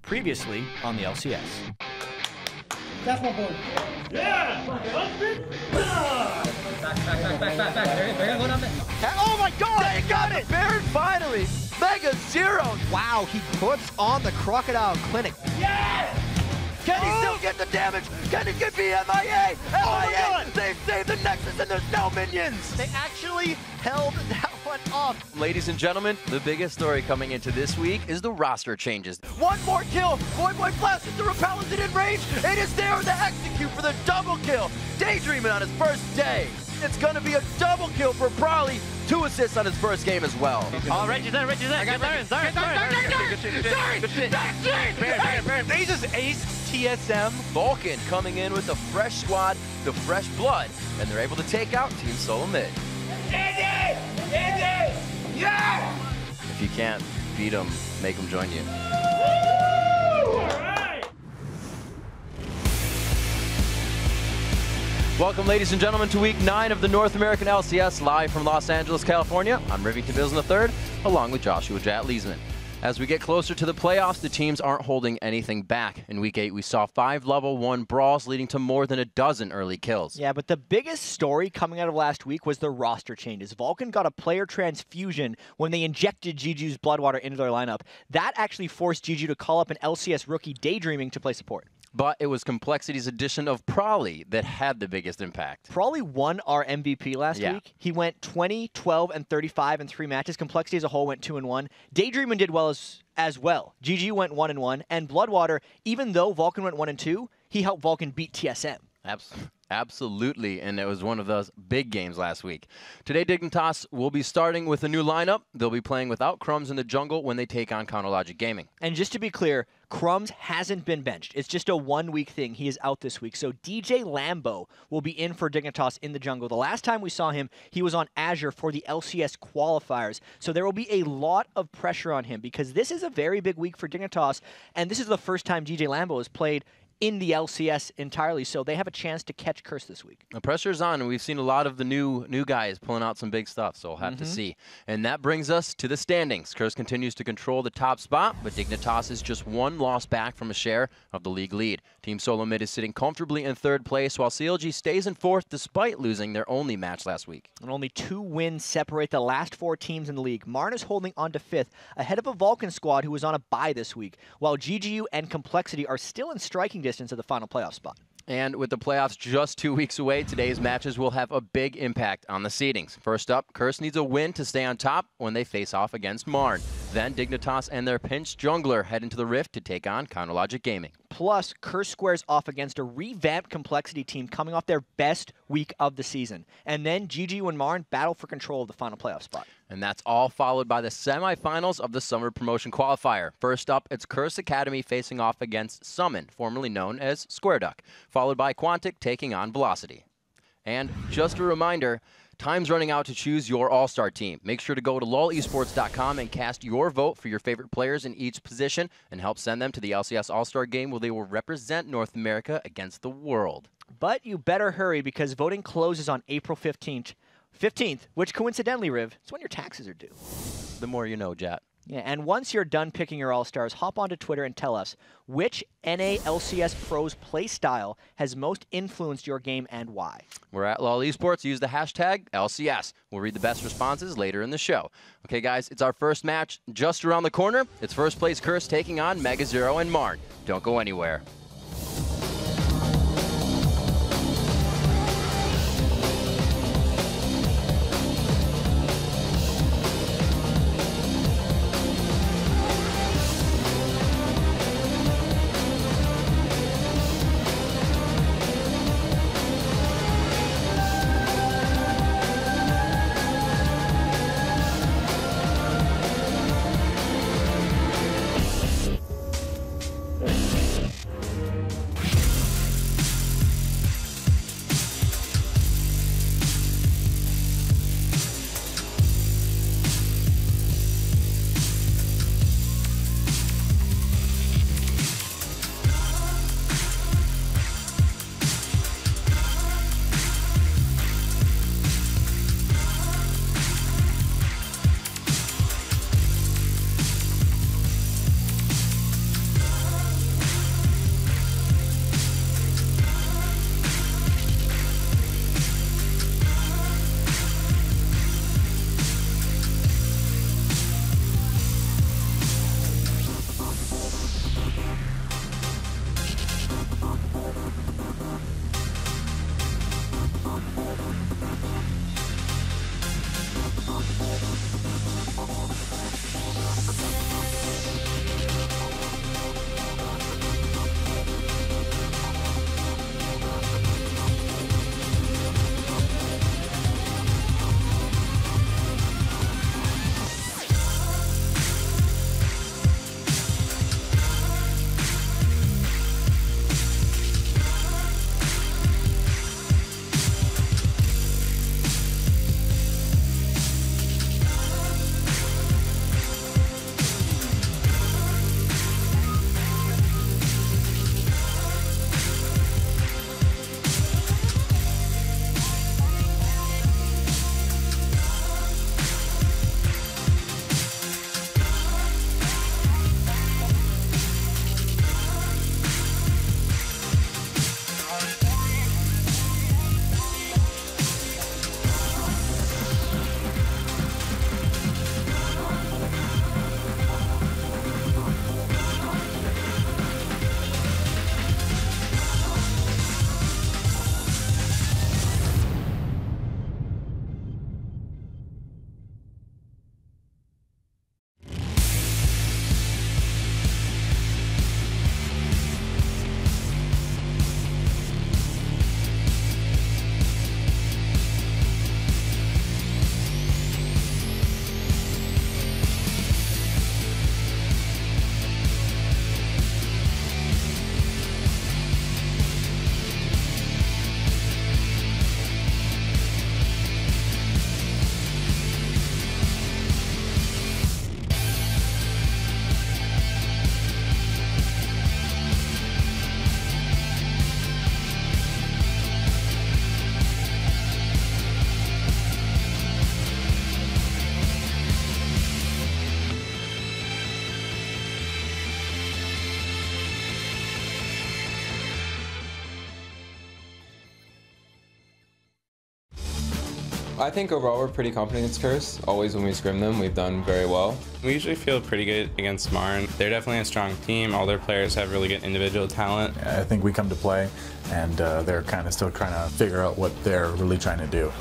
Previously on the LCS. That's my boy. Yeah! Back. They're gonna go down there. Oh my god! They got it! Baron finally! Mega Zero! Wow, he puts on the Crocodile Clinic. Yes! Can he still get the damage? Can he get MIA? MIA! God. They've saved the Nexus and there's no minions! They actually held that one off. Ladies and gentlemen, the biggest story coming into this week is the roster changes. One more kill! Void blasts the repellent in range! It is there to execute for the double kill! Daydreaming on his first day! It's gonna be a double kill for Brawly. 2 assists on his first game as well. Oh, Reggie's there. I got Baron. Sorry. Good shit. Baron. They just aced TSM. Vulcan coming in with a fresh squad, the fresh blood, and they're able to take out Team Solo Mid. Andy! Yeah! If you can't beat them, make them join you. All right! Welcome, ladies and gentlemen, to Week 9 of the North American LCS, live from Los Angeles, California. I'm Rivington Bills III, along with Joshua Jat Leesman. As we get closer to the playoffs, the teams aren't holding anything back. In Week 8, we saw 5 level 1 brawls leading to more than a dozen early kills. Yeah, but the biggest story coming out of last week was the roster changes. Vulcan got a player transfusion when they injected Gigi's Bloodwater into their lineup. That actually forced Gigi to call up an LCS rookie Daydreaming to play support. But it was Complexity's addition of Prolly that had the biggest impact. Prolly won our MVP last week. He went 20, 12, and 35 in 3 matches. Complexity as a whole went 2-1. Daydreaming did well as well. GG went 1-1. And Bloodwater, even though Vulcan went 1-2, he helped Vulcan beat TSM. Absolutely, and it was one of those big games last week. Today, Dignitas will be starting with a new lineup. They'll be playing without Crumbs in the jungle when they take on Counterlogic Gaming. And just to be clear, Crumbs hasn't been benched. It's just a 1-week thing. He is out this week. So DJ Lambo will be in for Dignitas in the jungle. The last time we saw him, he was on Azure for the LCS qualifiers. So there will be a lot of pressure on him because this is a very big week for Dignitas, and this is the first time DJ Lambo has played in the LCS entirely, so they have a chance to catch Curse this week. The pressure's on, and we've seen a lot of the new guys pulling out some big stuff, so we'll have to see. And that brings us to the standings. Curse continues to control the top spot, but Dignitas is just 1 loss back from a share of the league lead. Team Solo Mid is sitting comfortably in 3rd place, while CLG stays in 4th despite losing their only match last week. And only 2 wins separate the last 4 teams in the league. Marn is holding on to 5th, ahead of a Vulcan squad who was on a bye this week, while GGU and Complexity are still in striking distance of the final playoff spot. And with the playoffs just 2 weeks away, today's matches will have a big impact on the seedings. First up, Curse needs a win to stay on top when they face off against Marn. Then Dignitas and their pinch jungler head into the Rift to take on Counterlogic Gaming. Plus, Curse squares off against a revamped Complexity team coming off their best week of the season. And then GGU and Marn battle for control of the final playoff spot. And that's all followed by the semifinals of the Summer Promotion Qualifier. First up, it's Curse Academy facing off against Summon, formerly known as Square Duck, followed by Quantic taking on Velocity. And just a reminder, time's running out to choose your all-star team. Make sure to go to lolesports.com and cast your vote for your favorite players in each position and help send them to the LCS All-Star Game where they will represent North America against the world. But you better hurry because voting closes on April 15th, which coincidentally, Riv, is when your taxes are due. The more you know, Jat. Yeah, and once you're done picking your All-Stars, hop onto Twitter and tell us which NA LCS Pros play style has most influenced your game and why. We're at LOL Esports. Use the hashtag LCS. We'll read the best responses later in the show. Okay, guys, it's our first match just around the corner. It's first place Curse taking on Mega Zero and Marn. Don't go anywhere. I think overall we're pretty confident against Curse. Always when we scrim them, we've done very well. We usually feel pretty good against Marn. They're definitely a strong team. All their players have really good individual talent. I think we come to play, and they're kind of still trying to figure out what they're really trying to do.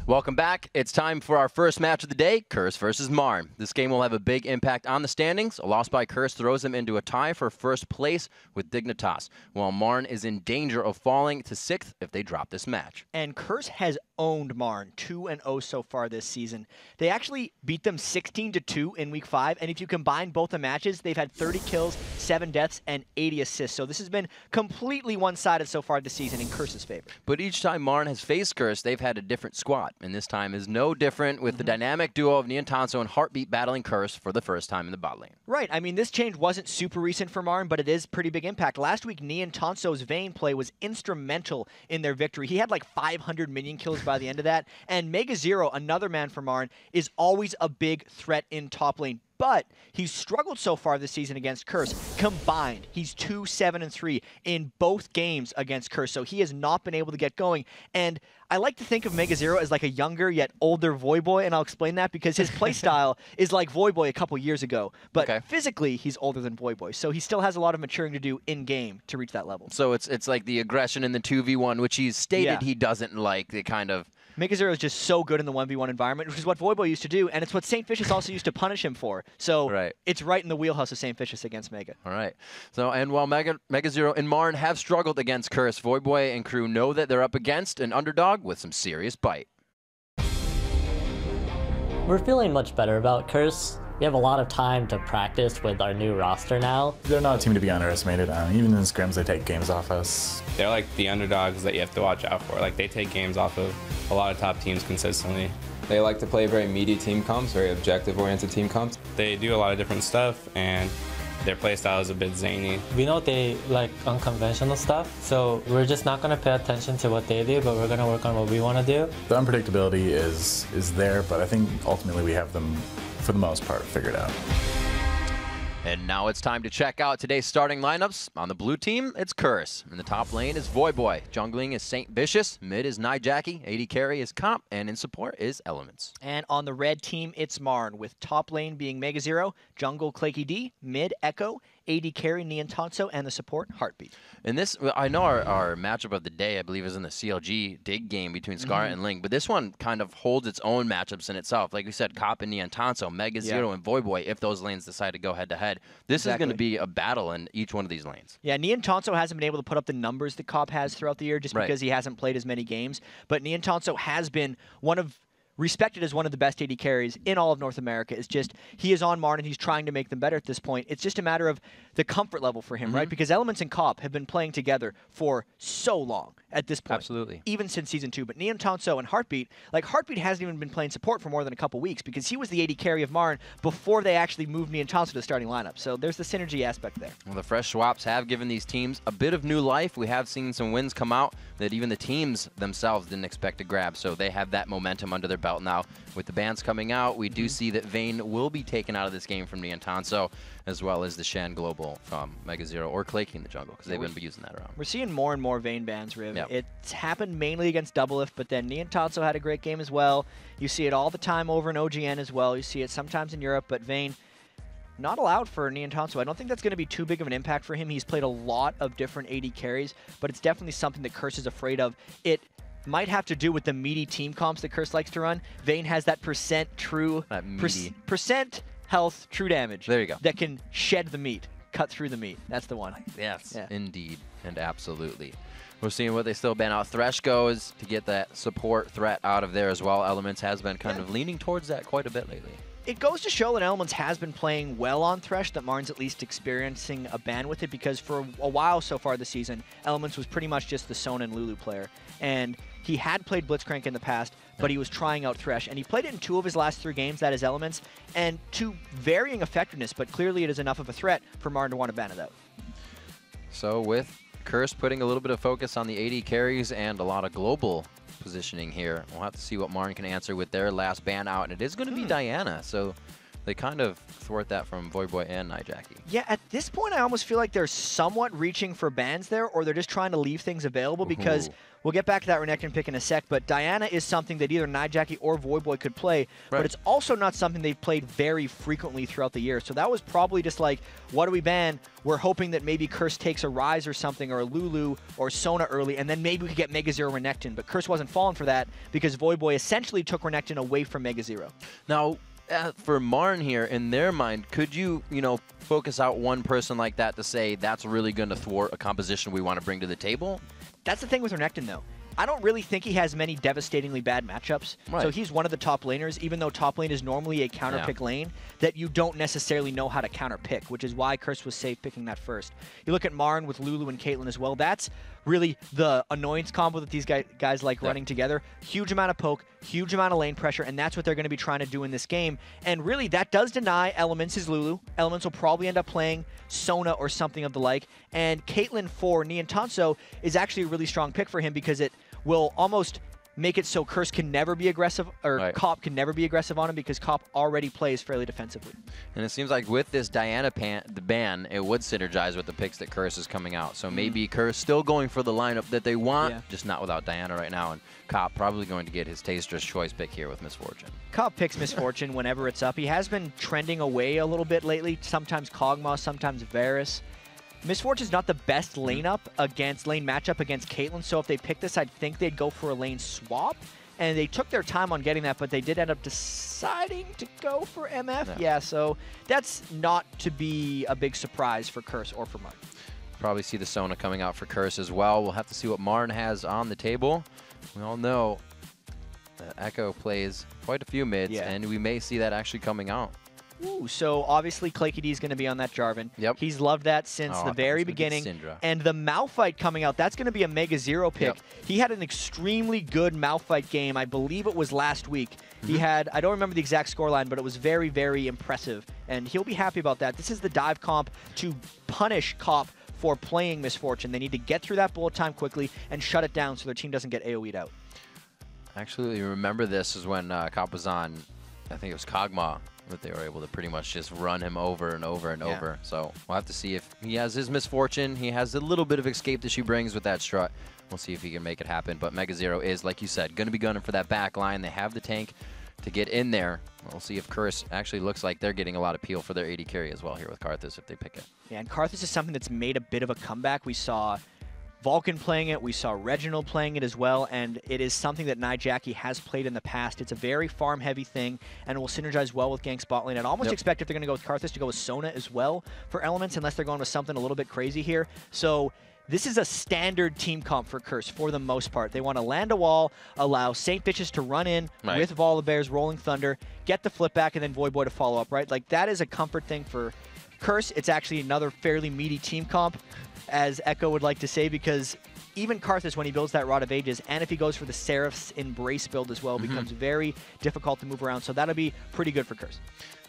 Welcome back. It's time for our first match of the day, Curse versus Marn. This game will have a big impact on the standings. A loss by Curse throws them into a tie for first place with Dignitas, while Marn is in danger of falling to 6th if they drop this match. And Curse has owned Marn 2-0 so far this season. They actually beat them 16-2 in Week 5, and if you combine both the matches, they've had 30 kills, 7 deaths, and 80 assists. So this has been completely one-sided so far this season in Curse's favor. But each time Marn has faced Curse, they've had a different squad, and this time is no different with the dynamic duo of Niantanso and Heartbeat battling Curse for the first time in the bot lane. Right. I mean, this change wasn't super recent for Marn, but it is pretty big impact. Last week, Niantanso's Vayne play was instrumental in their victory. He had like 500 minion kills by the end of that. And Mega Zero, another man for Marn, is always a big threat in top lane. But he's struggled so far this season against Curse. Combined, he's 2-7-3 in both games against Curse, so he has not been able to get going. And I like to think of Mega Zero as like a younger yet older Voyboy, and I'll explain that because his playstyle is like Voyboy a couple years ago. But physically, he's older than Voyboy, so he still has a lot of maturing to do in-game to reach that level. So it's like the aggression in the 2v1, which he's stated he doesn't like, the kind of... Mega Zero is just so good in the 1v1 environment, which is what Voyboy used to do, and it's what St. Vicious also used to punish him for. So it's right in the wheelhouse of St. Vicious against Mega. All right. So, and while Mega Zero and Marn have struggled against Curse, Voyboy and crew know that they're up against an underdog with some serious bite. We're feeling much better about Curse. We have a lot of time to practice with our new roster now. They're not a team to be underestimated. Even in scrims, they take games off us. They're like the underdogs that you have to watch out for. Like, they take games off of a lot of top teams consistently. They like to play very meaty team comps, very objective-oriented team comps. They do a lot of different stuff, and their playstyle is a bit zany. We know they like unconventional stuff, so we're just not going to pay attention to what they do, but we're going to work on what we want to do. The unpredictability is there, but I think ultimately we have them, for the most part, figured out. And now it's time to check out today's starting lineups. On the blue team, it's Curse. In the top lane is Voyboy. Jungling is St. Vicious. Mid is Nijaki. AD carry is Comp. And in support is Elements. And on the red team, it's Marn, with top lane being Mega Zero, jungle Claky D, mid Echo, AD carry Niantanso, and the support Heartbeat. And this, I know our matchup of the day, I believe, is in the CLG dig game between Scar and Ling, but this one kind of holds its own matchups in itself. Like we said, Cop and Niantanso, Mega Zero and Voyboy, if those lanes decide to go head-to-head. This is going to be a battle in each one of these lanes. Yeah, Niantanso hasn't been able to put up the numbers that Cop has throughout the year just because he hasn't played as many games, but Niantanso has been respected as one of the best AD carries in all of North America. It's just, he is on Marn and he's trying to make them better at this point. It's just a matter of the comfort level for him, right? Because Elements and Cop have been playing together for so long at this point. Absolutely. Even since Season 2. But Niantanso and Heartbeat, like Heartbeat hasn't even been playing support for more than a couple weeks because he was the AD carry of Marn before they actually moved Niantanso to the starting lineup. So there's the synergy aspect there. Well, the fresh swaps have given these teams a bit of new life. We have seen some wins come out that even the teams themselves didn't expect to grab. So they have that momentum under their belt now. With the bans coming out, we do see that Vayne will be taken out of this game from Niantanso, as well as the Shen Global from Mega Zero or Claky in the jungle, because they've been using that around. We're seeing more and more Vayne bans, Riv. It's happened mainly against Doublelift, but then Niantanso had a great game as well. You see it all the time over in OGN as well. You see it sometimes in Europe, but Vayne, not allowed for Niantanso. I don't think that's going to be too big of an impact for him. He's played a lot of different AD carries, but it's definitely something that Curse is afraid of. It might have to do with the meaty team comps that Curse likes to run. Vayne has that percent health true damage. There you go. That can shed the meat, cut through the meat. That's the one. Yes, indeed, and absolutely. We're seeing what they still ban out. Thresh goes to get that support threat out of there as well. Elements has been kind of leaning towards that quite a bit lately. It goes to show that Elements has been playing well on Thresh, that Marn's at least experiencing a ban with it, because for a while so far this season, Elements was pretty much just the Sona and Lulu player. And he had played Blitzcrank in the past, but he was trying out Thresh. And he played it in 2 of his last 3 games, that is Elements, and to varying effectiveness, but clearly it is enough of a threat for Marn to want to ban it out. So with Curse putting a little bit of focus on the AD carries and a lot of global positioning here, we'll have to see what Marn can answer with their last ban out, and it is going to be Diana, so they kind of thwart that from Voyboy and Nijaki. Yeah, at this point, I almost feel like they're somewhat reaching for bans there, or they're just trying to leave things available, because We'll get back to that Renekton pick in a sec, but Diana is something that either Nijaki or Voyboy could play, but it's also not something they've played very frequently throughout the year. So that was probably just like, what do we ban? We're hoping that maybe Curse takes a Ryze or something, or a Lulu or Sona early, and then maybe we could get Mega Zero Renekton. But Curse wasn't falling for that because Voyboy essentially took Renekton away from Mega Zero. Now, for Marn here, in their mind, could you, focus out one person like that to say that's really going to thwart a composition we want to bring to the table? That's the thing with Renekton, though. I don't really think he has many devastatingly bad matchups. Right. So he's one of the top laners, even though top lane is normally a counter-pick lane that you don't necessarily know how to counter-pick, which is why Curse was safe picking that first. You look at Marn with Lulu and Caitlyn as well. That's really the annoyance combo that these guys like running together. Huge amount of poke, huge amount of lane pressure, and that's what they're going to be trying to do in this game. And really, that does deny Elements his Lulu. Elements will probably end up playing Sona or something of the like. And Caitlyn for Niantanso is actually a really strong pick for him because it will almost make it so Curse can never be aggressive, or Cop can never be aggressive on him because Cop already plays fairly defensively. And it seems like with this Diana the ban, it would synergize with the picks that Curse is coming out. So maybe Curse still going for the lineup that they want, just not without Diana right now. And Cop probably going to get his Taster's Choice pick here with Misfortune. Cop picks Misfortune whenever it's up. He has been trending away a little bit lately, sometimes Kog'Maw, sometimes Varus. Misfortune's not the best lane matchup against Caitlyn, so if they pick this, I'd think they'd go for a lane swap. And they took their time on getting that, but they did end up deciding to go for MF. Yeah, so that's not to be a big surprise for Curse or for Marn. Probably see the Sona coming out for Curse as well. We'll have to see what Marn has on the table. We all know that Echo plays quite a few mids, and we may see that actually coming out. Ooh, so obviously Claky D is going to be on that Jarvan. Yep. He's loved that since the very beginning. And the Malphite coming out, that's going to be a Mega Zero pick. He had an extremely good Malphite game. I believe it was last week. He had, I don't remember the exact scoreline, but it was very, very impressive. And he'll be happy about that. This is the dive comp to punish Cop for playing Misfortune. They need to get through that bullet time quickly and shut it down so their team doesn't get AoE'd out. Actually, remember this is when Cop was on, I think it was Kog'Maw, that they were able to pretty much just run him over and over and over. So we'll have to see if he has his Misfortune. He has a little bit of escape that she brings with that strut. We'll see if he can make it happen. But Mega Zero is, like you said, going to be gunning for that back line. They have the tank to get in there. We'll see if Curse actually looks like they're getting a lot of peel for their AD carry as well here with Karthus if they pick it. Yeah, and Karthus is something that's made a bit of a comeback. We saw Vulcan playing it, we saw Reginald playing it as well, and it is something that Nijaki has played in the past. It's a very farm-heavy thing, and it will synergize well with gank spot lane. I'd almost expect if they're going to go with Karthus to go with Sona as well for Elements, unless they're going with something a little bit crazy here. So this is a standard team comp for Curse for the most part. They want to land a wall, allow Saint Bitches to run in with Volibear's Rolling Thunder, get the flip back, and then Voyboy to follow up, right? Like, that is a comfort thing for Curse. It's actually another fairly meaty team comp, as Echo would like to say, because even Karthus, when he builds that Rod of Ages, and if he goes for the Seraph's Embrace build as well, becomes very difficult to move around. So that'll be pretty good for Curse.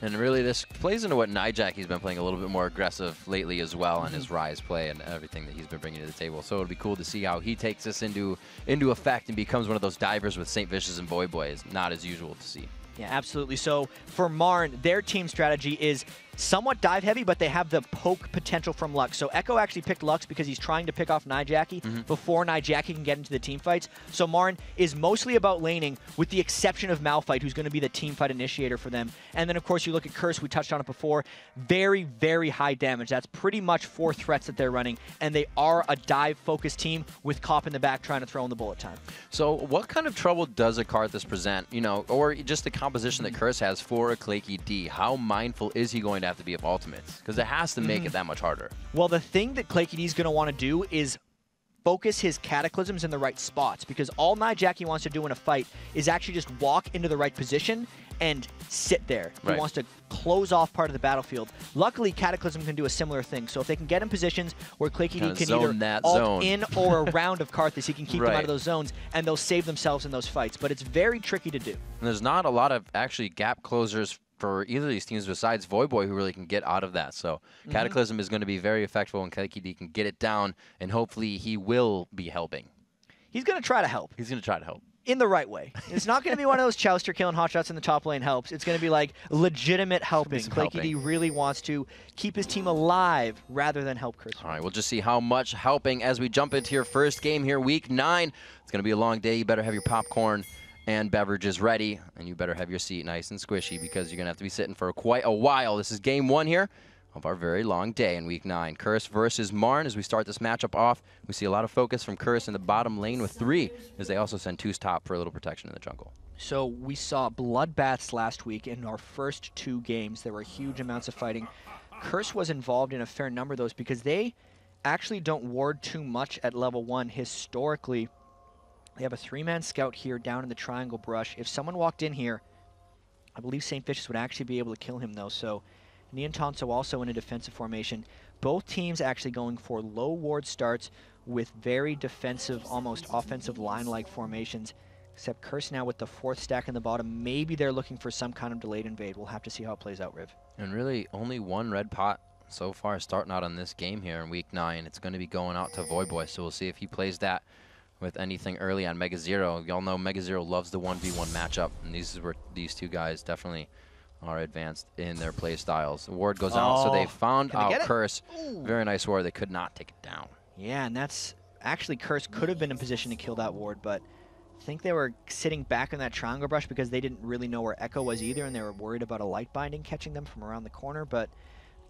And really, this plays into what Nijaki's been playing a little bit more aggressive lately as well on his Ryze play and everything that he's been bringing to the table. So it'll be cool to see how he takes this into effect and becomes one of those divers with St. Vicious and Voyboy. Is not as usual to see. Yeah, absolutely. So for Marn, their team strategy is somewhat dive heavy, but they have the poke potential from Lux. So Echo actually picked Lux because he's trying to pick off Nijaki before Nijaki can get into the team fights. So Marn is mostly about laning, with the exception of Malphite, who's going to be the team fight initiator for them. And then, of course, you look at Curse. We touched on it before. Very, very high damage. That's pretty much 4 threats that they're running, and they are a dive-focused team with Cop in the back trying to throw in the bullet time. So what kind of trouble does a Karthus present, or just the composition that Curse has for a Claky D? How mindful is he going to have to be of ultimates? Because it has to make it that much harder. Well, the thing that Claky D is going to want to do is focus his Cataclysms in the right spots, because all Nijaki wants to do in a fight is actually just walk into the right position and sit there. He wants to close off part of the battlefield. Luckily, Cataclysm can do a similar thing. So if they can get in positions where Claky D can either ult in or around of Karthus, he can keep them out of those zones, and they'll save themselves in those fights. But it's very tricky to do. And there's not a lot of actually gap closers for either of these teams besides Voyboy who really can get out of that. So Cataclysm is going to be very effective when Claky D can get it down, and hopefully he will be helping. He's going to try to help. He's going to try to help. in the right way. It's not going to be one of those Chouster killing hotshots in the top lane helps. It's going to be like legitimate helping. Claykey really wants to keep his team alive rather than help Curse. All right, we'll just see how much helping as we jump into your first game here, week 9. It's going to be a long day. You better have your popcorn and beverages ready, and you better have your seat nice and squishy because you're going to have to be sitting for quite a while. This is game 1 here of our very long day in week 9. Curse versus Marn. As we start this matchup off, we see a lot of focus from Curse in the bottom lane with 3, as they also send 2's top for a little protection in the jungle. So we saw bloodbaths last week in our first 2 games. There were huge amounts of fighting. Curse was involved in a fair number of those because they actually don't ward too much at level 1 historically. They have a 3-man scout here down in the triangle brush. If someone walked in here, I believe St. Vicious would actually be able to kill him though. So Niantonso also in a defensive formation. Both teams actually going for low ward starts with very defensive, almost offensive line-like formations. Except Curse now with the 4th stack in the bottom. Maybe they're looking for some kind of delayed invade. We'll have to see how it plays out, Riv. And really only 1 red pot so far starting out on this game here in week 9. It's going to be going out to Voyboy, so we'll see if he plays that with anything early on Mega Zero. Y'all know Mega Zero loves the 1v1 matchup, and these 2 guys definitely are advanced in their play styles. The ward goes out, so they found out Curse. Very nice ward. They could not take it down. Yeah, and that's actually Curse could have been in position to kill that ward, but I think they were sitting back in that triangle brush because they didn't really know where Echo was either, and they were worried about a light binding catching them from around the corner. But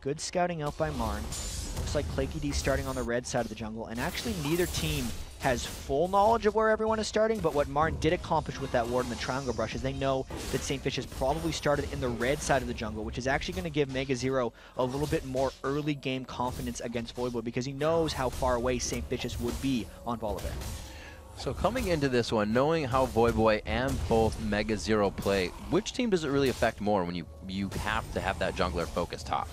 good scouting out by Marn. Looks like Claykey starting on the red side of the jungle, and actually neither team has full knowledge of where everyone is starting, but what Marn did accomplish with that ward in the triangle brush is they know that St. Vicious probably started in the red side of the jungle, which is actually going to give Mega Zero a little bit more early game confidence against Voyboy because he knows how far away St. Vicious would be on Volibear. So coming into this one, knowing how Voyboy and both Mega Zero play, which team does it really affect more when you have to have that jungler focus top?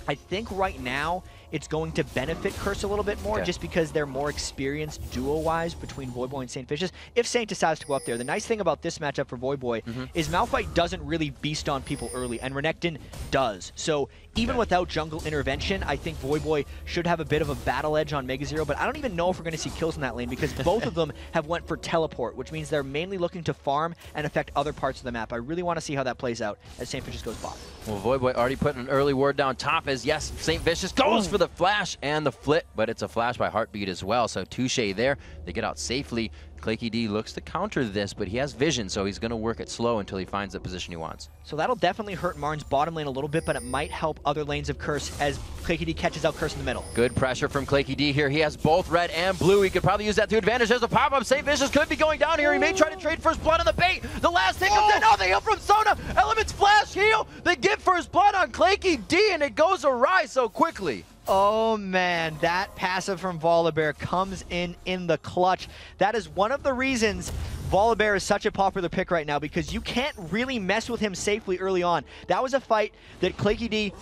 I think right now it's going to benefit Curse a little bit more just because they're more experienced duo-wise between Voyboy and St. Vicious. If Saint decides to go up there, the nice thing about this matchup for Voyboy is Malphite doesn't really beast on people early, and Renekton does. So even without jungle intervention, I think Voyboy should have a bit of a battle edge on Mega Zero, but I don't even know if we're going to see kills in that lane because both of them have went for teleport, which means they're mainly looking to farm and affect other parts of the map. I really want to see how that plays out as St. Vicious goes bot. Well, Voyboy already put an early ward down top as, yes, St. Vicious goes for the flash and the flip, but it's a flash by Heartbeat as well, so Touche there. They get out safely. Claykey looks to counter this, but he has vision, so he's going to work it slow until he finds the position he wants. So that'll definitely hurt Marn's bottom lane a little bit, but it might help other lanes of Curse as Claykey catches out Curse in the middle. Good pressure from Claykey here. He has both red and blue. He could probably use that to advantage. There's a pop-up. St. Vicious could be going down here. He may try to trade first blood on the bait. The last thing comes in. Oh, they heal from Sona. Elements flash heal. They get first blood on Claykey, and it goes awry so quickly. Oh man, that passive from Volibear comes in the clutch. That is one of the reasons Volibear is such a popular pick right now, because you can't really mess with him safely early on. That was a fight that Claykey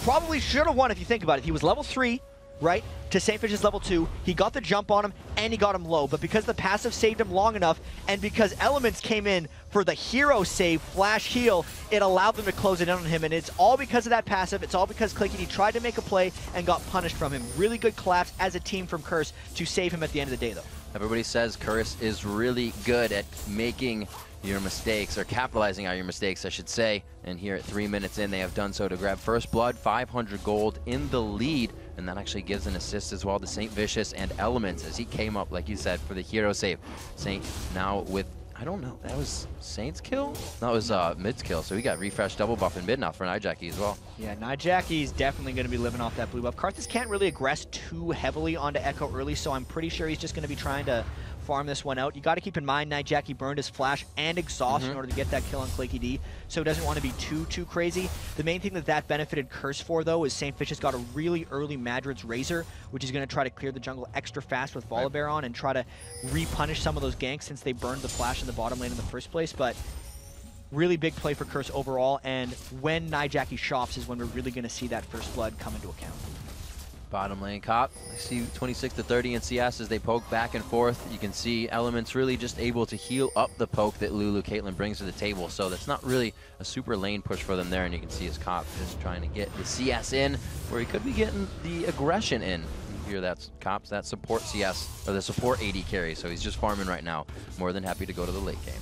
probably should have won if you think about it. He was level 3, right, to St. Vicious level 2. He got the jump on him, and he got him low. But because the passive saved him long enough, and because Elements came in for the hero save, flash heal, it allowed them to close it in on him. And it's all because of that passive. It's all because Claykey tried to make a play and got punished from him. Really good collapse as a team from Curse to save him at the end of the day, though. Everybody says Curse is really good at making your mistakes, or capitalizing on your mistakes, I should say. And here at 3 minutes in, they have done so to grab first blood, 500 gold in the lead, and that actually gives an assist as well to St. Vicious and Elements as he came up, like you said, for the hero save. Saint now with, I don't know, that was Saint's kill? No, it was Mid's kill, so we got refresh double buff in mid now for Nijaki as well. Yeah, Nijaki's definitely going to be living off that blue buff. Karthus can't really aggress too heavily onto Echo early, so I'm pretty sure he's just going to be trying to farm this one out. You got to keep in mind Nijaki burned his flash and exhaust in order to get that kill on Claykey, so he doesn't want to be too crazy. The main thing that benefited Curse for, though, is St. Vicious got a really early Madrid's Razor, which is going to try to clear the jungle extra fast with Volibear on and try to repunish some of those ganks since they burned the flash in the bottom lane in the first place. But really big play for Curse overall, and when Nijaki shops is when we're really going to see that first blood come into account. Bottom lane cop, I see 26 to 30 in CS as they poke back and forth. You can see Elements really just able to heal up the poke that Lulu Caitlyn brings to the table, so that's not really a super lane push for them there, and you can see his cop just trying to get the CS in where he could be getting the aggression in. here. That's Cops, that support CS, or the support AD carry. So he's just farming right now. More than happy to go to the late game.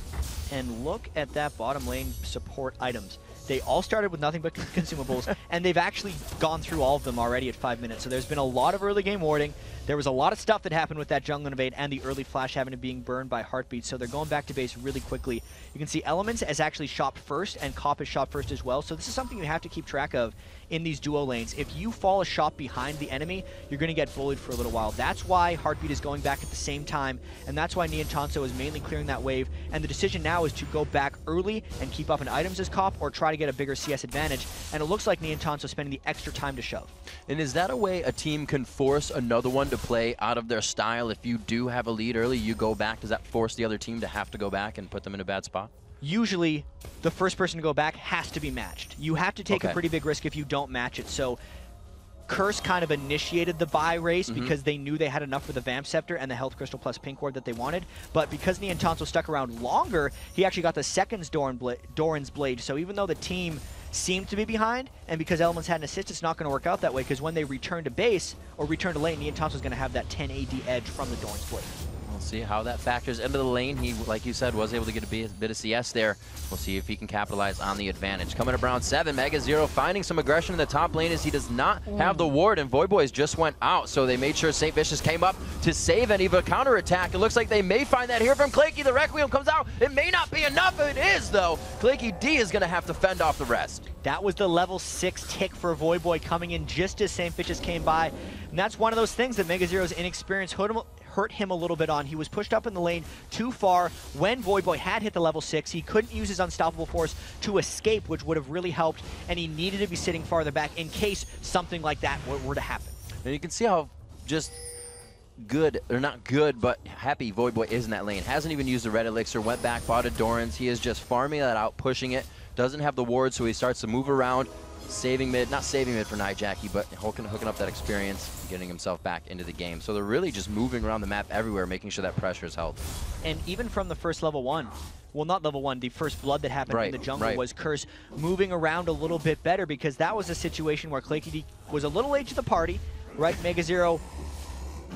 And look at that bottom lane support items. They all started with nothing but consumables, and they've actually gone through all of them already at 5 minutes. So there's been a lot of early game warding. There was a lot of stuff that happened with that jungle invade and the early flash having to being burned by Heartbeat. So they're going back to base really quickly. You can see Elements has actually shopped first, and Cop has shopped first as well. So this is something you have to keep track of in these duo lanes. If you fall a shot behind the enemy, you're going to get bullied for a little while. That's why Heartbeat is going back at the same time, and that's why Niantanso is mainly clearing that wave. And the decision now is to go back early and keep up in items as Cop, or try to get a bigger CS advantage. And it looks like Niantanso spending the extra time to shove. And is that a way a team can force another one to play out of their style? If you do have a lead early, you go back. Does that force the other team to have to go back and put them in a bad spot? Usually, the first person to go back has to be matched. You have to take a pretty big risk if you don't match it. So Curse kind of initiated the buy race because they knew they had enough for the Vamp Scepter and the Health Crystal plus Pink Ward that they wanted. But because Niantanso stuck around longer, he actually got the second Doran's Blade. So even though the team seemed to be behind, and because Elements had an assist, it's not going to work out that way, because when they return to base or return to lane, Niantanso's going to have that 10 AD edge from the Doran's Blade. We'll see how that factors into the lane. He, like you said, was able to get a bit of CS there. We'll see if he can capitalize on the advantage. Coming up round 7, MegaZero finding some aggression in the top lane as he does not have the ward, and Void Boys just went out, so they made sure St. Vicious came up to save any of a counterattack. It looks like they may find that here from Claky. The Requiem comes out. It may not be enough. It is, though. Claky D is going to have to fend off the rest. That was the level 6 tick for Void Boy coming in just as St. Vicious came by. And that's one of those things that MegaZero's inexperience hurt him a little bit on. He was pushed up in the lane too far. When Void Boy had hit the level 6, he couldn't use his Unstoppable Force to escape, which would have really helped, and he needed to be sitting farther back in case something like that were to happen. And you can see how just good, or not good, but happy Void Boy is in that lane. Hasn't even used the red elixir, went back, bought a Doran's. He is just farming that out, pushing it. Doesn't have the ward, so he starts to move around, saving mid, not saving mid for Nijaki, but hooking up that experience, getting himself back into the game. So they're really just moving around the map everywhere, making sure that pressure is held. And even from the first level 1, well, not level 1, the first blood that happened in the jungle was Curse moving around a little bit better, because that was a situation where Claky D was a little late to the party, right? MegaZero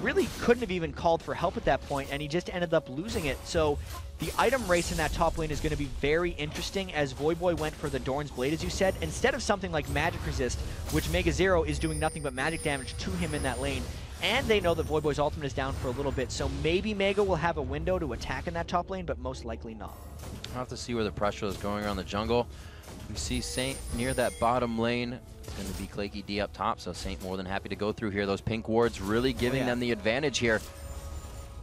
really couldn't have even called for help at that point, and he just ended up losing it. So the item race in that top lane is going to be very interesting, as Void Boy went for the Doran's Blade, as you said, instead of something like Magic Resist, which MegaZero is doing nothing but magic damage to him in that lane. And they know that Void Boy's ultimate is down for a little bit, so maybe Mega will have a window to attack in that top lane, but most likely not. I'll have to see where the pressure is going around the jungle. We see Saint near that bottom lane. It's going to be Claky D up top, so Saint more than happy to go through here. Those pink wards really giving them the advantage here.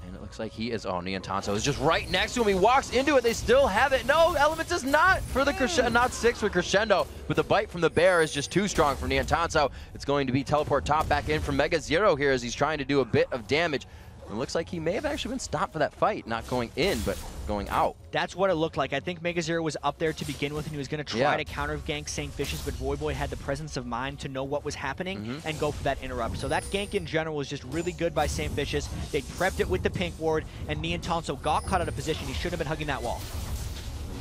And it looks like he is, oh, Niantanso is just right next to him. He walks into it. They still have it. No, Elements is not for the Crescendo, not 6 for Crescendo. But the bite from the bear is just too strong for Niantanso. It's going to be teleport top back in from MegaZero here as he's trying to do a bit of damage. It looks like he may have actually been stopped for that fight, not going in, but going out. That's what it looked like. I think MegaZero was up there to begin with, and he was going to try to counter gank St. Vicious, but Void Boy had the presence of mind to know what was happening and go for that interrupt. So that gank in general was just really good by St. Vicious. They prepped it with the pink ward, and Niantanso got caught out of position. He should have been hugging that wall.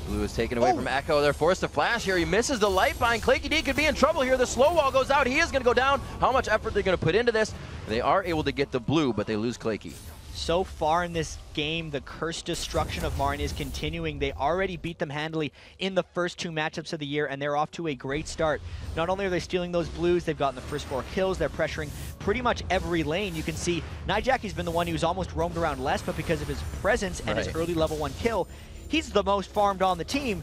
Blue is taken away from Echo. They're forced to flash here. He misses the light bind. Claky D could be in trouble here. The slow wall goes out. He is going to go down. How much effort they're going to put into this? They are able to get the blue, but they lose Claky. So far in this game, the cursed destruction of Marn is continuing. They already beat them handily in the first 2 matchups of the year, and they're off to a great start. Not only are they stealing those blues, they've gotten the first 4 kills. They're pressuring pretty much every lane. You can see Nijaki's been the one who's almost roamed around less, but because of his presence and his early level 1 kill, he's the most farmed on the team.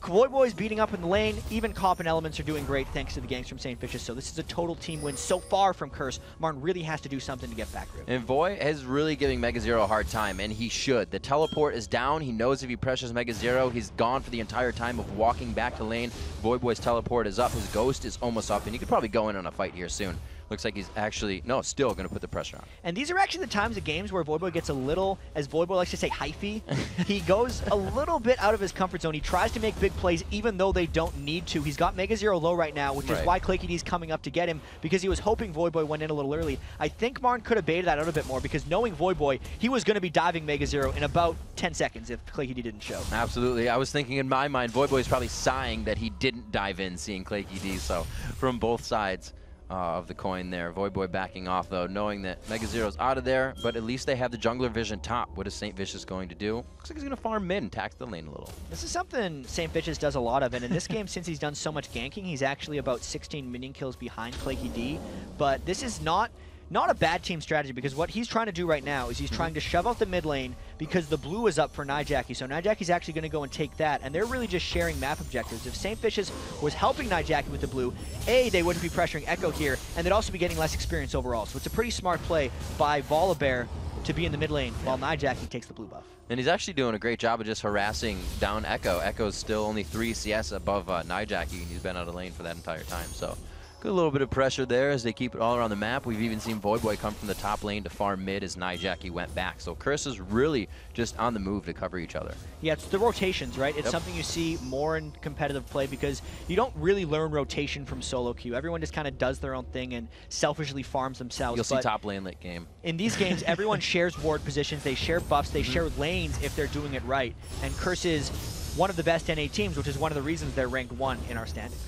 Void Boy's beating up in the lane. Even Cop and Elements are doing great thanks to the ganks from St. Vicious. So this is a total team win so far from Curse. Martin really has to do something to get back. And Void is really giving MegaZero a hard time, and he should. The teleport is down. He knows if he pressures MegaZero, he's gone for the entire time of walking back to lane. Void Boy's teleport is up. His ghost is almost up, and he could probably go in on a fight here soon. Looks like he's actually, no, still going to put the pressure on. And these are actually the times of games where Void Boy gets a little, as Void Boy likes to say, hyphy. He goes a little bit out of his comfort zone. He tries to make big plays even though they don't need to. He's got MegaZero low right now, which is why Claky D's coming up to get him, because he was hoping Void Boy went in a little early. I think Marn could have baited that out a bit more, because knowing Void Boy, he was going to be diving MegaZero in about 10 seconds if Claky D didn't show. Absolutely. I was thinking in my mind, Void Boy is probably sighing that he didn't dive in seeing Claky D, so from both sides. of the coin there. Voyboy backing off, though, knowing that Mega Zero's out of there, but at least they have the jungler vision top. What is St. Vicious going to do? Looks like he's going to farm mid and tax the lane a little. This is something St. Vicious does a lot of, and in this game, since he's done so much ganking, he's actually about 16 minion kills behind Claky D, but this is not a bad team strategy, because what he's trying to do right now is he's trying to shove out the mid lane because the blue is up for Nijaki. So Nijaki's actually going to go and take that, and they're really just sharing map objectives. If St. Vicious was helping Nijaki with the blue, A, they wouldn't be pressuring Echo here, and they'd also be getting less experience overall. So it's a pretty smart play by Volibear to be in the mid lane while Nijaki takes the blue buff. And he's actually doing a great job of just harassing down Echo. Echo's still only 3 CS above Nijaki, and he's been out of lane for that entire time. So good little bit of pressure there as they keep it all around the map. We've even seen Voyboy come from the top lane to farm mid as Nijaki went back. So Curse is really just on the move to cover each other. Yeah, it's the rotations, right? It's something you see more in competitive play because you don't really learn rotation from solo queue. Everyone just kind of does their own thing and selfishly farms themselves. You'll see top lane late game. In these games, everyone shares ward positions, they share buffs, they share lanes if they're doing it right. And Curse is one of the best NA teams, which is one of the reasons they're ranked 1 in our standings.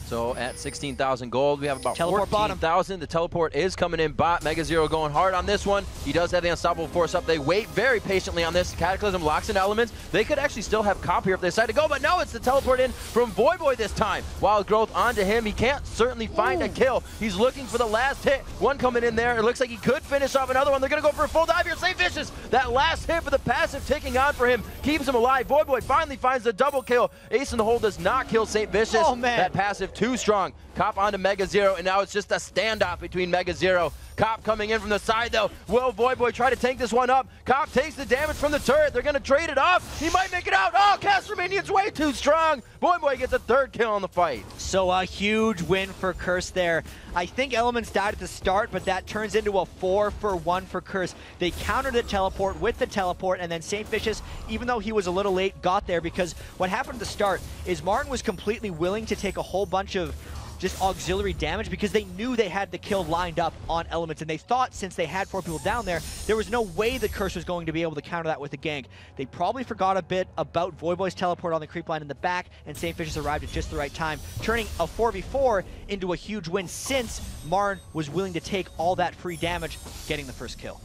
So at 16,000 gold, we have about Teleport 14,000. The teleport is coming in bot. Mega Zero going hard on this one. He does have the unstoppable force up. They wait very patiently on this. Cataclysm locks in elements. They could actually still have Cop here if they decide to go, but no, it's the teleport in from Voyboy this time. Wild Growth onto him. He can't certainly find a kill. He's looking for the last hit. One coming in there. It looks like he could finish off another one. They're going to go for a full dive here. St. Vicious. That last hit for the passive ticking on for him keeps him alive. Voyboy finally finds the double kill. Ace in the hole does not kill St. Vicious. Oh, man. That passive too strong. Cop onto Mega Zero, and now it's just a standoff between Mega Zero. Cop coming in from the side, though. Will Voyboy try to tank this one up? Cop takes the damage from the turret. They're going to trade it off. He might make it out. Oh, Caster Minion's way too strong. Voyboy gets a 3rd kill on the fight. So a huge win for Curse there. I think Elements died at the start, but that turns into a 4-for-1 for Curse. They countered the teleport with the teleport, and then St. Vicious, even though he was a little late, got there because what happened at the start is Martin was completely willing to take a whole bunch of just auxiliary damage because they knew they had the kill lined up on Elements, and they thought since they had 4 people down there was no way the Curse was going to be able to counter that with a gank. They probably forgot a bit about Voyboy's teleport on the creep line in the back, and St. Vicious arrived at just the right time, turning a 4v4 into a huge win since Marn was willing to take all that free damage, getting the first kill.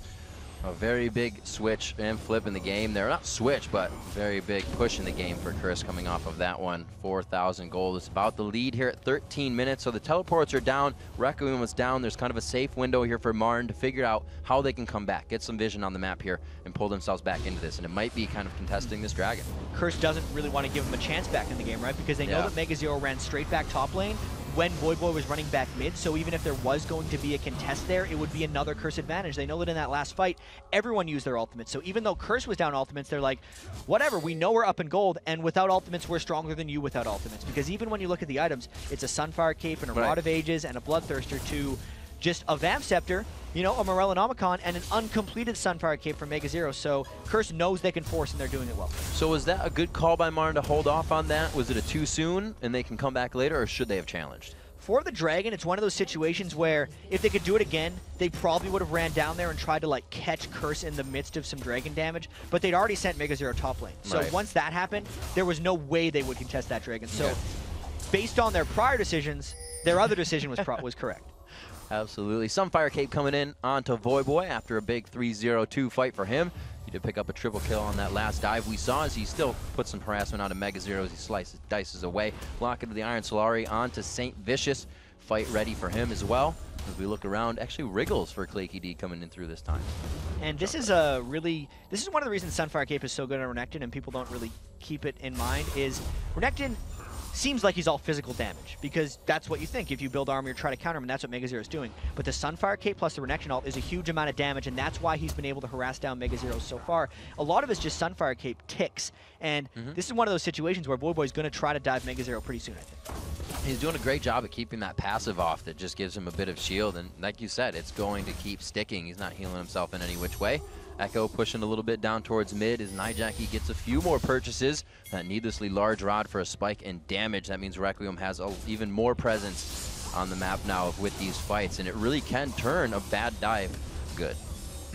A very big switch and flip in the game there. Not switch, but very big push in the game for Curse coming off of that one. 4,000 gold is about the lead here at 13 minutes. So the teleports are down. Requiem was down. There's kind of a safe window here for Marn to figure out how they can come back, get some vision on the map here, and pull themselves back into this. And it might be kind of contesting this dragon. Curse doesn't really want to give him a chance back in the game, right? Because they know that Mega Zero ran straight back top lane when Voyboy was running back mid, so even if there was going to be a contest there, it would be another Curse advantage. They know that in that last fight, everyone used their ultimates, so even though Curse was down ultimates, they're like, whatever, we know we're up in gold, and without ultimates, we're stronger than you without ultimates. Because even when you look at the items, it's a Sunfire Cape and a Rod of Ages and a Bloodthirster to just a Vamp Scepter, you know, a Morellonomicon, and an uncompleted Sunfire Cape from Mega Zero, so Curse knows they can force, and they're doing it well. So was that a good call by Marn to hold off on that? Was it a too soon, and they can come back later, or should they have challenged? For the Dragon, it's one of those situations where if they could do it again, they probably would have ran down there and tried to like catch Curse in the midst of some Dragon damage, but they'd already sent Mega Zero top lane. So once that happened, there was no way they would contest that Dragon. So based on their prior decisions, their other decision was correct. Absolutely. Sunfire Cape coming in onto Voyboy after a big 3-0-2 fight for him. He did pick up a triple kill on that last dive we saw as he still put some harassment onto Mega Zero as he slices, dices away. Lock into the Iron Solari onto St. Vicious. Fight ready for him as well. As we look around, actually Wriggles for Claky D coming in through this time. And this is one of the reasons Sunfire Cape is so good on Renekton and people don't really keep it in mind is Renekton seems like he's all physical damage, because that's what you think. If you build armor, you try to counter him, and that's what Mega Zero is doing. But the Sunfire Cape plus the Renekton ult is a huge amount of damage, and that's why he's been able to harass down Mega Zero so far. A lot of it's just Sunfire Cape ticks, and this is one of those situations where Voyboy's going to try to dive Mega Zero pretty soon, I think. He's doing a great job of keeping that passive off that just gives him a bit of shield, and like you said, it's going to keep sticking. He's not healing himself in any which way. Echo pushing a little bit down towards mid as Nijaki gets a few more purchases. That needlessly large rod for a spike and damage. That means Requiem has even more presence on the map now with these fights, and it really can turn a bad dive good.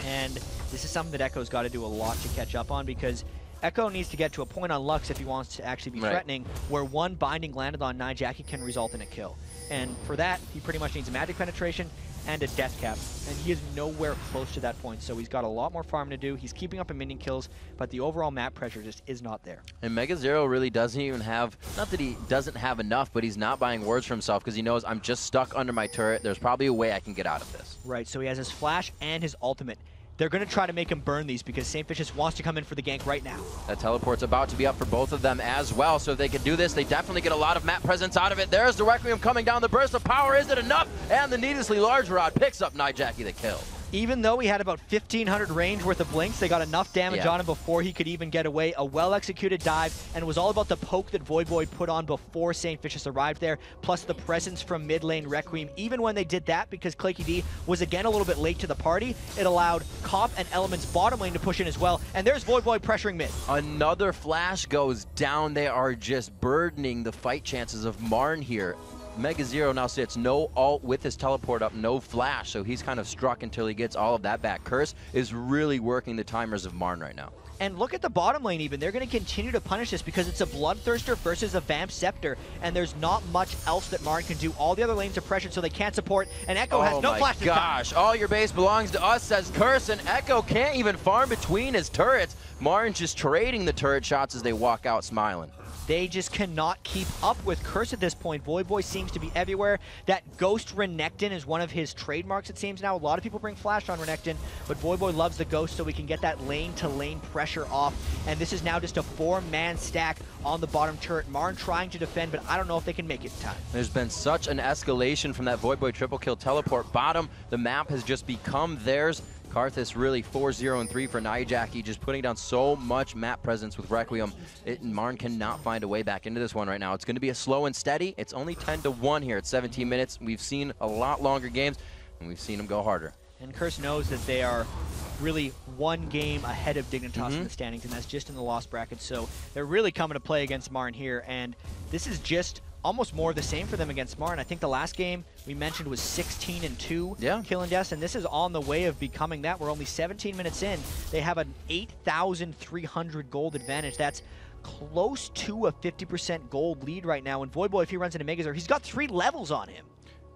And this is something that Echo's got to do a lot to catch up on, because Echo needs to get to a point on Lux if he wants to actually be threatening, where one binding landed on Nijaki can result in a kill. And for that, he pretty much needs a magic penetration and a death cap, and he is nowhere close to that point, so he's got a lot more farm to do. He's keeping up in minion kills, but the overall map pressure just is not there. And Mega Zero really doesn't even have, not that he doesn't have enough, but he's not buying wards for himself because he knows I'm just stuck under my turret. There's probably a way I can get out of this. Right, so he has his flash and his ultimate. They're going to try to make him burn these because St. Vicious wants to come in for the gank right now. That teleport's about to be up for both of them as well, so if they can do this, they definitely get a lot of map presence out of it. There's the Requiem coming down, the burst of power, is it enough? And the needlessly large rod picks up Nijaki the kill. Even though he had about 1,500 range worth of blinks, they got enough damage on him before he could even get away. A well-executed dive, and it was all about the poke that Void put on before St. Vicious arrived there, plus the presence from mid lane Requiem. Even when they did that, because Claky D was again a little bit late to the party, it allowed Cop and Element's bottom lane to push in as well, and there's Void pressuring mid. Another flash goes down. They are just burdening the fight chances of Marn here. Mega Zero now sits no ult with his teleport up, no flash, so he's kind of struck until he gets all of that back. Curse is really working the timers of Marn right now. And look at the bottom lane even. They're going to continue to punish this because it's a Bloodthirster versus a Vamp Scepter, and there's not much else that Marn can do. All the other lanes are pressured, so they can't support, and Echo has no flash this time. Oh my gosh, all your base belongs to us, says Curse, and Echo can't even farm between his turrets. Marn's just trading the turret shots as they walk out smiling. They just cannot keep up with Curse at this point. Void seems to be everywhere. That Ghost Renekton is one of his trademarks, it seems now. A lot of people bring flash on Renekton, but Void loves the Ghost so we can get that lane-to-lane pressure off. And this is now just a 4-man stack on the bottom turret. Marn trying to defend, but I don't know if they can make it in time. There's been such an escalation from that Void triple kill teleport bottom. The map has just become theirs. Karthus really 4-0-3 for Nijaki, just putting down so much map presence with Requiem. Marn cannot find a way back into this one right now. It's going to be a slow and steady. It's only 10-1 here at 17 minutes. We've seen a lot longer games, and we've seen them go harder. And Curse knows that they are really one game ahead of Dignitas in the standings, and that's just in the lost bracket. So they're really coming to play against Marn here, and this is just almost more of the same for them against Marn. I think the last game we mentioned was 16-2 kill and deaths, and this is on the way of becoming that. We're only 17 minutes in. They have an 8,300 gold advantage. That's close to a 50% gold lead right now. And Void, if he runs into Mega Zero, he's got 3 levels on him.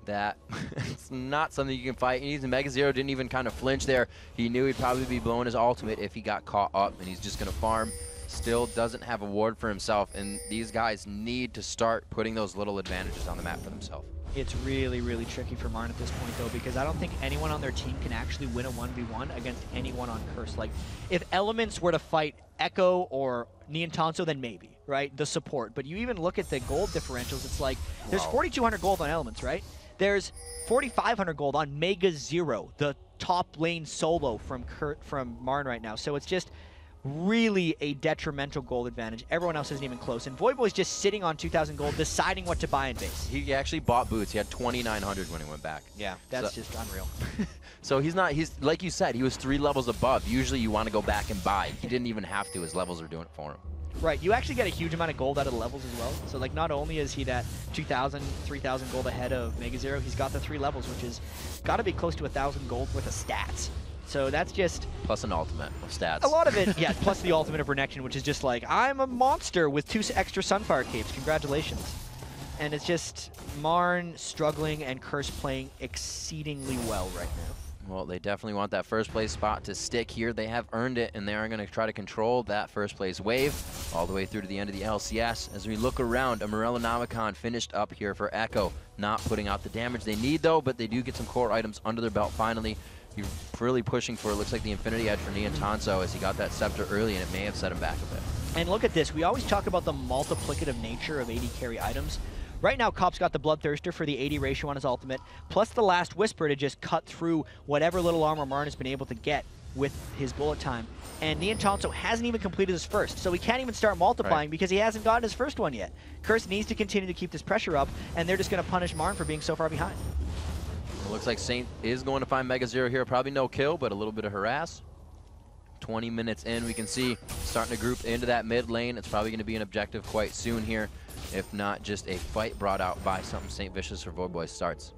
That it's not something you can fight. He's Mega Zero didn't even kind of flinch there. He knew he'd probably be blowing his ultimate if he got caught up, and he's just going to farm. Still doesn't have a ward for himself, and these guys need to start putting those little advantages on the map for themselves. It's really, really tricky for Marn at this point, though, because I don't think anyone on their team can actually win a 1v1 against anyone on Curse. Like, if Elements were to fight Echo or Niantanso, then maybe, right? The support. But you even look at the gold differentials, it's like, there's 4,200 gold on Elements, right? There's 4,500 gold on Mega Zero, the top lane solo from Marn right now. So it's just really a detrimental gold advantage. Everyone else isn't even close. And Void just sitting on 2,000 gold, deciding what to buy in base. He actually bought boots. He had 2,900 when he went back. Yeah, that's just unreal. So he's like you said, he was 3 levels above. Usually you want to go back and buy. He didn't even have to. His levels are doing it for him. Right, you actually get a huge amount of gold out of the levels as well. So like not only is he that 2,000, 3,000 gold ahead of Mega Zero, he's got the 3 levels, which is got to be close to 1,000 gold worth of stats. So that's just... Plus an ultimate of stats. A lot of it, yeah, plus the ultimate of Renekton, which is just like, I'm a monster with 2 extra Sunfire Capes, congratulations. And it's just Marn struggling and Curse playing exceedingly well right now. Well, they definitely want that first place spot to stick here. They have earned it, and they are going to try to control that first place wave all the way through to the end of the LCS. As we look around, a Morellonomicon finished up here for Echo. Not putting out the damage they need, though, but they do get some core items under their belt finally. You're really pushing for, it looks like, the Infinity Edge for Niantanso as he got that Scepter early, and it may have set him back a bit. And look at this. We always talk about the multiplicative nature of AD carry items. Right now, Cop's got the Bloodthirster for the AD ratio on his ultimate, plus the Last Whisper to just cut through whatever little armor Marn has been able to get with his bullet time. And Niantanso hasn't even completed his first, so he can't even start multiplying because he hasn't gotten his first one yet. Curse needs to continue to keep this pressure up, and they're just going to punish Marn for being so far behind. It looks like Saint is going to find Mega Zero here. Probably no kill, but a little bit of harass. 20 minutes in, we can see starting to group into that mid lane. It's probably going to be an objective quite soon here, if not just a fight brought out by something St. Vicious or Void starts.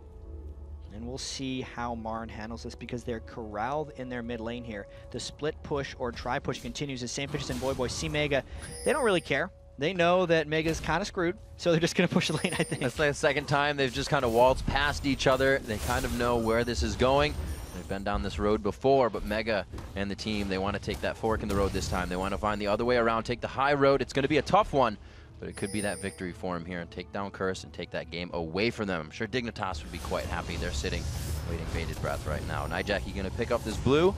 And we'll see how Marn handles this because they're corralled in their mid lane here. The split push or try push continues as St. Vicious and Void see Mega. They don't really care. They know that Mega's kind of screwed, so they're just going to push the lane, I think. That's like the second time they've just kind of waltzed past each other. They kind of know where this is going. They've been down this road before, but Mega and the team, they want to take that fork in the road this time. They want to find the other way around, take the high road. It's going to be a tough one, but it could be that victory for him here and take down Curse and take that game away from them. I'm sure Dignitas would be quite happy. They're sitting, waiting bated breath right now. Nijaki going to pick up this blue.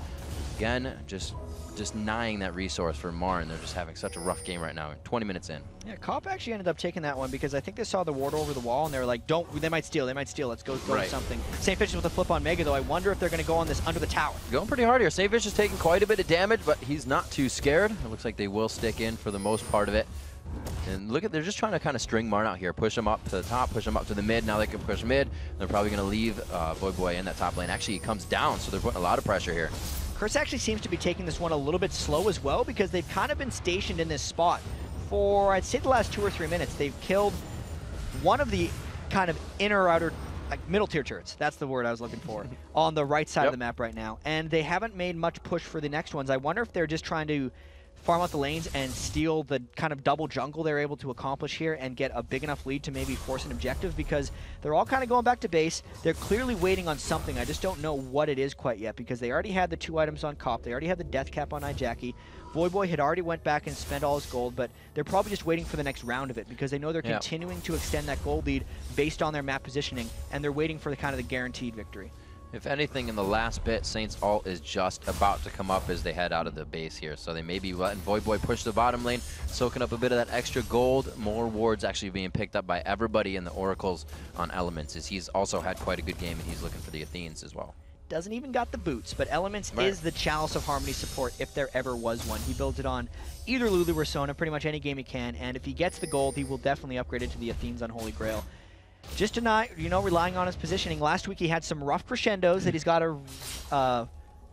Again, just denying that resource for Marn. They're just having such a rough game right now. 20 minutes in. Yeah, Cop actually ended up taking that one because I think they saw the ward over the wall and they were like, they might steal, let's go Right. something. St. Fish with a flip on Mega, though. I wonder if they're going to go on this under the tower. Going pretty hard here. St. Fish is taking quite a bit of damage, but he's not too scared. It looks like they will stick in for the most part of it. And look at, they're just trying to kind of string Marn out here. Push him up to the top, push him up to the mid. Now they can push mid. They're probably going to leave Voyboy in that top lane. Actually, he comes down, so they're putting a lot of pressure here. Curse actually seems to be taking this one a little bit slow as well because they've kind of been stationed in this spot for, I'd say, the last 2 or 3 minutes. They've killed one of the kind of inner or outer, like middle tier turrets. That's the word I was looking for, on the right side of the map right now. And they haven't made much push for the next ones. I wonder if they're just trying to farm out the lanes and steal the kind of double jungle they're able to accomplish here and get a big enough lead to maybe force an objective, because they're all kind of going back to base. They're clearly waiting on something. I just don't know what it is quite yet, because they already had the 2 items on Cop. They already had the death cap on Nijaki. Voyboy had already went back and spent all his gold, but they're probably just waiting for the next round of it because they know they're continuing to extend that gold lead based on their map positioning, and they're waiting for the kind of the guaranteed victory. If anything, in the last bit, Saints ult is just about to come up as they head out of the base here. So they may be letting Voyboy push the bottom lane, soaking up a bit of that extra gold. More wards actually being picked up by everybody in the Oracles on Elements, as he's also had quite a good game, and he's looking for the Athenes as well. Doesn't even got the boots, but Elements is the Chalice of Harmony support if there ever was one. He builds it on either Lulu or Sona, pretty much any game he can, and if he gets the gold, he will definitely upgrade it to the Athenes on Holy Grail. Just to not, relying on his positioning. Last week he had some rough crescendos that he's got to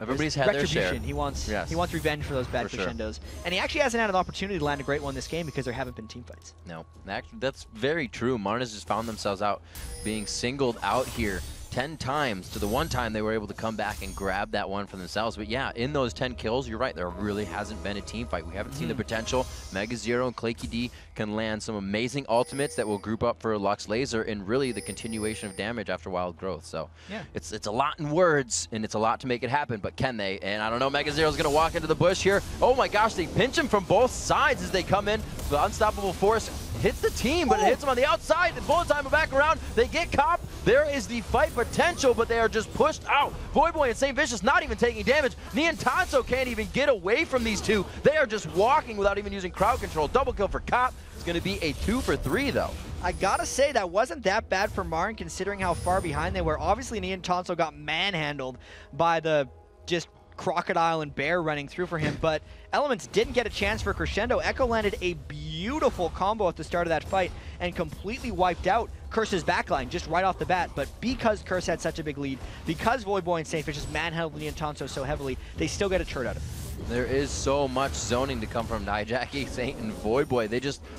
everybody's had their share. He wants revenge for those bad crescendos. And he actually hasn't had an opportunity to land a great one this game because there haven't been team fights. No, that's very true. Marn has just found themselves out being singled out here 10 times to the one time they were able to come back and grab that one for themselves. But yeah, in those 10 kills, you're right, there really hasn't been a team fight. We haven't seen the potential. Mega Zero and Claky D can land some amazing ultimates that will group up for Lux Laser and really the continuation of damage after Wild Growth. So it's a lot in words and it's a lot to make it happen, but can they? And I don't know, Mega Zero's gonna walk into the bush here. Oh my gosh, they pinch him from both sides as they come in. The Unstoppable Force hits the team, but it hits him on the outside. The bullet time back around. They get Cop. There is the fight potential, but they are just pushed out. Voyboy and St. Vicious not even taking damage. Niantanso can't even get away from these two. They are just walking without even using crowd control. Double kill for Cop. It's going to be a 2 for 3, though. I gotta say, that wasn't that bad for Marn, considering how far behind they were. Obviously, Niantanso got manhandled by the just crocodile and bear running through for him, but Elements didn't get a chance for crescendo. Echo landed a beautiful combo at the start of that fight and completely wiped out Curse's backline just right off the bat. But because Curse had such a big lead, because Voyboy and St. Vicious manhandled Niantanso so heavily, they still get a turret out of it. There is so much zoning to come from Nijaki, Saint, and Voyboy.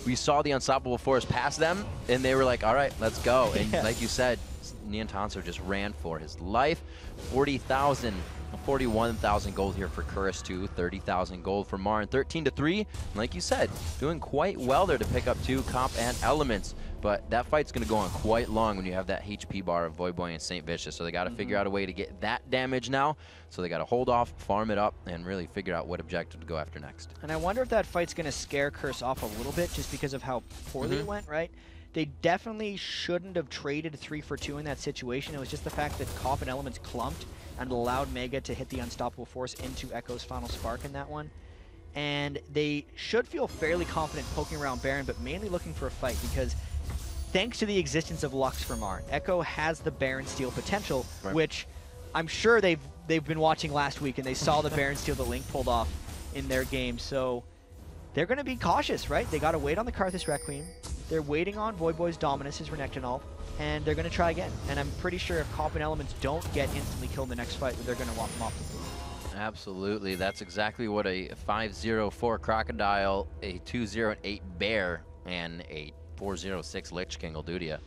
We saw the Unstoppable Force pass them, and they were like, all right, let's go. And like you said, Niantanso just ran for his life. 41,000 gold here for Curse, too. 30,000 gold for Marn. 13 to 3. Like you said, doing quite well there to pick up 2 Comp and Elements. But that fight's going to go on quite long when you have that HP bar of Voyboy and St. Vicious. So they got to figure out a way to get that damage now. So they got to hold off, farm it up, and really figure out what objective to go after next. And I wonder if that fight's going to scare Curse off a little bit just because of how poorly it went, right? They definitely shouldn't have traded 3 for 2 in that situation. It was just the fact that Cop and Elements clumped and allowed Mega to hit the Unstoppable Force into Echo's final spark in that one. And they should feel fairly confident poking around Baron, but mainly looking for a fight, because thanks to the existence of Lux for Marn, Echo has the Baron steal potential, which I'm sure they've been watching last week and they saw the Baron steal that Link pulled off in their game. So they're going to be cautious, right? They got to wait on the Karthus Requiem. They're waiting on Voyboy's Dominus, his Renekton ult, and they're going to try again. And I'm pretty sure if Cop and Elements don't get instantly killed in the next fight, they're going to walk them off the field. Absolutely. That's exactly what a 5-0-4 Crocodile, a 2-0-8 Bear, and a 4-0-6 Lich King will do to you.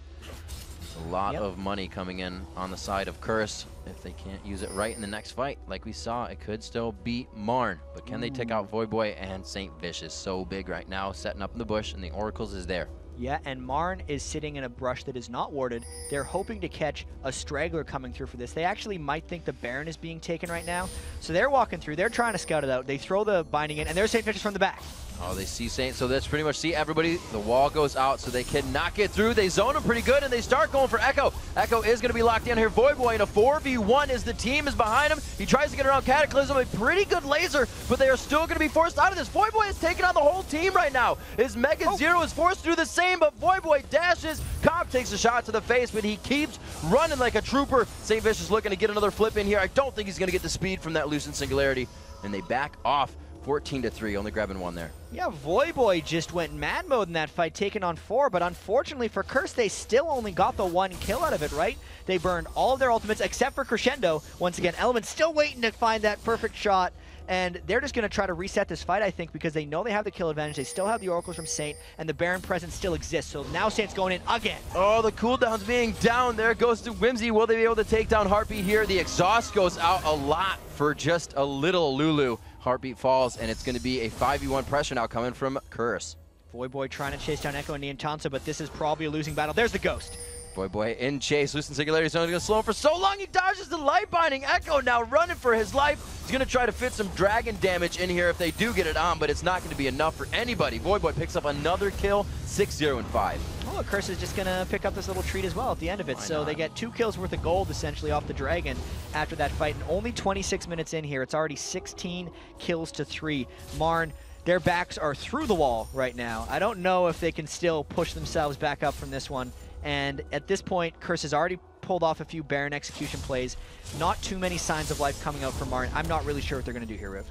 A lot of money coming in on the side of Curse. If they can't use it right in the next fight, like we saw, it could still beat Marn. But can they take out Voyboy? And St. Vish is so big right now, setting up in the bush, and the Oracles is there. Yeah, and Marn is sitting in a brush that is not warded. They're hoping to catch a straggler coming through for this. They actually might think the Baron is being taken right now. So they're walking through. They're trying to scout it out. They throw the binding in, and there's St. Vish from the back. Oh, they see Saint, so that's pretty much see everybody. The wall goes out, so they cannot get through. They zone him pretty good, and they start going for Echo. Echo is going to be locked in here. Voyboy in a 4v1 as the team is behind him. He tries to get around Cataclysm, a pretty good laser, but they are still going to be forced out of this. Voyboy is taking on the whole team right now. His Mega Zero is forced to do the same, but Voyboy dashes. Comp takes a shot to the face, but he keeps running like a trooper. St. Vish is looking to get another flip in here. I don't think he's going to get the speed from that Lucent Singularity, and they back off. 14-3, only grabbing one there. Yeah, Voyboy just went mad mode in that fight, taking on 4, but unfortunately for Curse, they still only got the 1 kill out of it, right? They burned all of their ultimates except for Crescendo. Once again, Element's still waiting to find that perfect shot, and they're just going to try to reset this fight, I think, because they know they have the kill advantage. They still have the Oracles from Saint, and the Baron presence still exists, so now Saint's going in again. Oh, the cooldown's being down. There goes to Whimsy. Will they be able to take down Heartbeat here? The exhaust goes out a lot for just a little Lulu. Heartbeat falls, and it's going to be a 5v1 pressure now coming from Curse. Voyboy trying to chase down Echo and Niantansa, but this is probably a losing battle. There's the Ghost. Voyboy in chase. Lucent Singularity is only going to slow him for so long. He dodges the light binding. Echo now running for his life. He's going to try to fit some dragon damage in here if they do get it on, but it's not going to be enough for anybody. Voyboy picks up another kill, 6-0 and 5. Oh, Curse is just going to pick up this little treat as well at the end of it. So they get 2 kills worth of gold essentially off the dragon after that fight. And only 26 minutes in here. It's already 16 kills to 3. Marn, their backs are through the wall right now. I don't know if they can still push themselves back up from this one. And at this point, Curse has already pulled off a few Baron execution plays. Not too many signs of life coming out from Marn. I'm not really sure what they're going to do here, Riv.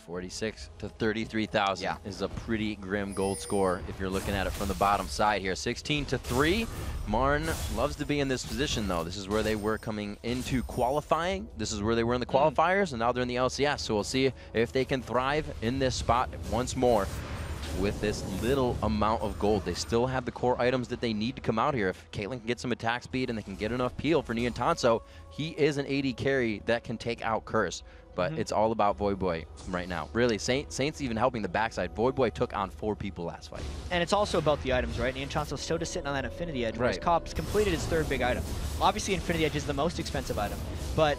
46 to 33,000 is a pretty grim gold score if you're looking at it from the bottom side here. 16-3. Marn loves to be in this position, though. This is where they were coming into qualifying. This is where they were in the qualifiers, and now they're in the LCS. So we'll see if they can thrive in this spot once more. With this little amount of gold, they still have the core items that they need to come out here. If Caitlyn can get some attack speed and they can get enough peel for Niantanso, he is an AD carry that can take out Curse. But it's all about Voyboy right now. Really, Saint's even helping the backside. Voyboy took on 4 people last fight. And it's also about the items, right? Niantanso's still just sitting on that Infinity Edge. Right. His Cop's completed his 3rd big item. Obviously, Infinity Edge is the most expensive item, but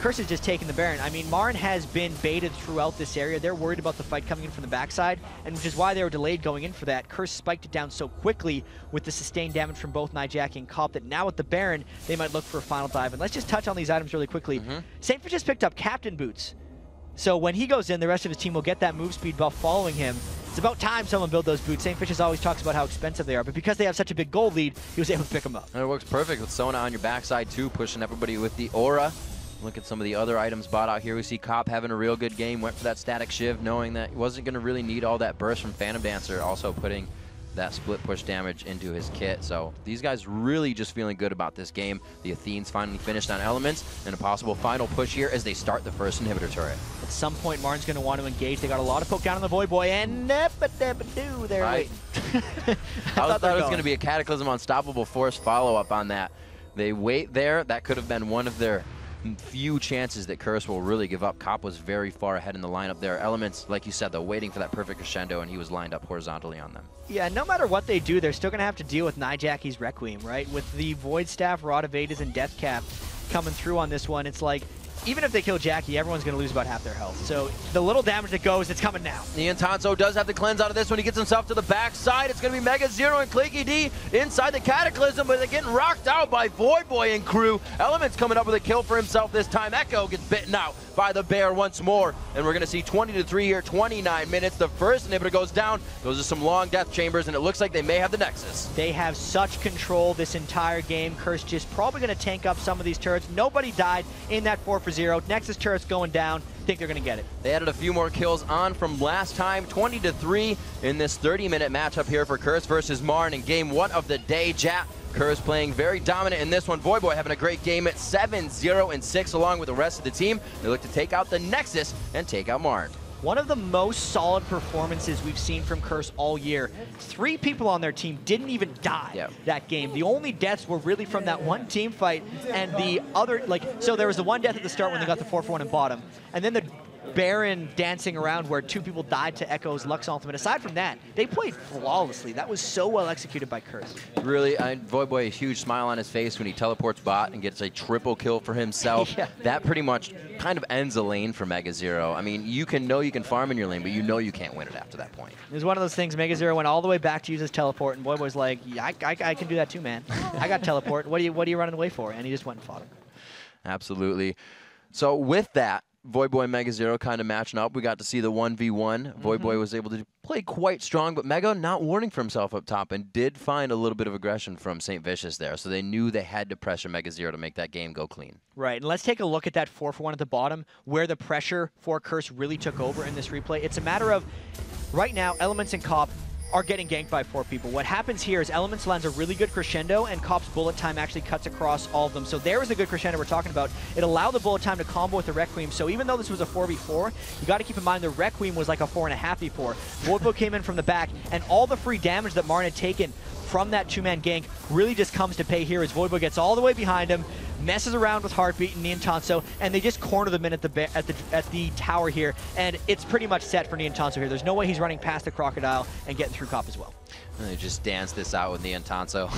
Curse is just taking the Baron. I mean, Marn has been baited throughout this area. They're worried about the fight coming in from the backside, and which is why they were delayed going in for that. Curse spiked it down so quickly with the sustained damage from both Nijaki and Cop that now with the Baron, they might look for a final dive. And let's just touch on these items really quickly. St. Vish just picked up Captain Boots. So when he goes in, the rest of his team will get that move speed buff following him. It's about time someone build those boots. St. Vish always talks about how expensive they are, but because they have such a big gold lead, he was able to pick them up. And it works perfect with Sona on your backside too, pushing everybody with the aura. Look at some of the other items bought out here. We see Cop having a real good game, went for that static shiv, knowing that he wasn't going to really need all that burst from Phantom Dancer, also putting that split push damage into his kit. So these guys really just feeling good about this game. The Athenes finally finished on Elements, and a possible final push here as they start the first inhibitor turret. At some point, Marn's going to want to engage. They got a lot of poke down on the Voyboy, and they're waiting. I thought it was going to be a Cataclysm Unstoppable Force follow-up on that. They wait there. That could have been one of their few chances that Curse will really give up. Cop was very far ahead in the lineup there. Elements, like you said, though, waiting for that perfect crescendo, and he was lined up horizontally on them. Yeah, no matter what they do, they're still going to have to deal with Nijaki's Requiem, right? With the Void Staff, Rod of Ages, and Death Cap coming through on this one, it's like, even if they kill Jackie, everyone's going to lose about half their health. So the little damage that goes, it's coming now. Niantanso does have the cleanse out of this when he gets himself to the backside. It's going to be Mega Zero and Clicky D inside the Cataclysm, but they're getting rocked out by Voyboy and crew. Element's coming up with a kill for himself this time. Echo gets bitten out by the bear once more, and we're going to see 20-3 here, 29 minutes. The first inhibitor goes down. Those are some long death chambers, and it looks like they may have the Nexus. They have such control this entire game. Curse just probably going to tank up some of these turrets. Nobody died in that 4-for-0. Nexus turret's going down. Think they're going to get it. They added a few more kills on from last time. 20-3 in this 30-minute matchup here for Curse versus Marn in game 1 of the day. Jap, Curse playing very dominant in this one. Voyboy having a great game at 7-0-6 along with the rest of the team. They look to take out the Nexus and take out Marn. one of the most solid performances we've seen from Curse all year. 3 people on their team didn't even die that game. The only deaths were really from that one team fight, and the other, so there was the one death at the start when they got the 4-for-1 in bottom, and then the Baron dancing around where 2 people died to Echo's Lux ultimate. Aside from that, they played flawlessly. That was so well executed by Curse. Really, Voidboy, a huge smile on his face when he teleports bot and gets a triple kill for himself. That pretty much kind of ends a lane for Mega Zero. I mean, you can farm in your lane, but you know you can't win it after that point. It was one of those things. Mega Zero went all the way back to use his teleport, and Voidboy's like, yeah, I can do that too, man. I got teleport. What are you running away for? And he just went and fought him. Absolutely. So with that, Voidboy and Mega Zero kind of matching up. We got to see the 1v1. Voidboy was able to play quite strong, but Mega not warning for himself up top and did find a little bit of aggression from St. Vicious there. So they knew they had to pressure Mega Zero to make that game go clean. Right, and let's take a look at that 4-for-1 at the bottom, where the pressure for Curse really took over in this replay. It's a matter of, right now, Elements and Cop are getting ganked by 4 people. What happens here is Elements lands a really good crescendo, and Cop's bullet time actually cuts across all of them. So there is a good crescendo we're talking about. It allowed the bullet time to combo with the Requiem. So even though this was a 4v4, you got to keep in mind the Requiem was like a 4.5 before. Voidboy came in from the back, and all the free damage that Marn had taken from that 2-man gank really just comes to pay here as Voidboy gets all the way behind him, messes around with Heartbeat and Niantanso, and they just corner them in at the tower here, and it's pretty much set for Niantanso here. There's no way he's running past the Crocodile and getting through Cop as well. And they just dance this out with Niantanso.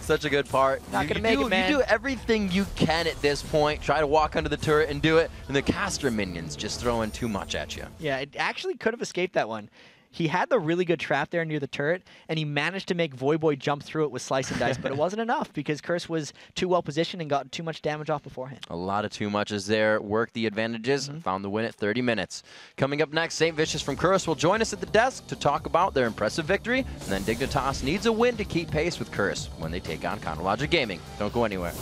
Such a good part. Not gonna make it, man. You do everything you can at this point. Try to walk under the turret and do it, and the caster minions just throwing too much at you. Yeah, it actually could have escaped that one. He had the really good trap there near the turret, and he managed to make Voidboy jump through it with Slice and Dice, but it wasn't enough because Curse was too well positioned and got too much damage off beforehand. A lot of too muches there. Worked the advantages and found the win at 30 minutes. Coming up next, St. Vicious from Curse will join us at the desk to talk about their impressive victory, and then Dignitas needs a win to keep pace with Curse when they take on Counterlogic Gaming. Don't go anywhere.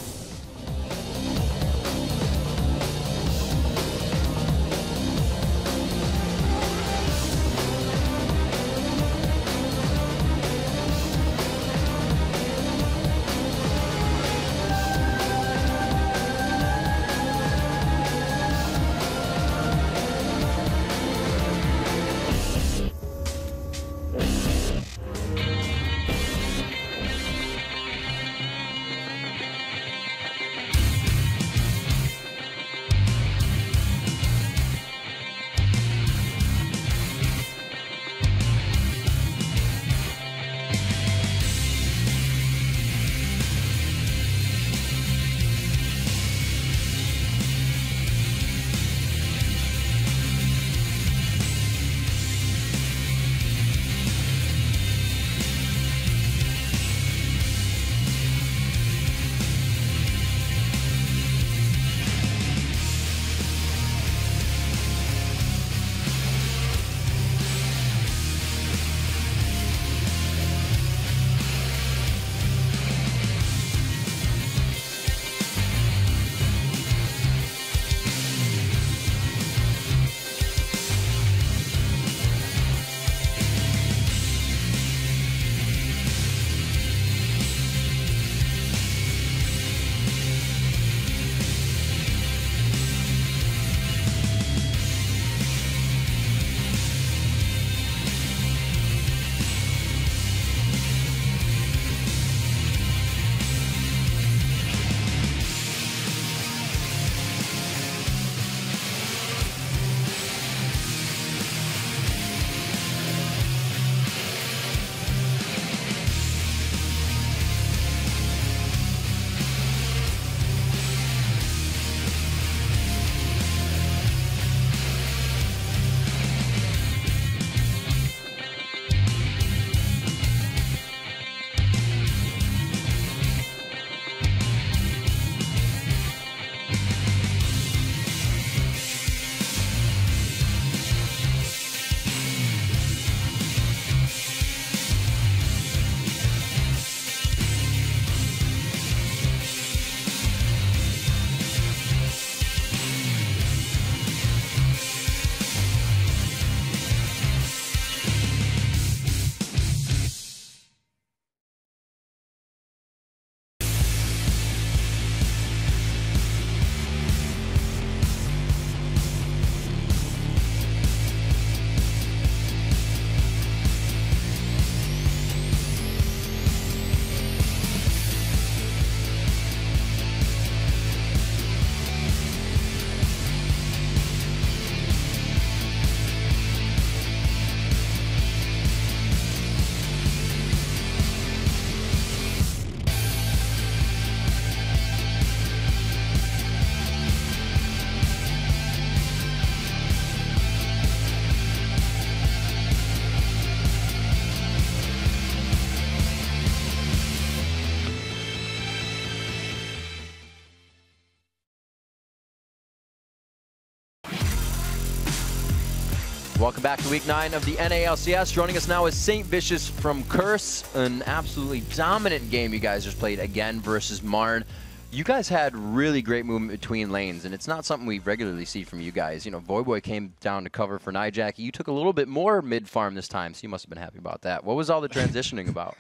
Welcome back to Week 9 of the NALCS. Joining us now is St. Vicious from Curse. An absolutely dominant game you guys just played again versus Marn. You guys had really great movement between lanes, and it's not something we regularly see from you guys. You know, Voyboy came down to cover for Nijaki. You took a little bit more mid-farm this time, so you must have been happy about that. What was all the transitioning about?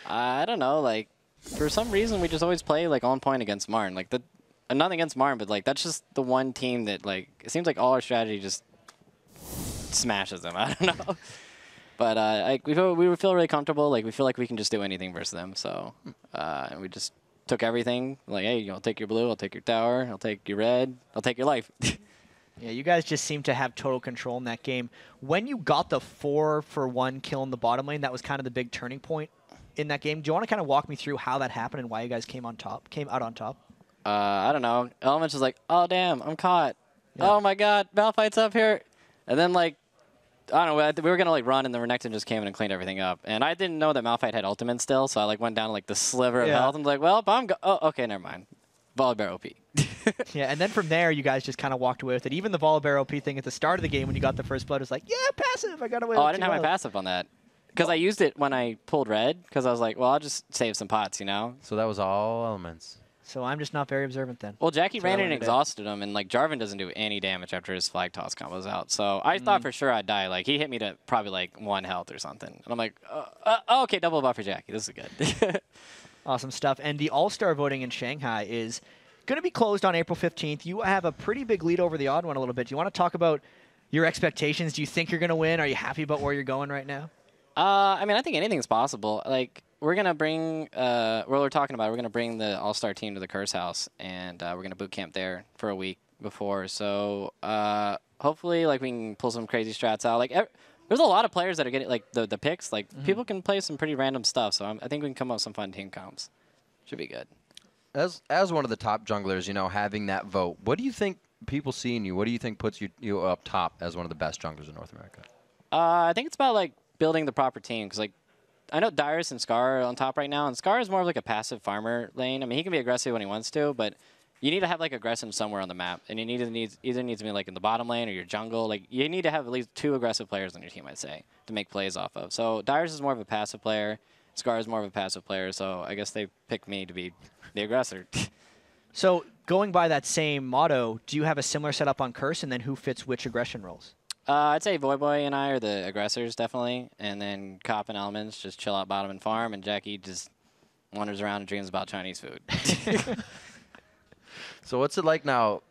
I don't know. Like, for some reason, we just always play, like, on point against Marn. Like, nothing against Marn, but, like, that's just the one team that, like, it seems like all our strategy just smashes them. I don't know. But like, we feel really comfortable. Like, we feel like we can just do anything versus them. So, and we just took everything. Like, hey, I'll take your blue, I'll take your tower, I'll take your red, I'll take your life. Yeah, you guys just seem to have total control in that game. When you got the 4-for-1 kill in the bottom lane, that was kind of the big turning point in that game. Do you want to kind of walk me through how that happened and why you guys came out on top? I don't know. Elements was like, oh, damn, I'm caught. Yeah. Oh, my God, Malphite's up here. And then, like, I don't know, we were going to, like, run, and the Renekton just came in and cleaned everything up. And I didn't know that Malphite had ultimate still, so I, like, went down to, like, the sliver of health. I'm like, well, oh, okay, never mind. Volibear OP. Yeah, and then from there, you guys just kind of walked away with it. Even the Volibear OP thing at the start of the game when you got the first blood was like, yeah, passive, I got away with it. Oh, I didn't have my passive on that. Because I used it when I pulled red, because I was like, well, I'll just save some pots, you know? So that was all elements. So I'm just not very observant then. Well, Jackie ran in and exhausted him, and like Jarvan doesn't do any damage after his flag toss combo's out. So I thought for sure I'd die. Like, he hit me to probably like 1 health or something. And I'm like, okay, double buff for Jackie. This is good. Awesome stuff. And the All-Star voting in Shanghai is going to be closed on April 15th. You have a pretty big lead over the odd one a little bit. Do you want to talk about your expectations? Do you think you're going to win? Are you happy about where you're going right now? I mean, I think anything's possible. Like, we're going to bring, what we're talking about, we're going to bring the All-Star team to the Curse House, and we're going to boot camp there for a week before. So hopefully, like, we can pull some crazy strats out. Like, there's a lot of players that are getting, like, the picks. Like, people can play some pretty random stuff, so I think we can come up with some fun team comps. Should be good. As one of the top junglers, you know, having that vote, what do you think people see in you? What do you think puts you up top as one of the best junglers in North America? I think it's about, like, building the proper team, because, like, I know Dyrus and Scar are on top right now, and Scar is more of like a passive farmer lane. I mean, he can be aggressive when he wants to, but you need to have like aggression somewhere on the map, and you either needs to be like in the bottom lane or your jungle. Like, you need to have at least 2 aggressive players on your team, I'd say, to make plays off of. So Dyrus is more of a passive player. Scar is more of a passive player, so I guess they picked me to be the aggressor. So going by that same motto, do you have a similar setup on Curse, and then who fits which aggression roles? I'd say Voyboy and I are the aggressors, definitely. And then Cop and Elements just chill out bottom and farm. And Jackie just wanders around and dreams about Chinese food. So what's it like now?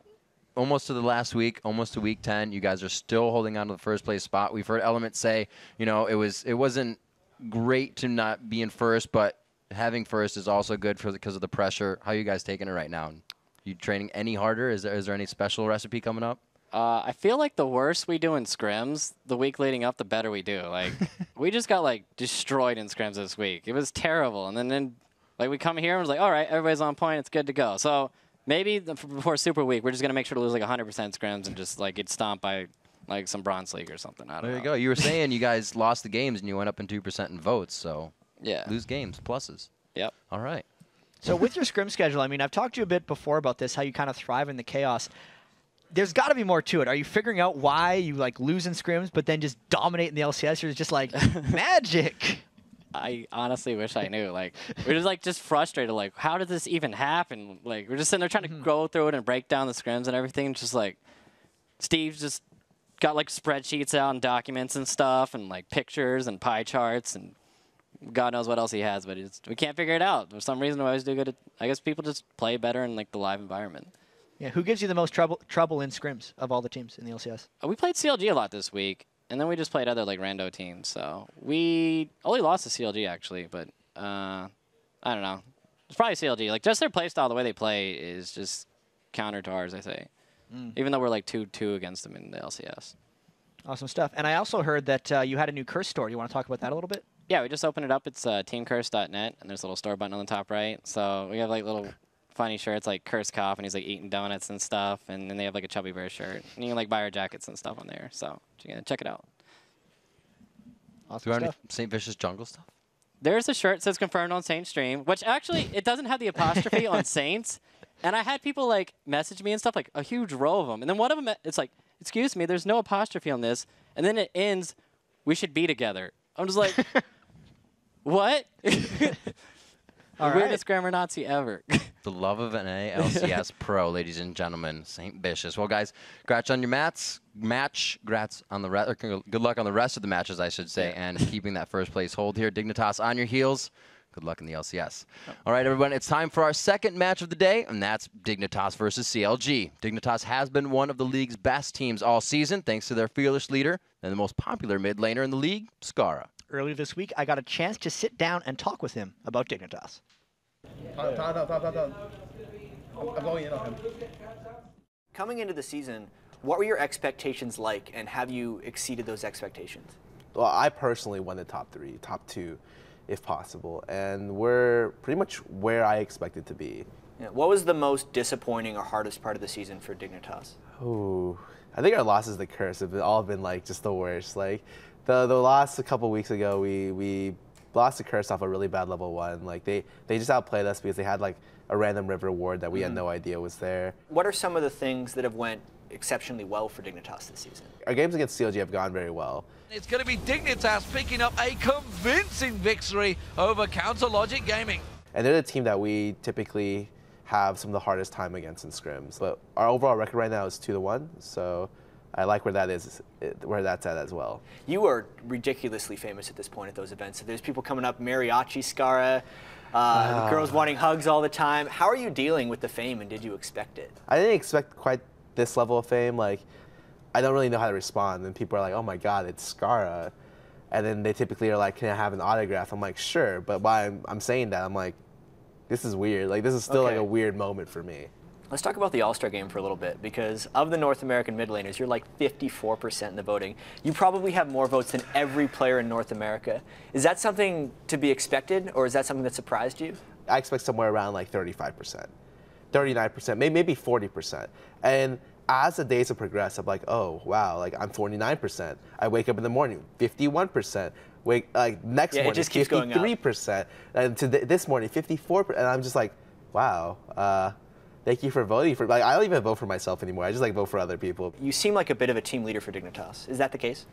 Almost to the last week, almost to week 10. You guys are still holding on to the first place spot. We've heard Elements say, you know, it wasn't great to not be in first, but having first is also good because of the pressure. How are you guys taking it right now? You training any harder? Is there any special recipe coming up? I feel like the worse we do in scrims, the week leading up, the better we do. Like, we just got, like, destroyed in scrims this week. It was terrible. And then like, we come here and we're like, all right, everybody's on point. It's good to go. So maybe before Super Week, we're just going to make sure to lose, like, 100% scrims and just, like, get stomped by, like, some Bronze League or something. I don't know. There you go. You were saying you guys lost the games and you went up in 2% in votes. So yeah, lose games, pluses. Yep. All right. So with your scrim schedule, I mean, I've talked to you a bit before about this, how you kind of thrive in the chaos. There's got to be more to it. Are you figuring out why you like lose in scrims, but then just dominate in the LCS? Or it's just like magic. I honestly wish I knew. Like, we're just frustrated. Like, how did this even happen? Like, we're just sitting there trying to go through it and break down the scrims and everything. Just like, Steve's just got like spreadsheets out and documents and stuff and like pictures and pie charts and God knows what else he has. But we can't figure it out. For some reason, we always do good. I guess people just play better in like the live environment. Yeah, who gives you the most trouble in scrims of all the teams in the LCS? We played CLG a lot this week, and then we just played other like rando teams. So we only lost to CLG actually, but I don't know. It's probably CLG. Like, just their play style, the way they play is just counter to ours, I say. Even though we're like 2-2 against them in the LCS. Awesome stuff. And I also heard that you had a new Curse store. Do you want to talk about that a little bit? Yeah, we just opened it up. It's teamcurse.net, and there's a little store button on the top right. So we have like little funny shirts like Curse Cop, and he's like eating donuts and stuff, and then they have like a Chubby Bear shirt, and you can like buy our jackets and stuff on there. So check it out. Awesome Do you have any stuff. St. Vicious jungle stuff? There's a shirt that says confirmed on Saint stream, which actually it doesn't have the apostrophe on Saints, and I had people like message me and stuff, like a huge row of them, and then one of them it's like, excuse me, there's no apostrophe on this, And then it ends, we should be together. I'm just like, what? All Weirdest grammar Nazi ever. The love of an LCS pro, ladies and gentlemen, St. Vicious. Well, guys, congrats on your match. Congrats on the rest. Good luck on the rest of the matches, I should say, and keeping that first place hold here. Dignitas on your heels. Good luck in the LCS. All right, everyone, it's time for our second match of the day, and that's Dignitas versus CLG. Dignitas has been one of the league's best teams all season, thanks to their fearless leader and the most popular mid laner in the league, Skara. Earlier this week, I got a chance to sit down and talk with him about Dignitas. I'm going in on him. Coming into the season, what were your expectations like, and have you exceeded those expectations? Well, I personally wanted top 3, top 2, if possible, and we're pretty much where I expected to be. Yeah, what was the most disappointing or hardest part of the season for Dignitas? Ooh, I think our losses to Curse have all been like just the worst. Like the loss a couple weeks ago, we lost to Curse off a really bad level 1. Like they just outplayed us because they had like a random river ward that we had no idea was there. What are some of the things that have went exceptionally well for Dignitas this season? Our games against CLG have gone very well. It's going to be Dignitas picking up a convincing victory over Counter Logic Gaming. And they're the team that we typically have some of the hardest time against in scrims. But our overall record right now is 2-1, so I like where that is, where that's at as well. You are ridiculously famous at this point at those events. So there's people coming up, mariachi Skara, girls wanting hugs all the time. How are you dealing with the fame, and did you expect it? I didn't expect quite this level of fame. Like, I don't really know how to respond, and people are like, oh my god, it's Skara. And then they typically are like, can I have an autograph? I'm like, sure, but while I'm saying that, I'm like, this is weird. Like, this is still like a weird moment for me. Let's talk about the All-Star game for a little bit, because of the North American mid laners, you're like 54% in the voting. You probably have more votes than every player in North America. Is that something to be expected, or is that something that surprised you? I expect somewhere around like 35%, 39%, maybe 40%. And as the days have progressed, I'm like, oh, wow, like I'm 49%. I wake up in the morning, 51%. Next morning, it just keeps going up. 53%. And this morning, 54%. And I'm just like, wow, thank you for voting for, like, I don't even vote for myself anymore. I just like vote for other people. You seem like a bit of a team leader for Dignitas. Is that the case?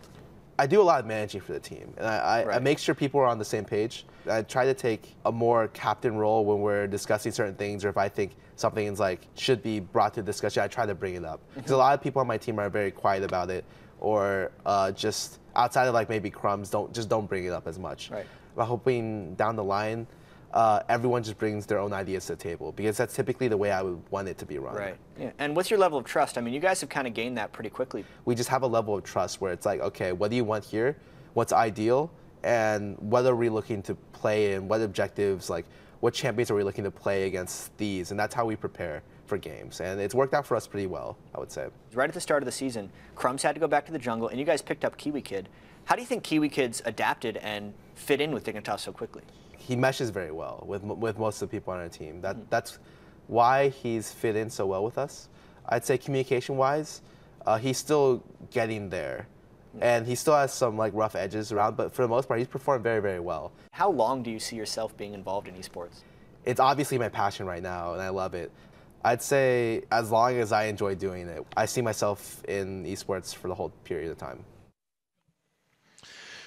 I do a lot of managing for the team, and I make sure people are on the same page. I try to take a more captain role when we're discussing certain things, or if I think something is like should be brought to discussion, I try to bring it up. Because a lot of people on my team are very quiet about it, or just outside of like maybe crumbs, don't bring it up as much. Right. I'm hoping down the line, everyone just brings their own ideas to the table, because that's typically the way I would want it to be run. Right. Yeah. And what's your level of trust? I mean, you guys have kind of gained that pretty quickly. We just have a level of trust where it's like, okay, what do you want here? What's ideal? And what are we looking to play in? What objectives, like what champions are we looking to play against these? And that's how we prepare for games. And it's worked out for us pretty well, I would say. Right at the start of the season, Crumbs had to go back to the jungle, and you guys picked up Kiwi Kid. How do you think Kiwi Kid's adapted and fit in with Dignitas so quickly? He meshes very well with most of the people on our team. That's why he's fit in so well with us. I'd say communication-wise, he's still getting there. And he still has some like rough edges around, but for the most part, he's performed very, very well. How long do you see yourself being involved in esports? It's obviously my passion right now, and I love it. I'd say as long as I enjoy doing it, I see myself in esports for the whole period of time.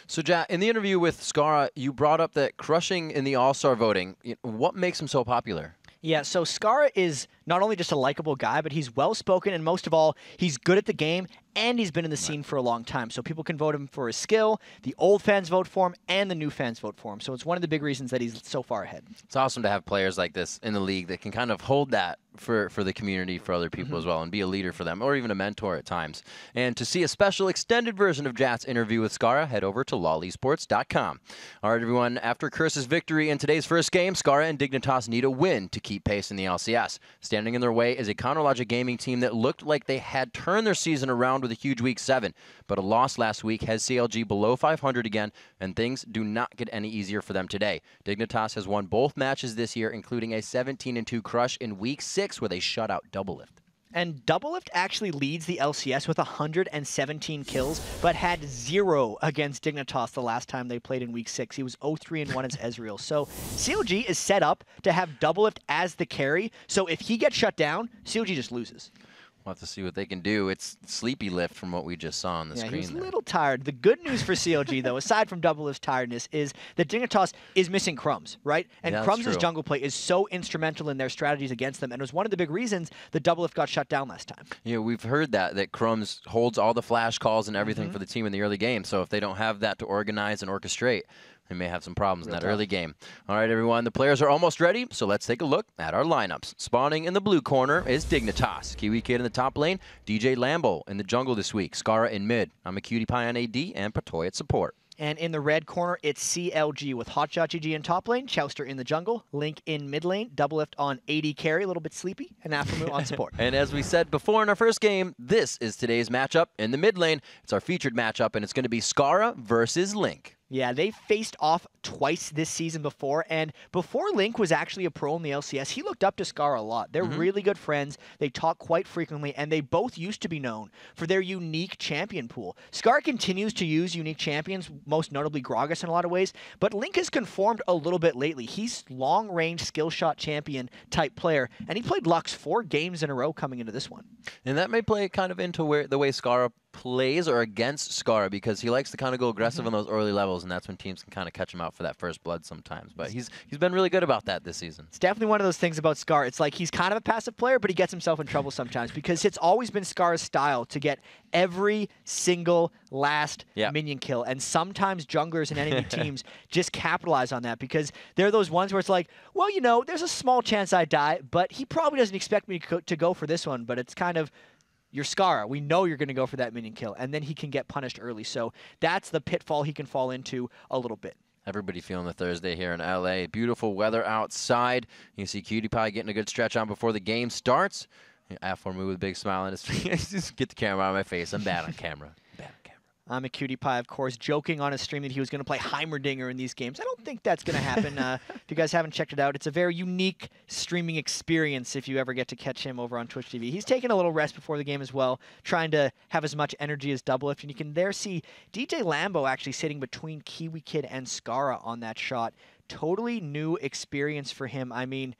So, Jack, in the interview with Skara, you brought up that crushing in the All-Star voting. What makes him so popular? Yeah, so Skara is not only just a likable guy, but he's well-spoken, and most of all, he's good at the game, and he's been in the scene for a long time. So people can vote him for his skill, the old fans vote for him, and the new fans vote for him. So it's one of the big reasons that he's so far ahead. It's awesome to have players like this in the league that can kind of hold that for the community, for other people as well, and be a leader for them, or even a mentor at times. And to see a special extended version of Jat's interview with Skara, head over to lolesports.com. All right, everyone, after Curse's victory in today's first game, Skara and Dignitas need a win to keep pace in the LCS. Standing in their way is a Counter Logic Gaming team that looked like they had turned their season around with a huge Week 7, but a loss last week has CLG below 500 again, and things do not get any easier for them today. Dignitas has won both matches this year, including a 17-2 crush in Week 6, where they shut out Doublelift. And Doublelift actually leads the LCS with 117 kills, but had 0 against Dignitas the last time they played in Week 6. He was 0-3-1 as Ezreal. So CLG is set up to have Doublelift as the carry, so if he gets shut down, CLG just loses. We'll have to see what they can do. It's sleepy lift from what we just saw on the screen. He's a little tired. The good news for CLG, though, aside from Doublelift's tiredness, is that Dignitas is missing Crumbs, right? And Yeah, Crumbs' jungle play is so instrumental in their strategies against them, and it was one of the big reasons that Doublelift got shut down last time. Yeah, we've heard that Crumbs holds all the flash calls and everything for the team in the early game. So if they don't have that to organize and orchestrate, they may have some problems in that early game. All right, everyone, the players are almost ready, so let's take a look at our lineups. Spawning in the blue corner is Dignitas. Kiwi Kid in the top lane, DJ Lambo in the jungle this week, Skara in mid. I'm a Cutie Pie on AD, and Patoy at support. And in the red corner, it's CLG with Hotshot GG in top lane, Chowster in the jungle, Link in mid lane, Doublelift on AD carry, a little bit sleepy, and Aphromoo on support. And as we said before in our first game, this is today's matchup in the mid lane. It's our featured matchup, and it's going to be Skara versus Link. Yeah, they faced off twice this season before, and before Link was actually a pro in the LCS, he looked up to Skara a lot. They're really good friends, they talk quite frequently, and they both used to be known for their unique champion pool. Skara continues to use unique champions, most notably Gragas in a lot of ways, but Link has conformed a little bit lately. He's long-range skill shot champion type player, and he played Lux 4 games in a row coming into this one. And that may play kind of into the way Skara plays or against Skara, because he likes to kind of go aggressive on those early levels, and that's when teams can kind of catch him out for that first blood sometimes. But he's been really good about that this season. It's definitely one of those things about Skara. It's like he's kind of a passive player, but he gets himself in trouble sometimes because it's always been Skara's style to get every single last minion kill. And sometimes junglers and enemy teams just capitalize on that because they're those ones where it's like, well, you know, there's a small chance I die, but he probably doesn't expect me to go for this one. But it's kind of, you're Skara. We know you're going to go for that minion kill, and then he can get punished early. So that's the pitfall he can fall into a little bit. Everybody feeling the Thursday here in LA. Beautiful weather outside. You see Cutie Pie getting a good stretch on before the game starts. Aphromoo with a big smile on his face. Just get the camera out of my face. I'm bad on camera. I'm a Cutie Pie, of course, joking on his stream that he was going to play Heimerdinger in these games. I don't think that's going to happen. If you guys haven't checked it out, it's a very unique streaming experience if you ever get to catch him over on Twitch TV. He's taking a little rest before the game as well, trying to have as much energy as Doublelift. And you can there see DJ Lambo actually sitting between Kiwi Kid and Skara on that shot. Totally new experience for him. I mean,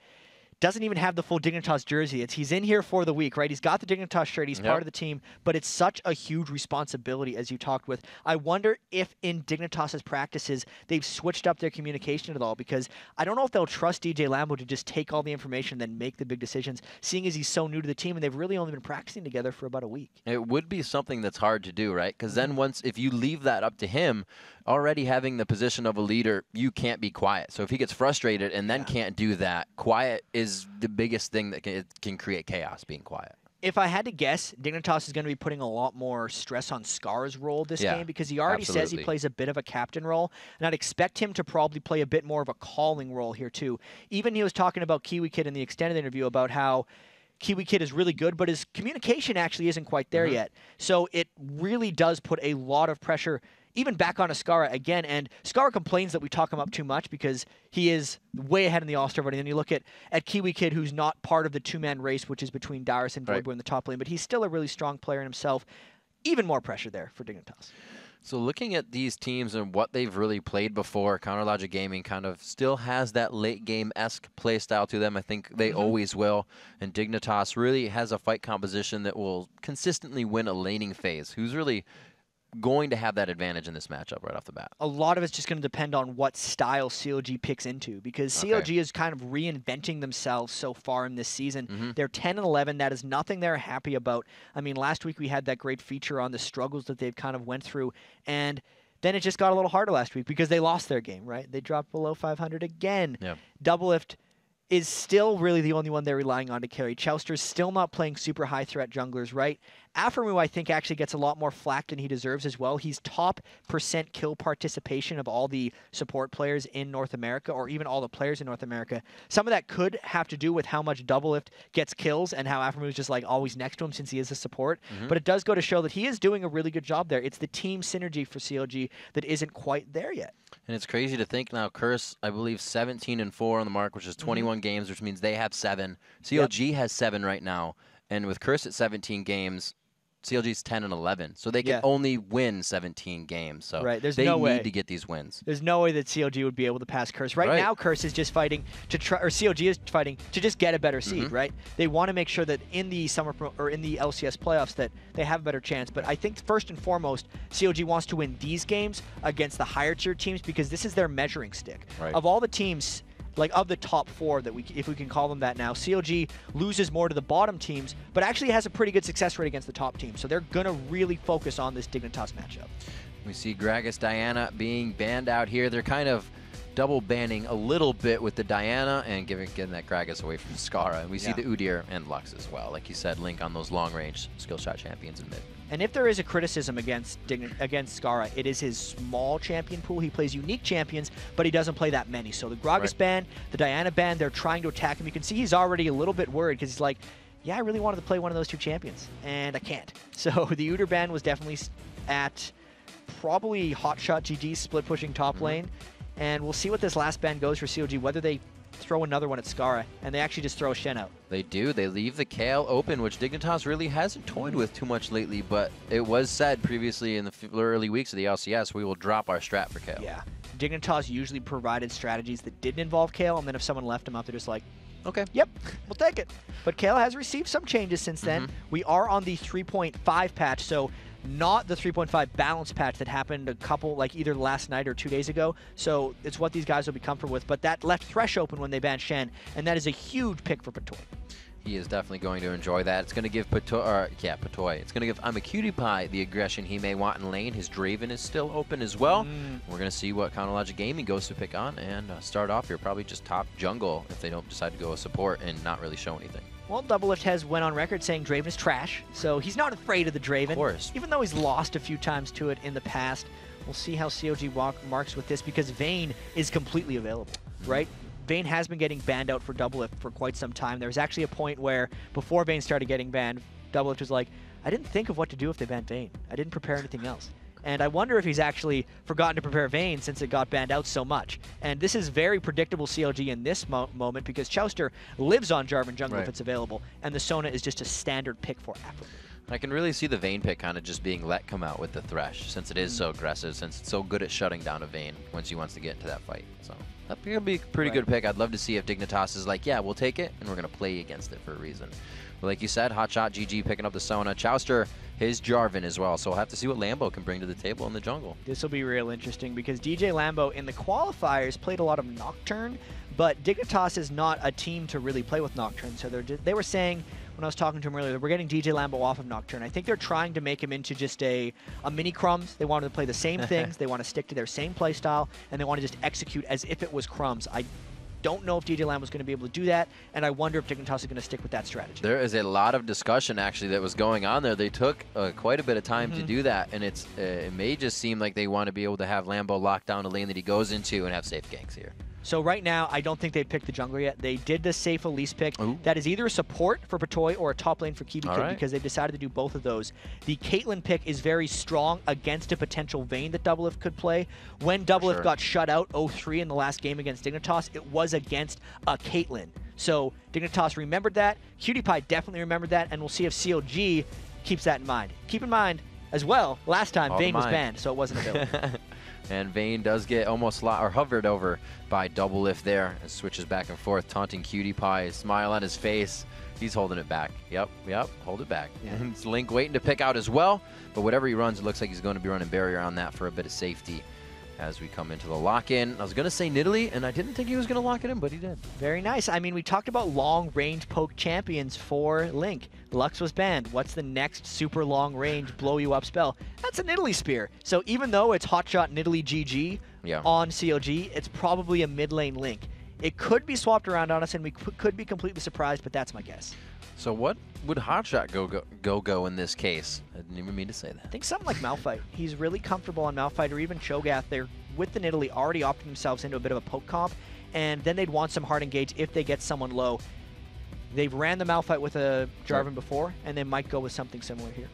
doesn't even have the full Dignitas jersey. He's in here for the week, right? He's got the Dignitas shirt. He's part of the team, but it's such a huge responsibility, as you talked with. I wonder if in Dignitas' practices they've switched up their communication at all, because I don't know if they'll trust DJ Lambo to just take all the information and then make the big decisions, seeing as he's so new to the team and they've really only been practicing together for about a week. It would be something that's hard to do, right? Because then if you leave that up to him, already having the position of a leader, you can't be quiet. So if he gets frustrated and then can't do that, quiet is the biggest thing that can create chaos, being quiet. If I had to guess, Dignitas is going to be putting a lot more stress on Skara's role this game because he already says he plays a bit of a captain role, and I'd expect him to probably play a bit more of a calling role here too. Even he was talking about Kiwi Kid in the extended interview about how Kiwi Kid is really good, but his communication actually isn't quite there yet. So it really does put a lot of pressure even back on Skara again, and Skara complains that we talk him up too much because he is way ahead in the All-Star voting. And then you look at Kiwi Kid, who's not part of the two-man race, which is between Dyrus and Voidboy in the top lane, but he's still a really strong player in himself. Even more pressure there for Dignitas. So looking at these teams and what they've really played before, Counterlogic Gaming kind of still has that late-game-esque play style to them. I think they always will. And Dignitas really has a fight composition that will consistently win a laning phase. Who's really going to have that advantage in this matchup right off the bat? A lot of it's just going to depend on what style CLG picks into, because CLG is kind of reinventing themselves so far in this season. They're 10-11. That is nothing they're happy about. I mean, last week we had that great feature on the struggles that they've kind of went through, and then it just got a little harder last week because they lost their game, right? They dropped below 500 again. Doublelift is still really the only one they're relying on to carry. Chowster's still not playing super high threat junglers, right? Aphromoo, I think, actually gets a lot more flack than he deserves as well. He's top % kill participation of all the support players in North America, or even all the players in North America. Some of that could have to do with how much Doublelift gets kills and how Aphromoo is just like always next to him since he is a support. But it does go to show that he is doing a really good job there. It's the team synergy for CLG that isn't quite there yet. And it's crazy to think now, Curse, I believe 17-4 on the mark, which is 21 games, which means they have 7. CLG has 7 right now. And with Curse at 17 games, CLG's 10-11, so they can only win 17 games. So There's they no need way to get these wins. There's no way that CLG would be able to pass Curse. Right now, Curse is just fighting to try, or CLG is fighting to just get a better seed, right? They want to make sure that in the in the LCS playoffs that they have a better chance. But I think first and foremost, CLG wants to win these games against the higher tier teams because this is their measuring stick. Of all the teams, like of the top 4 that if we can call them that now, CLG loses more to the bottom teams, but actually has a pretty good success rate against the top teams. So they're gonna really focus on this Dignitas matchup. We see Gragas Diana being banned out here. They're kind of double banning a little bit with the Diana and getting that Gragas away from Skara. And we see the Udyr and Lux as well. Like you said, Link on those long-range skill shot champions in mid. And if there is a criticism against Skara, it is his small champion pool. He plays unique champions, but he doesn't play that many. So the Gragas ban, the Diana ban, they're trying to attack him. You can see he's already a little bit worried because he's like, yeah, I really wanted to play one of those 2 champions, and I can't. So the Udyr ban was definitely at probably Hotshot GG split pushing top lane. And we'll see what this last ban goes for CLG, whether they throw another one at Skara, and they actually just throw Shen out. They do. They leave the Kayle open, which Dignitas really hasn't toyed with too much lately, but it was said previously in the early weeks of the LCS, we will drop our strat for Kayle. Yeah. Dignitas usually provided strategies that didn't involve Kayle, and then if someone left him out, they're just like, okay, yep, we'll take it. But Kayle has received some changes since then. We are on the 3.5 patch, so not the 3.5 balance patch that happened a couple, like either last night or 2 days ago. So it's what these guys will be comfortable with. But that left Thresh open when they banned Shen, and that is a huge pick for Patoy. He is definitely going to enjoy that. It's going to give Patoy, It's going to give I'mACutiePie the aggression he may want in lane. His Draven is still open as well. We're going to see what Chronologic Gaming goes to pick on and start off here. Probably just top jungle if they don't decide to go with support and not really show anything. Well, Doublelift has went on record saying Draven is trash, so he's not afraid of the Draven. Of course. Even though he's lost a few times to it in the past. We'll see how CLG marks with this because Vayne is completely available, right? Vayne has been getting banned out for Doublelift for quite some time. There was actually a point where, before Vayne started getting banned, Doublelift was like, I didn't think of what to do if they banned Vayne. I didn't prepare anything else. And I wonder if he's actually forgotten to prepare Vayne since it got banned out so much. And this is very predictable CLG in this moment because Chouster lives on Jarvan jungle if it's available, and the Sona is just a standard pick for Africa. I can really see the Vayne pick kind of just being let come out with the Thresh since it is so aggressive, since it's so good at shutting down a Vayne once he wants to get into that fight. So that'd be a pretty good pick. I'd love to see if Dignitas is like, yeah, we'll take it, and we're going to play against it for a reason. But like you said, Hotshot GG picking up the Sona. Chouster, his Jarvan as well. So we'll have to see what Lambo can bring to the table in the jungle. This will be real interesting because DJ Lambo in the qualifiers played a lot of Nocturne, but Dignitas is not a team to really play with Nocturne. So they were saying, when I was talking to him earlier, we're getting DJ Lambo off of Nocturne. I think they're trying to make him into just a mini Crumbs. They want him to play the same things. They want to stick to their same play style, and they want to just execute as if it was Crumbs. I don't know if DJ Lambo's going to be able to do that, and I wonder if Dignitas is going to stick with that strategy. There is a lot of discussion, actually, that was going on there. They took quite a bit of time to do that, and it may just seem like they want to be able to have Lambo lock down a lane that he goes into and have safe ganks here. So right now, I don't think they've picked the jungler yet. They did the safe Elise pick. That is either a support for Patoy or a top lane for KiwiKid because they've decided to do both of those. The Caitlyn pick is very strong against a potential Vayne that Doublelift could play. When Doublelift got shut out 0-3 in the last game against Dignitas, it was against a Caitlyn. So Dignitas remembered that. QtiePie definitely remembered that, and we'll see if CLG keeps that in mind. Keep in mind, as well, last time Vayne was banned, so it wasn't available. And Vayne does get almost hovered over by Doublelift there and switches back and forth, taunting QtiePie, smile on his face. He's holding it back. Yep, hold it back. Yeah. It's Link waiting to pick out as well, but whatever he runs, it looks like he's going to be running barrier on that for a bit of safety as we come into the lock-in. I was going to say Nidalee, and I didn't think he was going to lock it in, but he did. Very nice. I mean, we talked about long-range poke champions for Link. Lux was banned. What's the next super long-range blow-you-up spell? That's a Nidalee Spear. So even though it's Hotshot Nidalee GG on CLG, it's probably a mid-lane Link. It could be swapped around on us, and we could be completely surprised, but that's my guess. So what would Hotshot go in this case? I didn't even mean to say that. I think something like Malphite. He's really comfortable on Malphite or even Cho'Gath. They're, with the Nidalee, already opting themselves into a bit of a poke comp, and then they'd want some hard engage if they get someone low. They've ran the Malphite with a Jarvan before, and they might go with something similar here.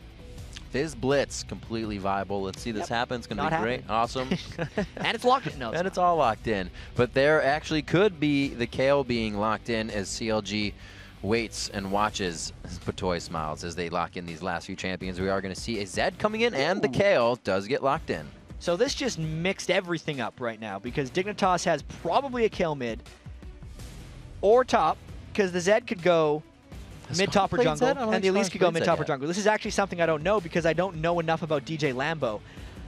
Fizz Blitz, completely viable. Let's see this happen. It's going to be great. Awesome. And it's locked in. No, and it's all locked in. But there actually could be the Kayle being locked in as CLG waits and watches as Patoy smiles as they lock in these last few champions. We are going to see a Zed coming in, and the Kale does get locked in. So this just mixed everything up right now because Dignitas has probably a Kale mid or top because the Zed could go mid, top, or jungle, and the Elise could go mid, top, or jungle. This is actually something I don't know because I don't know enough about DJ Lambo.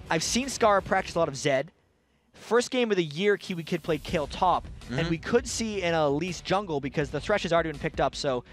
I've seen Scar practice a lot of Zed. First game of the year, Kiwi Kid played Kale top, and we could see an Elise jungle because the Thresh has already been picked up, so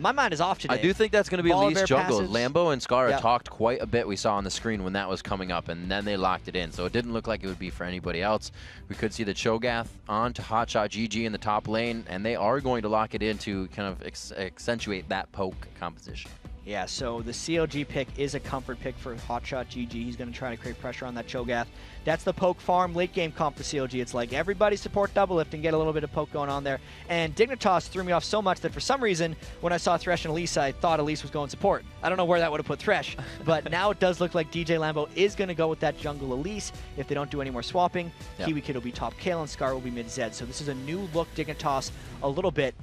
my mind is off today. I do think that's going to be Elise jungle. Passives. Lambo and Scar talked quite a bit, we saw on the screen when that was coming up, and then they locked it in, so it didn't look like it would be for anybody else. We could see the Cho'Gath on to Hotshot GG in the top lane, and they are going to lock it in to kind of accentuate that poke composition. Yeah, so the CLG pick is a comfort pick for Hotshot GG. He's going to try to create pressure on that Cho'Gath. That's the poke farm late game comp for CLG. It's like everybody support double lift and get a little bit of poke going on there. And Dignitas threw me off so much that for some reason, when I saw Thresh and Elise, I thought Elise was going support. I don't know where that would have put Thresh, but now it does look like DJ Lambo is going to go with that jungle Elise if they don't do any more swapping. Kiwi Kid will be top Kale and Scar will be mid Zed. So this is a new look Dignitas a little bit.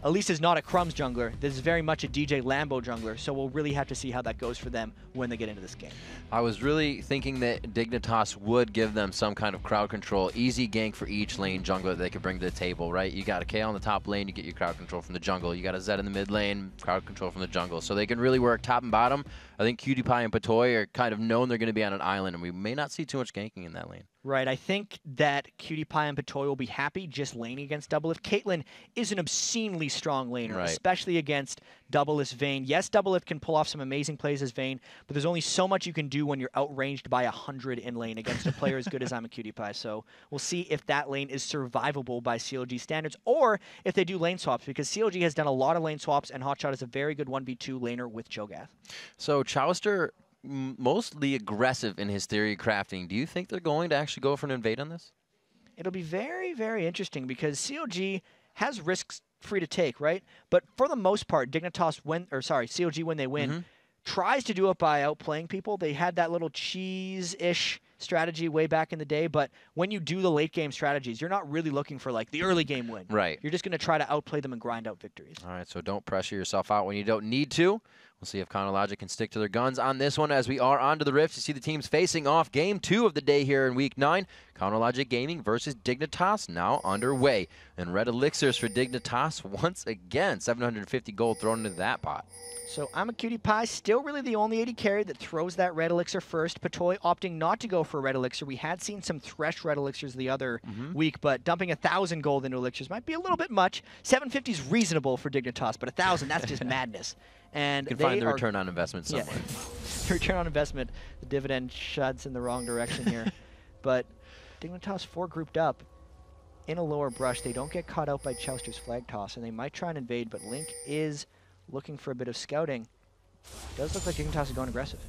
Elise is not a Crumbs jungler. This is very much a DJ Lambo jungler, so we'll really have to see how that goes for them when they get into this game. I was really thinking that Dignitas would give them some kind of crowd control, easy gank for each lane jungler that they could bring to the table, right? You got a Kale on the top lane, you get your crowd control from the jungle. You got a Zed in the mid lane, crowd control from the jungle. So they can really work top and bottom. I think QtPie and Patoy are kind of known they're going to be on an island, and we may not see too much ganking in that lane. Right, I think that QtPie and Patoy will be happy just laning against Doublelift. Caitlyn is an obscenely strong laner, especially against Doublelift Vayne. Yes, Doublelift can pull off some amazing plays as Vayne, but there's only so much you can do when you're outranged by 100 in lane against a player as good as I'm a QtPie. So we'll see if that lane is survivable by CLG standards, or if they do lane swaps, because CLG has done a lot of lane swaps, and Hotshot is a very good 1v2 laner with Cho'Gath. So Chowster, mostly aggressive in his theory crafting. Do you think they're going to actually go for an invade on this? It'll be very, very interesting because CLG has risks free to take, right? But for the most part, Dignitas CLG when they win, tries to do it by outplaying people. They had that little cheese-ish strategy way back in the day, but when you do the late game strategies, you're not really looking for like the early game win. Right. You're just going to try to outplay them and grind out victories. All right, so don't pressure yourself out when you don't need to. We'll see if Chronologic can stick to their guns on this one as we are onto the Rift. You see the teams facing off game 2 of the day here in Week 9. Chronologic Gaming versus Dignitas now underway. And red elixirs for Dignitas once again. 750 gold thrown into that pot. So I'm a QtPie, still really the only AD carry that throws that red elixir first. Patoy opting not to go for a red elixir. We had seen some Thresh red elixirs the other week, but dumping 1,000 gold into elixirs might be a little bit much. 750 is reasonable for Dignitas, but 1,000, that's just madness. And you can find the return on investment somewhere. Yeah. Return on investment, the dividend shuds in the wrong direction here. But Dignitas 4 grouped up in a lower brush. They don't get caught out by Chowster's flag toss, and they might try and invade, but Link is looking for a bit of scouting. Does look like Dignitas is going aggressive.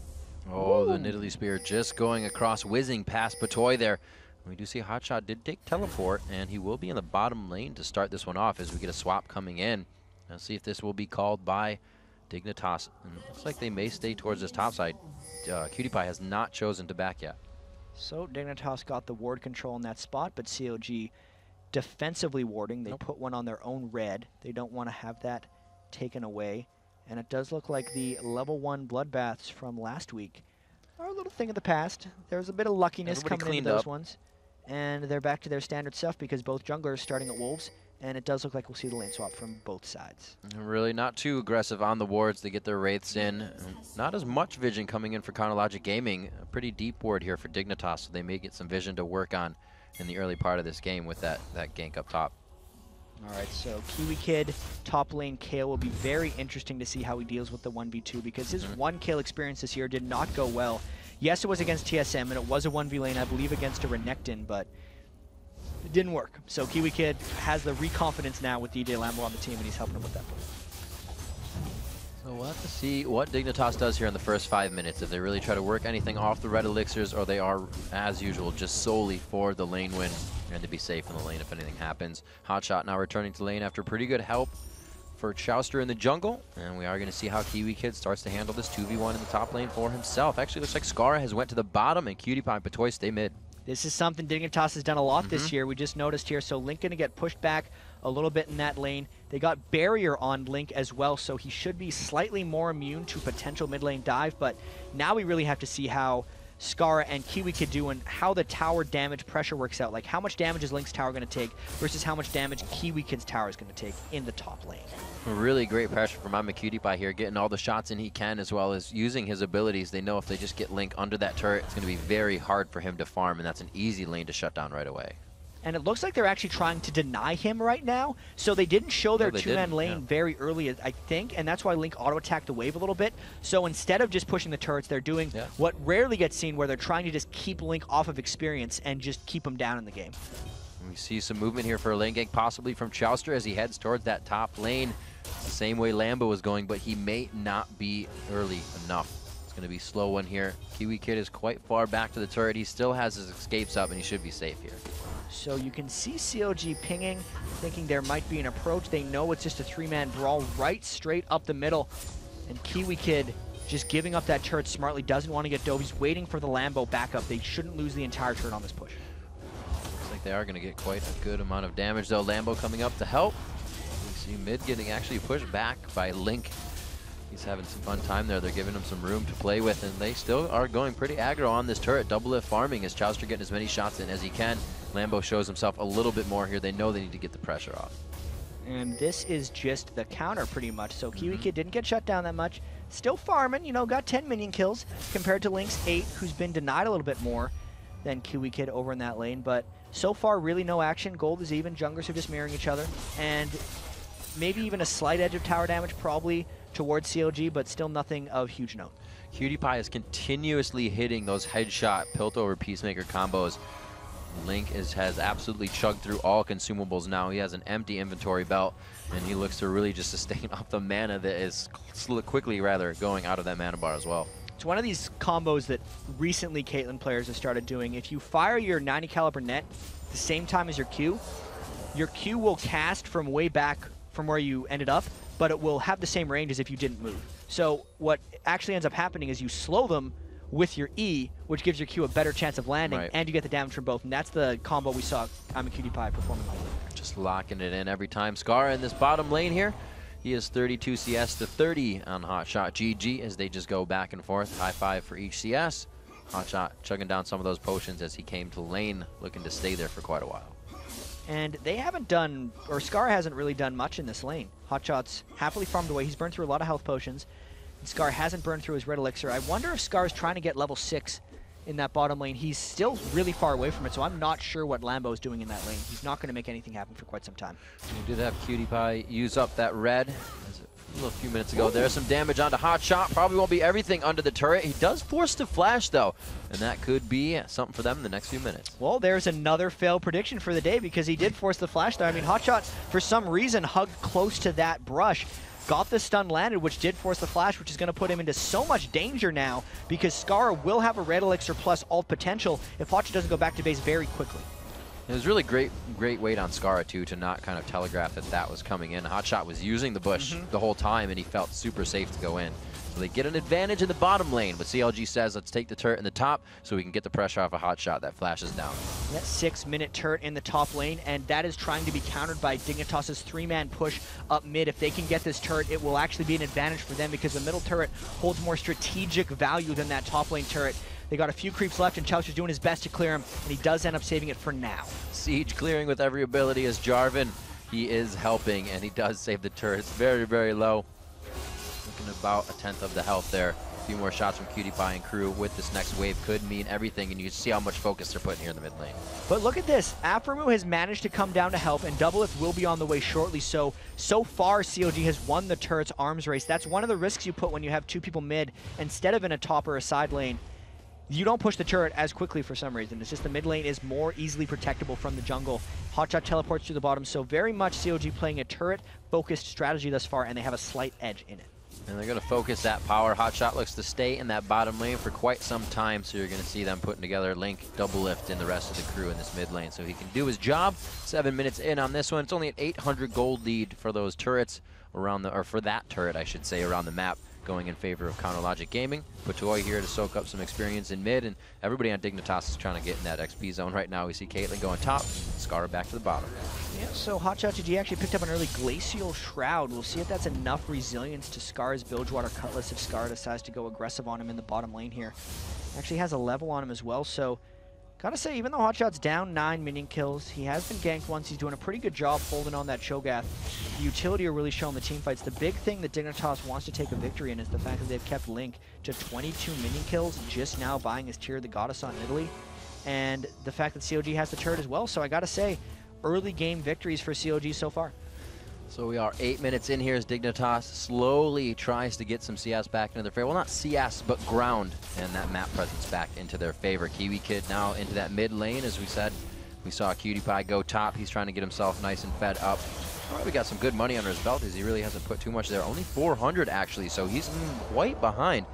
Oh, the Nidalee Spear just going across, whizzing past Patoy there. We do see Hotshot did take teleport, and he will be in the bottom lane to start this one off as we get a swap coming in. Let's see if this will be called by Dignitas. And it looks like they may stay towards this top side. QtPie has not chosen to back yet. So Dignitas got the ward control in that spot, but CLG defensively warding. They put one on their own red. They don't want to have that taken away. And it does look like the level 1 bloodbaths from last week are a little thing of the past. There's a bit of luckiness coming into those ones. And they're back to their standard stuff because both junglers starting at Wolves. And it does look like we'll see the lane swap from both sides. Really not too aggressive on the wards. They get their wraiths in. Not as much vision coming in for Chronologic Gaming. A pretty deep ward here for Dignitas, so they may get some vision to work on in the early part of this game with that gank up top. All right, so Kiwi Kid, top lane Kale will be very interesting to see how he deals with the 1v2 because his 1 kill experience this year did not go well. Yes, it was against TSM, and it was a 1v lane, I believe, against a Renekton, but it didn't work. So Kiwi Kid has the reconfidence now with DJ Lambo on the team, and he's helping him with that. So we'll have to see what Dignitas does here in the first 5 minutes, if they really try to work anything off the red elixirs, or they are, as usual, just solely for the lane win and to be safe in the lane if anything happens. Hotshot now returning to lane after pretty good help for Chowster in the jungle, and we are going to see how Kiwi Kid starts to handle this 2v1 in the top lane for himself. Actually, looks like Scar has went to the bottom, and QtPie and Patoy stay mid. This is something Dignitas has done a lot this year. We just noticed here. So Link going to get pushed back a little bit in that lane. They got barrier on Link as well, so he should be slightly more immune to potential mid lane dive, but now we really have to see how Scar and Kiwi Kid do and how the tower damage pressure works out. Like, how much damage is Link's tower going to take versus how much damage Kiwi Kid's tower is going to take in the top lane. Really great pressure from MyMaCutiePie here, getting all the shots in he can, as well as using his abilities. They know if they just get Link under that turret, it's going to be very hard for him to farm, and that's an easy lane to shut down right away. And it looks like they're actually trying to deny him right now. So they didn't show their two-man lane very early, I think, and that's why Link auto-attacked the wave a little bit. So instead of just pushing the turrets, they're doing what rarely gets seen, where they're trying to just keep Link off of experience and just keep him down in the game. We see some movement here for a lane gank, possibly from Chouster as he heads towards that top lane. It's the same way Lambo was going, but he may not be early enough. It's going to be a slow one here. Kiwi Kid is quite far back to the turret. He still has his escapes up, and he should be safe here. So you can see CLG pinging, thinking there might be an approach. They know it's just a three-man brawl right straight up the middle. And Kiwi Kid just giving up that turret smartly, doesn't want to get dove. He's waiting for the Lambo backup. They shouldn't lose the entire turret on this push. Looks like they are going to get quite a good amount of damage, though. Lambo coming up to help. We see mid getting actually pushed back by Link. He's having some fun time there. They're giving him some room to play with, and they still are going pretty aggro on this turret. Double lift farming as Chouster getting as many shots in as he can. Lambo shows himself a little bit more here. They know they need to get the pressure off. And this is just the counter pretty much. So Kiwi Kid didn't get shut down that much. Still farming, you know, got 10 minion kills compared to Link's 8, who's been denied a little bit more than Kiwi Kid over in that lane. But so far, really no action. Gold is even. Junglers are just mirroring each other. And maybe even a slight edge of tower damage probably towards CLG, but still nothing of huge note. QtPie is continuously hitting those headshot Piltover Peacemaker combos. Link has absolutely chugged through all consumables now. He has an empty inventory belt, and he looks to really just sustain off the mana that is quickly going out of that mana bar as well. It's one of these combos that recently Caitlyn players have started doing. If you fire your 90 caliber net at the same time as your Q will cast from way back from where you ended up, but it will have the same range as if you didn't move. So what actually ends up happening is you slow them with your E, which gives your Q a better chance of landing, and you get the damage from both. And that's the combo we saw MyMaCutiePie performing like that. Just locking it in every time. Scar in this bottom lane here. He is 32 CS to 30 on Hotshot. GG as they just go back and forth. High five for each CS. Hotshot chugging down some of those potions as he came to lane, looking to stay there for quite a while. And they haven't done, or Scar hasn't really done much in this lane. Hotshot's happily farmed away. He's burned through a lot of health potions. Scar hasn't burned through his red elixir. I wonder if Scar is trying to get level 6 in that bottom lane. He's still really far away from it, so I'm not sure what Lambo is doing in that lane. He's not going to make anything happen for quite some time. We did have QtPie use up that red a few minutes ago. There's some damage onto Hotshot. Probably won't be everything under the turret. He does force the flash, though, and that could be something for them in the next few minutes. Well, there's another fail prediction for the day because he did force the flash there. I mean, Hotshot, for some reason, hugged close to that brush. Got the stun landed, which did force the flash, which is going to put him into so much danger now because Scar will have a red elixir plus ult potential if Hotshot doesn't go back to base very quickly. It was really great weight on Scar, too, to not kind of telegraph that was coming in. Hotshot was using the bush the whole time, and he felt super safe to go in. So they get an advantage in the bottom lane, but CLG says, let's take the turret in the top so we can get the pressure off a Hotshot that flashes down. That 6-minute turret in the top lane, and that is trying to be countered by Dignitas' 3-man push up mid. If they can get this turret, it will actually be an advantage for them because the middle turret holds more strategic value than that top lane turret. They got a few creeps left, and Chouster's doing his best to clear him, and he does end up saving it for now. Siege clearing with every ability as Jarvan. He is helping, and he does save the turret. It's very, very low. Looking about 1/10 of the health there. A few more shots from QtPie and crew with this next wave could mean everything, and you see how much focus they're putting here in the mid lane. But look at this. Aphromoo has managed to come down to help, and Doublelift will be on the way shortly. So far, CLG has won the turret's arms race. That's one of the risks you put when you have 2 people mid instead of in a top or a side lane. You don't push the turret as quickly for some reason. It's just the mid lane is more easily protectable from the jungle. Hotshot teleports to the bottom, so very much CLG playing a turret-focused strategy thus far, and they have a slight edge in it. And they're going to focus that power. Hotshot looks to stay in that bottom lane for quite some time, so you're going to see them putting together Link, Doublelift, and the rest of the crew in this mid lane, so he can do his job. 7 minutes in on this one. It's only an 800 gold lead for those turrets around the, or for that turret, I should say, around the map. going in favor of Counter Logic Gaming. Patoy here to soak up some experience in mid, and everybody on Dignitas is trying to get in that XP zone right now. We see Caitlyn going top, Scar back to the bottom. Yeah, so Hotshot GG actually picked up an early Glacial Shroud. We'll see if that's enough resilience to Scar's Bilgewater Cutlass if Scar decides to go aggressive on him in the bottom lane here. Actually has a level on him as well, so gotta say, even though Hotshot's down 9 minion kills, he has been ganked once. He's doing a pretty good job holding on that Cho'Gath. The utility are really showing the team fights. The big thing that Dignitas wants to take a victory in is the fact that they've kept Link to 22 minion kills, just now buying his Tear of the Goddess on Italy. And the fact that COG has the turret as well. So I gotta say, early game victories for COG so far. So we are 8 minutes in here as Dignitas slowly tries to get some CS back into their favor. Well, not CS, but ground, and that map presence back into their favor. Kiwi Kid now into that mid lane, as we said. We saw Cutie Pie go top. He's trying to get himself nice and fed up. Probably got some good money under his belt, as he really hasn't put too much there. Only 400, actually, so he's quite behind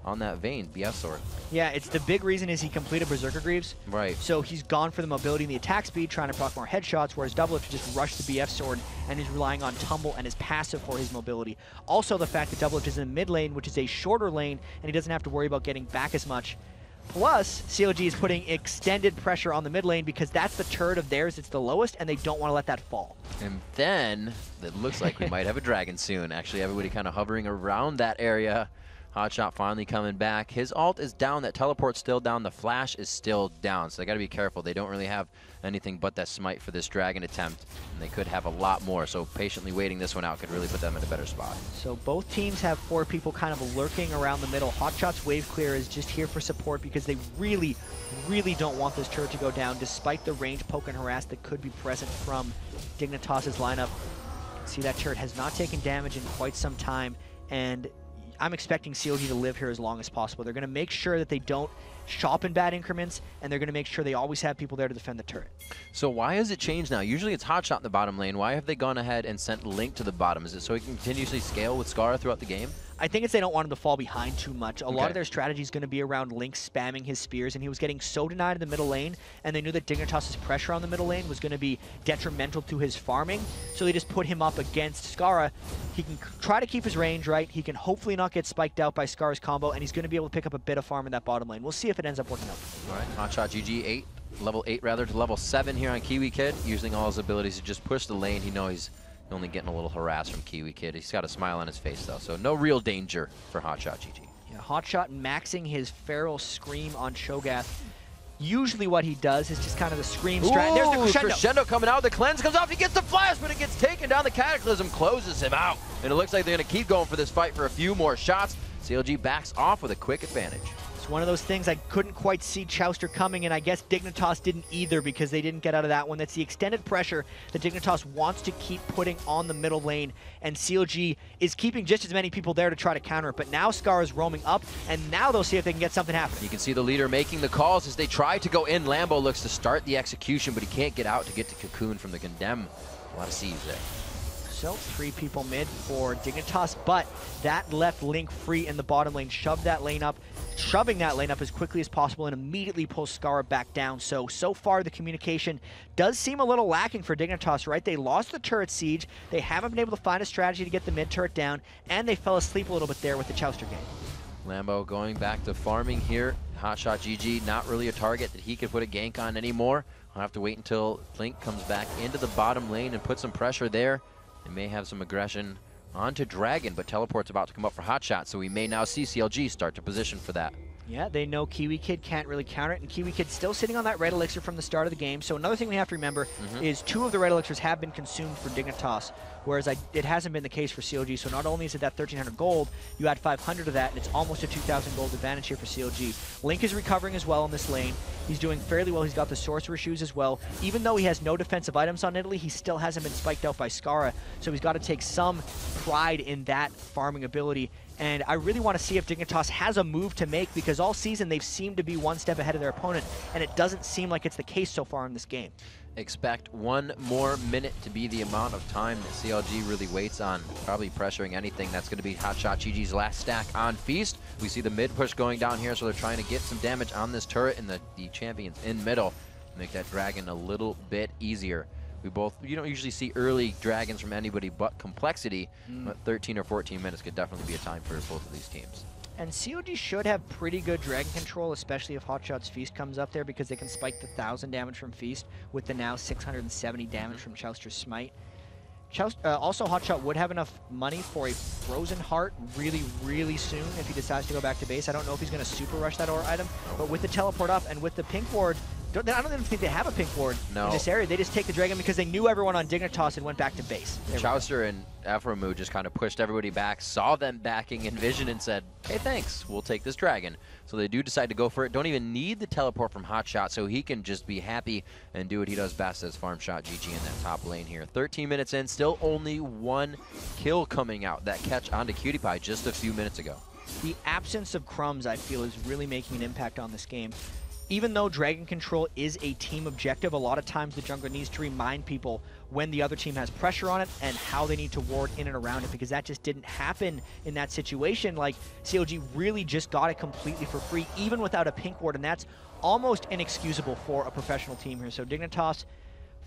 on that Vayne BF sword. Yeah, it's the big reason is he completed Berserker Greaves. Right. So he's gone for the mobility and the attack speed, trying to proc more headshots, whereas Double to just rush the BF sword, and he's relying on Tumble and his passive for his mobility. Also the fact that Double is in the mid lane, which is a shorter lane, and he doesn't have to worry about getting back as much. Plus, CLG is putting extended pressure on the mid lane because that's the turret of theirs. It's the lowest, and they don't want to let that fall. And then it looks like we might have a dragon soon. Actually, everybody kind of hovering around that area. Hotshot finally coming back. His ult is down. That teleport's still down. The flash is still down. So they got to be careful. They don't really have anything but that smite for this dragon attempt. And they could have a lot more. So patiently waiting this one out could really put them in a better spot. So both teams have 4 people kind of lurking around the middle. Hotshot's wave clear is just here for support because they really, really don't want this turret to go down, despite the range poke and harass that could be present from Dignitas' lineup. See, that turret has not taken damage in quite some time, and I'm expecting COG to live here as long as possible. They're going to make sure that they don't shop in bad increments, and they're going to make sure they always have people there to defend the turret. So why has it changed now? Usually it's Hotshot in the bottom lane. Why have they gone ahead and sent Link to the bottom? Is it so he can continuously scale with Scar throughout the game? I think it's they don't want him to fall behind too much. A lot of their strategy is going to be around Link spamming his spears, and he was getting so denied in the middle lane, and they knew that Dignitas' pressure on the middle lane was going to be detrimental to his farming, so they just put him up against Skara. He can try to keep his range, right? He can hopefully not get spiked out by Skara's combo, and he's going to be able to pick up a bit of farm in that bottom lane. We'll see if it ends up working out. All right, Hotshot GG, level 8 rather, to level 7 here on Kiwi Kid, using all his abilities to just push the lane. He knows he's only getting a little harassed from Kiwi Kid. He's got a smile on his face, though, so no real danger for Hotshot GG. Yeah, Hotshot maxing his Feral Scream on Cho'Gath. Usually what he does is just kind of the Scream strat. There's the crescendo coming out. The cleanse comes off. He gets the flash, but it gets taken down. The Cataclysm closes him out. And it looks like they're going to keep going for this fight for a few more shots. CLG backs off with a quick advantage. One of those things I couldn't quite see Chouster coming, and I guess Dignitas didn't either because they didn't get out of that one. That's the extended pressure that Dignitas wants to keep putting on the middle lane, and CLG is keeping just as many people there to try to counter it. But now Scar is roaming up, and now they'll see if they can get something happening. You can see the leader making the calls as they try to go in. Lambo looks to start the execution, but he can't get out to get to Cocoon from the Condemn. A lot of siege there. So 3 people mid for Dignitas, but that left Link free in the bottom lane, shoving that lane up as quickly as possible and immediately pulls Scar back down. So far the communication does seem a little lacking for Dignitas, right? They lost the turret siege, they haven't been able to find a strategy to get the mid turret down, and they fell asleep a little bit there with the Chouster game. Lambo going back to farming here. Hotshot GG, not really a target that he could put a gank on anymore. I'll have to wait until Link comes back into the bottom lane and put some pressure there. They may have some aggression onto Dragon, but teleport's about to come up for Hotshot, so we may now see CLG start to position for that. Yeah, they know Kiwi Kid can't really counter it, and Kiwi Kid's still sitting on that red elixir from the start of the game. So another thing we have to remember is 2 of the red elixirs have been consumed for Dignitas, whereas it hasn't been the case for CLG. So not only is it that 1,300 gold, you add 500 of that, and it's almost a 2,000 gold advantage here for CLG. Link is recovering as well in this lane. He's doing fairly well. He's got the Sorcerer Shoes as well. Even though he has no defensive items on Italy, he still hasn't been spiked out by Skara, so he's got to take some pride in that farming ability. And I really want to see if Dignitas has a move to make, because all season they've seemed to be one step ahead of their opponent, and it doesn't seem like it's the case so far in this game. Expect 1 more minute to be the amount of time that CLG really waits on, probably pressuring anything. That's going to be Hotshot GG's last stack on Feast. We see the mid push going down here, so they're trying to get some damage on this turret, and the champions in middle make that Dragon a little bit easier. You don't usually see early dragons from anybody but Complexity, but 13 or 14 minutes could definitely be a time for both of these teams. And COG should have pretty good dragon control, especially if Hotshot's Feast comes up there, because they can spike the 1,000 damage from Feast with the now 670 damage from Chouster's Smite. Also, Hotshot would have enough money for a Frozen Heart really, really soon if he decides to go back to base. I don't know if he's going to super rush that aura item, but with the teleport up and with the pink ward, I don't even think they have a pink ward in this area. They just take the dragon because they knew everyone on Dignitas and went back to base. Chouster and Afromu just kind of pushed everybody back, saw them backing in vision and said, hey, thanks, we'll take this dragon. So they do decide to go for it. Don't even need the teleport from Hotshot, so he can just be happy and do what he does best as farm shot GG in that top lane here. 13 minutes in, still only 1 kill coming out. That catch onto Cutie Pie just a few minutes ago. The absence of Crumbs, I feel, is really making an impact on this game. Even though dragon control is a team objective, a lot of times the jungler needs to remind people when the other team has pressure on it and how they need to ward in and around it, because that just didn't happen in that situation. Like, COG really just got it completely for free, even without a pink ward, and that's almost inexcusable for a professional team here. So Dignitas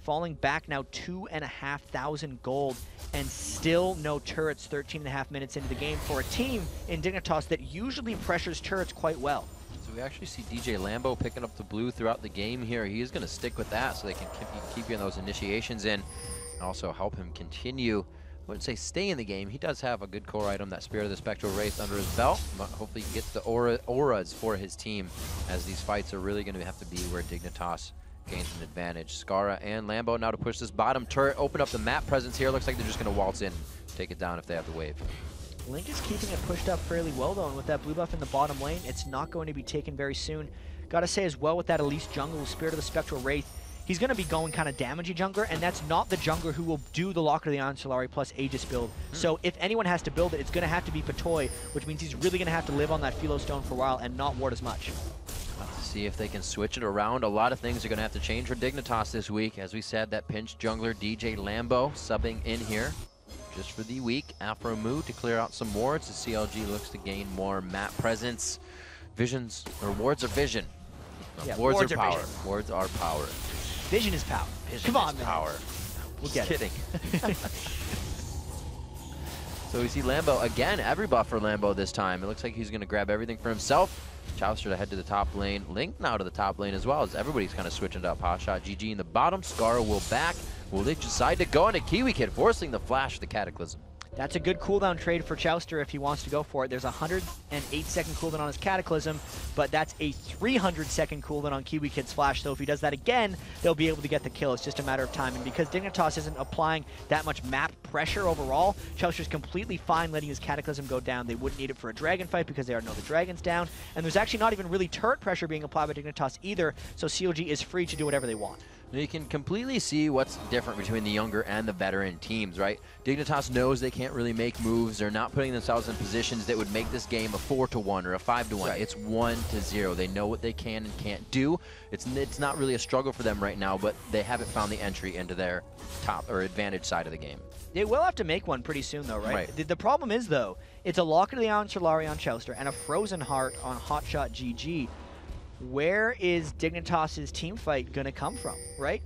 falling back now 2,500 gold, and still no turrets 13.5 minutes into the game for a team in Dignitas that usually pressures turrets quite well. So we actually see DJ Lambo picking up the blue throughout the game here. He is going to stick with that so they can keep getting those initiations in and also help him continue. I wouldn't say stay in the game. He does have a good core item, that Spirit of the Spectral Wraith under his belt. But hopefully he gets the auras for his team, as these fights are really going to have to be where Dignitas gains an advantage. Skara and Lambo now to push this bottom turret, open up the map presence here. Looks like they're just going to waltz in and take it down if they have the wave. Link is keeping it pushed up fairly well, though, and with that blue buff in the bottom lane, it's not going to be taken very soon. Gotta say as well, with that Elise jungle, Spirit of the Spectral Wraith, he's going to be going kind of damagey jungler, and that's not the jungler who will do the Lock of the Iron Solari plus Aegis build. So if anyone has to build it, it's going to have to be Patoy, which means he's really going to have to live on that Philo Stone for a while and not ward as much. Let's see if they can switch it around. A lot of things are going to have to change for Dignitas this week. As we said, that pinch jungler DJ Lambo subbing in here just for the week. Afro Moo to clear out some wards as CLG looks to gain more map presence. Visions, or wards are vision. Yeah, wards are power. Vision. Wards are power. Vision is power. Vision Come on, is man. Power. We'll get kidding. it. So we see Lambo again, every buff for Lambo this time. It looks like he's going to grab everything for himself. Chouster to head to the top lane. Link now to the top lane as well, as everybody's kind of switching up. Hotshot GG in the bottom. Skara will back. Will they decide to go into Kiwi Kid, forcing the flash of the Cataclysm? That's a good cooldown trade for Chouster if he wants to go for it. There's a 108-second cooldown on his Cataclysm, but that's a 300-second cooldown on Kiwi Kid's flash. So if he does that again, they'll be able to get the kill. It's just a matter of time. And because Dignitas isn't applying that much map pressure overall, Chouster's completely fine letting his Cataclysm go down. They wouldn't need it for a dragon fight because they already know the dragon's down. And there's actually not even really turret pressure being applied by Dignitas either, so COG is free to do whatever they want. You can completely see what's different between the younger and the veteran teams, right? Dignitas knows they can't really make moves. They're not putting themselves in positions that would make this game a 4-1 or a 5-1. Right. It's 1-0. They know what they can and can't do. It's not really a struggle for them right now, but they haven't found the entry into their top or advantage side of the game. They will have to make one pretty soon, though, right? The problem is, though, it's a Lock of the Iron Solari on Chouster and a Frozen Heart on Hotshot GG. Where is Dignitas' team fight going to come from, right?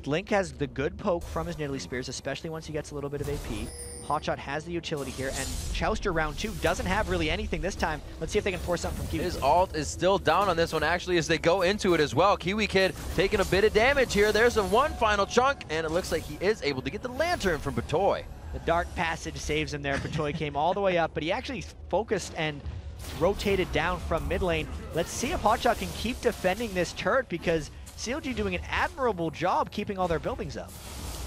Link has the good poke from his Nidalee Spears, especially once he gets a little bit of AP. Hotshot has the utility here, and Chouster round 2 doesn't have really anything this time. Let's see if they can force something from Kiwi Kid. His ult is still down on this one, actually, as they go into it as well. Kiwi Kid taking a bit of damage here. There's one final chunk, and it looks like he is able to get the lantern from Patoy. The Dark Passage saves him there. Patoy came all the way up, but he actually focused and rotated down from mid lane. Let's see if Hotshot can keep defending this turret, because CLG doing an admirable job keeping all their buildings up.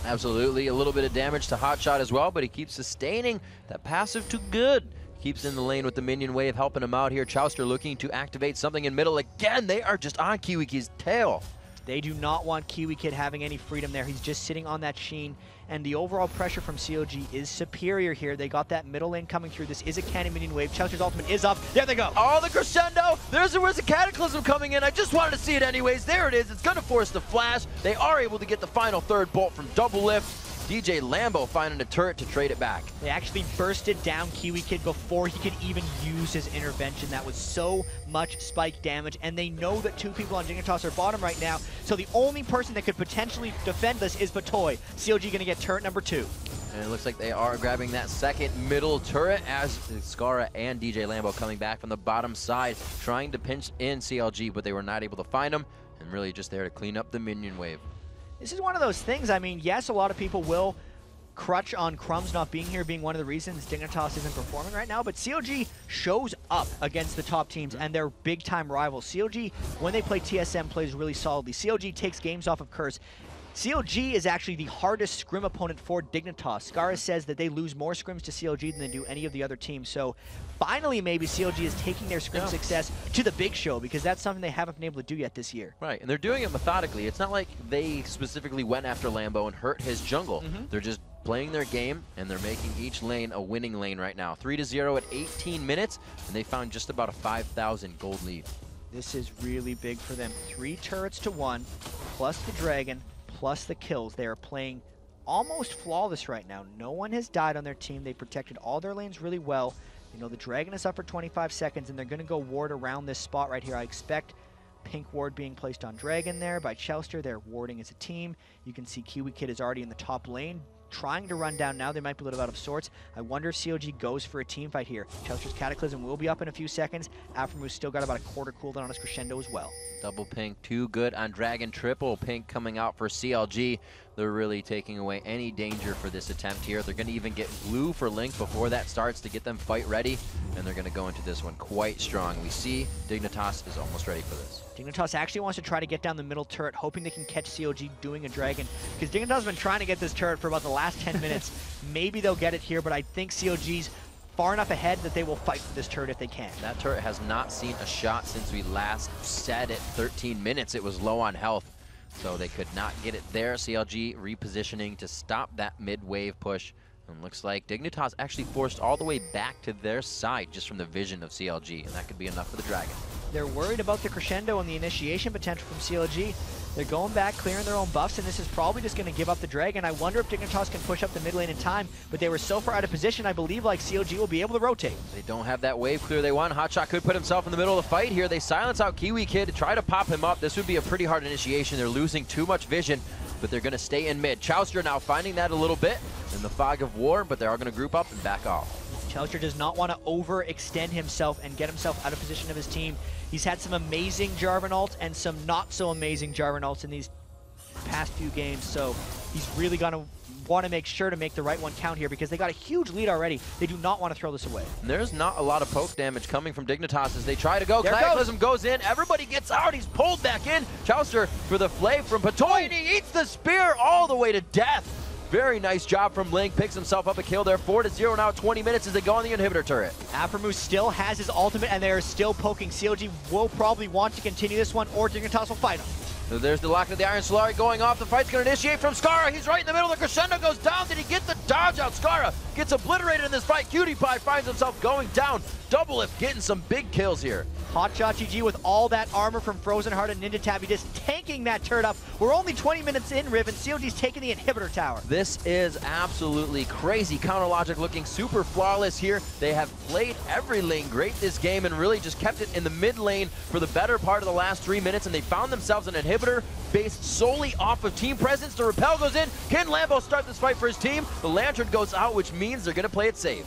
Absolutely, a little bit of damage to Hotshot as well, but he keeps sustaining that passive to good. Keeps in the lane with the minion wave, helping him out here. Chouster looking to activate something in middle. Again, they are just on Kiwi Kid's tail. They do not want Kiwi Kid having any freedom there. He's just sitting on that Sheen, and the overall pressure from COG is superior here. They got that middle lane coming through. This is a cannon minion wave. Chouster's ultimate is up. There they go. Oh, the crescendo. Where's the Cataclysm coming in? I just wanted to see it anyways. There it is. It's going to force the flash. They are able to get the final third bolt from Double Lift. DJ Lambo finding a turret to trade it back. They actually bursted down Kiwi Kid before he could even use his intervention. That was so much spike damage, and they know that 2 people on Dignitas are bottom right now, so the only person that could potentially defend this is Batoy. CLG gonna get turret number 2. And it looks like they are grabbing that second middle turret as Skara and DJ Lambo coming back from the bottom side, trying to pinch in CLG, but they were not able to find him, and really just there to clean up the minion wave. This is one of those things, I mean, yes, a lot of people will crutch on Crumbs not being here being one of the reasons Dignitas isn't performing right now, but CLG shows up against the top teams and their big-time rivals. CLG, when they play TSM, plays really solidly. CLG takes games off of Curse. CLG is actually the hardest scrim opponent for Dignitas. Skara says that they lose more scrims to CLG than they do any of the other teams. So finally, maybe CLG is taking their scrim success to the big show, because that's something they haven't been able to do yet this year. Right, and they're doing it methodically. It's not like they specifically went after Lambo and hurt his jungle. They're just playing their game, and they're making each lane a winning lane right now. 3-0 at 18 minutes, and they found just about a 5,000 gold lead. This is really big for them. 3 turrets to 1, plus the Dragon, plus the kills. They are playing almost flawless right now. No one has died on their team. They protected all their lanes really well. You know, the Dragon is up for 25 seconds, and they're going to go ward around this spot right here. I expect pink ward being placed on Dragon there by Chelsea. They're warding as a team. You can see Kiwi Kid is already in the top lane, trying to run down now. They might be a little out of sorts. I wonder if CLG goes for a team fight here. Chelsea's Cataclysm will be up in a few seconds. Aframu's still got about a quarter cooldown on his Crescendo as well. Double pink, too good on Dragon. Triple pink coming out for CLG. They're really taking away any danger for this attempt here. They're going to even get blue for Link before that starts to get them fight ready, and they're going to go into this one quite strong. We see Dignitas is almost ready for this. Dignitas actually wants to try to get down the middle turret, hoping they can catch CLG doing a Dragon, because Dignitas has been trying to get this turret for about the last 10 minutes. Maybe they'll get it here, but I think CLG's far enough ahead that they will fight for this turret if they can. That turret has not seen a shot since we last said it. 13 minutes, it was low on health, so they could not get it there. CLG repositioning to stop that mid-wave push. And looks like Dignitas actually forced all the way back to their side just from the vision of CLG, and that could be enough for the Dragon. They're worried about the Crescendo and the initiation potential from CLG. They're going back, clearing their own buffs, and this is probably just going to give up the Dragon. I wonder if Dignitas can push up the mid lane in time, but they were so far out of position, I believe like CLG will be able to rotate. They don't have that wave clear they want. Hotshot could put himself in the middle of the fight here. They silence out Kiwi Kid to try to pop him up. This would be a pretty hard initiation. They're losing too much vision, but they're going to stay in mid. Chowster now finding that a little bit in the fog of war, but they are going to group up and back off. Chelsea does not want to overextend himself and get himself out of position of his team. He's had some amazing Jarvan ults and some not so amazing Jarvan ults in these past few games, so he's really going to want to make sure to make the right one count here, because they got a huge lead already. They do not want to throw this away. There's not a lot of poke damage coming from Dignitas as they try to go. Cataclysm goes in. Everybody gets out. He's pulled back in. Chowster for the flay from Patoy, and he eats the spear all the way to death. Very nice job from Link. Picks himself up a kill there. 4-0 now, 20 minutes as they go on the inhibitor turret. Aframu still has his ultimate, and they are still poking. CLG will probably want to continue this one, or Dignitas will fight him. So there's the lock of the Iron Solari going off. The fight's going to initiate from Skara. He's right in the middle. The Crescendo goes down. Did he get the dodge out? Skara gets obliterated in this fight. Cutie Pie finds himself going down. Double If getting some big kills here. Hotshot GG with all that armor from Frozen Heart and Ninja Tabby just tanking that turret up. We're only 20 minutes in, Riv, and CLG's taking the inhibitor tower. This is absolutely crazy. Counter Logic looking super flawless here. They have played every lane great this game and really just kept it in the mid lane for the better part of the last 3 minutes, and they found themselves an inhibitor based solely off of team presence. The Repel goes in. Can Lambo start this fight for his team? The Lantern goes out, which means they're going to play it safe.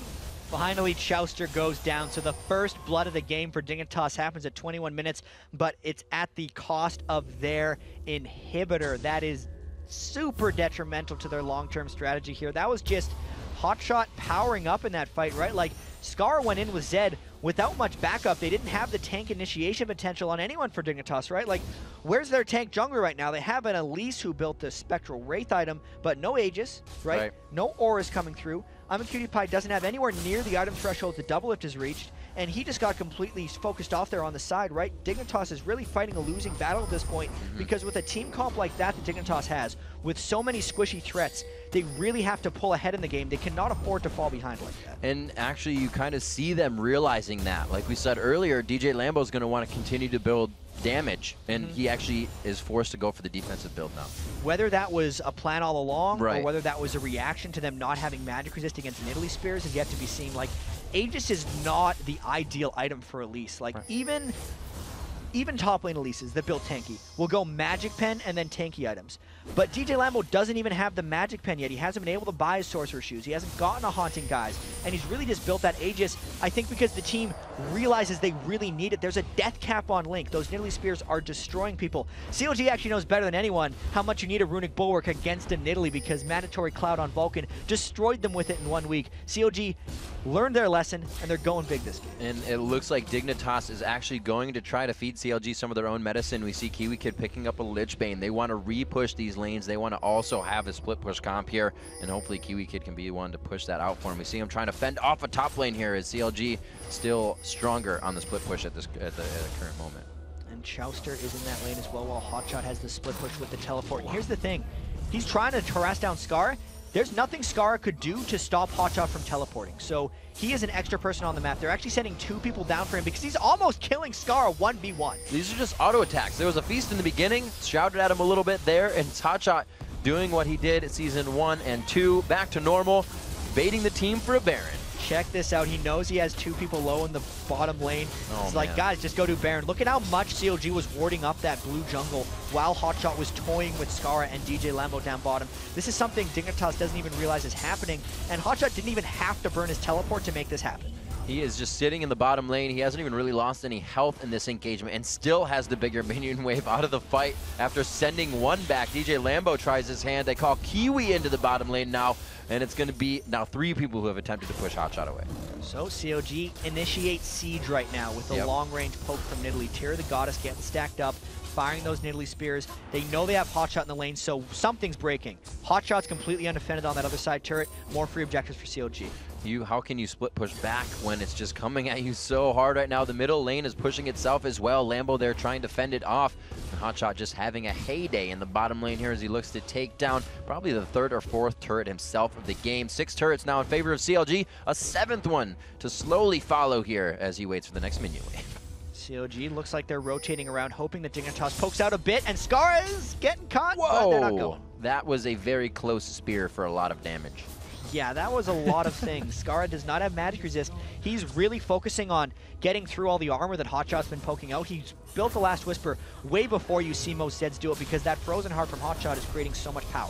Finally, Chowster goes down, so the first blood of the game for Dignitas happens at 21 minutes, but it's at the cost of their inhibitor. That is super detrimental to their long-term strategy here. That was just Hotshot powering up in that fight, right? Like, Scar went in with Zed without much backup. They didn't have the tank initiation potential on anyone for Dignitas, right? Like, where's their tank jungler right now? They have an Elise who built the Spectral Wraith item, but no Aegis, right? No auras coming through. Cutie Pie doesn't have anywhere near the item threshold the Double Lift has reached, and he just got completely focused off there on the side, right? Dignitas is really fighting a losing battle at this point, because with a team comp like that Dignitas has, with so many squishy threats, they really have to pull ahead in the game. They cannot afford to fall behind like that. And actually, you kind of see them realizing that. Like we said earlier, DJ Lambo is going to want to continue to build damage, and he actually is forced to go for the defensive build now. Whether that was a plan all along, Right. or whether that was a reaction to them not having magic resist against Nidalee Spears is yet to be seen. Like, Aegis is not the ideal item for Elise. Like, even top lane Elises that build tanky will go Magic Pen and then tanky items. But DJ Lambo doesn't even have the Magic Pen yet. He hasn't been able to buy his Sorcerer Shoes. He hasn't gotten a Haunting Guise. And he's really just built that Aegis, I think, because the team realizes they really need it. There's a death cap on Link. Those Nidalee Spears are destroying people. CLG actually knows better than anyone how much you need a Runic Bulwark against a Nidalee because Mandatory Cloud on Vulcan destroyed them with it in 1 week. CLG learned their lesson, and they're going big this game. And it looks like Dignitas is actually going to try to feed CLG some of their own medicine. We see Kiwi Kid picking up a Lich Bane. They want to re-push these lanes. They want to also have a split push comp here, and hopefully Kiwi Kid can be one to push that out for him. We see him trying to fend off a top lane here as CLG still stronger on the split push at the current moment. And Chouster is in that lane as well, while Hotshot has the split push with the teleport. And here's the thing. He's trying to harass down Scar. There's nothing Scar could do to stop Hotshot from teleporting. So he is an extra person on the map. They're actually sending 2 people down for him because he's almost killing Scar 1v1. These are just auto attacks. There was a feast in the beginning, shouted at him a little bit there, and Hotshot doing what he did at Season 1 and 2, back to normal, baiting the team for a Baron. Check this out. He knows he has 2 people low in the bottom lane. He's like, guys, just go do Baron. Look at how much CLG was warding up that blue jungle while Hotshot was toying with Scara and DJ Lambo down bottom. This is something Dignitas doesn't even realize is happening, and Hotshot didn't even have to burn his teleport to make this happen. He is just sitting in the bottom lane. He hasn't even really lost any health in this engagement and still has the bigger minion wave out of the fight after sending 1 back. DJ Lambo tries his hand. They call Kiwi into the bottom lane now, and it's going to be now 3 people who have attempted to push Hotshot away. So CLG initiates Siege right now with the long-range poke from Nidalee. Tear the Goddess getting stacked up, firing those Nidalee Spears. They know they have Hotshot in the lane, so something's breaking. Hotshot's completely undefended on that other side turret. More free objectives for CLG. How can you split push back when it's just coming at you so hard right now? The middle lane is pushing itself as well. Lambo there trying to fend it off. And Hotshot just having a heyday in the bottom lane here as he looks to take down probably the 3rd or 4th turret himself of the game. 6 turrets now in favor of CLG. A 7th one to slowly follow here as he waits for the next minion wave. CLG looks like they're rotating around, hoping that Dignitas pokes out a bit, and Scar is getting caught, Whoa! but they're not going. That was a very close spear for a lot of damage. Yeah, that was a lot of things. Scara does not have magic resist. He's really focusing on getting through all the armor that Hotshot's been poking out. He's built the Last Whisper way before you see most Zeds do it because that Frozen Heart from Hotshot is creating so much power.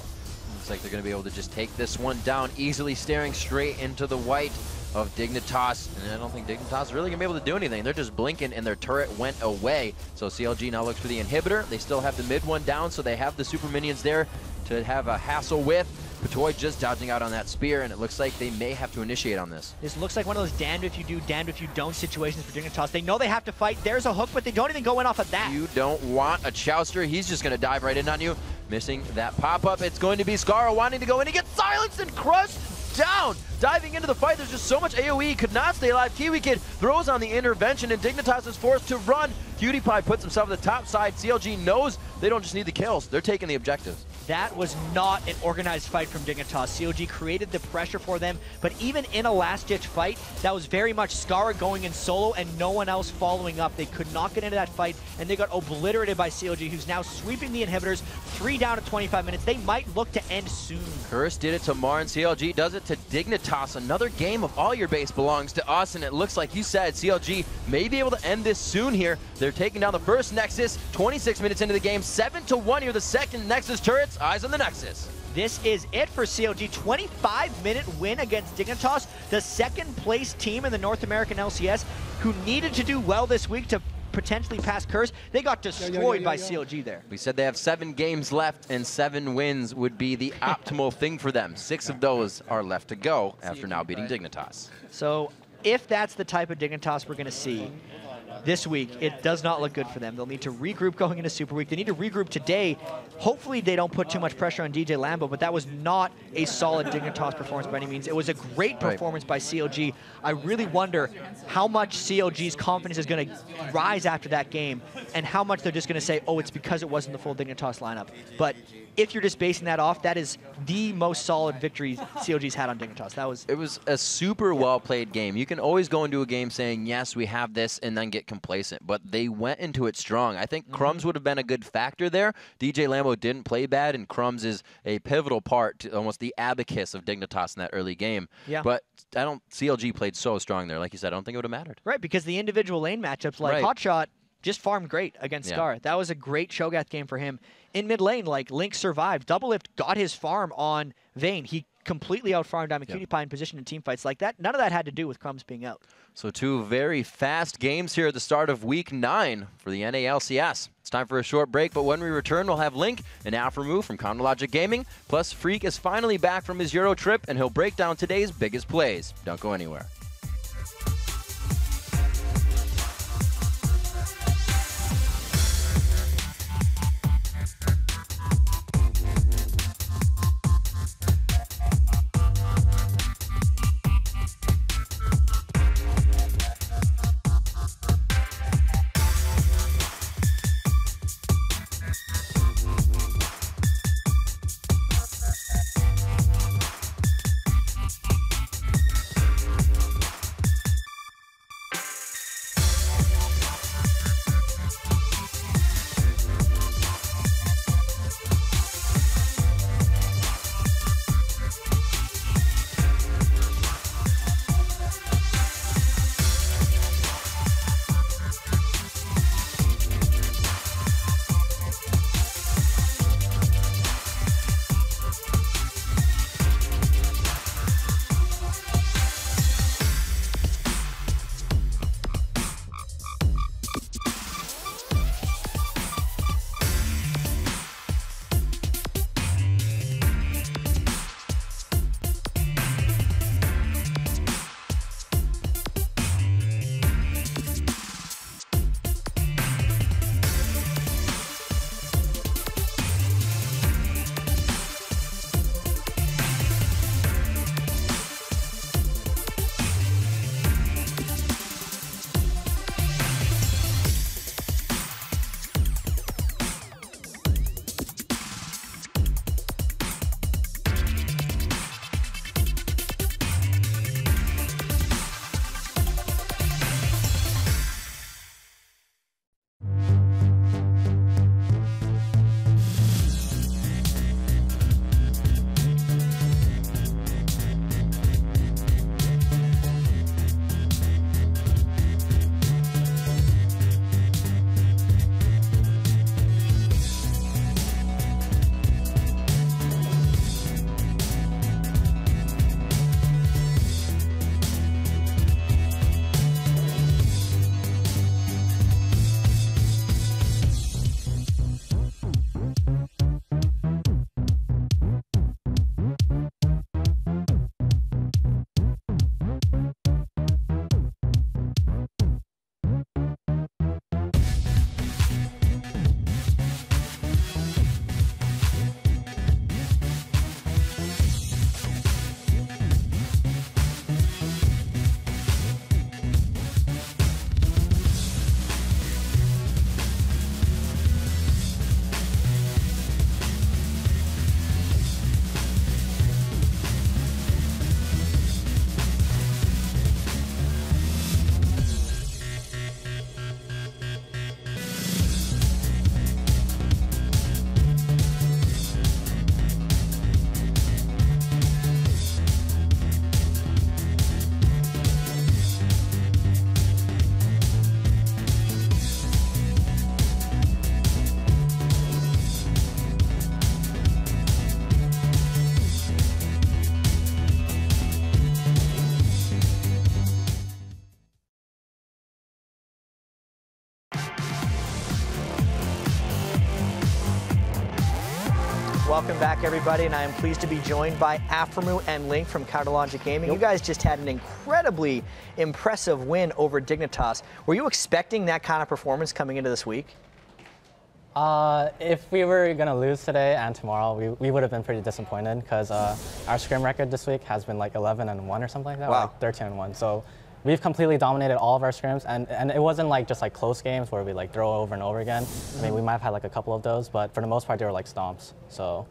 Looks like they're going to be able to just take this one down, easily staring straight into the white of Dignitas. And I don't think Dignitas is really going to be able to do anything. They're just blinking and their turret went away. So CLG now looks for the inhibitor. They still have the mid one down, so they have the super minions there to have a hassle with. Patoy just dodging out on that spear, and it looks like they may have to initiate on this. This looks like one of those damned if you do, damned if you don't situations for Dignitas. They know they have to fight. There's a hook, but they don't even go in off of that. You don't want a Chouster. He's just going to dive right in on you. Missing that pop-up. It's going to be Scara wanting to go in. He gets silenced and crushed down. Diving into the fight, there's just so much AoE. He could not stay alive. Kiwi Kid throws on the intervention, and Dignitas is forced to run. Cutie Pie puts himself at the top side. CLG knows they don't just need the kills. They're taking the objectives. That was not an organized fight from Dignitas. CLG created the pressure for them, but even in a last-ditch fight, that was very much Scara going in solo and no one else following up. They could not get into that fight, and they got obliterated by CLG, who's now sweeping the inhibitors. 3 down at 25 minutes. They might look to end soon. Curse did it to Marn. CLG does it to Dignitas. Another game of all your base belongs to us, and it looks like you said CLG may be able to end this soon here. They're taking down the first Nexus. 26 minutes into the game. 7-1 here, the second Nexus turrets. Eyes on the Nexus. This is it for CLG. 25-minute win against Dignitas, the second-place team in the North American LCS, who needed to do well this week to potentially pass Curse. They got destroyed by CLG there. We said they have 7 games left, and 7 wins would be the optimal thing for them. 6 of those are left to go after now beating Dignitas. So if that's the type of Dignitas we're going to see this week, it does not look good for them. They'll need to regroup going into Super Week. They need to regroup today. Hopefully they don't put too much pressure on DJ Lambo, but that was not a solid Dignitas performance by any means. It was a great performance by CLG. I really wonder how much CLG's confidence is going to rise after that game and how much they're just going to say, oh, it's because it wasn't the full Dignitas lineup. But if you're just basing that off, that is the most solid victory CLG's had on Dignitas. It was a super well-played game. You can always go into a game saying, yes, we have this, and then get complacent, but they went into it strong. I think Crumbs would have been a good factor there. DJ Lambo didn't play bad, and Crumbs is a pivotal part to almost the abacus of Dignitas in that early game. Yeah. But CLG played so strong there. Like you said, I don't think it would have mattered. Right, because the individual lane matchups, like Hotshot, just farmed great against Scar. That was a great Shogath game for him. In mid lane, like, Link survived. Doublelift got his farm on Vayne. He completely outfarmed Diamond Cutie Pie in position in teamfights like that. None of that had to do with Crumbs being out. So 2 very fast games here at the start of Week 9 for the NALCS. It's time for a short break, but when we return, we'll have Link and Afremu from Chronologic Gaming. Plus, Freak is finally back from his Euro trip, and he'll break down today's biggest plays. Don't go anywhere. Welcome back, everybody, and I am pleased to be joined by Afremu and Link from Chronologic Gaming. You guys just had an incredibly impressive win over Dignitas. Were you expecting that kind of performance coming into this week? If we were going to lose today and tomorrow, we would have been pretty disappointed because our scrim record this week has been like 11-1 or something like that, wow. or like 13-1. So we've completely dominated all of our scrims, and it wasn't like just like close games where we like throw over and over again. I mean, we might have had like a couple of those, but for the most part, they were like stomps. So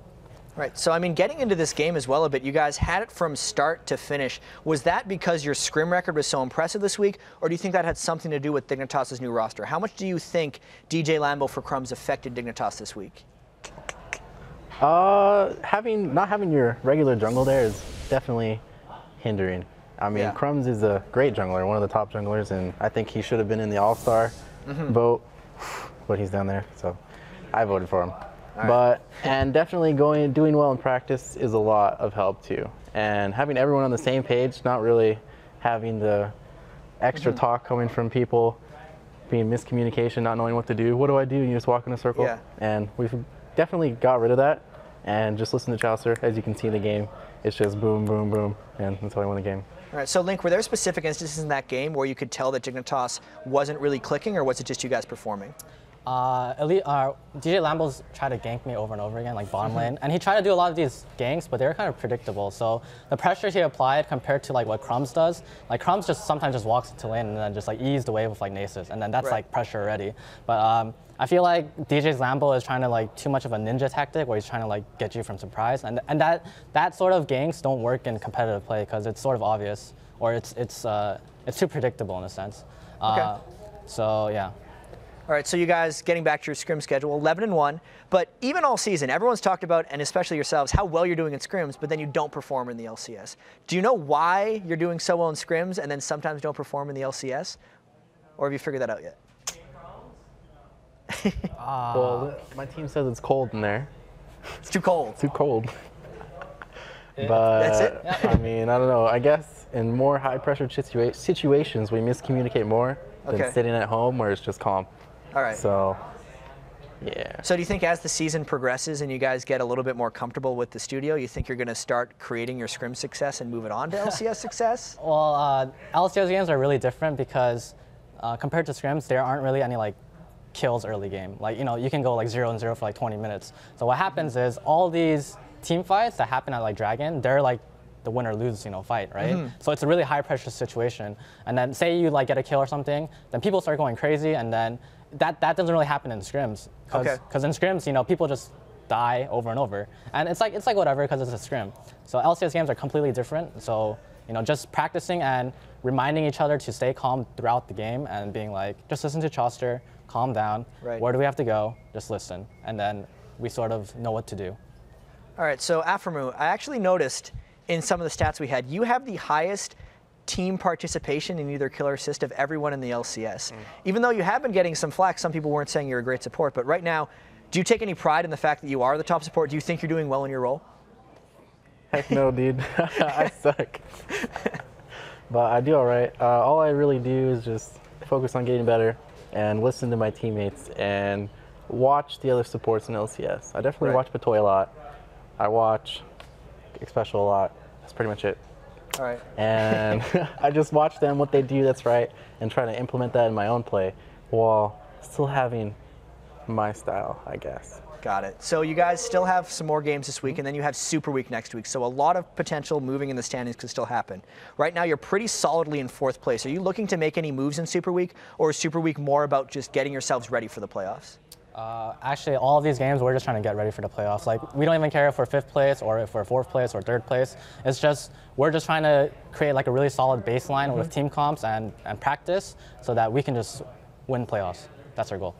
Right. So, I mean, getting into this game as well a bit, you guys had it from start to finish. Was that because your scrim record was so impressive this week, or do you think that had something to do with Dignitas' new roster? How much do you think DJ Lambo for Crumbs affected Dignitas this week? Not having your regular jungle there is definitely hindering. I mean, Crumbs is a great jungler, one of the top junglers, and I think he should have been in the All-Star vote, but he's down there, so I voted for him. And definitely doing well in practice is a lot of help too. And having everyone on the same page, not really having the extra talk coming from people, being miscommunication, not knowing what to do. What do I do? And you just walk in a circle. And we've definitely got rid of that. And just listen to Chaucer. As you can see in the game, it's just boom, boom, boom, and that's how I win the game. All right, so Link, were there specific instances in that game where you could tell that Dignitas wasn't really clicking, or was it just you guys performing? DJ Lambo's tried to gank me over and over again, like bottom lane, and he tried to do a lot of these ganks, but they were kind of predictable. So the pressure he applied compared to like what Crumbs does, like Crumbs sometimes just walks into lane and then just like ease the wave with like Nasus, and then that's like pressure already. But I feel like DJ Lambo is trying to like too much of a ninja tactic where he's trying to like get you from surprise, and that sort of ganks don't work in competitive play because it's sort of obvious, or it's too predictable in a sense. So yeah. All right, so you guys, getting back to your scrim schedule, 11-1, but even all season, everyone's talked about, and especially yourselves, how well you're doing in scrims, but then you don't perform in the LCS. Do you know why you're doing so well in scrims and then sometimes don't perform in the LCS? Or have you figured that out yet? Well, my team says it's cold in there. It's too cold. It's too cold. But that's it? I mean, I don't know. I guess in more high-pressure situations, we miscommunicate more than sitting at home where it's just calm. All right. So, yeah. So do you think as the season progresses and you guys get a little bit more comfortable with the studio, you think you're going to start creating your scrim success and move it on to LCS success? Well, LCS games are really different because compared to scrims, there aren't really any like kills early game. Like, you know, you can go like 0-0 for like 20 minutes. So what happens is all these team fights that happen at like Dragon, they're like the win or lose, fight, right? So it's a really high pressure situation. And then say you like get a kill or something, then people start going crazy, and then that doesn't really happen in scrims. Because in scrims, people just die over and over. And it's like whatever because it's a scrim. So LCS games are completely different. So, just practicing and reminding each other to stay calm throughout the game and being like, just listen to Chaucer, calm down. Right. Where do we have to go? Just listen. And then we sort of know what to do. All right, so Aframu, I actually noticed in some of the stats we had, you have the highest team participation in either kill or assist of everyone in the LCS. Even though you have been getting some flack, some people weren't saying you're a great support, but right now, do you take any pride in the fact that you are the top support? Do you think you're doing well in your role? Heck no, dude. I suck. But I do all right. All I really do is just focus on getting better and listen to my teammates and watch the other supports in LCS. I definitely watch Patoy a lot. I watch Special a lot. That's pretty much it. All right. And I just watch them, what they do that's right, and try to implement that in my own play while still having my style, I guess. Got it. So you guys still have some more games this week, and then you have Super Week next week. So a lot of potential moving in the standings could still happen. Right now, you're pretty solidly in 4th place. Are you looking to make any moves in Super Week, or is Super Week more about just getting yourselves ready for the playoffs? Actually, all of these games, we're just trying to get ready for the playoffs. Like, we don't even care if we're 5th place or if we're 4th place or 3rd place. It's just, we're just trying to create like a really solid baseline with team comps and practice so that we can just win playoffs. That's our goal.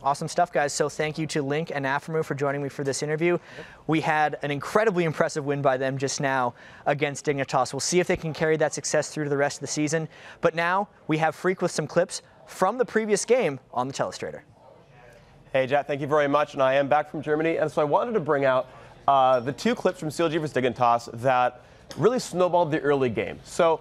Awesome stuff, guys. So thank you to Link and Aframu for joining me for this interview. We had an incredibly impressive win by them just now against Dignitas. We'll see if they can carry that success through to the rest of the season. But now we have Freak with some clips from the previous game on the Telestrator. Hey, Jack, thank you very much. And I am back from Germany. And so I wanted to bring out the 2 clips from CLG vs. Dignitas that really snowballed the early game. So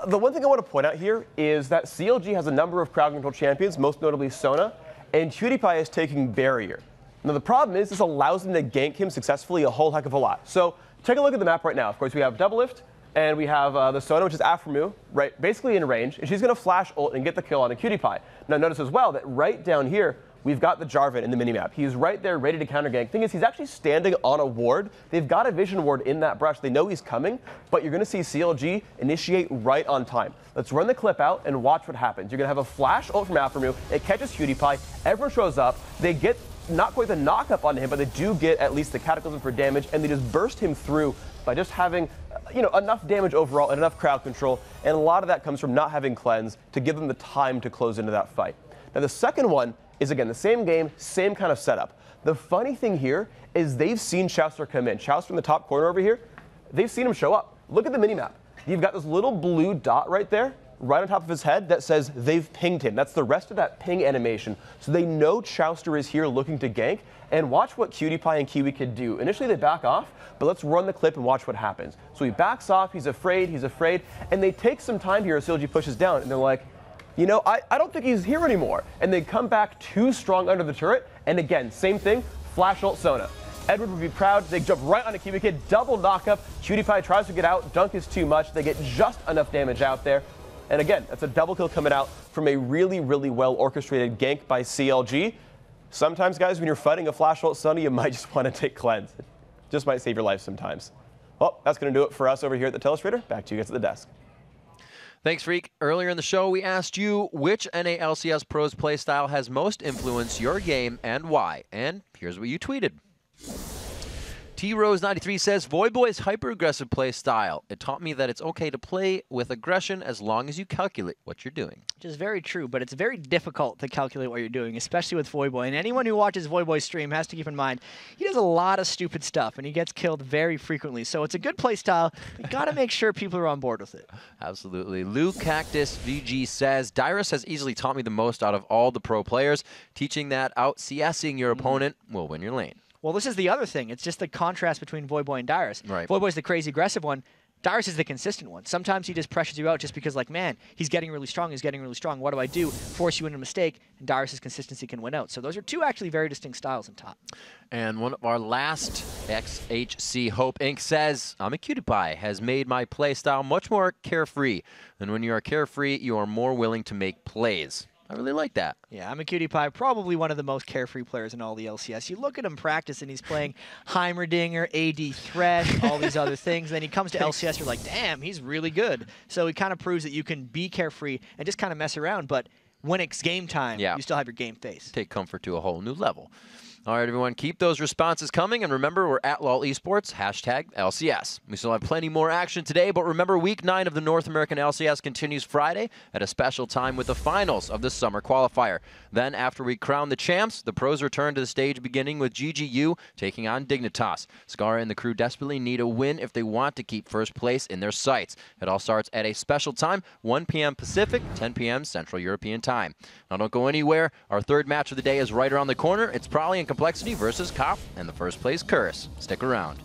the one thing I want to point out here is that CLG has a number of crowd control champions, most notably Sona, and PewDiePie is taking Barrier. Now, the problem is this allows them to gank him successfully a whole heck of a lot. So take a look at the map right now. Of course, we have Doublelift, and we have the Sona, which is Aframu, right, basically in range. And she's going to flash ult and get the kill on a PewDiePie. Now, notice as well that right down here, we've got the Jarvan in the minimap. He's right there ready to counter gank. Thing is, he's actually standing on a ward. They've got a vision ward in that brush. They know he's coming, but you're going to see CLG initiate right on time. Let's run the clip out and watch what happens. You're going to have a flash ult from Aframu. It catches PewDiePie. Everyone shows up. They get not quite the knock-up onto him, but they do get at least the Cataclysm for damage, and they just burst him through by just having enough damage overall and enough crowd control, and a lot of that comes from not having cleanse to give them the time to close into that fight. Now the second one is, again, the same game, same kind of setup. The funny thing here is they've seen Chouster come in. Chouster in the top corner over here, they've seen him show up. Look at the minimap. You've got this little blue dot right there, right on top of his head, that says they've pinged him. That's the rest of that ping animation. So they know Chouster is here looking to gank, and watch what QtPie and Kiwi could do. Initially they back off, but let's run the clip and watch what happens. So he backs off, he's afraid, and they take some time here as CLG pushes down, and they're like, I don't think he's here anymore. And they come back too strong under the turret, and again, same thing, flash ult Sona. Edward would be proud, they jump right on a Kiwi Kid, double knockup, QtPie tries to get out, dunk is too much, they get just enough damage out there. And again, that's a double kill coming out from a really, really well orchestrated gank by CLG. Sometimes, guys, when you're fighting a flash ult Sona, you might just want to take cleanse. It just might save your life sometimes. Well, that's going to do it for us over here at the Telestrator. Back to you guys at the desk. Thanks, Freak. Earlier in the show, we asked you which NA LCS Pro's playstyle has most influenced your game and why. And here's what you tweeted. T-Rose93 says, Voyboy's hyper-aggressive play style. It taught me that it's okay to play with aggression as long as you calculate what you're doing. Which is very true, but it's very difficult to calculate what you're doing, especially with Voyboy. And anyone who watches Voyboy's stream has to keep in mind, he does a lot of stupid stuff, and he gets killed very frequently. So it's a good play style. You got to make sure people are on board with it. Absolutely. Lou Cactus VG says, Dyrus has easily taught me the most out of all the pro players, teaching that out-CSing your opponent will win your lane. Well, this is the other thing. It's just the contrast between Voyboy and Dyrus. Right. Voyboy's the crazy aggressive one. Dyrus is the consistent one. Sometimes he just pressures you out just because, like, man, he's getting really strong. What do I do? Force you into a mistake, and Dyrus's consistency can win out. So those are two actually very distinct styles in top. And one of our last XHC Hope Inc. says, I'm a QtPie, has made my play style much more carefree. And when you are carefree, you are more willing to make plays. I really like that. Yeah, I'm a QtPie, probably one of the most carefree players in all the LCS. You look at him practice, and he's playing Heimerdinger, AD Thresh, all these other things. Then he comes to LCS, you're like, damn, he's really good. So he kind of proves that you can be carefree and just kind of mess around. But when it's game time, you still have your game face. Take comfort to a whole new level. All right, everyone, keep those responses coming. And remember, we're at LOL Esports, #LCS. We still have plenty more action today, but remember, Week 9 of the North American LCS continues Friday at a special time with the finals of the Summer Qualifier. Then, after we crown the champs, the pros return to the stage, beginning with GGU taking on Dignitas. Scar and the crew desperately need a win if they want to keep first place in their sights. It all starts at a special time, 1 p.m. Pacific, 10 p.m. Central European Time. Now, don't go anywhere. Our third match of the day is right around the corner. It's Probably in Complexity versus Cop and the first place Curse. Stick around.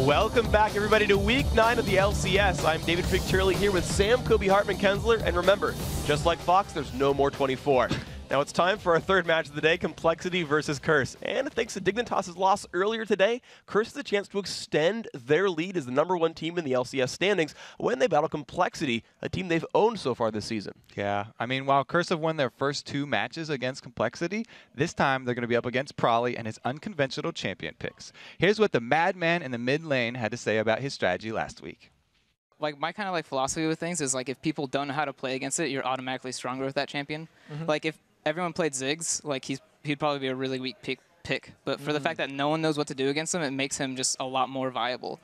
Welcome back, everybody, to Week 9 of the LCS. I'm David Picturley here with Sam, Kobe, Hartman, Kensler, and remember, just like Fox, there's no more 24. Now it's time for our third match of the day, Complexity versus Curse. And thanks to Dignitas' loss earlier today, Curse has a chance to extend their lead as the #1 team in the LCS standings when they battle Complexity, a team they've owned so far this season. Yeah, I mean, while Curse have won their first 2 matches against Complexity, this time they're going to be up against Prolly and his unconventional champion picks. Here's what the madman in the mid lane had to say about his strategy last week. Like, my kind of like philosophy with things is like, if people don't know how to play against it, you're automatically stronger with that champion. Like, if everyone played Ziggs, like he'd probably be a really weak pick. But for the fact that no one knows what to do against him, it makes him just a lot more viable.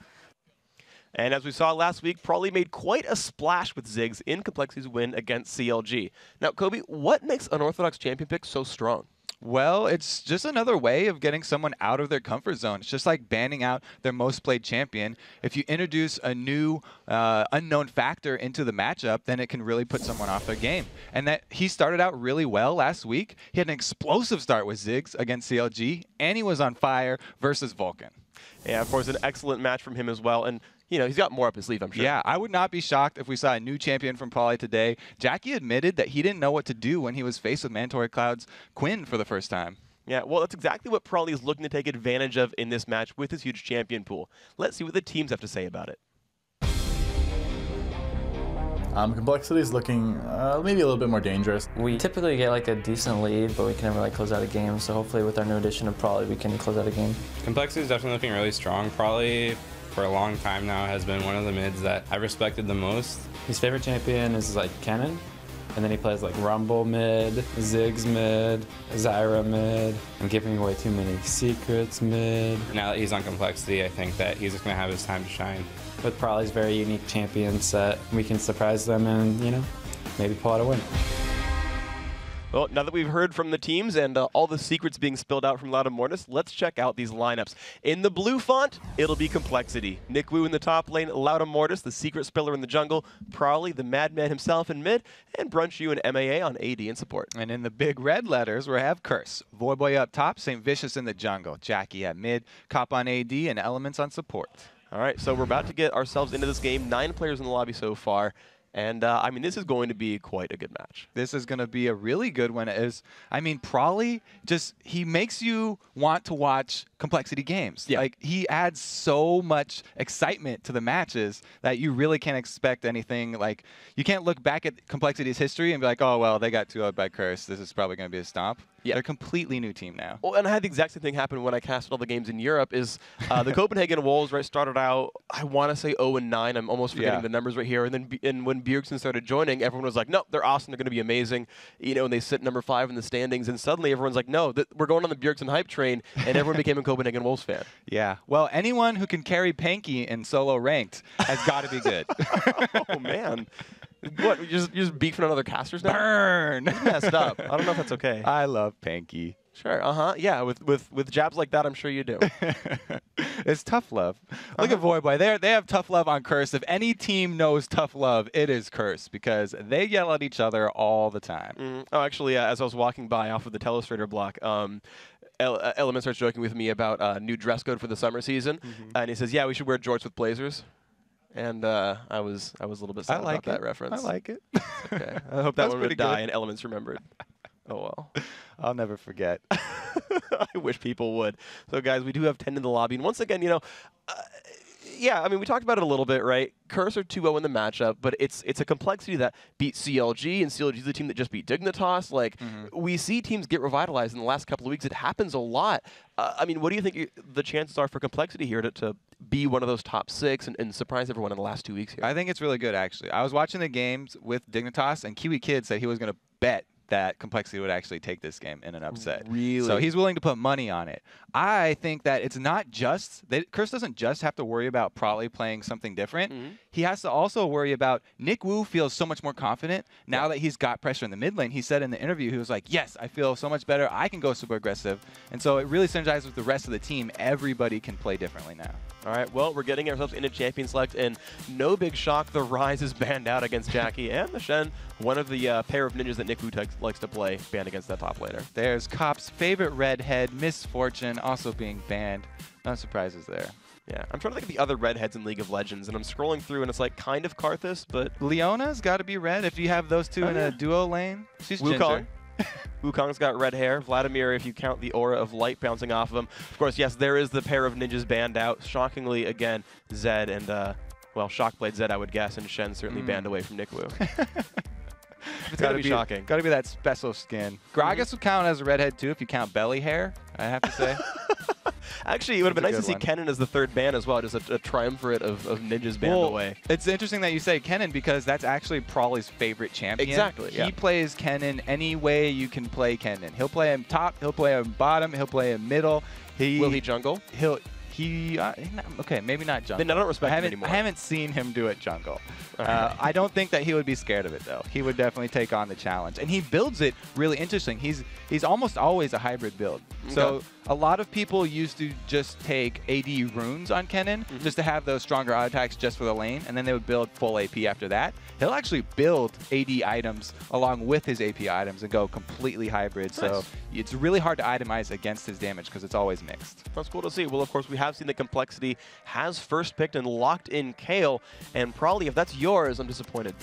And as we saw last week, Prolly made quite a splash with Ziggs in Complexity's win against CLG. Now, Kobe, what makes unorthodox champion pick so strong? Well, it's just another way of getting someone out of their comfort zone. It's just like banning out their most played champion. If you introduce a new unknown factor into the matchup, then it can really put someone off their game. And that he started out really well last week. He had an explosive start with Ziggs against CLG, and he was on fire versus Vulcan. Yeah, of course, an excellent match from him as well. And you know, he's got more up his sleeve, I'm sure. Yeah, I would not be shocked if we saw a new champion from Prolly today. Jackie admitted that he didn't know what to do when he was faced with Mandatory Cloud's Quinn for the first time. Yeah, well, that's exactly what Prolly is looking to take advantage of in this match with his huge champion pool. Let's see what the teams have to say about it. Complexity is looking maybe a little bit more dangerous. We typically get like a decent lead, but we can never like close out a game. So hopefully with our new addition of Prolly, we can close out a game. Complexity is definitely looking really strong. Prolly, for a long time now, has been one of the mids that I respected the most. His favorite champion is like Cannon, and then he plays like Rumble mid, Ziggs mid, Zyra mid. I'm giving away too many secrets mid. Now that he's on Complexity, I think that he's just going to have his time to shine. With Prolly's very unique champion set, we can surprise them and, you know, maybe pull out a win. Well, now that we've heard from the teams and all the secrets being spilled out from Loud and Mortis, let's check out these lineups. In the blue font, it'll be Complexity. Nick Wu in the top lane, Loud and Mortis, the secret spiller in the jungle, Prolly, the madman himself in mid, and Brunchu and MAA on AD and support. And in the big red letters, we have Curse. Voyboy up top, St. Vicious in the jungle, Jackie at mid, Cop on AD, and Elements on support. All right, so we're about to get ourselves into this game. 9 players in the lobby so far. And, I mean, this is going to be quite a good match. This is going to be a really good one. I mean, Prolly, he makes you want to watch Complexity games. Yeah. Like, he adds so much excitement to the matches that you really can't expect anything. Like, you can't look back at Complexity's history and be like, oh, well, they got 2-0 by Curse. This is probably going to be a stomp. Yeah. They're a completely new team now. Well, and I had the exact same thing happen when I casted all the games in Europe. Is the Copenhagen Wolves started out, I want to say 0-9. I'm almost forgetting the numbers right here. And then when Bjergsen started joining, everyone was like, no, they're awesome. They're going to be amazing. You know, and they sit number 5 in the standings. And suddenly everyone's like, no, we're going on the Bjergsen hype train. And everyone became a Copenhagen Wolves fan. Yeah. Well, anyone who can carry Panky in solo ranked has got to be good. Oh, man. What, you're just beefing on other casters now? Burn! That's messed up. I don't know if that's okay. I love Panky. Sure, yeah, with jabs like that, I'm sure you do. It's tough love. Look at Voyboy. They have tough love on Curse. If any team knows tough love, it is Curse, because they yell at each other all the time. Oh, actually, as I was walking by off of the Telestrator block, Element starts joking with me about new dress code for the summer season, and he says, yeah, we should wear jorts with blazers. And I was a little bit sad about that reference. I like it. Okay. I hope that one would die and Elements remembered. Oh, well. I'll never forget. I wish people would. So, guys, we do have 10 in the lobby. And once again, you know, yeah, I mean, we talked about it a little bit, right? Curse are 2-0 in the matchup, but it's a Complexity that beat CLG, and CLG is the team that just beat Dignitas. Like, we see teams get revitalized in the last couple of weeks. It happens a lot. I mean, what do you think the chances are for Complexity here to be one of those top 6 and surprise everyone in the last 2 weeks here? I think it's really good, actually. I was watching the games with Dignitas, and Kiwi Kid said he was going to bet that Complexity would actually take this game in an upset. Really? So he's willing to put money on it. I think that it's not just Curse doesn't just have to worry about Prolly playing something different. He has to also worry about Nick Wu feels so much more confident now that he's got pressure in the mid lane. He said in the interview, he was like, yes, I feel so much better. I can go super aggressive. And so it really synergizes with the rest of the team. Everybody can play differently now. All right, well, we're getting ourselves into Champion Select, and no big shock, the Rise is banned out against Jackie, and the Shen, one of the pair of ninjas that Nick Wu likes to play, banned against that top laner. There's Cop's favorite redhead, Misfortune, also being banned. No surprises there. Yeah, I'm trying to think of the other redheads in League of Legends, and I'm scrolling through, and it's like kind of Karthus, but Leona's got to be red if you have those two in a duo lane. She's Wukong. ginger. Wukong's got red hair. Vladimir, if you count the aura of light bouncing off of him. Of course, yes, there is the pair of ninjas banned out. Shockingly, again, Zed and, well, Shockblade Zed, I would guess, and Shen certainly banned away from Nick Wu. It's gotta be shocking. Gotta be that special skin. Gragas would count as a redhead too if you count belly hair, I have to say. Actually, it would have been nice to see one. Kennen as the third ban as well, just a triumvirate of ninjas banned away. It's interesting that you say Kennen because that's actually Prawley's favorite champion. Exactly, yeah. He plays Kennen any way you can play Kennen. He'll play him top, he'll play him bottom, he'll play him middle. Will he jungle? Okay, maybe not jungle. Then I don't respect him anymore. I haven't seen him do it jungle. I don't think that he would be scared of it though. He would definitely take on the challenge, and he builds it really interesting. He's almost always a hybrid build. Okay. So a lot of people used to just take AD runes on Kennen just to have those stronger auto attacks just for the lane, and then they would build full AP after that. He'll actually build AD items along with his AP items and go completely hybrid. Nice. So it's really hard to itemize against his damage because it's always mixed. That's cool to see. Well, of course, we have seen the Complexity has first picked and locked in Kale, and probably if that's yours, I'm disappointed.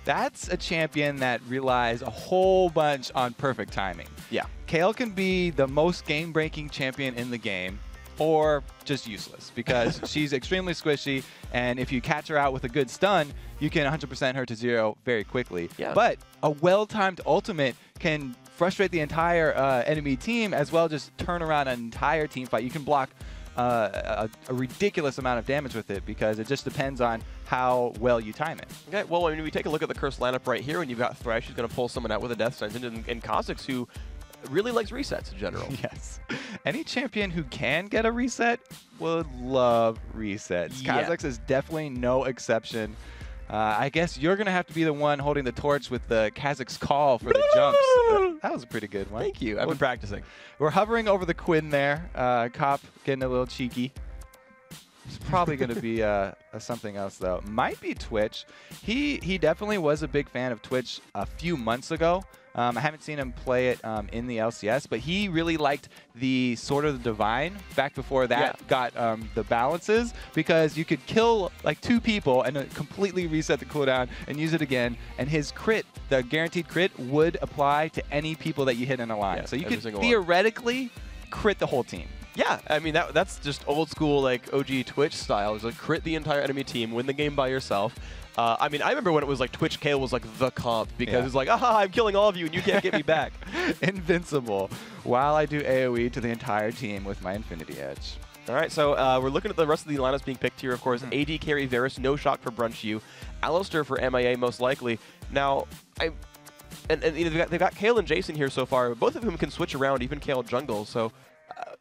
That's a champion that relies a whole bunch on perfect timing. Yeah. Kale can be the most game-breaking champion in the game, or just useless, because she's extremely squishy, and if you catch her out with a good stun, you can 100% her to 0 very quickly. Yeah. But a well-timed ultimate can frustrate the entire enemy team, as well as just turn around an entire team fight. You can block a ridiculous amount of damage with it, because it just depends on how well you time it. Okay, well, I mean, we take a look at the cursed lineup right here, and you've got Thresh, who's going to pull someone out with a Death Sentence, and Kha'Zix, who really likes resets in general. Yes. Any champion who can get a reset would love resets. Yeah. Kha'Zix is definitely no exception. I guess you're going to have to be the one holding the torch with the Kha'Zix call for the jumps. That was a pretty good one. Thank you. I've been practicing. We're hovering over the Quinn there. Cop getting a little cheeky. It's probably going to be something else, though. Might be Twitch. He definitely was a big fan of Twitch a few months ago. I haven't seen him play it in the LCS, but he really liked the Sword of the Divine back before that got the balances, because you could kill like 2 people and completely reset the cooldown and use it again, and his crit, the guaranteed crit, would apply to any people that you hit in a line. Yeah, so you could one. theoretically crit the whole team. Yeah, I mean, that's just old school, like, OG Twitch style. It was like crit the entire enemy team, win the game by yourself. I mean, I remember when it was like Twitch Kale was like the comp, because it's like, aha, I'm killing all of you and you can't get me back. Invincible. While I do AoE to the entire team with my Infinity Edge. All right, so we're looking at the rest of the lineups being picked here. Of course, AD carry Varus, no shock for Brunch U. Alistair for MIA, most likely. Now, you know, they've got Kale and Jason here so far. Both of them can switch around, even Kale jungle. So,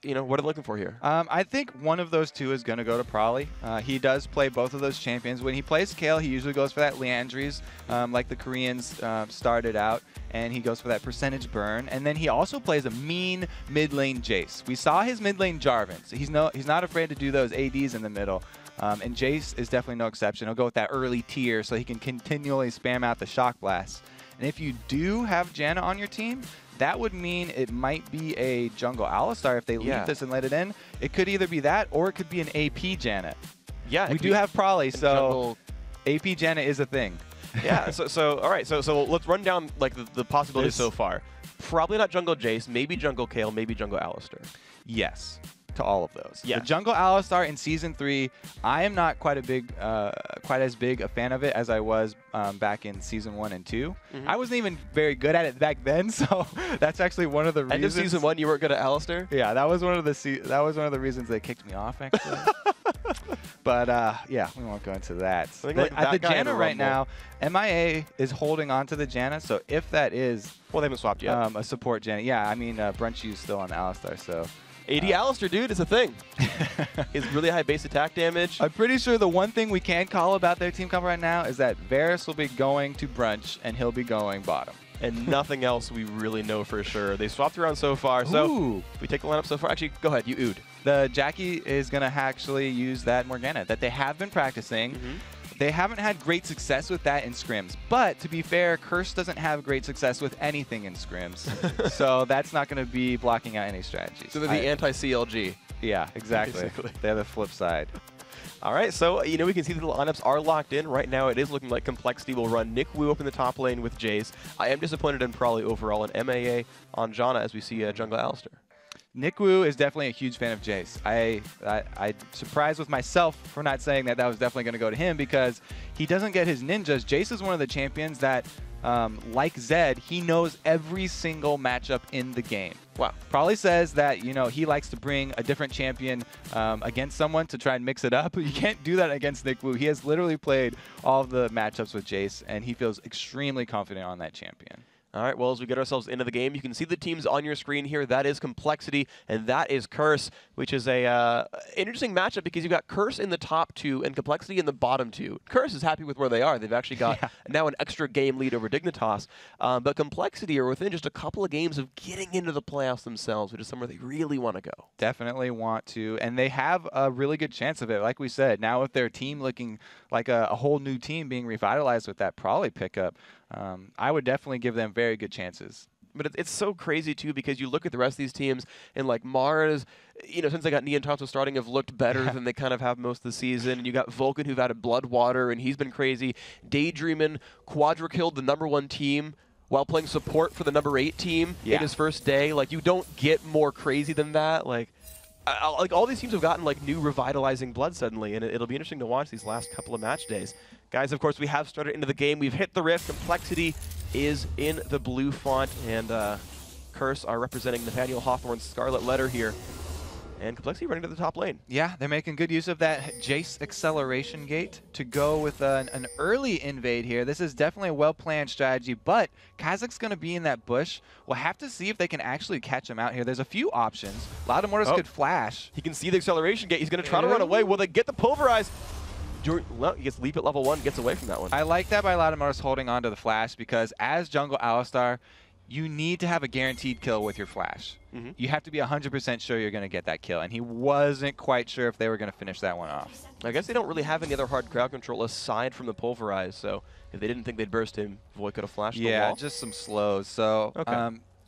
you know, what are they looking for here? I think one of those two is going to go to Prawley. He does play both of those champions. When he plays Kale, he usually goes for that Leandries, like the Koreans started out, and he goes for that percentage burn. And then he also plays a mean mid lane Jace. We saw his mid lane Jarvan. So he's not afraid to do those ADs in the middle. And Jace is definitely no exception. He'll go with that early tier so he can continually spam out the shock blasts. And if you do have Janna on your team, that would mean it might be a jungle Alistar if they leave this and let it in. It could either be that, or it could be an AP Janna. Yeah, we do have Prawley, so AP Janna is a thing. Yeah. So all right. So let's run down like the possibilities so far. Probably not jungle Jace. Maybe jungle Kale. Maybe jungle Alistar. Yes. To all of those. Yeah. The jungle Alistar in Season 3, I am not quite as big a fan of it as I was back in Season 1 and 2. I wasn't even very good at it back then, so that's actually one of the reasons. End of Season 1, you weren't good at Alistar? Yeah, that was one of the reasons they kicked me off, actually. But yeah, we won't go into that. At the Janna right now, MIA is holding on to the Janna, so if that is, well, they haven't swapped yet. A support Janna. Yeah, I mean, Brunch U's still on the Alistar, so. AD Alistar, dude, is a thing. His really high base attack damage. I'm pretty sure the one thing we can call about their team comp right now is that Varus will be going to Brunch and he'll be going bottom. And nothing else we really know for sure. They swapped around so far, so we take the lineup so far. Actually, go ahead, you ood. The Jackie is going to actually use that Morgana that they have been practicing. They haven't had great success with that in scrims. But to be fair, Curse doesn't have great success with anything in scrims. So that's not going to be blocking out any strategies. So they're the anti-CLG. Yeah, exactly. Basically. They're the flip side. All right, so, you know, we can see that the lineups are locked in. Right now, it is looking like Complexity will run Nick Wu up in the top lane with Jace. I am disappointed in Probably overall, and MAA on Janna as we see Jungle Alistar. Nick Wu is definitely a huge fan of Jace. I'm surprised with myself for not saying that was definitely going to go to him because he doesn't get his ninjas. Jace is one of the champions that, like Zed, he knows every single matchup in the game. Wow. Probably says that, you know, he likes to bring a different champion against someone to try and mix it up. You can't do that against Nick Wu. He has literally played all of the matchups with Jace, and he feels extremely confident on that champion. All right, well, as we get ourselves into the game, you can see the teams on your screen here. That is Complexity, and that is Curse, which is a interesting matchup because you've got Curse in the top 2 and Complexity in the bottom 2. Curse is happy with where they are. They've actually got now an extra game lead over Dignitas, but Complexity are within just a couple of games of getting into the playoffs themselves, which is somewhere they really want to go. Definitely want to, and they have a really good chance of it. Like we said, now with their team looking like a whole new team being revitalized with that Probably pickup, I would definitely give them very good chances. But it's so crazy, too, because you look at the rest of these teams, and, like, Mars, you know, since they got Neon Thompson starting, have looked better than they kind of have most of the season. And you got Vulcan, who've added Bloodwater, and he's been crazy. Daydreamin quadra-killed the #1 team while playing support for the #8 team in his first day. Like, you don't get more crazy than that. Like all these teams have gotten, like, new revitalizing blood suddenly, and it'll be interesting to watch these last couple of match days. Guys, of course, we have started into the game. We've hit the rift. Complexity is in the blue font, and Curse are representing Nathaniel Hawthorne's Scarlet Letter here. And Complexity running to the top lane. Yeah, they're making good use of that Jace acceleration gate to go with an early invade here. This is definitely a well-planned strategy, but Kazak's going to be in that bush. We'll have to see if they can actually catch him out here. There's a few options. Loudamortis could flash. He can see the acceleration gate. He's going to try to run away. Will they get the Pulverize? Well, he gets Leap at level 1, gets away from that one. I like that by Loudamortis holding on to the flash because as Jungle Alistar, you need to have a guaranteed kill with your flash. You have to be 100% sure you're going to get that kill, and he wasn't quite sure if they were going to finish that one off. I guess they don't really have any other hard crowd control aside from the Pulverize, so if they didn't think they'd burst him, Void could have flashed the wall. Yeah, just some slows. So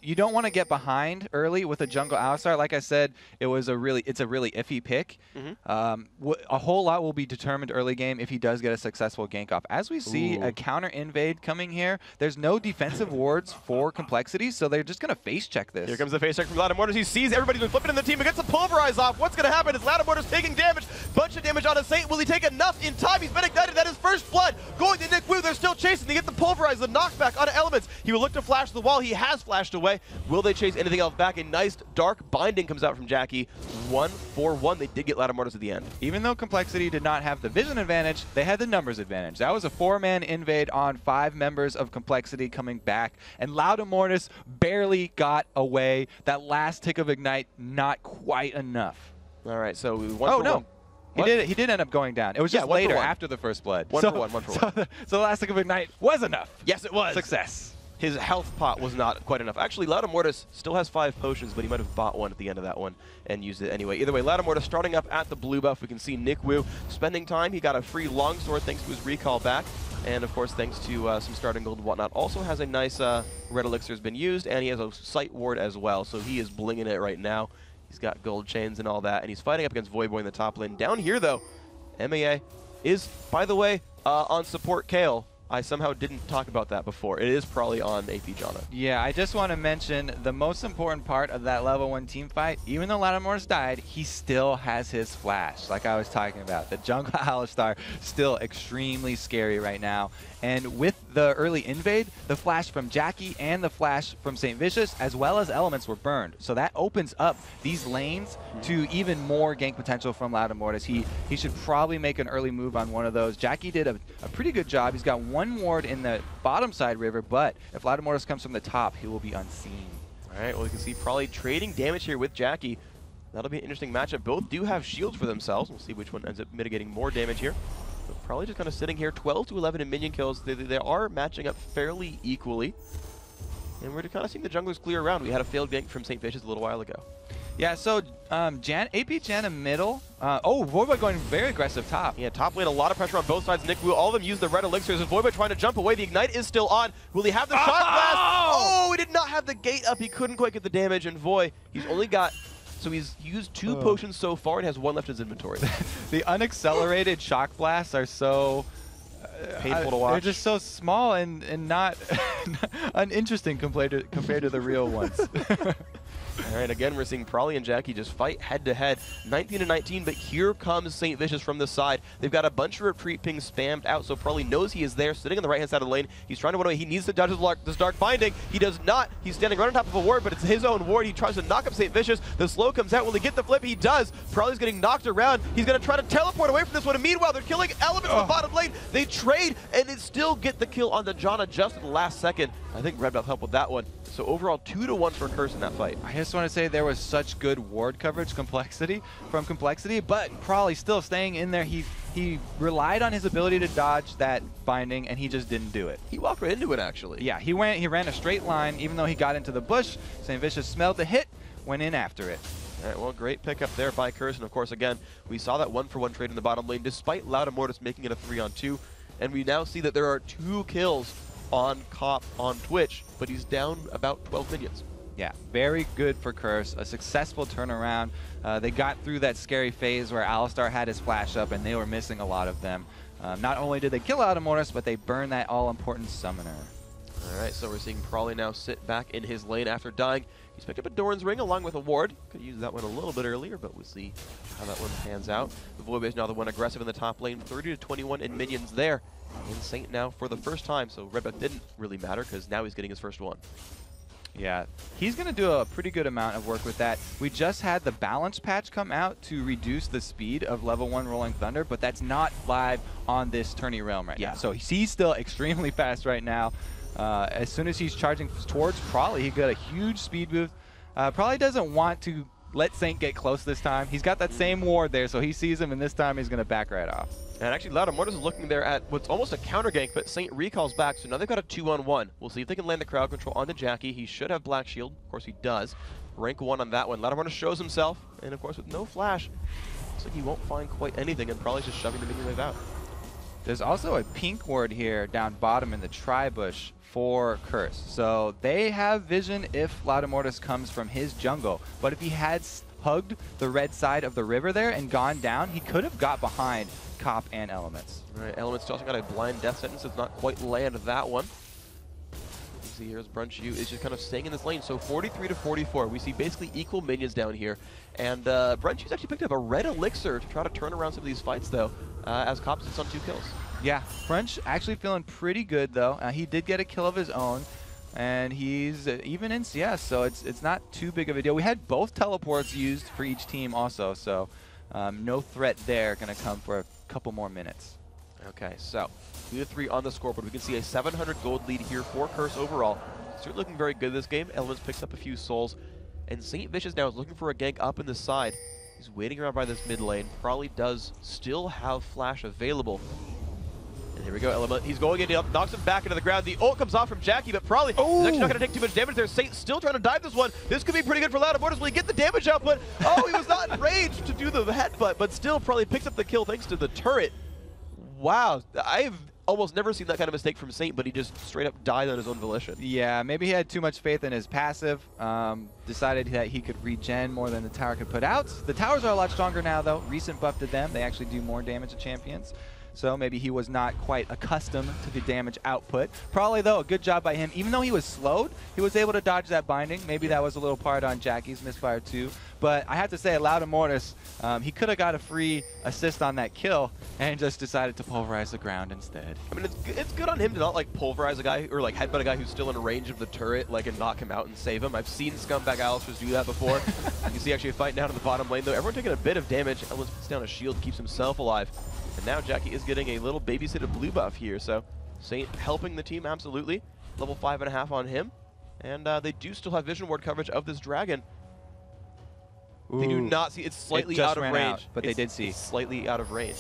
you don't want to get behind early with a Jungle Alistar. Like I said, it's a really iffy pick. A whole lot will be determined early game if he does get a successful gank off. As we see a counter invade coming here, there's no defensive wards for Complexity, so they're just going to face check this. Here comes the face check from Loudamortis. He sees everybody's been flipping in the team. He gets the Pulverize off. What's going to happen is Loudamortis taking damage. Bunch of damage on a Saint. Will he take enough in time? He's been ignited. That is first blood. Going to Nick Wu. They're still chasing. They get the Pulverize, the knockback on Elements. He will look to flash the wall. He has flashed away. Will they chase anything else back? A nice dark binding comes out from Jackie. 1-4-1. They did get Loudamortis at the end. Even though Complexity did not have the vision advantage, they had the numbers advantage. That was a 4-man invade on 5 members of Complexity coming back, and Loudamortis barely got away. That last tick of Ignite, not quite enough. All right, so no. He did end up going down. It was just later after the first blood. One for one. So the last tick of Ignite was enough. Yes, it was. Success. His health pot was not quite enough. Actually, Loudamortis still has 5 potions, but he might have bought one at the end of that one and used it anyway. Either way, Loudamortis starting up at the blue buff. We can see Nick Wu spending time. He got a free longsword thanks to his recall back. And, of course, thanks to some starting gold and whatnot. Also has a nice red elixir has been used, and he has a sight ward as well. So he is blinging it right now. He's got gold chains and all that, and he's fighting up against Voidboy in the top lane. Down here, though, MAA is, by the way, on support Kale. I somehow didn't talk about that before. It is probably on AP Janna. Yeah, I just want to mention the most important part of that level 1 team fight. Even though Loudamortis died, he still has his flash, like I was talking about. The Jungle Alistar still extremely scary right now. And with the early invade, the flash from Jackie and the flash from St. Vicious, as well as Elements, were burned. So that opens up these lanes to even more gank potential from Loudamortis. He should probably make an early move on one of those. Jackie did a pretty good job. He's got 1 ward in the bottom side river, but if Loudamortis comes from the top, he will be unseen. All right, well, you can see probably trading damage here with Jackie. That'll be an interesting matchup. Both do have shields for themselves. We'll see which one ends up mitigating more damage here. But probably just kind of sitting here, 12 to 11 in minion kills. They are matching up fairly equally. And we're kind of seeing the junglers clear around. We had a failed gank from St. Vicious a little while ago. Yeah, so AP Janna middle. Oh, Voyboy going very aggressive top. Yeah, top lane, a lot of pressure on both sides. Nick Wu, all of them use the red elixirs. And Voyboy trying to jump away. The Ignite is still on. Will he have the shot blast? Oh, he did not have the gate up. He couldn't quite get the damage. And Voy, he's only got... So he's used 2 potions so far and has 1 left in his inventory. The unaccelerated shock blasts are so... painful to watch. They're just so small and not uninteresting compared to the real ones. All right, again, we're seeing Prolly and Jackie just fight head-to-head. 19-19, but here comes St. Vicious from the side. They've got a bunch of retreat pings spammed out, so Prolly knows he is there, sitting on the right-hand side of the lane. He's trying to run away. He needs to dodge this dark binding. He does not. He's standing right on top of a ward, but it's his own ward. He tries to knock up St. Vicious. The slow comes out. Will he get the flip? He does. Prolly's getting knocked around. He's going to try to teleport away from this one, and meanwhile, they're killing Element from the bottom lane. They trade, and they still get the kill on the Janna just at the last second. I think Red Buff helped with that one. So overall, 2-1 for Curse in that fight. I just want to say there was such good ward coverage from Complexity, but Prolly still staying in there. He relied on his ability to dodge that binding, and he just didn't do it. He walked right into it, actually. Yeah, he ran a straight line, even though he got into the bush. St. Vicious smelled the hit, went in after it. All right, well, great pickup there by Curse, and of course, again, we saw that 1-for-1 trade in the bottom lane, despite Loud Mortis making it a 3-on-2, and we now see that there are 2 kills on Cop on Twitch, but he's down about 12 minions. Yeah, very good for Curse. A successful turnaround. They got through that scary phase where Alistar had his flash up and they were missing a lot of them. Not only did they kill Mortis, but they burned that all-important summoner. All right, so we're seeing Prolly now sit back in his lane after dying. He's picked up a Doran's Ring along with a ward. Could use that one a little bit earlier, but we'll see how that one pans out. The Void is now the one aggressive in the top lane, 30-21 in minions there. And Saint now for the first time, so Red Buff didn't really matter because now he's getting his first one. Yeah, he's going to do a pretty good amount of work with that. We just had the balance patch come out to reduce the speed of level 1 Rolling Thunder, but that's not live on this tourney realm right now. So he's still extremely fast right now. As soon as he's charging towards Prolly, he got a huge speed boost. Prolly doesn't want to let Saint get close this time. He's got that same ward there, so he sees him, and this time he's going to back right off. And actually, Loud Mortis is looking there at what's almost a counter gank, but Saint recalls back, so now they've got a 2-on-1. We'll see if they can land the crowd control onto Jackie. He should have Black Shield. Of course, he does. Rank 1 on that one. Loud Mortis shows himself, and of course, with no flash, looks like he won't find quite anything, and probably just shoving the minion wave out. There's also a pink ward here down bottom in the tri-bush for Curse. So they have vision if Loud Mortis comes from his jungle, but if he had hugged the red side of the river there and gone down, he could have got behind Cop and Elements. All right, Elements also got a blind death sentence. Does not quite land that one. You see here's Brunch U is just kind of staying in this lane. So 43-44. We see basically equal minions down here. And Brunch U's actually picked up a red elixir to try to turn around some of these fights, though, as Cop sits on 2 kills. Yeah, Brunch actually feeling pretty good, though. He did get a kill of his own, and he's even in CS, so it's not too big of a deal. We had both teleports used for each team also, so no threat there going to come for a couple more minutes. Okay, so 2-3 on the scoreboard. We can see a 700 gold lead here for Curse overall. Certainly looking very good this game. Elements picks up a few souls, and St. Vicious now is looking for a gank up in the side. He's waiting around by this mid lane. Probably does still have flash available. And here we go, Element. He's going in, knocks him back into the ground. The ult comes off from Jackie, but probably he's actually not going to take too much damage there. Saint still trying to dive this one. This could be pretty good for Loud Mortis. Will he get the damage output? Oh, he was not in range to do the headbutt, but still probably picks up the kill thanks to the turret. Wow, I've almost never seen that kind of mistake from Saint, but he just straight up died on his own volition. Yeah, maybe he had too much faith in his passive. Decided that he could regen more than the tower could put out. The towers are a lot stronger now, though. Recent buff to them. They actually do more damage to champions. So maybe he was not quite accustomed to the damage output. Probably, though, a good job by him. Even though he was slowed, he was able to dodge that binding. Maybe that was a little part on Jackie's misfire, too. But I have to say, Loud Mortis, he could have got a free assist on that kill and just decided to pulverize the ground instead. I mean, it's good on him to not, like, pulverize a guy or, like, headbutt a guy who's still in range of the turret, like, and knock him out and save him. I've seen scumbag Alistars do that before. You can see actually a fight down in the bottom lane, though. Everyone taking a bit of damage. Ellis puts down a shield, keeps himself alive. And now Jackie is getting a little babysitted blue buff here, so Saint helping the team, absolutely. Level 5.5 on him. And they do still have vision ward coverage of this dragon. Ooh. They do not see, it's slightly out of range. But they did see. It's slightly out of range.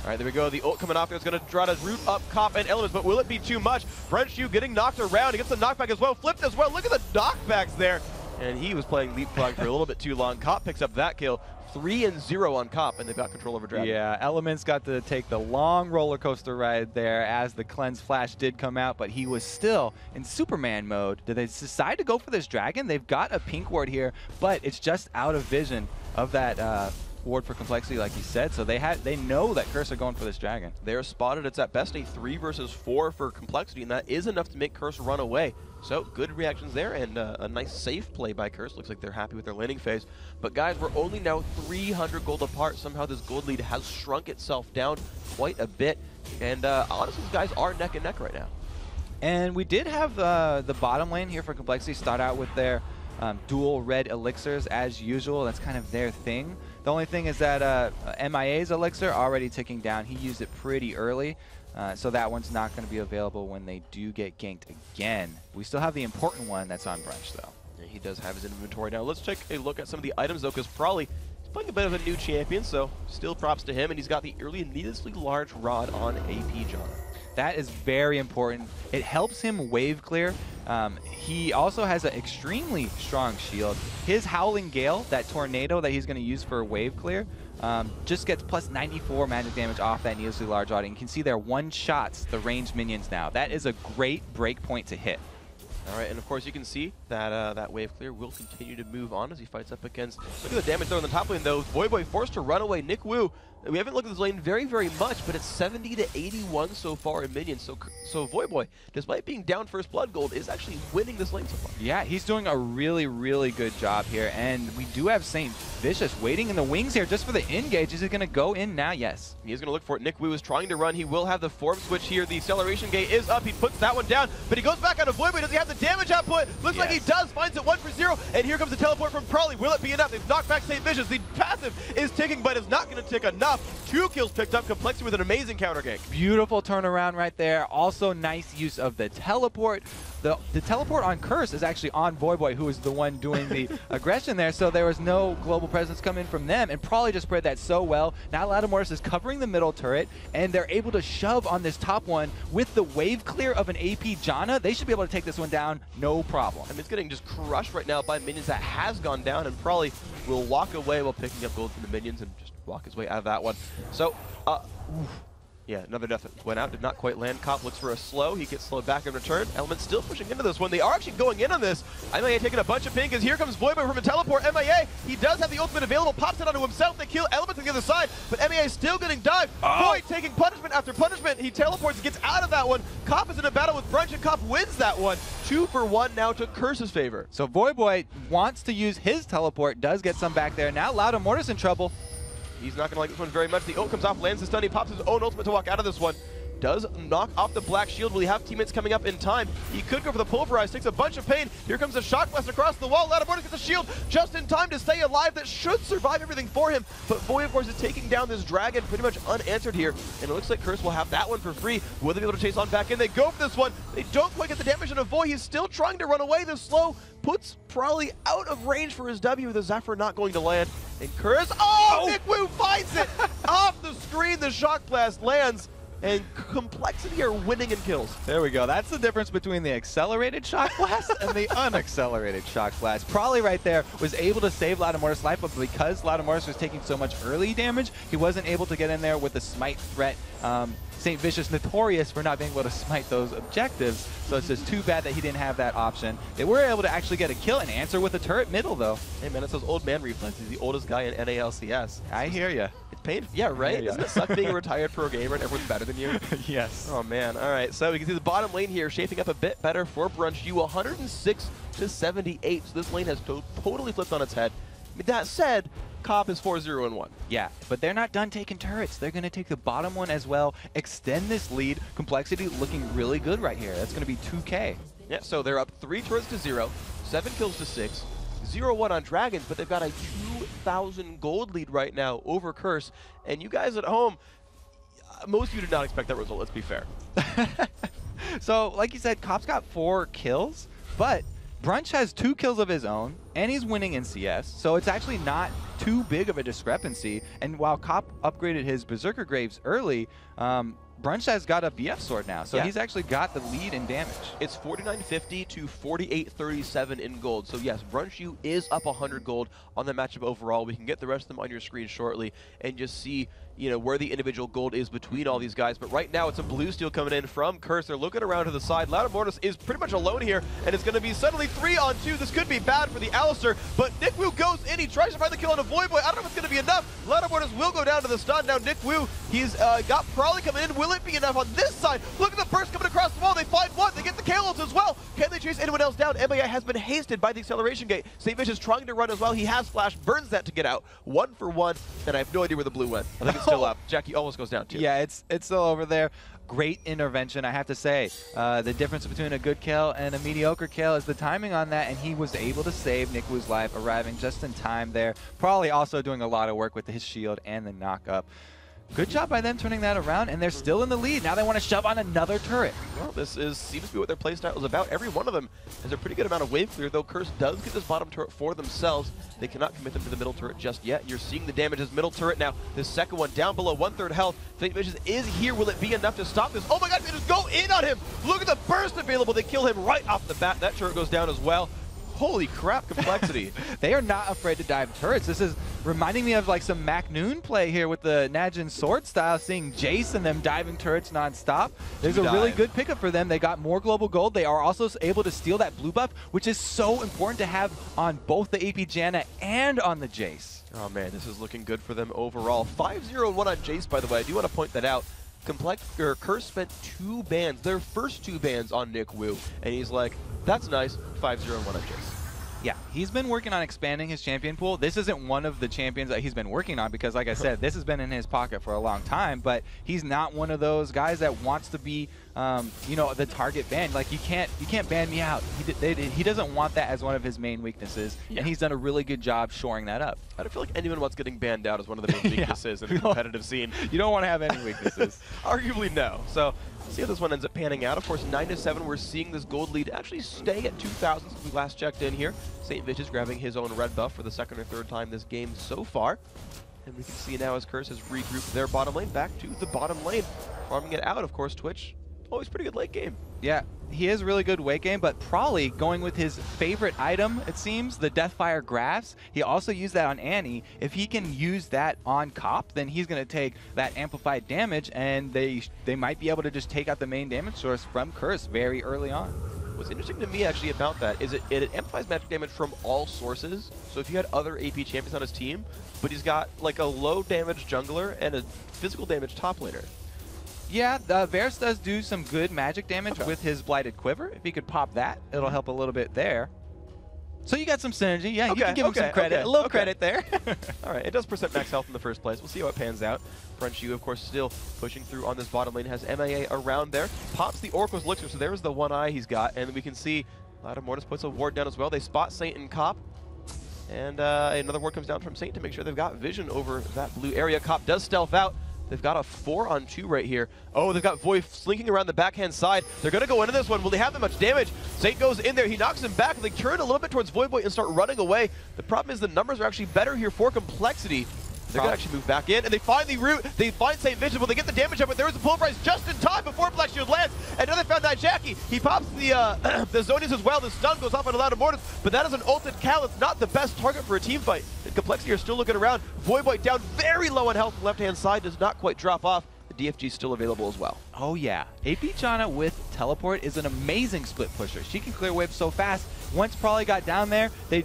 All right, there we go. The ult coming off there is going to try to root up Cop and Elements, but will it be too much? French U getting knocked around. He gets the knockback as well, flipped as well. Look at the knockbacks there. and he was playing leapfrog for a little bit too long. Cop picks up that kill. 3-0 on Cop, and they've got control over Dragon. Yeah, Elements got to take the long roller coaster ride there as the cleanse flash did come out, but he was still in Superman mode. Did they decide to go for this Dragon? They've got a pink ward here, but it's just out of vision of that ward for complexity, like you said, so they know that Curse are going for this Dragon. They're spotted. It's at best a 3 versus 4 for complexity, and that is enough to make Curse run away. So good reactions there, and a nice safe play by Curse. Looks like they're happy with their laning phase. But guys, we're only now 300 gold apart. Somehow this gold lead has shrunk itself down quite a bit, and honestly, these guys are neck and neck right now. And we did have the bottom lane here for complexity start out with their dual red elixirs as usual. That's kind of their thing. The only thing is that MIA's elixir already ticking down. He used it pretty early, so that one's not going to be available when they do get ganked again. We still have the important one that's on Brunch, though. Yeah, he does have his inventory now. Let's take a look at some of the items, though, because Probably is playing a bit of a new champion, so still props to him, and he's got the early and needlessly large rod on AP John. That is very important. It helps him wave clear. He also has an extremely strong shield. His Howling Gale, that tornado that he's going to use for wave clear, just gets plus 94 magic damage off that needlessly large rod. And you can see there one-shots the ranged minions now. That is a great break point to hit. All right, and of course you can see that that wave clear will continue to move on as he fights up against. Look at the damage there on the top lane, though. Voyboy forced to run away. Nick Wu. We haven't looked at this lane very, very much, but it's 70 to 81 so far in minions. So Voyboy, despite being down first blood gold, is actually winning this lane so far. Yeah, he's doing a really, really good job here, and we do have St. Vicious waiting in the wings here just for the engage. Is he going to go in now? Yes. He is going to look for it. Nick Wu is trying to run. He will have the form switch here. The acceleration gate is up. He puts that one down, but he goes back out of Voyboy. Does he have the damage output? Looks like he does. Finds it 1 for 0, and here comes the teleport from Probably. Will it be enough? They've knocked back St. Vicious. The passive is ticking, but it's not going to tick enough. 2 kills picked up. Complexity with an amazing counter gank. Beautiful turnaround right there. Also nice use of the teleport. The teleport on Curse is actually on Voyboy, who is the one doing the aggression there, so there was no global presence coming from them, and Probably just spread that so well. Now Lattimortis is covering the middle turret, and they're able to shove on this top one with the wave clear of an AP Janna. They should be able to take this one down, no problem. I mean, it's getting just crushed right now by minions. That has gone down, and Probably will walk away while picking up gold from the minions and just walk his way out of that one. So, yeah, another death went out, did not quite land. Cop looks for a slow. He gets slowed back in return. Element still pushing into this one. They are actually going in on this. MIA taking a bunch of pink as here comes Voyboy from a teleport. MIA, he does have the ultimate available, pops it onto himself. They kill Element to the other side, but MIA is still getting dived. Void taking punishment after punishment. He teleports and gets out of that one. Cop is in a battle with Brunch, and Cop wins that one. 2 for 1 now to Curse's favor. So Voyboy wants to use his teleport, does get some back there. Now Lattimortis in trouble. He's not going to like this one very much. The ult comes off, lands the stun. He pops his own ultimate to walk out of this one. Does knock off the black shield. Will he have teammates coming up in time? He could go for the pulverize. Takes a bunch of pain. Here comes a shock blast across the wall. Lattimortis gets a shield just in time to stay alive. That should survive everything for him. But Void, of course, is taking down this dragon pretty much unanswered here. And it looks like Curse will have that one for free. Will they be able to chase on back in? They go for this one. They don't quite get the damage on a Void. He's still trying to run away. The slow puts Probably out of range for his W. The Zephyr not going to land. And Curse, Nick Wu finds it off the screen. The shock blast lands. And Complexity are winning in kills. There we go. That's the difference between the accelerated shock blast and the unaccelerated shock blast. Probably right there was able to save Lattimortis' life, but because Lattimortis was taking so much early damage, he wasn't able to get in there with the smite threat. St. Vicious notorious for not being able to smite those objectives, so it's just too bad that he didn't have that option. They were able to actually get a kill and answer with a turret middle, though. Hey, man, it's those old man reflexes. He's the oldest guy in NALCS. I hear you. It's painful. Yeah, right? Doesn't it suck being a retired pro gamer and everyone's better than you? Yes. Oh, man. All right, so we can see the bottom lane here shaping up a bit better for Brunch U, 106 to 78. So this lane has totally flipped on its head. With that said, Cop is 4-0-1. Yeah, but they're not done taking turrets. They're going to take the bottom one as well, extend this lead. Complexity looking really good right here. That's going to be 2K. Yeah, so they're up 3 turrets to 0, 7 kills to 6, 0-1 on Dragons, but they've got a 2,000 gold lead right now over Curse. And you guys at home, most of you did not expect that result, let's be fair. So, like you said, Cop's got 4 kills, but Brunch has 2 kills of his own, and he's winning in CS, so it's actually not too big of a discrepancy. And while Cop upgraded his Berserker Graves early, Brunch has got a BF sword now, so Yeah. he's actually got the lead in damage. It's 49.50 to 48.37 in gold. So yes, Brunchu is up 100 gold on the matchup overall. We can get the rest of them on your screen shortly and just see, you know, where the individual gold is between all these guys. But right now, it's a blue steal coming in from Curse. They're looking around to the side. Loutamortis is pretty much alone here, and it's going to be suddenly 3-on-2. This could be bad for the Alistar, but Nick Wu goes in. He tries to find the kill on a Void Boy. I don't know if it's going to be enough. Loutamortis will go down to the stun. Now Nick Wu, he's got Probably coming in. Will it be enough on this side? Look at the burst coming across the wall. They find one. They get the Kalos as well. Can they chase anyone else down? MAI has been hasted by the acceleration gate. St. Vish is trying to run as well. He has flash, burns that to get out. 1 for 1, and I have no idea where the blue went. I think it's still up. Jackie almost goes down too. Yeah, it's still over there. Great intervention, I have to say. The difference between a good kill and a mediocre kill is the timing on that, and he was able to save Nick Wu's life, arriving just in time there. Probably also doing a lot of work with his shield and the knock-up. Good job by them turning that around, and they're still in the lead. Now they want to shove on another turret. Well, this seems to be what their playstyle is about. Every one of them has a pretty good amount of wave clear, though Curse does get this bottom turret for themselves. They cannot commit them to the middle turret just yet. You're seeing the damage as middle turret now. The second one down below 1/3 health. St. Vish is here. Will it be enough to stop this? Oh my god, they just go in on him. Look at the burst available. They kill him right off the bat. That turret goes down as well. Holy crap, Complexity. They are not afraid to dive turrets. This is reminding me of like some Mac Noon play here with the Najin sword style, seeing Jace and them diving turrets non-stop. There's a really good pickup for them. They got more global gold. They are also able to steal that blue buff, which is so important to have on both the AP Janna and on the Jace. Oh man, this is looking good for them overall. 5-0-1 on Jace, by the way. I do want to point that out. Curse spent 2 bans, their first 2 bans on Nick Wu, and he's like, that's nice, 5-0-1 on Jace. Yeah, he's been working on expanding his champion pool. This isn't one of the champions that he's been working on because, like I said, this has been in his pocket for a long time, but he's not one of those guys that wants to be, you know, the target ban. Like, you can't ban me out. He doesn't want that as one of his main weaknesses, and he's done a really good job shoring that up. I don't feel like anyone wants getting banned out as one of the main weaknesses in the competitive scene. You don't want to have any weaknesses. Arguably, no. So, see how this one ends up panning out. Of course, 9-7, we're seeing this gold lead actually stay at 2,000 since we last checked in here. St. Vish is grabbing his own red buff for the 2nd or 3rd time this game so far. And we can see now as Curse has regrouped their bottom lane back to the bottom lane. Farming it out, of course, Twitch. Always pretty good late game. Yeah, he is really good late game, but probably going with his favorite item, it seems, the Deathfire Graphs. He also used that on Annie. If he can use that on Cop, then he's going to take that amplified damage, and they might be able to just take out the main damage source from Curse very early on. What's interesting to me actually about that is it amplifies magic damage from all sources. So if you had other AP champions on his team, but he's got like a low damage jungler and a physical damage top laner. Yeah, Varus does do some good magic damage with his Blighted Quiver. If he could pop that, it'll help a little bit there. So you got some synergy. Yeah, you can give him some credit. A little credit there. All right, it does percent max health in the first place. We'll see how it pans out. Brunchu, of course, still pushing through on this bottom lane. Has MIA around there. Pops the Oracle's Elixir, so there's the one eye he's got. And we can see Loutamortis puts a ward down as well. They spot Saint and Cop. And another ward comes down from Saint to make sure they've got vision over that blue area. Cop does stealth out. They've got a 4-on-2 right here. Oh, they've got Void slinking around the backhand side. They're going to go into this one. Will they have that much damage? Saint goes in there. He knocks him back. They turn a little bit towards Void Boy and start running away. The problem is the numbers are actually better here for Complexity. They're going to actually move back in, and they find the route. They find St. Vish. Will they get the damage up? But there is a pulverize just in time before Black Shield lands. And now they found that Jackie. He pops the the Zonias as well. The stun goes off on Loutamortis, but that is an ulted Cal. It's not the best target for a team fight. And Complexity are still looking around. Void Boy down very low on health. The left-hand side does not quite drop off. The DFG is still available as well. Oh yeah, AP Janna with Teleport is an amazing split pusher. She can clear waves so fast. Once Probably got down there, they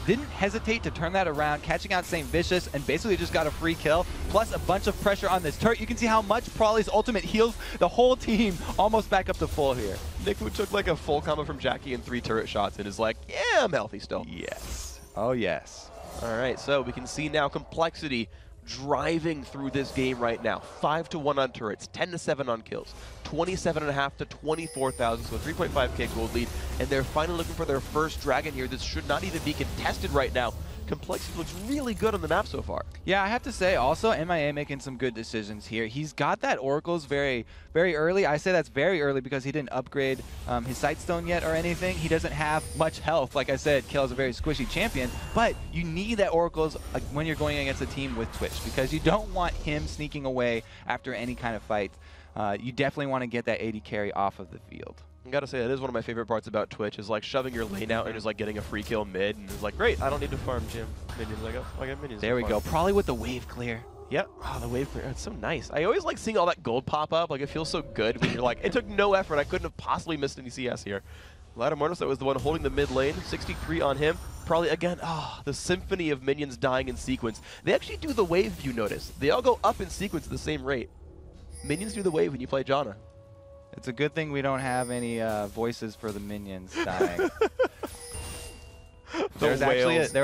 didn't hesitate to turn that around, catching out St. Vicious, and basically just got a free kill, plus a bunch of pressure on this turret. You can see how much Probably's ultimate heals the whole team almost back up to full here. Nick Wu took like a full combo from Jackie and 3 turret shots and is like, yeah, I'm healthy still. Yes. Oh yes. All right, so we can see now Complexity driving through this game right now. 5-1 on turrets, 10-7 on kills, 27.5 to 24,000, so a 3.5k gold lead, and they're finally looking for their first dragon here. This should not even be contested right now. Complexity looks really good on the map so far. Yeah, I have to say also MIA making some good decisions here. He's got that Oracles very early. I say that's very early because he didn't upgrade his Sightstone yet or anything. He doesn't have much health. Like I said, Kill is a very squishy champion, but you need that Oracles when you're going against a team with Twitch because you don't want him sneaking away after any kind of fight. you definitely want to get that AD carry off of the field. I gotta say, that is one of my favorite parts about Twitch, is like shoving your lane out and just like getting a free kill mid, and it's like, great, I don't need to farm gym minions. Like, I got minions. There we go. Probably with the wave clear. Yep. Oh, the wave clear. It's so nice. I always like seeing all that gold pop up. Like, it feels so good when you're like, it took no effort. I couldn't have possibly missed any CS here. Lattimortis, that was the one holding the mid lane. 63 on him. Probably, again, the symphony of minions dying in sequence. They actually do the wave, if you notice. They all go up in sequence at the same rate. Minions do the wave when you play Janna. It's a good thing we don't have any voices for the minions dying. There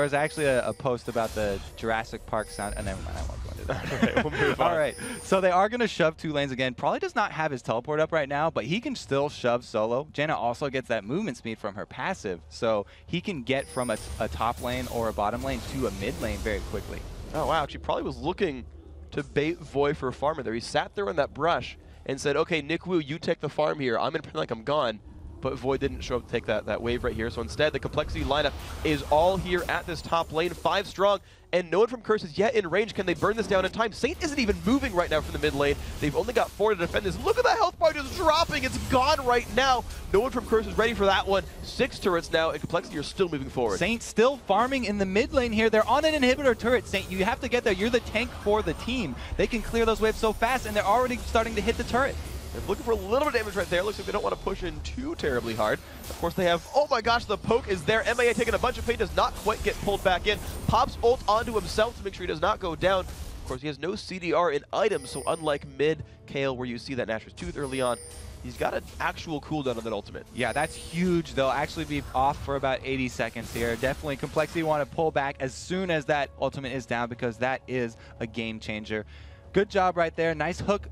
was actually a post about the Jurassic Park sound. Never mind, I won't go into that. Okay, we'll move on. All right, so they are going to shove 2 lanes again. Probably does not have his teleport up right now, but he can still shove solo. Janna also gets that movement speed from her passive, so he can get from a top lane or a bottom lane to a mid lane very quickly. Oh, wow. Actually, probably was looking to bait Void for a farmer there. He sat there in that brush and said, okay, Nick Wu, you take the farm here. I'm going to pretend like I'm gone. But Void didn't show up to take that wave right here. So instead, the Complexity lineup is all here at this top lane, 5 strong, and no one from Curse is yet in range. Can they burn this down in time? Saint isn't even moving right now from the mid lane. They've only got 4 to defend this. Look at that health bar just dropping. It's gone right now. No one from Curse is ready for that one. 6 turrets now, and Complexity are still moving forward. Saint still farming in the mid lane here. They're on an inhibitor turret. Saint, you have to get there. You're the tank for the team. They can clear those waves so fast, and they're already starting to hit the turret. They're looking for a little bit of damage right there. Looks like they don't want to push in too terribly hard. Of course, they have, oh my gosh, the poke is there. MIA taking a bunch of pain, does not quite get pulled back in. Pops ult onto himself to make sure he does not go down. Of course, he has no CDR in items, so unlike mid Kale, where you see that Nashor's Tooth early on, he's got an actual cooldown on that ultimate. Yeah, that's huge. They'll actually be off for about 80 seconds here. Definitely Complexity want to pull back as soon as that ultimate is down, because that is a game changer. Good job right there. Nice hook.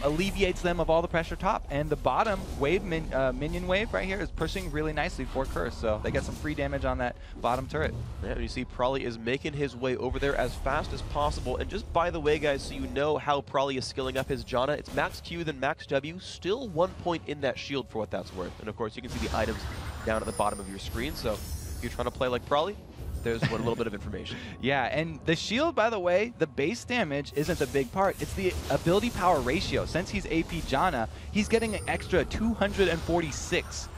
Alleviates them of all the pressure top, and the bottom wave minion wave right here is pushing really nicely for Curse, so they get some free damage on that bottom turret. Yeah, and you see Prolly is making his way over there as fast as possible. And just by the way, guys, so you know how Prolly is skilling up his Janna, it's max Q then max W, still 1 point in that shield for what that's worth. And of course, you can see the items down at the bottom of your screen, so if you're trying to play like Prolly, there's a little bit of information. Yeah, and the shield, by the way, the base damage isn't the big part. It's the ability power ratio. Since he's AP Janna, he's getting an extra 246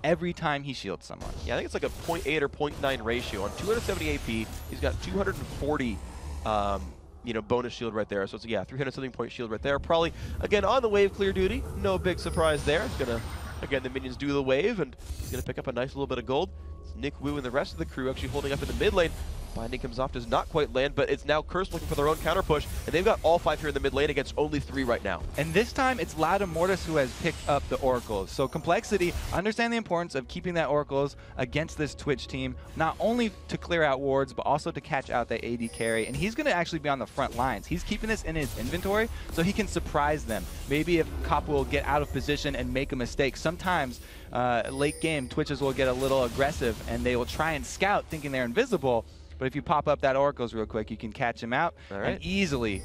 every time he shields someone. Yeah, I think it's like a 0.8 or 0.9 ratio. On 270 AP, he's got 240 bonus shield right there. So it's, yeah, 300-something point shield right there. Probably, again, on the wave clear duty. No big surprise there. It's going to, again, the minions do the wave, and he's going to pick up a nice little bit of gold. Nick Wu and the rest of the crew actually holding up in the mid lane. Binding comes off, does not quite land, but it's now Curse looking for their own counter push, and they've got all 5 here in the mid lane against only 3 right now. And this time, it's Lattimortis who has picked up the Oracles. So Complexity, understand the importance of keeping that Oracles against this Twitch team, not only to clear out wards, but also to catch out the AD carry. And he's going to actually be on the front lines. He's keeping this in his inventory so he can surprise them. Maybe if Cop will get out of position and make a mistake. Sometimes, late game, Twitches will get a little aggressive, and they will try and scout thinking they're invisible. But if you pop up that Oracles real quick, you can catch him out and easily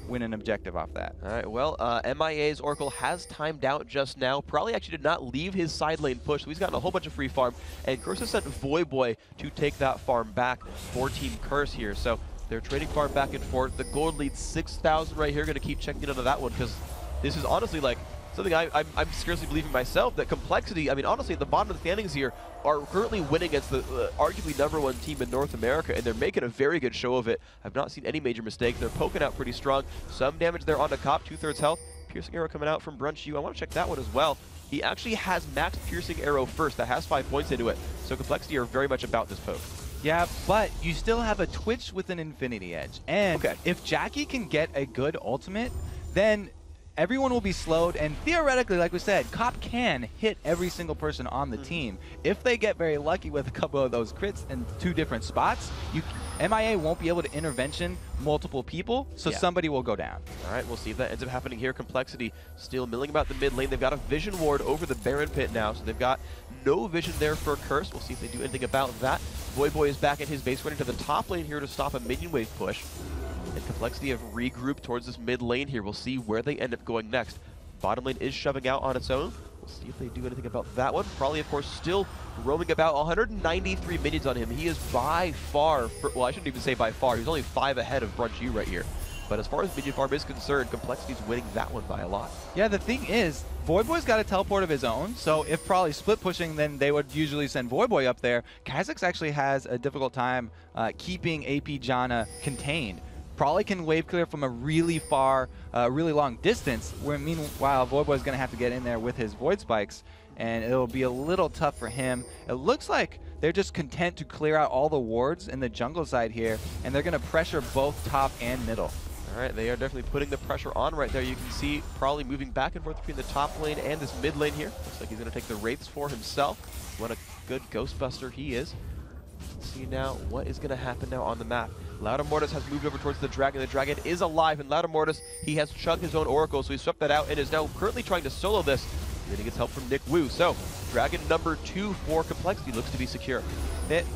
win an objective off that. All right, well, MIA's Oracle has timed out just now. Probably actually did not leave his side lane push, so he's gotten a whole bunch of free farm. And Curse has sent Voyboy to take that farm back for Team Curse here. So they're trading farm back and forth. The gold leads 6,000 right here. Going to keep checking into that one, because this is honestly like something I'm scarcely believing myself, that Complexity, I mean, honestly, at the bottom of the standings here, are currently winning against the arguably #1 team in North America, and they're making a very good show of it. I've not seen any major mistakes. They're poking out pretty strong. Some damage there on the Cop, 2/3 health. Piercing Arrow coming out from Brunch U. I want to check that one as well. He actually has max Piercing Arrow first. That has 5 points into it. So Complexity are very much about this poke. Yeah, but you still have a Twitch with an Infinity Edge. And if Jackie can get a good ultimate, then everyone will be slowed, and theoretically, like we said, Cop can hit every single person on the team. If they get very lucky with a couple of those crits in 2 different spots, MIA won't be able to intervention multiple people, so somebody will go down. All right, we'll see if that ends up happening here. Complexity still milling about the mid lane. They've got a vision ward over the Baron pit now, so they've got no vision there for Curse. We'll see if they do anything about that. Voyboy is back in his base, running to the top lane here to stop a minion wave push. And Complexity have regrouped towards this mid lane here. We'll see where they end up going next. Bottom lane is shoving out on its own. We'll see if they do anything about that one. Probably, of course, still roaming about. 193 minions on him. He is by far, well, I shouldn't even say by far. He's only 5 ahead of Brunch U right here. But as far as minion farm is concerned, Complexity's winning that one by a lot. Yeah, the thing is, Voyboy's got a teleport of his own, so if probably split pushing, then they would usually send Voyboy up there. Kha'Zix actually has a difficult time keeping AP Janna contained. Probably can wave clear from a really far, really long distance, where meanwhile Voyboy's going to have to get in there with his Void Spikes, and it'll be a little tough for him. It looks like they're just content to clear out all the wards in the jungle side here, and they're going to pressure both top and middle. All right, they are definitely putting the pressure on right there. You can see probably moving back and forth between the top lane and this mid lane here. Looks like he's going to take the Wraiths for himself. What a good Ghostbuster he is. Let's see now what is going to happen now on the map. Loudamortis has moved over towards the Dragon. The Dragon is alive, and Loudamortis, he has chugged his own Oracle, so he swept that out and is now currently trying to solo this. Then he gets help from Nick Wu. So, Dragon number 2 for Complexity looks to be secure.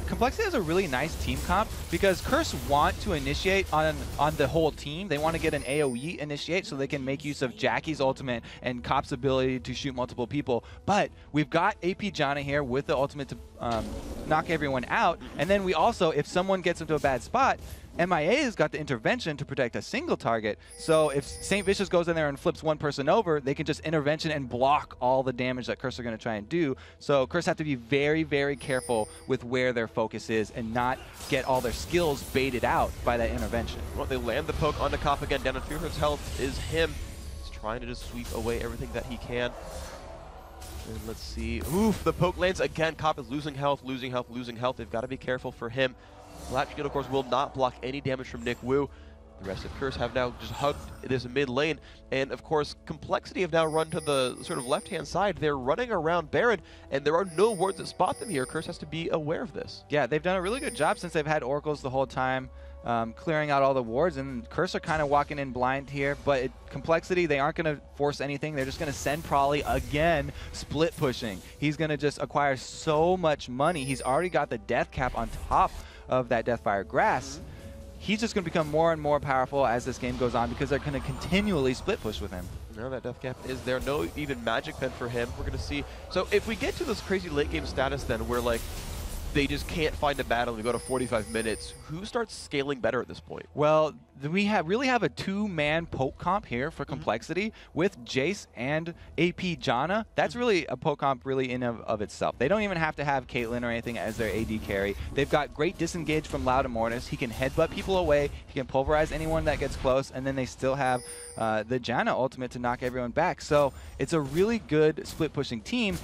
Complexity has a really nice team comp because Curse want to initiate on the whole team. They want to get an AoE initiate so they can make use of Jackie's ultimate and Cop's ability to shoot multiple people. But we've got AP Janna here with the ultimate to knock everyone out. And then we also, if someone gets into a bad spot, MIA has got the intervention to protect a single target. So if St. Vicious goes in there and flips one person over, they can just intervention and block all the damage that Curse are going to try and do. So Curse have to be very, very careful with where their focus is and not get all their skills baited out by that intervention. Well, they land the poke onto Cop again. Down to 300 health is him. He's trying to just sweep away everything that he can. And let's see. Oof, the poke lands again. Cop is losing health, losing health, losing health. They've got to be careful for him. Latch Shield, of course, will not block any damage from Nick Wu. The rest of Curse have now just hugged this mid lane. And, of course, Complexity have now run to the sort of left-hand side. They're running around Baron, and there are no wards that spot them here. Curse has to be aware of this. Yeah, they've done a really good job since they've had Oracles the whole time, clearing out all the wards. And Curse are kind of walking in blind here. But Complexity, they aren't going to force anything. They're just going to send Prolly again, split pushing. He's going to just acquire so much money. He's already got the death cap on top of that Deathfire Grass. He's just going to become more and more powerful as this game goes on because they're going to continually split push with him. No, that death cap is there. No even magic pen for him. We're going to see. So if we get to this crazy late game status then where like they just can't find a battle and we go to 45 minutes, who starts scaling better at this point? Well, we really have a two-man poke comp here for Complexity with Jace and AP Janna. That's really a poke comp really in of itself. They don't even have to have Caitlyn or anything as their AD carry. They've got great disengage from Loudamortis. He can headbutt people away. He can pulverize anyone that gets close, and then they still have the Janna ultimate to knock everyone back. So it's a really good split-pushing team.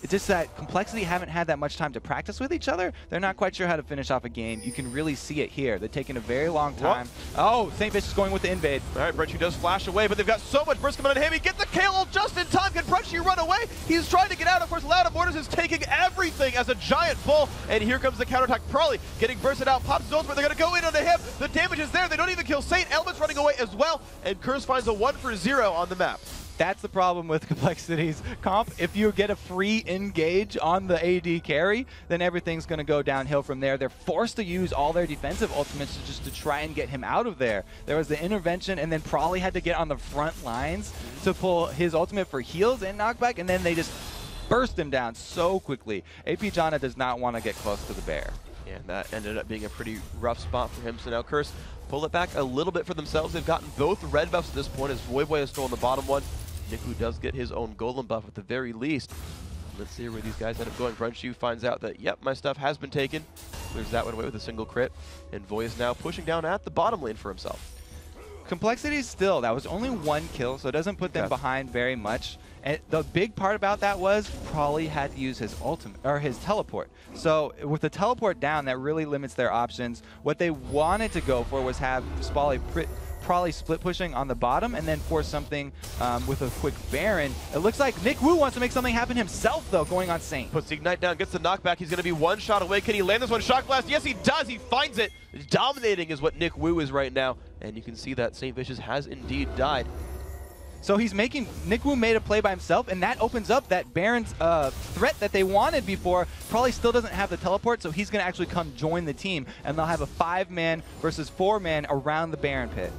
It's just that Complexity haven't had that much time to practice with each other. They're not quite sure how to finish off a game. You can really see it here. They're taking a very long time. Oh, St. Vicious going with the invade. All right, Brunchy does flash away, but they've got so much burst coming on him. He gets the KO just in time. Can Brunchy run away? He's trying to get out. Of course, Loudamortis is taking everything as a giant bull, and here comes the counterattack. Prolly getting bursted out. Pops zones, but they're going to go in onto him. The damage is there. They don't even kill Saint. Element's running away as well, and Curse finds a 1-for-0 on the map. That's the problem with Complexity's comp. If you get a free engage on the AD carry, then everything's going to go downhill from there. They're forced to use all their defensive ultimates just to try and get him out of there. There was the intervention, and then Prolly had to get on the front lines to pull his ultimate for heals and knockback, and then they just burst him down so quickly. AP Janna does not want to get close to the bear. Yeah, and that ended up being a pretty rough spot for him. So now Curse pull it back a little bit for themselves. They've gotten both red buffs at this point as Voyboy has stolen the bottom one. Niku does get his own golem buff at the very least. Let's see where these guys end up going. Brunchy finds out that, yep, my stuff has been taken. Clears that one away with a single crit. And Voy is now pushing down at the bottom lane for himself. Complexity still, that was only one kill, so it doesn't put them behind very much. And the big part about that was Prolly had to use his ultimate or his teleport. So with the teleport down, that really limits their options. What they wanted to go for was have Prolly split pushing on the bottom and then force something with a quick Baron. It looks like Nick Wu wants to make something happen himself, though, going on Saint. Puts the Ignite down, gets the knockback. He's going to be one shot away. Can he land this one? Shock Blast. Yes, he does. He finds it. Dominating is what Nick Wu is right now. And you can see that St. Vicious has indeed died. So he's making, Nick Wu made a play by himself, and that opens up that Baron's threat that they wanted before. Probably still doesn't have the teleport, so he's going to actually come join the team, and they'll have a 5-man versus 4-man around the Baron pit.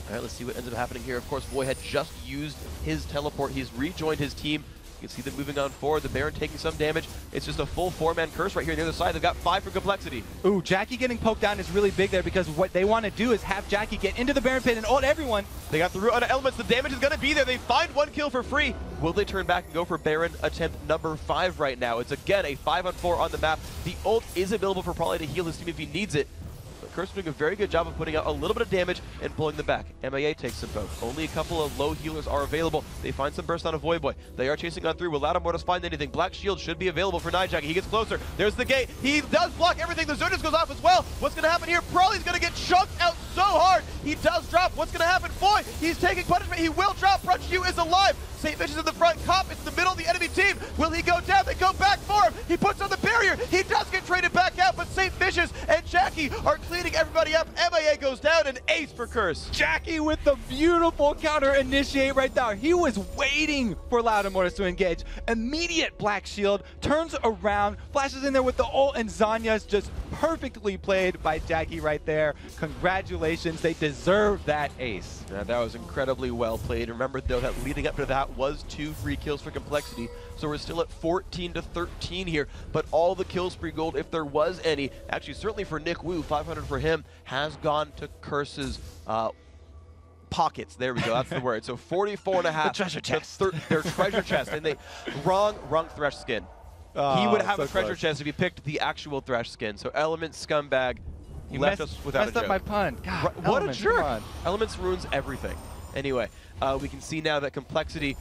All right, let's see what ends up happening here. Of course, Voy had just used his teleport. He's rejoined his team. can see them moving on forward. The Baron taking some damage. It's just a full 4-man curse right here on the other side. They've got 5 for Complexity. Ooh, Jackie getting poked down is really big there because what they want to do is have Jackie get into the Baron pit and ult everyone. They got the root on Elements. The damage is going to be there. They find 1 kill for free. Will they turn back and go for Baron attempt number 5 right now? It's again a 5-on-4 on the map. The ult is available for Probably to heal his team if he needs it. Curse doing a very good job of putting out a little bit of damage and pulling them back. MIA takes them both. Only a couple of low healers are available. They find some burst on a Void Boy. They are chasing on through. Will Lattimortis find anything? Black Shield should be available for Nijaki. He gets closer. There's the gate. He does block everything. The Zertus goes off as well. What's going to happen here? Probably's going to get chunked out so hard. He does drop. What's going to happen? Boy, he's taking punishment. He will drop. Brunch is alive. St. Fish is in the front. Cop, it's the middle of the enemy team. Will he go down? They go back for him. He puts on the barrier. He does get traded back out, but St. Fishes and Jackie are cleaning everybody up. MIA goes down, and ace for Curse. Jackie with the beautiful counter initiate right there. He was waiting for Lattimortis to engage. Immediate Black Shield, turns around, flashes in there with the ult, and Zanya's just perfectly played by Jackie right there. Congratulations, they deserve that ace. Yeah, that was incredibly well played. Remember, though, that leading up to that was 2 free kills for Complexity, so we're still at 14-13 here, but all the kill spree gold, if there was any, actually certainly for Nick Wu, 500 for him, has gone to Curse's pockets. There we go, that's the word. So 44.5. The treasure chest. Their treasure chest, and they, wrong Thresh skin. He would have a treasure chest if he picked the actual Thresh skin, so Element scumbag. He left us without a messed joke. up my pun. God, what Elements, a jerk! come on. Elements ruins everything. Anyway, we can see now that Complexity,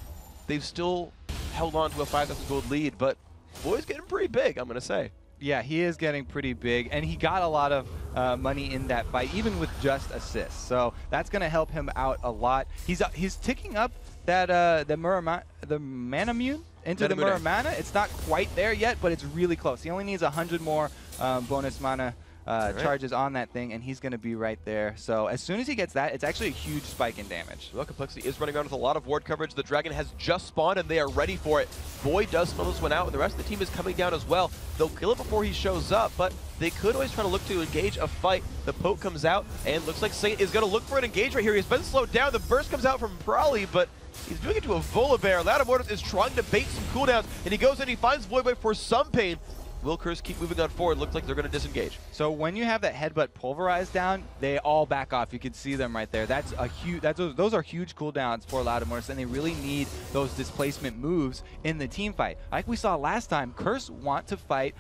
they've still held on to a 5,000 gold lead, but boy's getting pretty big, I'm going to say. Yeah, he is getting pretty big, and he got a lot of money in that fight, even with just assists. So that's going to help him out a lot. He's ticking up that the Manamune into the Muramana. It's not quite there yet, but it's really close. He only needs 100 more bonus mana charges on that thing, and he's going to be right there. So as soon as he gets that, it's actually a huge spike in damage. Well, Complexity is running around with a lot of ward coverage. The Dragon has just spawned, and they are ready for it. Boy does smell this one out, and the rest of the team is coming down as well. They'll kill it before he shows up, but they could always try to look to engage a fight. The poke comes out, and looks like Saint is going to look for an engage right here. He's been slowed down. The burst comes out from Probably, but he's doing it to a Volibear. Lattimortis is trying to bait some cooldowns, and he goes in, he finds Void Boy for some pain. Will Curse keep moving on forward? Looks like they're going to disengage. So when you have that headbutt pulverized down, they all back off. You can see them right there. That's a huge. Those are huge cooldowns for Lattimortis, and they really need those displacement moves in the team fight. Like we saw last time, Curse want to fight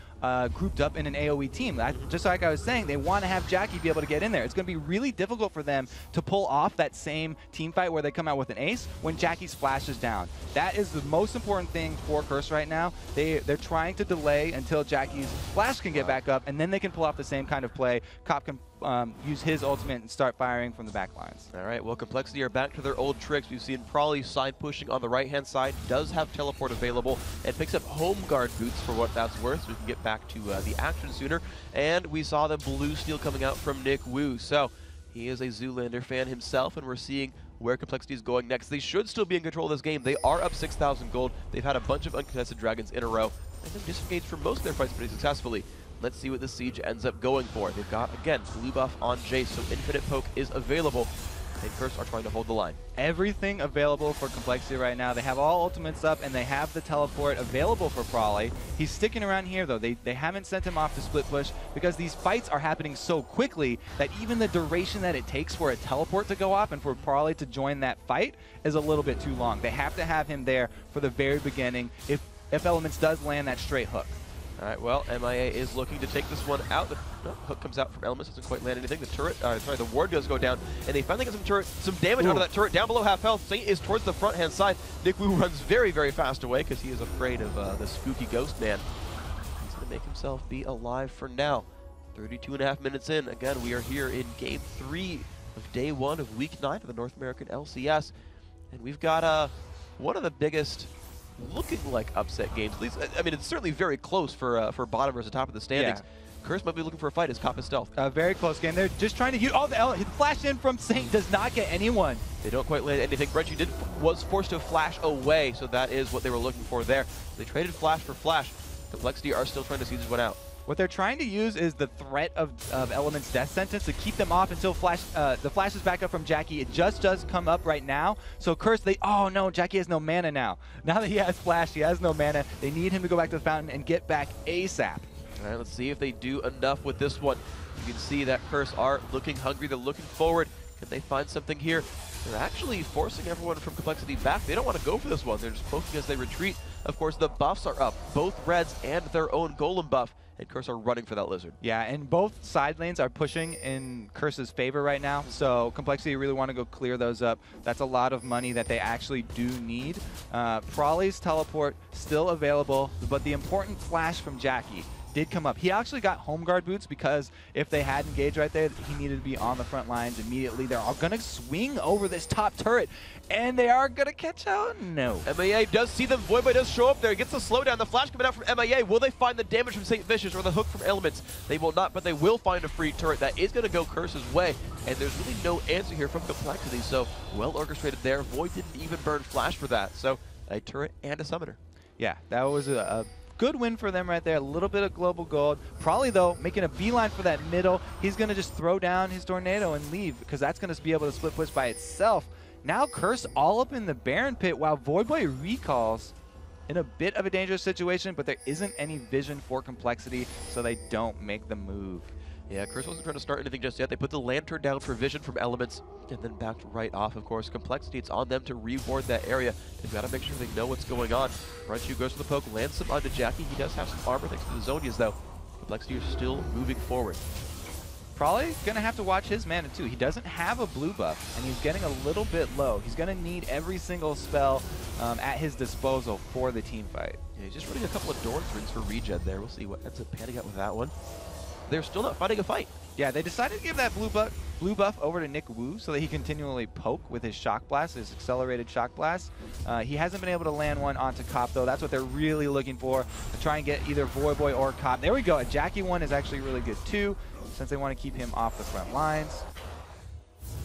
grouped up in an AoE team. Just like I was saying, they want to have Jackie be able to get in there. It's going to be really difficult for them to pull off that same team fight where they come out with an ace when Jackie's flash is down. That is the most important thing for Curse right now. They're trying to delay until Jackie's flash can get back up, and then they can pull off the same kind of play. Cop can use his ultimate and start firing from the back lines. All right, well, Complexity are back to their old tricks. We've seen Probably side pushing on the right-hand side, does have teleport available, and picks up home guard boots for what that's worth, so we can get back to the action sooner. And we saw the blue steel coming out from Nick Wu, so he is a Zoolander fan himself, and we're seeing where Complexity is going next. They should still be in control of this game. They are up 6,000 gold. They've had a bunch of uncontested dragons in a row, and they've disengaged from most of their fights pretty successfully. Let's see what the siege ends up going for. They've got, again, blue buff on Jace, so infinite poke is available, and Curse are trying to hold the line. Everything available for Complexity right now. They have all ultimates up, and they have the teleport available for Probably. He's sticking around here, though. They haven't sent him off to split push because these fights are happening so quickly that even the duration that it takes for a teleport to go off and for Probably to join that fight is a little bit too long. They have to have him there for the very beginning if Elements does land that straight hook. All right, well, MIA is looking to take this one out. The hook comes out from Elements, doesn't quite land anything. The turret, the ward does go down, and they finally get some damage out of that turret down below half health. Saint is towards the front-hand side. Nick Wu runs very, very fast away because he is afraid of the spooky ghost man. He's going to make himself be alive for now. 32.5 minutes in. Again, we are here in Game 3 of Day 1 of Week 9 of the North American LCS, and we've got one of the biggest looking like upset games. At least, I mean, it's certainly very close for bottom versus top of the standings. Yeah. Curse might be looking for a fight as Cop is stealth. A very close game. They're just trying to use all the flash in from Saint does not get anyone. They don't quite land anything. Brenchi was forced to flash away, so that is what they were looking for there. They traded flash for flash. Complexity are still trying to see this one out. What they're trying to use is the threat of Element's death sentence to keep them off until the flash is back up from Jackie. It just does come up right now. So Curse, oh no, Jackie has no mana now. Now that he has flash, he has no mana. They need him to go back to the fountain and get back ASAP. All right, let's see if they do enough with this one. You can see that Curse are looking hungry. They're looking forward. Can they find something here? They're actually forcing everyone from Complexity back. They don't want to go for this one. They're just poking as they retreat. Of course, the buffs are up. Both Reds and their own Golem buff. And Curse are running for that Lizard. Yeah, and both side lanes are pushing in Curse's favor right now. So Complexity really want to go clear those up. That's a lot of money that they actually do need. Prawley's teleport still available, but the important flash from Jackie did come up. He actually got home guard boots because if they had engaged right there, he needed to be on the front lines immediately. They're all going to swing over this top turret, and they are going to catch out? No. MAA does see them. Voidboy does show up there. He gets the slowdown. The flash coming out from MAA. Will they find the damage from St. Vicious or the hook from Elements? They will not, but they will find a free turret that is going to go Curse's way, and there's really no answer here from Complexity, so well orchestrated there. Void didn't even burn flash for that, so a turret and a summoner. Yeah, that was a good win for them right there. A little bit of global gold. Probably, though, making a beeline for that middle. He's going to just throw down his Tornado and leave because that's going to be able to split push by itself. Now Curse all up in the Baron pit while Voidboy recalls in a bit of a dangerous situation, but there isn't any vision for Complexity, so they don't make the move. Yeah, Curse wasn't trying to start anything just yet. They put the Lantern down for vision from Elements and then backed right off, of course. Complexity, it's on them to reward that area. They've got to make sure they know what's going on. Brunchu goes for the poke, lands some onto Jackie. He does have some armor thanks to the Zonias, though. Complexity is still moving forward. Probably going to have to watch his mana, too. He doesn't have a blue buff, and he's getting a little bit low. He's going to need every single spell at his disposal for the team fight. Yeah, he's just running a couple of Doran's rings for regen there. We'll see what ends up panning out with that one. They're still not fighting a fight. Yeah, they decided to give that blue buff over to Nick Wu so that he continually poke with his Shock Blast, his accelerated Shock Blast. He hasn't been able to land one onto Cop, though. That's what they're really looking for, to try and get either Voidboy or Cop. There we go. A Jackie one is actually really good, too, since they want to keep him off the front lines.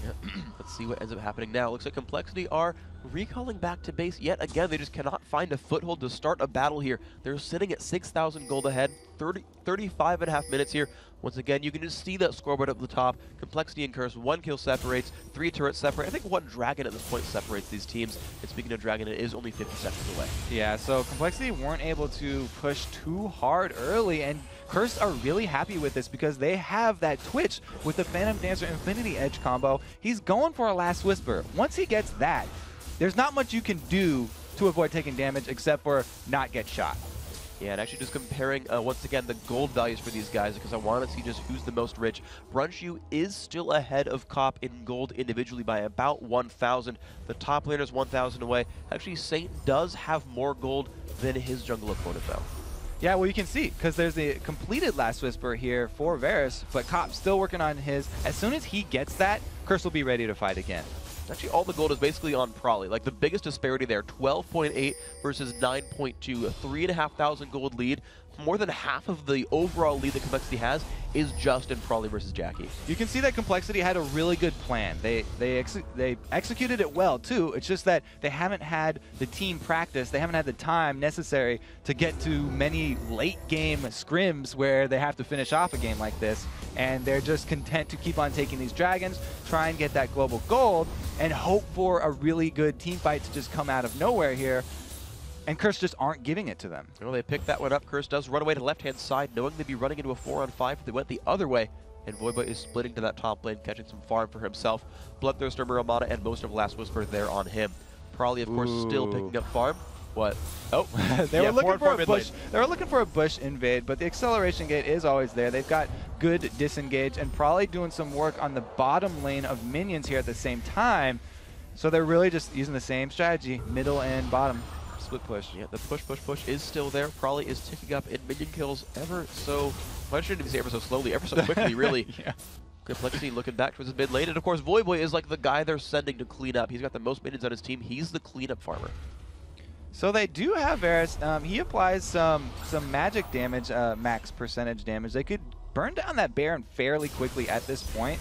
Yep. Let's see what ends up happening now. Looks like Complexity are recalling back to base yet again. They just cannot find a foothold to start a battle here. They're sitting at 6,000 gold ahead, 35.5 minutes here. Once again, you can just see that scoreboard up the top. Complexity and Curse, 1 kill separates, 3 turrets separate. I think 1 Dragon at this point separates these teams. And speaking of Dragon, it is only 50 seconds away. Yeah, so Complexity weren't able to push too hard early, and Curse are really happy with this because they have that Twitch with the Phantom Dancer Infinity Edge combo. He's going for a Last Whisper. Once he gets that, there's not much you can do to avoid taking damage except for not get shot. Yeah, and actually just comparing, once again, the gold values for these guys because I want to see just who's the most rich. Brunchu is still ahead of Cop in gold individually by about 1,000. The top laner is 1,000 away. Actually, Saint does have more gold than his jungle opponent, though. Yeah, well, you can see, because there's a completed Last Whisper here for Varus, but Cop's still working on his. As soon as he gets that, Curse will be ready to fight again. Actually, all the gold is basically on Prawley. Like, the biggest disparity there, 12.8 versus 9.2, a 3,500 gold lead. More than half of the overall lead that Complexity has is just in Prawley versus Jackie. You can see that Complexity had a really good plan. They executed it well, too. It's just that they haven't had the team practice. They haven't had the time necessary to get to many late-game scrims where they have to finish off a game like this. And they're just content to keep on taking these dragons, try and get that global gold, and hope for a really good team fight to just come out of nowhere here. And Curse just aren't giving it to them. Well, they picked that one up. Curse does run away to left-hand side, knowing they'd be running into a 4-on-5 if they went the other way. And Voidboy is splitting to that top lane, catching some farm for himself. Bloodthirster, Muramana, and most of Last Whisper there on him. Probably, of course, still picking up farm. What? Oh, they were looking for a bush. They were looking for a bush invade, but the acceleration gate is always there. They've got good disengage, and probably doing some work on the bottom lane of minions here at the same time. So they're really just using the same strategy, middle and bottom. Split push. Yeah, the push is still there. Probably is ticking up in minion kills ever so, well, I shouldn't even say ever so slowly, ever so quickly, really. Yeah. Complexity looking back towards his mid lane, and of course Voidboy is like the guy they're sending to clean up. He's got the most minions on his team. He's the cleanup farmer. So they do have Varus. He applies some magic damage, max percentage damage. They could burn down that Baron fairly quickly at this point.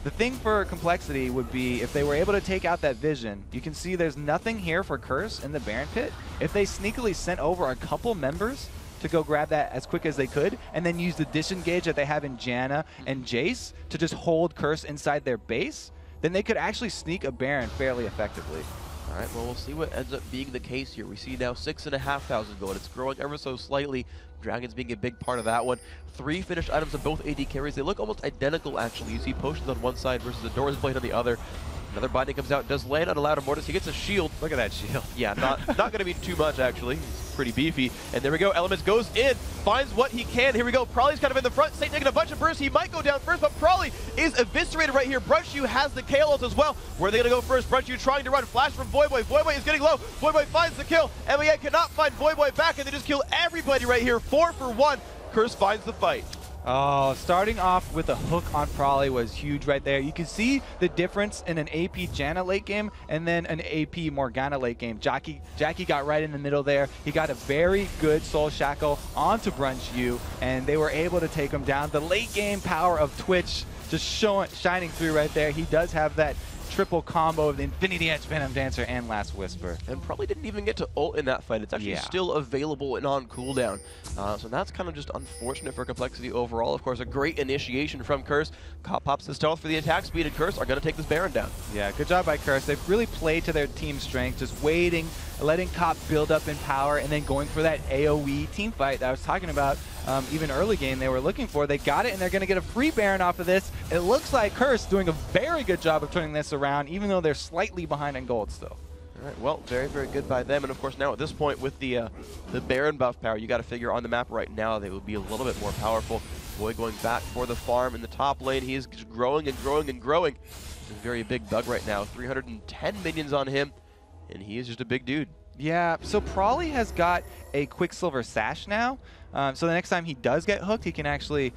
The thing for Complexity would be if they were able to take out that vision. You can see there's nothing here for Curse in the Baron pit. If they sneakily sent over a couple members to go grab that as quick as they could, and then use the disengage that they have in Janna and Jace to just hold Curse inside their base, then they could actually sneak a Baron fairly effectively. All right, well, we'll see what ends up being the case here. We see now 6,500 gold. It's growing ever so slightly. Dragons being a big part of that one. 3 finished items of both AD carries. They look almost identical, actually. You see potions on one side versus the Doors Blade on the other. Another binding comes out, does land on a Loud Mortis. He gets a shield. Look at that shield. Yeah, not going to be too much, actually. He's pretty beefy. And there we go. Elements goes in, finds what he can. Here we go. Prawley's kind of in the front. Saint taking a bunch of bursts. He might go down first, but Prawley is eviscerated right here. Brunchu has the KO ult as well. Where are they going to go first? Brunchu trying to run. Flash from Voyboy. Voyboy is getting low. Voyboy finds the kill. MAN cannot find Voyboy back, and they just kill everybody right here. 4 for 1. Curse finds the fight. Oh, starting off with a hook on Prawley was huge right there. You can see the difference in an AP Janna late game and then an AP Morgana late game. Jackie got right in the middle there. He got a very good Soul Shackle onto Brunchu, and they were able to take him down. The late game power of Twitch just shining through right there. He does have that triple combo of the Infinity Edge, Venom Dancer, and Last Whisper. And probably didn't even get to ult in that fight. It's actually still available and on cooldown. So that's kind of just unfortunate for Complexity overall. Of course, a great initiation from Curse. Cop pops the stealth for the attack speed, and Curse are going to take this Baron down. Yeah, good job by Curse. They've really played to their team strength, just waiting, letting Cop build up in power, and then going for that AoE team fight that I was talking about. Even early game they were looking for. They got it, and they're going to get a free Baron off of this. It looks like Curse doing a very good job of turning this around, even though they're slightly behind in gold still. All right, well, very, very good by them. And of course, now at this point with the Baron buff power, you got to figure on the map right now they would be a little bit more powerful. Boy going back for the farm in the top lane. He is just growing and growing and growing. He's a very big bug right now. 310 minions on him, and he is just a big dude. Yeah, so Prawley has got a Quicksilver Sash now. So the next time he does get hooked, he can actually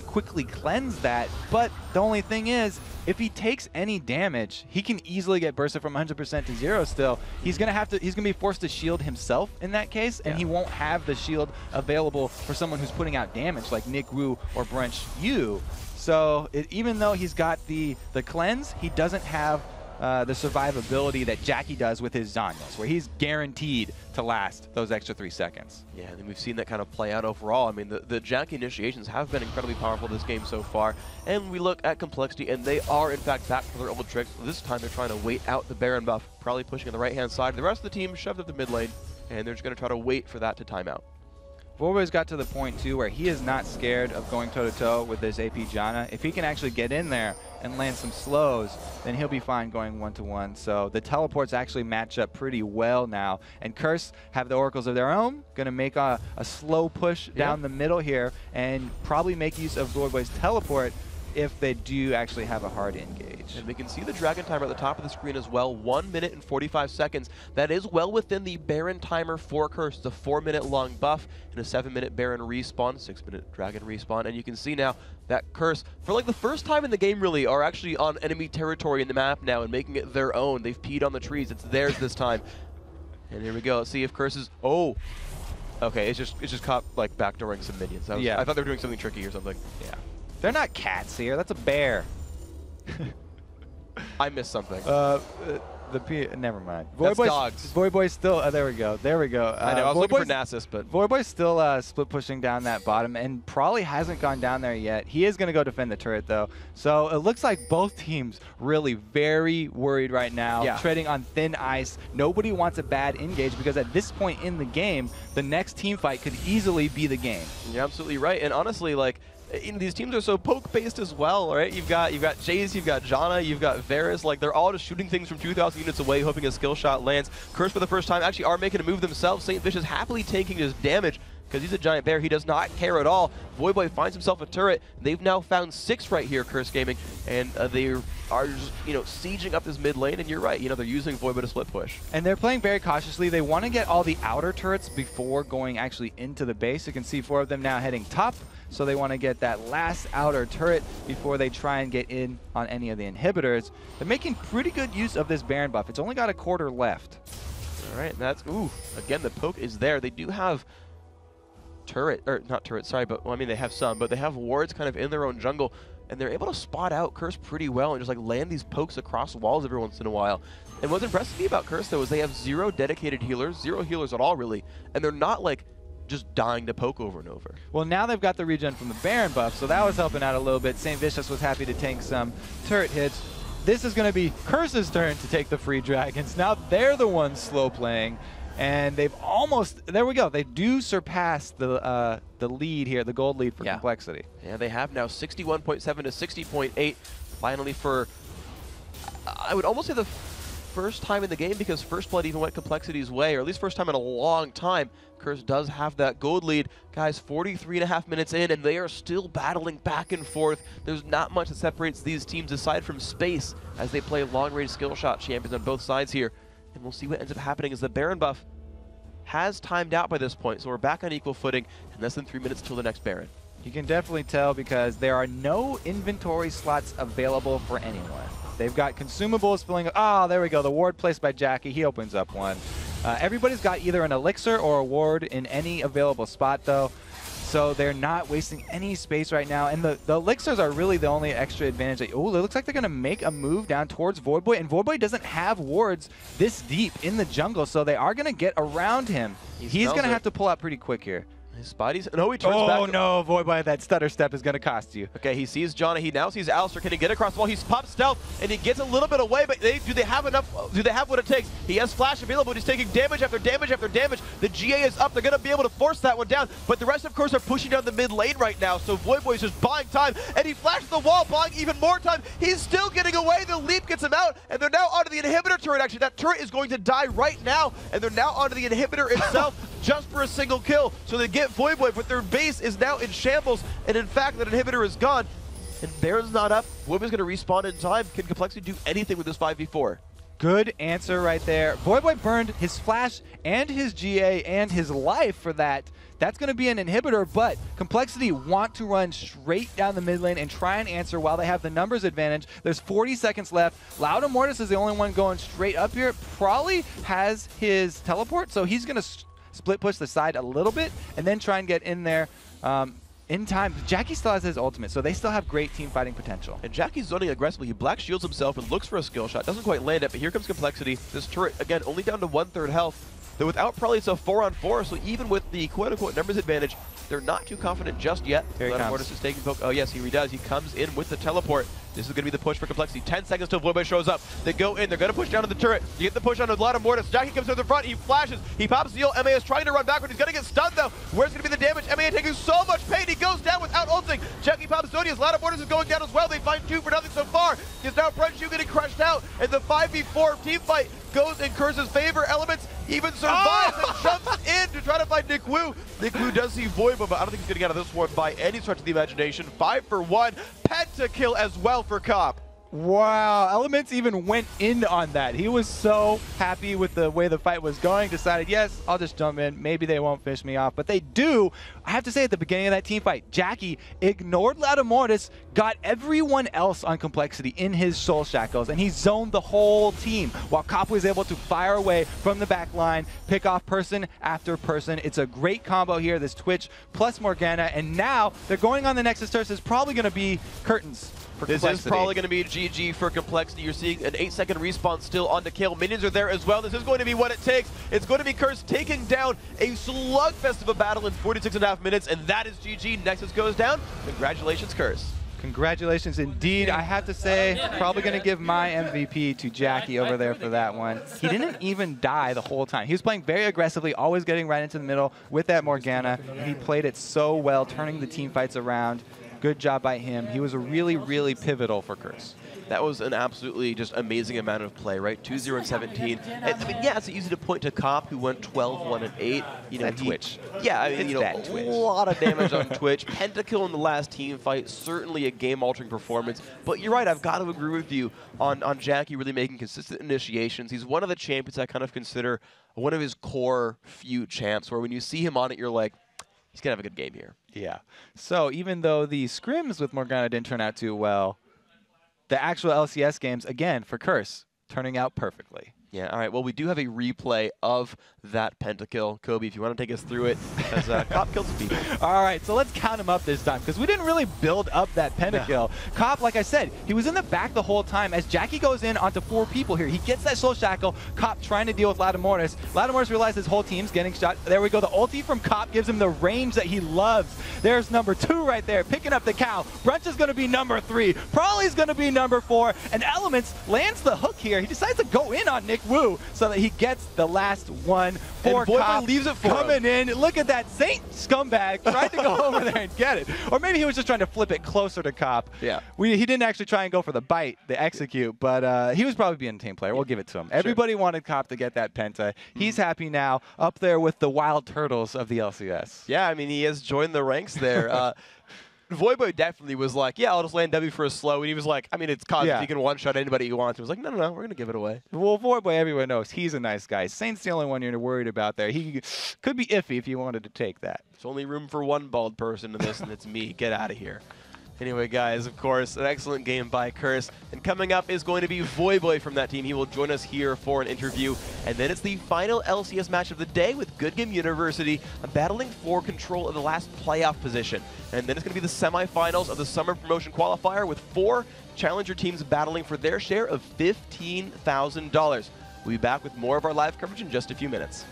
quickly cleanse that. But the only thing is, if he takes any damage, he can easily get bursted from 100% to 0 still. He's gonna be forced to shield himself in that case, and he won't have the shield available for someone who's putting out damage like Nick Wu or Brunchu. So even though he's got the cleanse, he doesn't have the survivability that Jackie does with his Zanyas, where he's guaranteed to last those extra 3 seconds. Yeah, and we've seen that kind of play out overall. I mean, the Jackie initiations have been incredibly powerful this game so far, and we look at Complexity, and they are, in fact, back for their old tricks. This time they're trying to wait out the Baron buff, probably pushing on the right-hand side. The rest of the team shoved up the mid lane, and they're just going to try to wait for that to time out. Voyboy's got to the point, too, where he is not scared of going toe-to-toe with this AP Janna. If he can actually get in there and land some slows, then he'll be fine going 1-to-1. So the teleports actually match up pretty well now. And Curse have the oracles of their own, going to make a slow push down the middle here and probably make use of Voyboy's teleport if they do actually have a hard engage. And we can see the Dragon timer at the top of the screen as well, 1 minute and 45 seconds. That is well within the Baron timer for Curse. It's a 4-minute long buff and a 7-minute Baron respawn, 6-minute Dragon respawn. And you can see now that Curse, for like the first time in the game really, are actually on enemy territory in the map now and making it their own. They've peed on the trees. It's theirs this time. And here we go. Let's see if Curse is... Oh! Okay, it's just caught like backdooring some minions. I thought they were doing something tricky or something. Yeah. They're not cats here. That's a bear. I missed something. Never mind. That's dogs. Voyboy's still. There we go. There we go. I know. I was looking for Nasus, but Voyboy's still split pushing down that bottom, and Prawley hasn't gone down there yet. He is going to go defend the turret though. So it looks like both teams really very worried right now, treading on thin ice. Nobody wants a bad engage because at this point in the game, the next team fight could easily be the game. You're absolutely right. And honestly, like, these teams are so poke-based as well, right? You've got Jace, you've got Janna, you've got Varus. Like, they're all just shooting things from 2,000 units away, hoping a skill shot lands. Curse for the first time actually are making a move themselves. St. Vicious happily tanking his damage because he's a giant bear. He does not care at all. Voyboy finds himself a turret. They've now found 6 right here, Curse Gaming, and they are just, sieging up this mid lane. And you're right, they're using Voyboy to split push. And they're playing very cautiously. They want to get all the outer turrets before going actually into the base. You can see 4 of them now heading top. So they want to get that last outer turret before they try and get in on any of the inhibitors. They're making pretty good use of this Baron buff. It's only got a quarter left. All right, that's, again, the poke is there. They do have not turrets, sorry, but, well, I mean, they have some, but they have wards kind of in their own jungle, and they're able to spot out Curse pretty well and just, like, land these pokes across walls every once in a while. And what's impressive to me about Curse, though, is they have 0 dedicated healers, 0 healers at all, really, and they're not, like, just dying to poke over and over. Well, now they've got the regen from the Baron buff, so that was helping out a little bit. St. Vicious was happy to tank some turret hits. This is going to be Curse's turn to take the free dragons. Now they're the ones slow playing, and they've almost, there we go, they do surpass the lead here, the gold lead for Complexity. Yeah, they have now 61.7 to 60.8, finally for, I would almost say the first time in the game, because First Blood even went Complexity's way, or at least first time in a long time. Curse does have that gold lead. Guys, 43.5 minutes in, and they are still battling back and forth. There's not much that separates these teams aside from space as they play long-range skill shot champions on both sides here. And we'll see what ends up happening as the Baron buff has timed out by this point, so we're back on equal footing in less than 3 minutes till the next Baron. You can definitely tell because there are no inventory slots available for anyone. They've got consumables filling up. Oh, there we go. The ward placed by Jackie. He opens up one. Everybody's got either an elixir or a ward in any available spot, though. So they're not wasting any space right now. And the elixirs are really the only extra advantage. Oh, it looks like they're going to make a move down towards Voidboy. And Voidboy doesn't have wards this deep in the jungle, so they are going to get around him. He's going to have to pull out pretty quick here. His body's... No, he turns back. Oh, no. Voidboy, that stutter step is going to cost you. Okay, he sees Johnny. He now sees Alistair. Can he get across the wall? He's popped stealth, and he gets a little bit away, but do they have enough? Do they have what it takes? He has flash available, but he's taking damage after damage after damage. The GA is up. They're going to be able to force that one down, but the rest, of course, are pushing down the mid lane right now, so Voidboy's just buying time, and he flashes the wall, buying even more time. He's still getting away. The leap gets him out, and they're now onto the inhibitor turret, actually. That turret is going to die right now, and they're now onto the inhibitor itself just for a single kill. So they get Voidboy, but their base is now in shambles, and in fact, that inhibitor is gone. And Baron's not up. Voidboy's going to respawn in time. Can Complexity do anything with this 5v4? Good answer right there. Voidboy burned his flash and his GA and his life for that. That's going to be an inhibitor, but Complexity want to run straight down the mid lane and try and answer while they have the numbers advantage. There's 40 seconds left. Loud Immortus is the only one going straight up here. Probably has his teleport, so he's going to split push the side a little bit and then try and get in there in time. Jackie still has his ultimate, so they still have great team fighting potential. And Jackie's zoning aggressively. He black shields himself and looks for a skill shot. Doesn't quite land it, but here comes Complexity. This turret, again, only down to 1/3 health. Though without probably it's a 4-on-4, so even with the quote-unquote numbers advantage, they're not too confident just yet. Mortis is taking poke. Oh yes, he does. He comes in with the teleport. This is going to be the push for Complexity. 10 seconds till Voidboy shows up. They go in. They're going to push down to the turret. You get the push on a lot of Mortis. Jackie comes to the front. He flashes. He pops the ult. MA is trying to run backward. He's going to get stunned, though. Where's going to be the damage? MA taking so much pain. He goes down without ulting. Jackie pops Zodiac. Loud Mortis is going down as well. They find 2 for nothing so far. He's now Brunchu getting crushed out. And the 5v4 team fight goes in Curse's favor. Elements even survives and jumps in to try to find Nick Wu. Nick Wu does see Voidboy, but I don't think he's getting out of this one by any stretch of the imagination. 5 for 1. Pentakill as well for Cop. Wow, Elements even went in on that. He was so happy with the way the fight was going, decided, yes, I'll just jump in. Maybe they won't finish me off, but they do. I have to say, at the beginning of that team fight, Jackie ignored Loud Immortus, got everyone else on Complexity in his soul shackles, and he zoned the whole team, while Cop was able to fire away from the back line, pick off person after person. It's a great combo here, this Twitch plus Morgana, and now they're going on the Nexus Turret. Is probably going to be Curtains. This is probably going to be GG for Complexity. You're seeing an 8-second respawn still on to kill. Minions are there as well. This is going to be what it takes. It's going to be Curse taking down a slugfest of a battle in 46.5 minutes, and that is GG. Nexus goes down. Congratulations, Curse. Congratulations indeed. I have to say, probably going to give my MVP to Jackie over there for that one. He didn't even die the whole time. He was playing very aggressively, always getting right into the middle with that Morgana. He played it so well, turning the team fights around. Good job by him. He was really, really pivotal for Curse. That was an absolutely just amazing amount of play, right? 2-0 and 17. And, I mean, yeah, it's easy to point to Cop, who went 12-1 and 8. You know, Twitch. Yeah, I mean, a lot of damage on Twitch. Pentakill in the last team fight, certainly a game-altering performance. But you're right, I've got to agree with you on Jackie really making consistent initiations. He's one of the champions I kind of consider one of his core few champs, where when you see him on it, you're like, he's going to have a good game here. Yeah. So even though the scrims with Morgana didn't turn out too well, the actual LCS games, again, for Curse, turning out perfectly. Yeah, all right. Well, we do have a replay of that pentakill. Kobe, if you want to take us through it, as Cop killed some people. All right, so let's count him up this time, because we didn't really build up that pentakill. No. Cop, like I said, he was in the back the whole time. As Jackie goes in onto 4 people here, he gets that soul shackle. Cop trying to deal with Latimoris. Latimoris realizes his whole team's getting shot. There we go. The ulti from Cop gives him the range that he loves. There's number 2 right there, picking up the cow. Brunch is going to be number 3. Probably's going to be number 4. And Elements lands the hook here. He decides to go in on Nick Wu so that he gets the last one for Cop. Leaves it for coming in. Look at that Saint scumbag tried to go over there and get it. Or maybe he was just trying to flip it closer to Cop. Yeah. He didn't actually try and go for the bite, the execute, but he was probably being a team player. We'll give it to him. Everybody wanted Cop to get that penta. He's happy now, up there with the wild turtles of the LCS. Yeah, I mean, he has joined the ranks there. Voyboy definitely was like, yeah, I'll just land W for a slow. And he was like, I mean, it's cosmic. Yeah. You can one-shot anybody you want. He was like, no, we're going to give it away. Well, Voyboy, everyone knows he's a nice guy. Saint's the only one you're worried about there. He could be iffy if you wanted to take that. There's only room for one bald person in this, and it's me. Get out of here. Anyway, guys, of course, an excellent game by Curse. And coming up is going to be Voyboy from that team. He will join us here for an interview. And then it's the final LCS match of the day with Good Game University battling for control of the last playoff position. And then it's going to be the semifinals of the Summer Promotion Qualifier with 4 challenger teams battling for their share of $15,000. We'll be back with more of our live coverage in just a few minutes.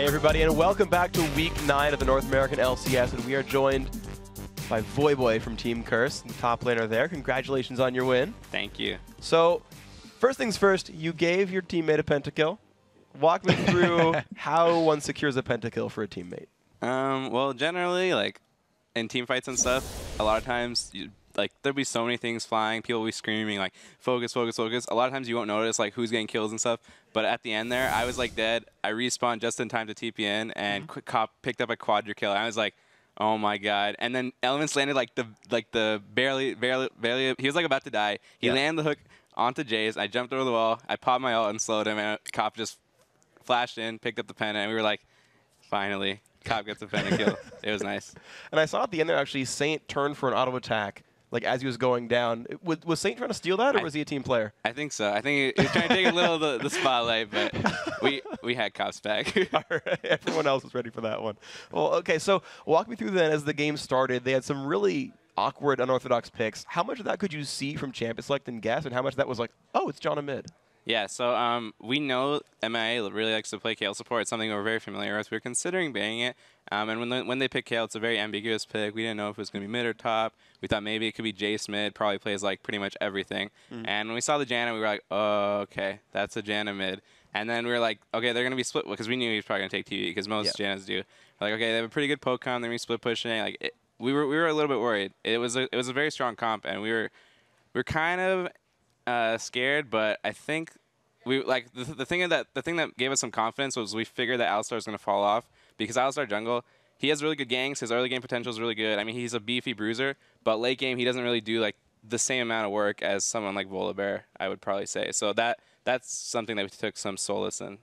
Hey everybody, and welcome back to Week 9 of the North American LCS, and we are joined by Voyboy from Team Curse, the top laner there. Congratulations on your win. Thank you. So, first things first, you gave your teammate a pentakill. Walk me through how one secures a pentakill for a teammate. Well, generally, like, in team fights and stuff, a lot of times, there'll be so many things flying, people will be screaming, like, focus, focus, focus. A lot of times you won't notice, like, who's getting kills and stuff. But at the end there, I was, like, dead. I respawned just in time to TP in, and Quick Cop picked up a quadra kill. I was like, oh my god. And then Elements landed, the barely, he was, like, about to die. He landed the hook onto Jay's. I jumped over the wall. I popped my ult and slowed him, and Cop just flashed in, picked up the pen, and we were like, finally, Cop gets a pen and kill. It was nice. And I saw at the end there, actually, Saint turned for an auto attack, like, as he was going down. Was Saint trying to steal that, or was he a team player? I think so. I think he was trying to take a little of the spotlight, but we had Cop's back. All right. Everyone else was ready for that one. Well, okay, so walk me through then as the game started. They had some really awkward, unorthodox picks. How much of that could you see from Champion Select and guess, and how much of that was like, oh, it's John Amid? Yeah, so we know MIA really likes to play Kayle support. It's something we're very familiar with. We were considering banning it, and when they pick Kayle, it's a very ambiguous pick. We didn't know if it was going to be mid or top. We thought maybe it could be Jace mid, probably plays like pretty much everything. And when we saw the Janna, we were like, oh, okay, that's a Janna mid. And then we were like, okay, they're going to be split, because we knew he was probably going to take TV, because most Jannas do. We're like, okay, they have a pretty good poke comp, they're going to be split pushing. Like, we were a little bit worried. It was a very strong comp, and we were kind of scared, but I think the thing that gave us some confidence was we figured that Alistar was going to fall off, because Alistar jungle, he has really good ganks. His early game potential is really good. I mean, he's a beefy bruiser, but late game he doesn't really do like the same amount of work as someone like Volibear, I would probably say. So that's something that we took some solace in.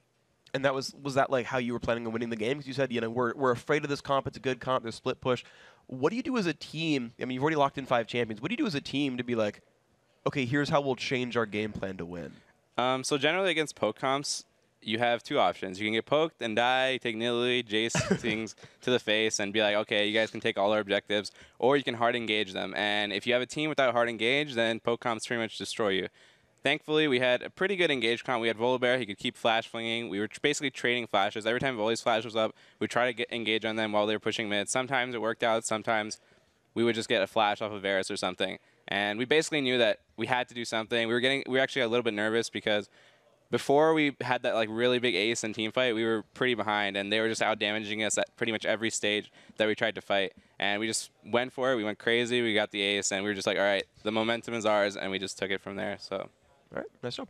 And that was that like how you were planning on winning the game? Because you said, you know, we're afraid of this comp. It's a good comp. There's split push. What do you do as a team? I mean, you've already locked in 5 champions. What do you do as a team to be like, okay, here's how we'll change our game plan to win? So generally against poke comps, you have 2 options. You can get poked and die, take Nidalee, Jace things to the face, and be like, okay, you guys can take all our objectives, or you can hard engage them. And if you have a team without hard engage, then poke comps pretty much destroy you. Thankfully, we had a pretty good engage comp. We had Volibear. He could keep flash flinging. We were basically trading flashes. Every time Voli's flash was up, we try to get engage on them while they were pushing mid. Sometimes it worked out. Sometimes we would just get a flash off of Varus or something. And we basically knew that we had to do something. We were actually a little bit nervous, because before we had that like really big ace in team fight, we were pretty behind, and they were just out damaging us at pretty much every stage that we tried to fight. And we just went for it. We went crazy. We got the ace, and we were just like, all right, the momentum is ours, and we just took it from there. So. All right, nice job.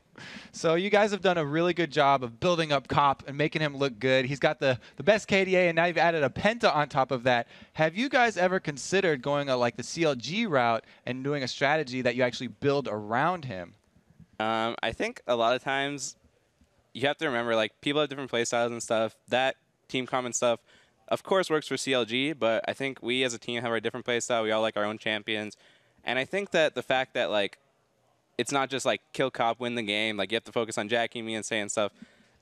So you guys have done a really good job of building up Cop and making him look good. He's got the best KDA, and now you've added a Penta on top of that. Have you guys ever considered going like the CLG route and doing a strategy that you actually build around him? I think a lot of times you have to remember, like, people have different play styles and stuff. That team comp and stuff, of course, works for CLG, but I think we as a team have our different play style. We all like our own champions. And I think that the fact that, like, it's not just like kill Cop, win the game. Like, you have to focus on jacking me and saying stuff.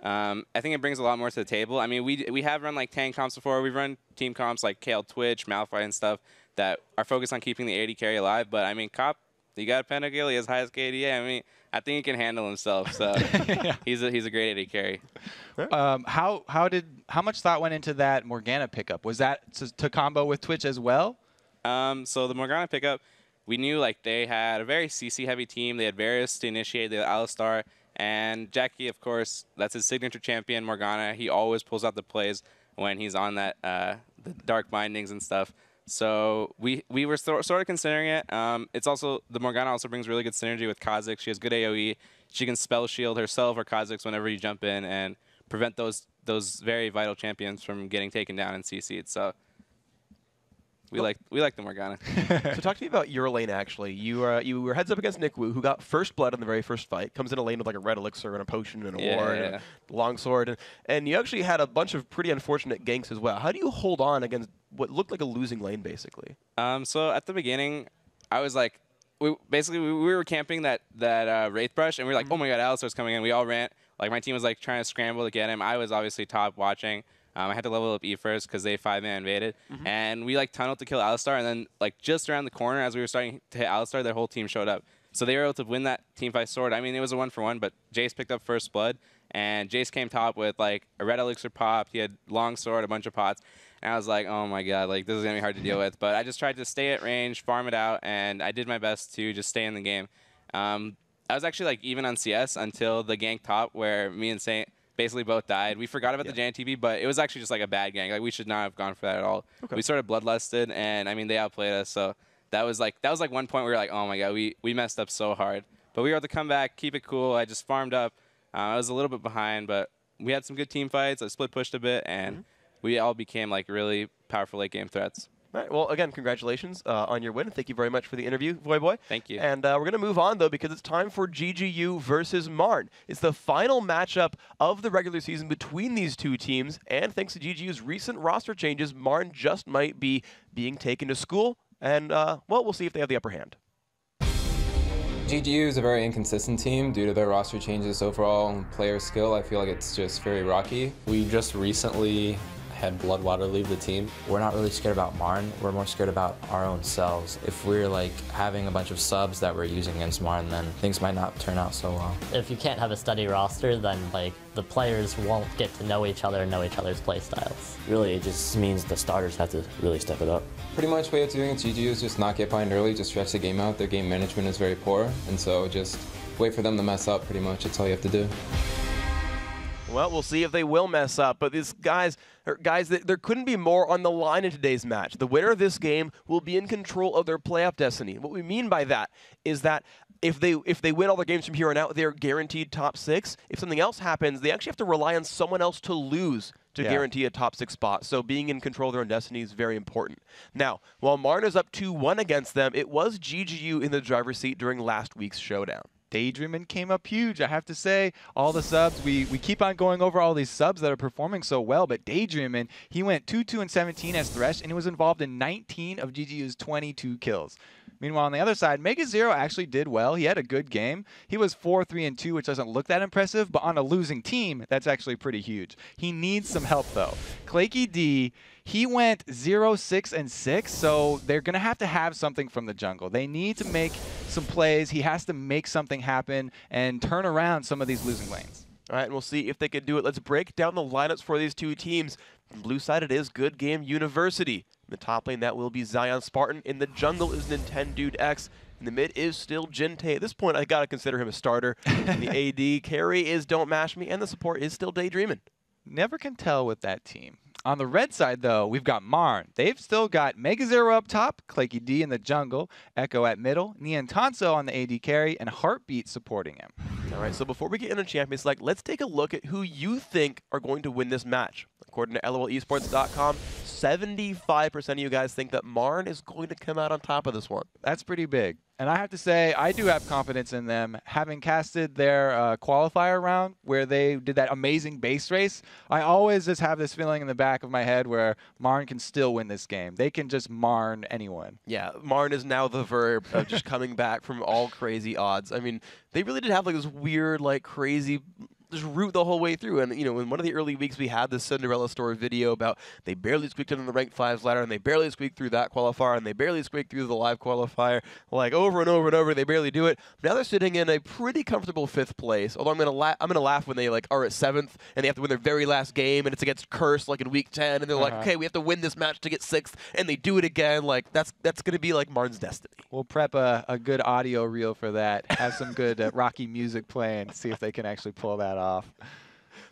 I think it brings a lot more to the table. I mean, we have run like tank comps before. We've run team comps like Kayle, Twitch, Malphite, and stuff that are focused on keeping the AD carry alive. But I mean, Cop, he got a pentakill. He has highest KDA. I mean, I think he can handle himself. So he's a great AD carry. How much thought went into that Morgana pickup? Was that to combo with Twitch as well? So the Morgana pickup, we knew like they had a very CC heavy team. They had Varus to initiate, they had Alistar, and Jackie, of course, that's his signature champion, Morgana. He always pulls out the plays when he's on that the dark bindings and stuff. So we were sort of considering it. It's also, the Morgana also brings really good synergy with Kha'Zix. She has good AoE. She can spell shield herself or Kha'Zix whenever you jump in and prevent those very vital champions from getting taken down and CC'd. So we like the Morgana. So talk to me about your lane, actually. You were heads up against Nick Wu, who got first blood in the very first fight. Comes in a lane with like a red elixir and a potion and a ward and a longsword. And you actually had a bunch of pretty unfortunate ganks as well. How do you hold on against what looked like a losing lane, basically? So at the beginning, I was like, we were camping that Wraith Brush, and we were like, oh my god, Alistar's coming in. We all ran. Like, my team was like trying to scramble to get him. I was obviously top watching. I had to level up E first because they 5-man invaded. And we like tunneled to kill Alistar, and then like just around the corner as we were starting to hit Alistar, their whole team showed up. So they were able to win that teamfight sword. I mean, it was a 1-for-1, but Jace picked up first blood, and Jace came top with like a red elixir pop. He had long sword, a bunch of pots, and I was like, oh my god, like this is gonna be hard to deal with. But I just tried to stay at range, farm it out, and I did my best to just stay in the game. I was actually like even on CS until the gank top where me and Saint basically both died. We forgot about the JNTV, but it was actually just like a bad gank. Like we should not have gone for that at all. Okay. We sort of bloodlusted, and I mean they outplayed us. So that was like one point where we were like, oh my god, we messed up so hard. But we were able to come back, keep it cool. I just farmed up. I was a little bit behind, but we had some good team fights. I split pushed a bit, and we all became like really powerful late game threats. All right, well, again, congratulations on your win. Thank you very much for the interview, Voyboy. Thank you. And we're going to move on, though, because it's time for GGU versus Marn. It's the final matchup of the regular season between these two teams, and thanks to GGU's recent roster changes, Marn just might be being taken to school, and, well, we'll see if they have the upper hand. GGU is a very inconsistent team due to their roster changes overall. Player skill, I feel like it's just very rocky. We just recently had Bloodwater leave the team. We're not really scared about Marn, we're more scared about our own selves. If we're like having a bunch of subs that we're using against Marn, then things might not turn out so well. If you can't have a steady roster, then like the players won't get to know each other and know each other's play styles. Really, it just means the starters have to really step it up. Pretty much what you have to do against GGU is just not get behind early, just stretch the game out. Their game management is very poor, and so just wait for them to mess up pretty much. That's all you have to do. Well, we'll see if they will mess up, but these guys, there couldn't be more on the line in today's match. The winner of this game will be in control of their playoff destiny. What we mean by that is that if they win all their games from here on out, they're guaranteed top 6. If something else happens, they actually have to rely on someone else to lose to guarantee a top 6 spot. So being in control of their own destiny is very important. Now, while Marn is up 2-1 against them, it was GGU in the driver's seat during last week's showdown. Daydreamin came up huge, I have to say. All the subs, we keep on going over all these subs that are performing so well, but Daydreamin, he went 2-2-17 as Thresh, and he was involved in 19 of GGU's 22 kills. Meanwhile, on the other side, Mega Zero actually did well. He had a good game. He was 4-3-2, which doesn't look that impressive, but on a losing team, that's actually pretty huge. He needs some help, though. Claky D, he went 0-6-6, so they're going to have something from the jungle. They need to make some plays. He has to make something happen and turn around some of these losing lanes. All right, and we'll see if they can do it. Let's break down the lineups for these two teams. On the blue side, it is Good Game University. In the top lane, that will be Zion Spartan. In the jungle is Nintendude X. In the mid is still Jintei. At this point, I got to consider him a starter. And the AD carry is Don't Mash Me, and the support is still Daydreamin'. Never can tell with that team. On the red side, though, we've got Marn. They've still got Mega Zero up top, Claky D in the jungle, Echo at middle, Niantanso on the AD carry, and Heartbeat supporting him. All right, so before we get into Champions Select, let's take a look at who you think are going to win this match. According to LOLesports.com, 75% of you guys think that Marn is going to come out on top of this one. That's pretty big. And I have to say, I do have confidence in them. Having casted their qualifier round where they did that amazing base race, I always just have this feeling in the back of my head where Marn can still win this game. They can just Marn anyone. Yeah, Marn is now the verb of just coming back from all crazy odds. I mean, they really did have like this weird, like crazy just route the whole way through. And, you know, in one of the early weeks, we had this Cinderella story video about they barely squeaked into the ranked 5s ladder, and they barely squeaked through that qualifier, and they barely squeaked through the live qualifier. Like, over and over and over, they barely do it. Now they're sitting in a pretty comfortable 5th place, although I'm gonna laugh when they, like, are at 7th, and they have to win their very last game, and it's against Curse, like, in week 10, and they're like, okay, we have to win this match to get 6th, and they do it again. Like, that's gonna be, like, Marn's destiny. We'll prep a good audio reel for that, have some good rocky music playing, see if they can actually pull that off.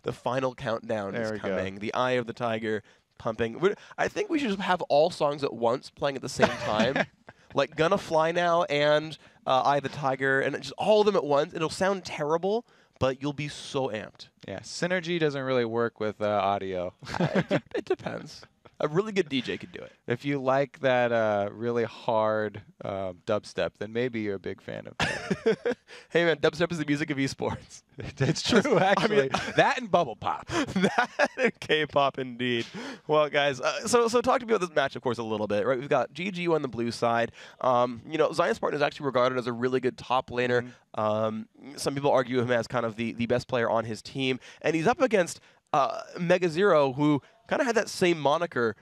The final countdown is coming. Go. The Eye of the Tiger pumping. I think we should just have all songs at once playing at the same time. Like Gonna Fly Now and Eye of the Tiger, and just all of them at once. It'll sound terrible, but you'll be so amped. Yeah, synergy doesn't really work with audio. It depends. A really good DJ could do it. If you like that really hard dubstep, then maybe you're a big fan of that. Hey, man, dubstep is the music of esports. It's true, actually. I mean, that and bubble pop. That and K-pop, indeed. Well, guys, so talk to me about this match, of course, a little bit. Right, we've got GGU on the blue side. You know, Zion Spartan is actually regarded as a really good top laner. Some people argue him as kind of the best player on his team. And he's up against Mega Zero, who kind of had that same moniker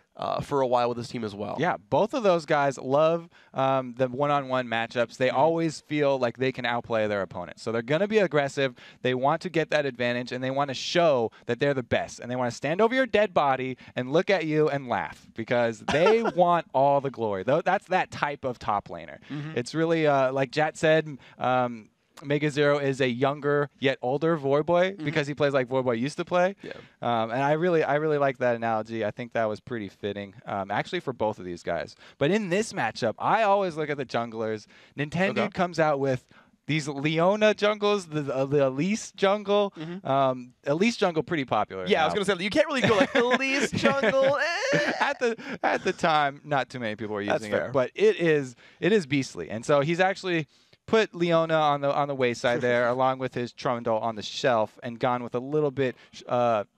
for a while with this team as well. Yeah, both of those guys love the one-on-one matchups. They always feel like they can outplay their opponent. So they're going to be aggressive. They want to get that advantage, and they want to show that they're the best. And they want to stand over your dead body and look at you and laugh because they want all the glory. That's that type of top laner. It's really, like Jat said, Mega Zero is a younger yet older Voyboy because he plays like Voyboy used to play. Yeah. And I really like that analogy. I think that was pretty fitting, actually, for both of these guys. But in this matchup, I always look at the junglers. Nintendo comes out with these Leona jungles, the Elise jungle. Elise jungle pretty popular. Yeah, now. I was going to say, you can't really go like Elise jungle. At the time, not too many people were using fair. it, but it is beastly. And so he's actually put Leona on the wayside there, along with his Trundle on the shelf, and gone with a little bit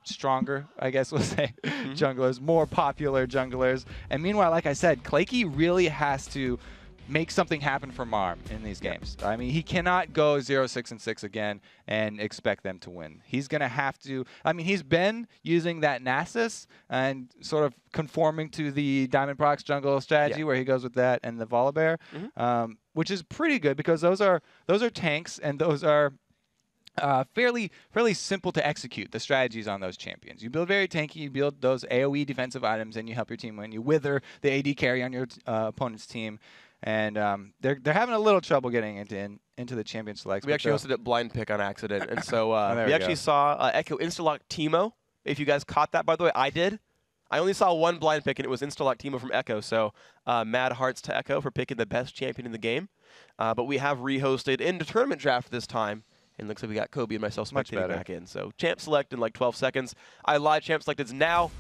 stronger, I guess we'll say, junglers, more popular junglers. And meanwhile, like I said, Claykey really has to make something happen for Marm in these games. I mean, he cannot go 0-6-6 again and expect them to win. He's going to have to. I mean, he's been using that Nasus and sort of conforming to the Diamond Prox jungle strategy where he goes with that and the Volibear, which is pretty good because those are tanks and those are fairly simple to execute, the strategies on those champions. You build very tanky, you build those AoE defensive items, and you help your team win. You wither the AD carry on your opponent's team. And they're having a little trouble getting into the champion selects. We actually hosted a blind pick on accident, and so we we actually saw Echo Instalock Teemo. If you guys caught that, by the way, I did. I only saw one blind pick, and it was Instalock Teemo from Echo. So mad hearts to Echo for picking the best champion in the game. But we have rehosted in the tournament draft this time. And looks like we got Kobe and myself spectating back in. So champ select in like 12 seconds. I lied. Champ select is now.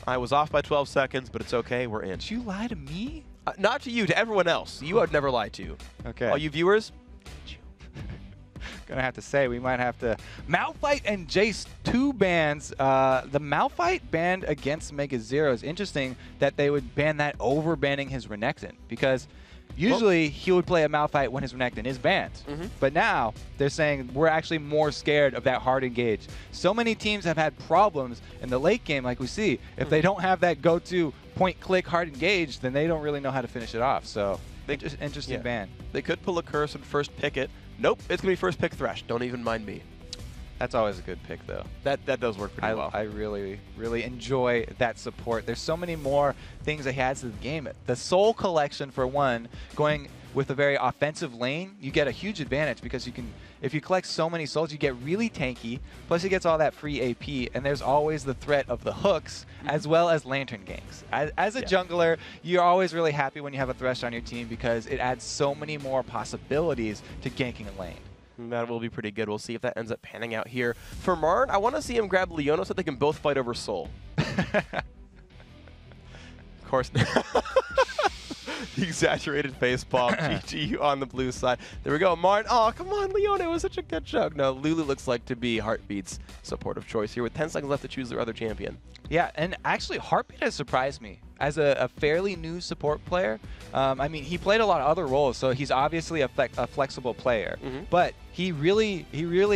I was off by 12 seconds, but it's okay. We're in. Did you lie to me? Not to you, to everyone else. You I'd never lie to. Okay. All you viewers. Gonna have to say we might have to Malphite and Jace, 2 bans. The Malphite banned against Mega Zero is interesting that they would ban that over banning his Renekton because usually he would play a Malphite when his Renekton is banned. But now they're saying we're actually more scared of that hard engage. So many teams have had problems in the late game, like we see. If they don't have that go-to point-click hard engage, then they don't really know how to finish it off. So interesting ban. They could pull a curse and first pick it. Nope, it's going to be first pick Thresh. Don't even mind me. That's always a good pick, though. That does work pretty well. I really enjoy that support. There's so many more things that he adds to the game. The Soul Collection, for one, going with a very offensive lane, you get a huge advantage because you can, if you collect so many souls, you get really tanky. Plus, he gets all that free AP, and there's always the threat of the hooks as well as lantern ganks. As a jungler, you're always really happy when you have a Thresh on your team because it adds so many more possibilities to ganking a lane. That will be pretty good. We'll see if that ends up panning out here. For Marn, I want to see him grab Leona so they can both fight over Soul. Of course. The exaggerated facepalm. GG on the blue side. There we go. Marn. Oh, come on, Leona. It was such a good joke. No, Lulu looks like to be Heartbeat's supportive choice here with 10 seconds left to choose their other champion. Yeah, and actually, Heartbeat has surprised me as a fairly new support player. I mean, he played a lot of other roles, so he's obviously a flexible player. But he really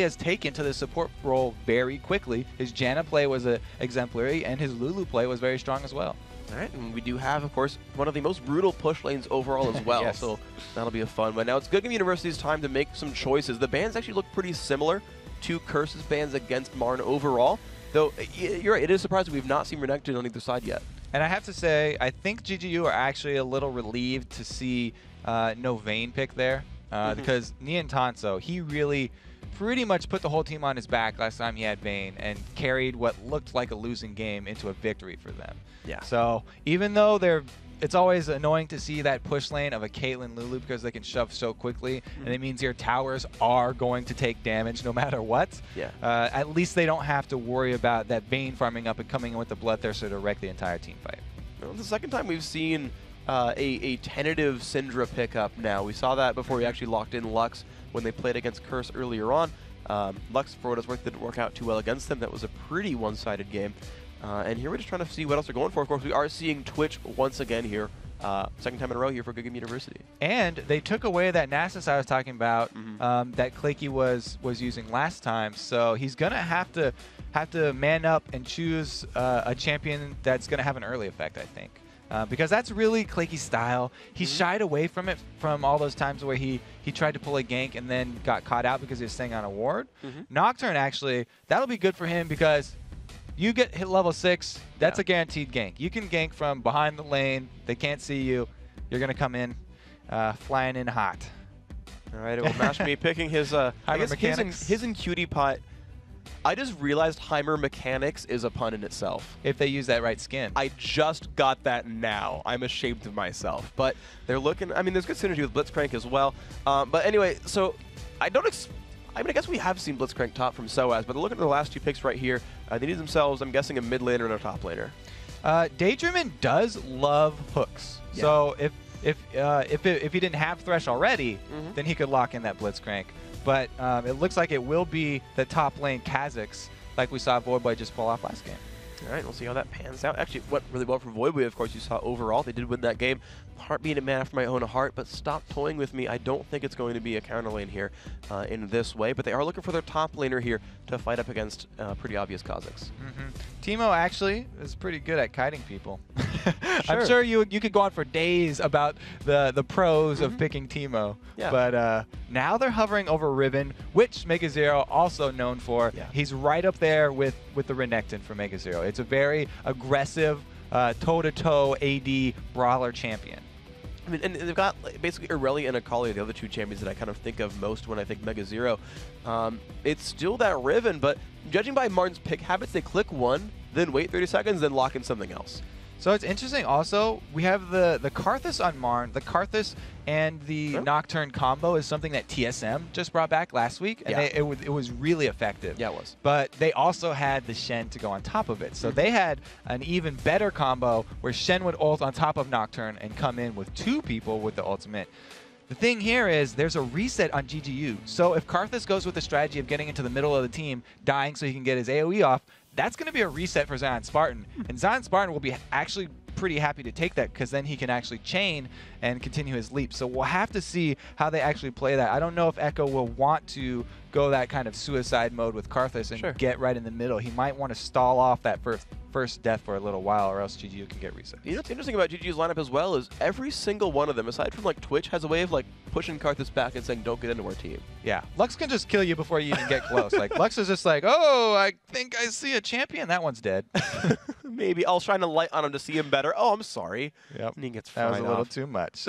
has taken to the support role very quickly. His Janna play was exemplary, and his Lulu play was very strong as well. All right, and we do have, of course, one of the most brutal push lanes overall as well, so that'll be a fun one. Now, it's Good Game University's time to make some choices. The bans actually look pretty similar to Curse's bans against Marn overall, though you're right, it is surprising we've not seen Renekton on either side yet. And I have to say, I think GGU are actually a little relieved to see no Vayne pick there, because Nian Tanso, he really pretty much put the whole team on his back last time he had Vayne and carried what looked like a losing game into a victory for them. Yeah. So even though it's always annoying to see that push lane of a Caitlyn Lulu because they can shove so quickly, and it means your towers are going to take damage no matter what. Yeah. At least they don't have to worry about that Vayne farming up and coming in with the Bloodthirster to wreck the entire team fight. Well, the second time we've seen a tentative Syndra pickup now. We saw that before we actually locked in Lux when they played against Curse earlier on. Lux, for what it's worth, didn't work out too well against them. That was a pretty one-sided game. And here we're just trying to see what else they're going for. Of course, we are seeing Twitch once again here. Second time in a row here for Good Game University. And they took away that Nasus I was talking about that Claykey was using last time. So he's going to have have to man up and choose a champion that's going to have an early effect, I think. Because that's really Clake's style. He shied away from it from all those times where he tried to pull a gank and then got caught out because he was staying on a ward. Nocturne, actually, that'll be good for him because you get hit level 6, that's a guaranteed gank. You can gank from behind the lane. They can't see you. You're going to come in flying in hot. All right, it will match me picking his, I guess his and Cutie Pot. I just realized Heimer Mechanics is a pun in itself. If they use that right skin. I just got that now. I'm ashamed of myself. But they're looking, I mean, there's good synergy with Blitzcrank as well. But anyway, so I guess we have seen Blitzcrank top from SOAS, but looking at the last 2 picks right here, they need themselves, I'm guessing, a mid laner and a top laner. Daydreamin does love hooks. Yeah. So if he didn't have Thresh already, then he could lock in that Blitzcrank. But it looks like it will be the top lane Kha'Zix, like we saw Voidboy just pull off last game. All right, we'll see how that pans out. Actually, it went really well for Voidboy, of course, you saw overall. They did win that game. Heart being a man after my own heart, but stop toying with me. I don't think it's going to be a counter lane here in this way, but they are looking for their top laner here to fight up against pretty obvious Kha'Zix. Teemo actually is pretty good at kiting people. I'm sure you could go on for days about the pros of picking Teemo. Yeah. But now they're hovering over Riven, which Mega Zero also known for. Yeah. He's right up there with the Renekton for Mega Zero. It's a very aggressive toe-to-toe AD brawler champion. I mean, and they've got basically Irelia and Akali, the other 2 champions that I kind of think of most when I think Mega Zero. It's still that Riven, but judging by Martin's pick habits, they click 1, then wait 30 seconds, then lock in something else. So it's interesting also, we have the Karthus on Marn. The Karthus and the Nocturne combo is something that TSM just brought back last week, and it was really effective. Yeah, it was. But they also had the Shen to go on top of it. So they had an even better combo where Shen would ult on top of Nocturne and come in with 2 people with the ultimate. The thing here is there's a reset on GGU. So if Karthus goes with the strategy of getting into the middle of the team, dying so he can get his AoE off, that's going to be a reset for Zion Spartan. And Zion Spartan will be actually pretty happy to take that because then he can actually chain and continue his leap. So we'll have to see how they actually play that. I don't know if Echo will want to go that kind of suicide mode with Karthus and get right in the middle. He might want to stall off that first death for a little while, or else GGU can get reset. You know what's interesting about GGU's lineup as well is every single one of them, aside from like Twitch, has a way of like pushing Karthus back and saying, don't get into our team. Yeah, Lux can just kill you before you even get close. Like Lux is just like, oh, I think I see a champion. That one's dead. Maybe I'll shine a light on him to see him better. Oh, I'm sorry. Yep. And he gets that was a little off. too much.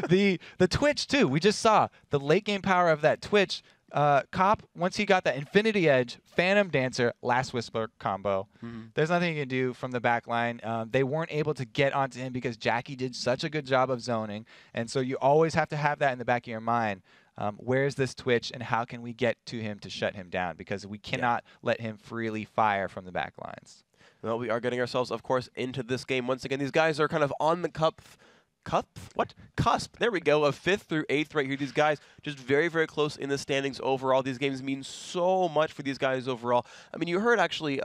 The Twitch too. We just saw the late game power of that Twitch. Cop, once he got that Infinity Edge, Phantom Dancer, Last Whisper combo, there's nothing you can do from the back line. They weren't able to get onto him because Jackie did such a good job of zoning. And so you always have to have that in the back of your mind. Where's this Twitch and how can we get to him to shut him down? Because we cannot let him freely fire from the back lines. Well, we are getting ourselves, of course, into this game. Once again, these guys are kind of on the cusp. There we go. Of 5th through 8th right here. These guys just very, very close in the standings overall. These games mean so much for these guys overall. I mean, you heard actually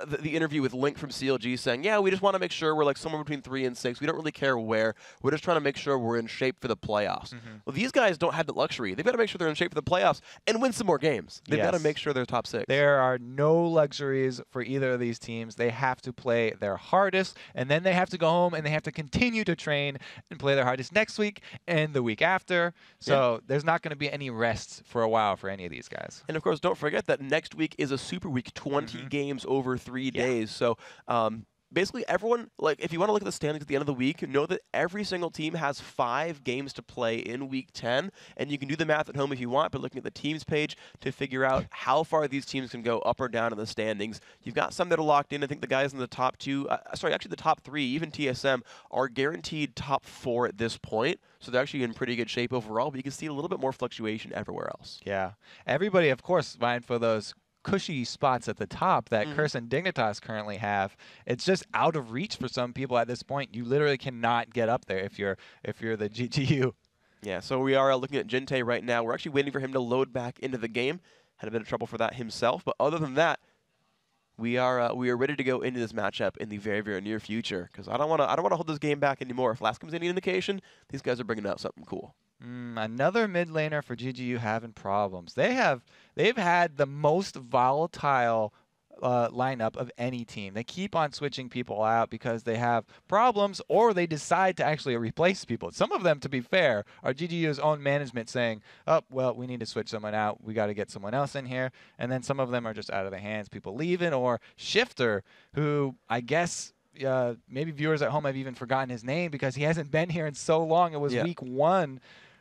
the interview with Link from CLG saying, yeah, we just want to make sure we're like somewhere between 3 and 6. We don't really care where. We're just trying to make sure we're in shape for the playoffs. Well, these guys don't have the luxury. They've got to make sure they're in shape for the playoffs and win some more games. They've got to make sure they're top 6. There are no luxuries for either of these teams. They have to play their hardest, and then they have to go home and they have to continue to train and play their hardest next week and the week after. So there's not going to be any rest for a while for any of these guys. And, of course, don't forget that next week is a super week, 20 games over 3 days. So basically everyone, like if you want to look at the standings at the end of the week, know that every single team has 5 games to play in week 10, and you can do the math at home if you want, but looking at the teams page to figure out how far these teams can go up or down in the standings. You've got some that are locked in. I think the guys in the top 2, actually the top 3, even TSM, are guaranteed top 4 at this point. So they're actually in pretty good shape overall, but you can see a little bit more fluctuation everywhere else. Yeah. Everybody, of course, vying for those cushy spots at the top that Curse and Dignitas currently have. It's just out of reach for some people at this point. You literally cannot get up there if you're the GGU. Yeah, so we are looking at Jinte right now. We're actually waiting for him to load back into the game. Had a bit of trouble for that himself, but other than that, we are ready to go into this matchup in the very, very near future because I don't want to hold this game back anymore. If last comes any indication, these guys are bringing out something cool. Another mid laner for GGU having problems. They've had the most volatile lineup of any team. They keep on switching people out because they have problems, or they decide to actually replace people. Some of them, to be fair, are GGU's own management saying, oh, well, we need to switch someone out. We got to get someone else in here. And then some of them are just out of their hands, people leaving, or Shifter, who I guess maybe viewers at home have even forgotten his name because he hasn't been here in so long. It was week 1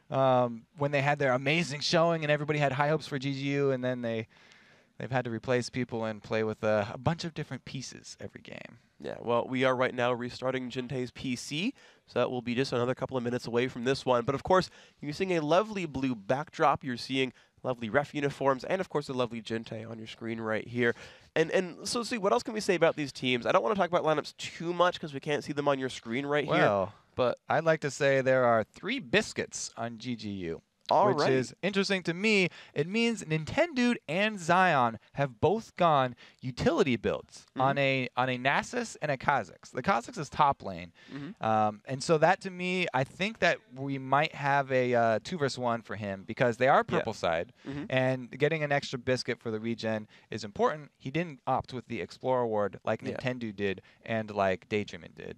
when they had their amazing showing and everybody had high hopes for GGU, and then they've had to replace people and play with a bunch of different pieces every game. Yeah, well, we are right now restarting Jintae's PC, so that will be just another couple of minutes away from this one. But of course, you're seeing a lovely blue backdrop. You're seeing lovely ref uniforms, and of course, the lovely Jintae on your screen right here. And so, see, what else can we say about these teams? I don't want to talk about lineups too much because we can't see them on your screen right here. But I'd like to say there are 3 biscuits on GGU. Which is interesting to me. It means Nintendude and Zion have both gone utility builds on a Nasus and a Kha'Zix. The Kha'Zix is top lane. And so that, to me, I think that we might have a 2 versus 1 for him because they are purple side. And getting an extra biscuit for the regen is important. He didn't opt with the Explorer Ward like Nintendude did and like Daydreamin did.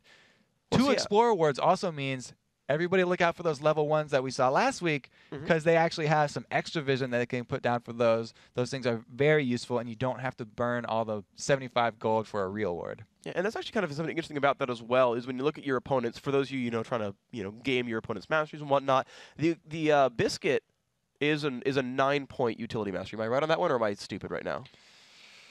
2 Explorer Wards also means everybody look out for those level 1s that we saw last week because they actually have some extra vision that they can put down for those. Those things are very useful, and you don't have to burn all the 75 gold for a real ward. Yeah, and that's actually kind of something interesting about that as well, is when you look at your opponents, for those of you, trying to, game your opponent's masteries and whatnot, the Biscuit is a 9-point utility mastery. Am I right on that one, or am I stupid right now?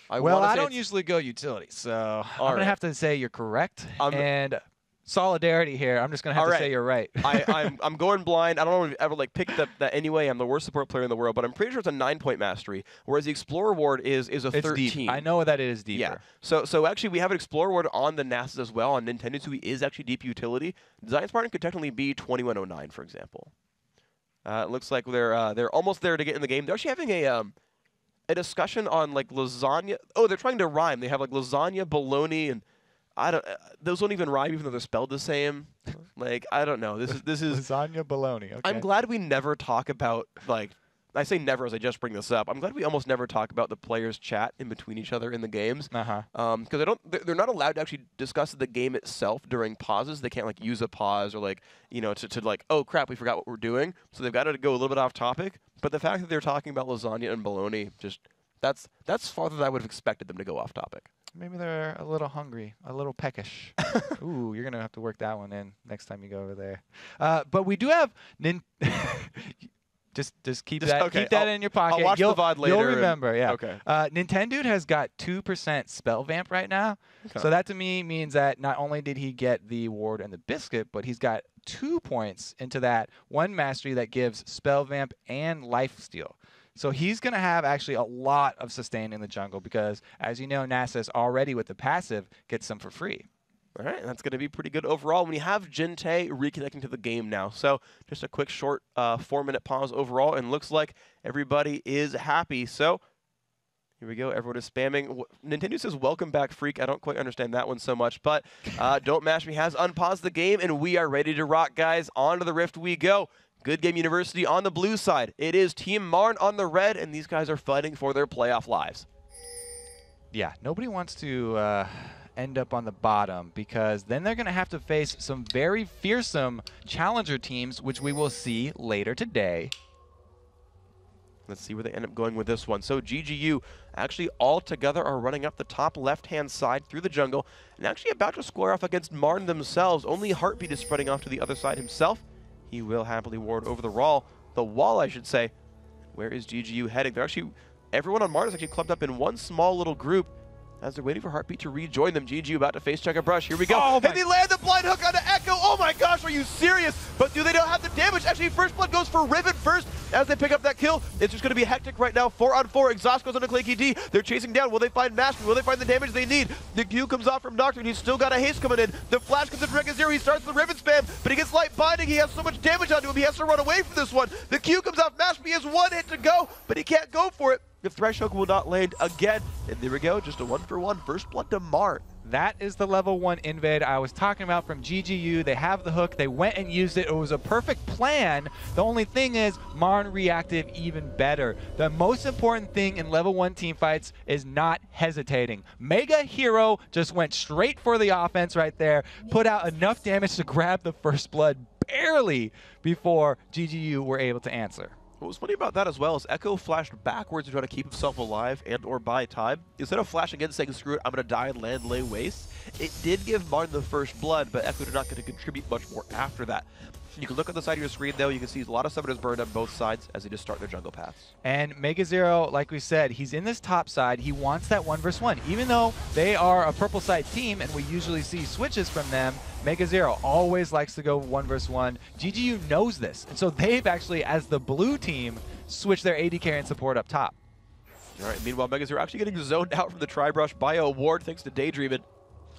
I don't usually go utility, so I'm going to have to say you're correct. And solidarity here. I'm just going to have to say you're right. I'm going blind. I don't know if I've ever picked that anyway. I'm the worst support player in the world, but I'm pretty sure it's a 9-point mastery, whereas the Explorer Ward is a 13. Deep. I know that it is deeper. Yeah. So actually, we have an Explorer Ward on the Nasus as well on Nintendo, so he is actually deep utility. Zion Spartan could technically be 2109, for example. It looks like they're almost there to get in the game. They're actually having a discussion on lasagna. Oh, they're trying to rhyme. They have lasagna, bologna, and those don't even rhyme, even though they're spelled the same. I don't know. This is lasagna bologna. Okay. I'm glad we never talk about I say never as I just bring this up. I'm glad we almost never talk about the players' chat in between each other in the games. Because they're not allowed to actually discuss the game itself during pauses. They can't use a pause or oh crap, we forgot what we're doing. So they've got to go a little bit off topic. But the fact that they're talking about lasagna and bologna, that's farther than I would have expected them to go off topic. Maybe they're a little hungry, a little peckish. Ooh, you're going to have to work that one in next time you go over there. But we do have... Just keep that in your pocket. I'll watch the VOD later. You'll remember, yeah. Okay. Nintendude has got 2% Spell Vamp right now. Okay. So that to me means that not only did he get the ward and the biscuit, but he's got 2 points into that 1 mastery that gives Spell Vamp and Lifesteal. So he's going to have actually a lot of sustain in the jungle because, as you know, Nasus already with the passive gets some for free. All right, that's going to be pretty good overall. When you have Jintae reconnecting to the game now. So just a quick short 4-minute pause overall, and looks like everybody is happy. So here we go. Everyone is spamming. Nintendo says, welcome back, Freak. I don't quite understand that one so much, but Don't Mash Me has unpaused the game, and we are ready to rock, guys. On to the Rift we go. Good Game University on the blue side. It is Team Marn on the red, and these guys are fighting for their playoff lives. Yeah, nobody wants to end up on the bottom because then they're going to have to face some very fearsome challenger teams, which we will see later today. Let's see where they end up going with this one. So GGU actually all together are running up the top left-hand side through the jungle and actually about to square off against Marn themselves. Only Heartbeat is spreading off to the other side himself. He will happily ward over the wall, I should say. Where is GGU heading? They're actually, everyone on Marn is actually clumped up in one small little group as they're waiting for Heartbeat to rejoin them. GGU about to face check a brush. Here we go. Oh, and they land the blind hook onto Echo. Oh my gosh, are you serious? But do they not have the damage? Actually, first blood goes for Riven first as they pick up that kill. It's just going to be hectic right now. 4-on-4. Exhaust goes onto Clanky D. They're chasing down. Will they find Mastery? Will they find the damage they need? The Q comes off from Nocturne. He's still got a haste coming in. The flash comes in from Zero. He starts the Riven spam, but he gets light binding. He has so much damage onto him. He has to run away from this one. The Q comes off Mastery. He has 1 hit to go, but he can't go for it. The Thresh Hook will not land again. And there we go, just a 1-for-1 first blood to Marn. That is the level 1 invade I was talking about from GGU. They have the hook. They went and used it. It was a perfect plan. The only thing is Marn reacted even better. The most important thing in level 1 team fights is not hesitating. Mega Hero just went straight for the offense right there, put out enough damage to grab the first blood barely before GGU were able to answer. What was funny about that as well is Echo flashed backwards to try to keep himself alive and or buy time. Instead of flashing in saying, screw it, I'm going to die and land lay waste, it did give Martin the first blood, but Echo did not get to contribute much more after that. You can look at the side of your screen, though. You can see a lot of summoners burned on both sides as they just start their jungle paths. And Mega Zero, like we said, he's in this top side. He wants that 1 versus 1. Even though they are a purple side team and we usually see switches from them, Mega Zero always likes to go 1 versus 1. GGU knows this. And so they've actually, as the blue team, switched their AD carry and support up top. All right, meanwhile, Mega Zero actually getting zoned out from the Tri-Brush by a ward thanks to Daydreamin'.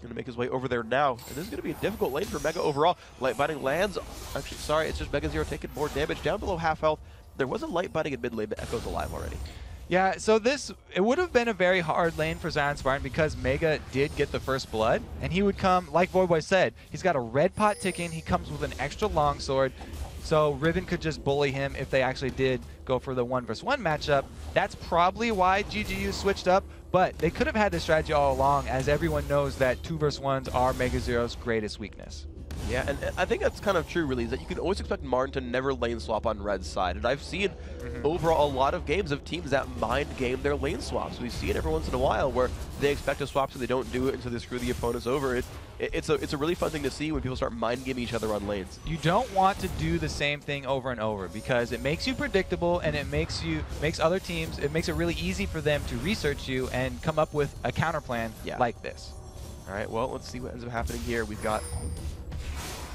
Going to make his way over there now. And this is going to be a difficult lane for Mega overall. Light Binding lands. Actually, sorry, it's just Mega Zero taking more damage. Down below half health. There was a Light Binding in mid lane, but Echo's alive already. Yeah, so it would have been a very hard lane for Zion Spartan because Mega did get the first blood. And he would come, like Voidboy said, he's got a red pot ticking. He comes with an extra longsword. So Riven could just bully him if they actually did go for the 1 versus 1 matchup. That's probably why GGU switched up, but they could have had this strategy all along, as everyone knows that 2 versus 1s are Mega Zero's greatest weakness. Yeah, and I think that's kind of true, really, is that you can always expect Martin to never lane swap on Red's side. And I've seen overall a lot of games of teams that mind game their lane swaps. We see it every once in a while where they expect to swap so they don't do it and so they screw the opponents over. It's a really fun thing to see when people start mind gaming each other on lanes. You don't want to do the same thing over and over because it makes you predictable and it makes other teams, it makes it really easy for them to research you and come up with a counter plan like this. All right, well, let's see what ends up happening here. We've got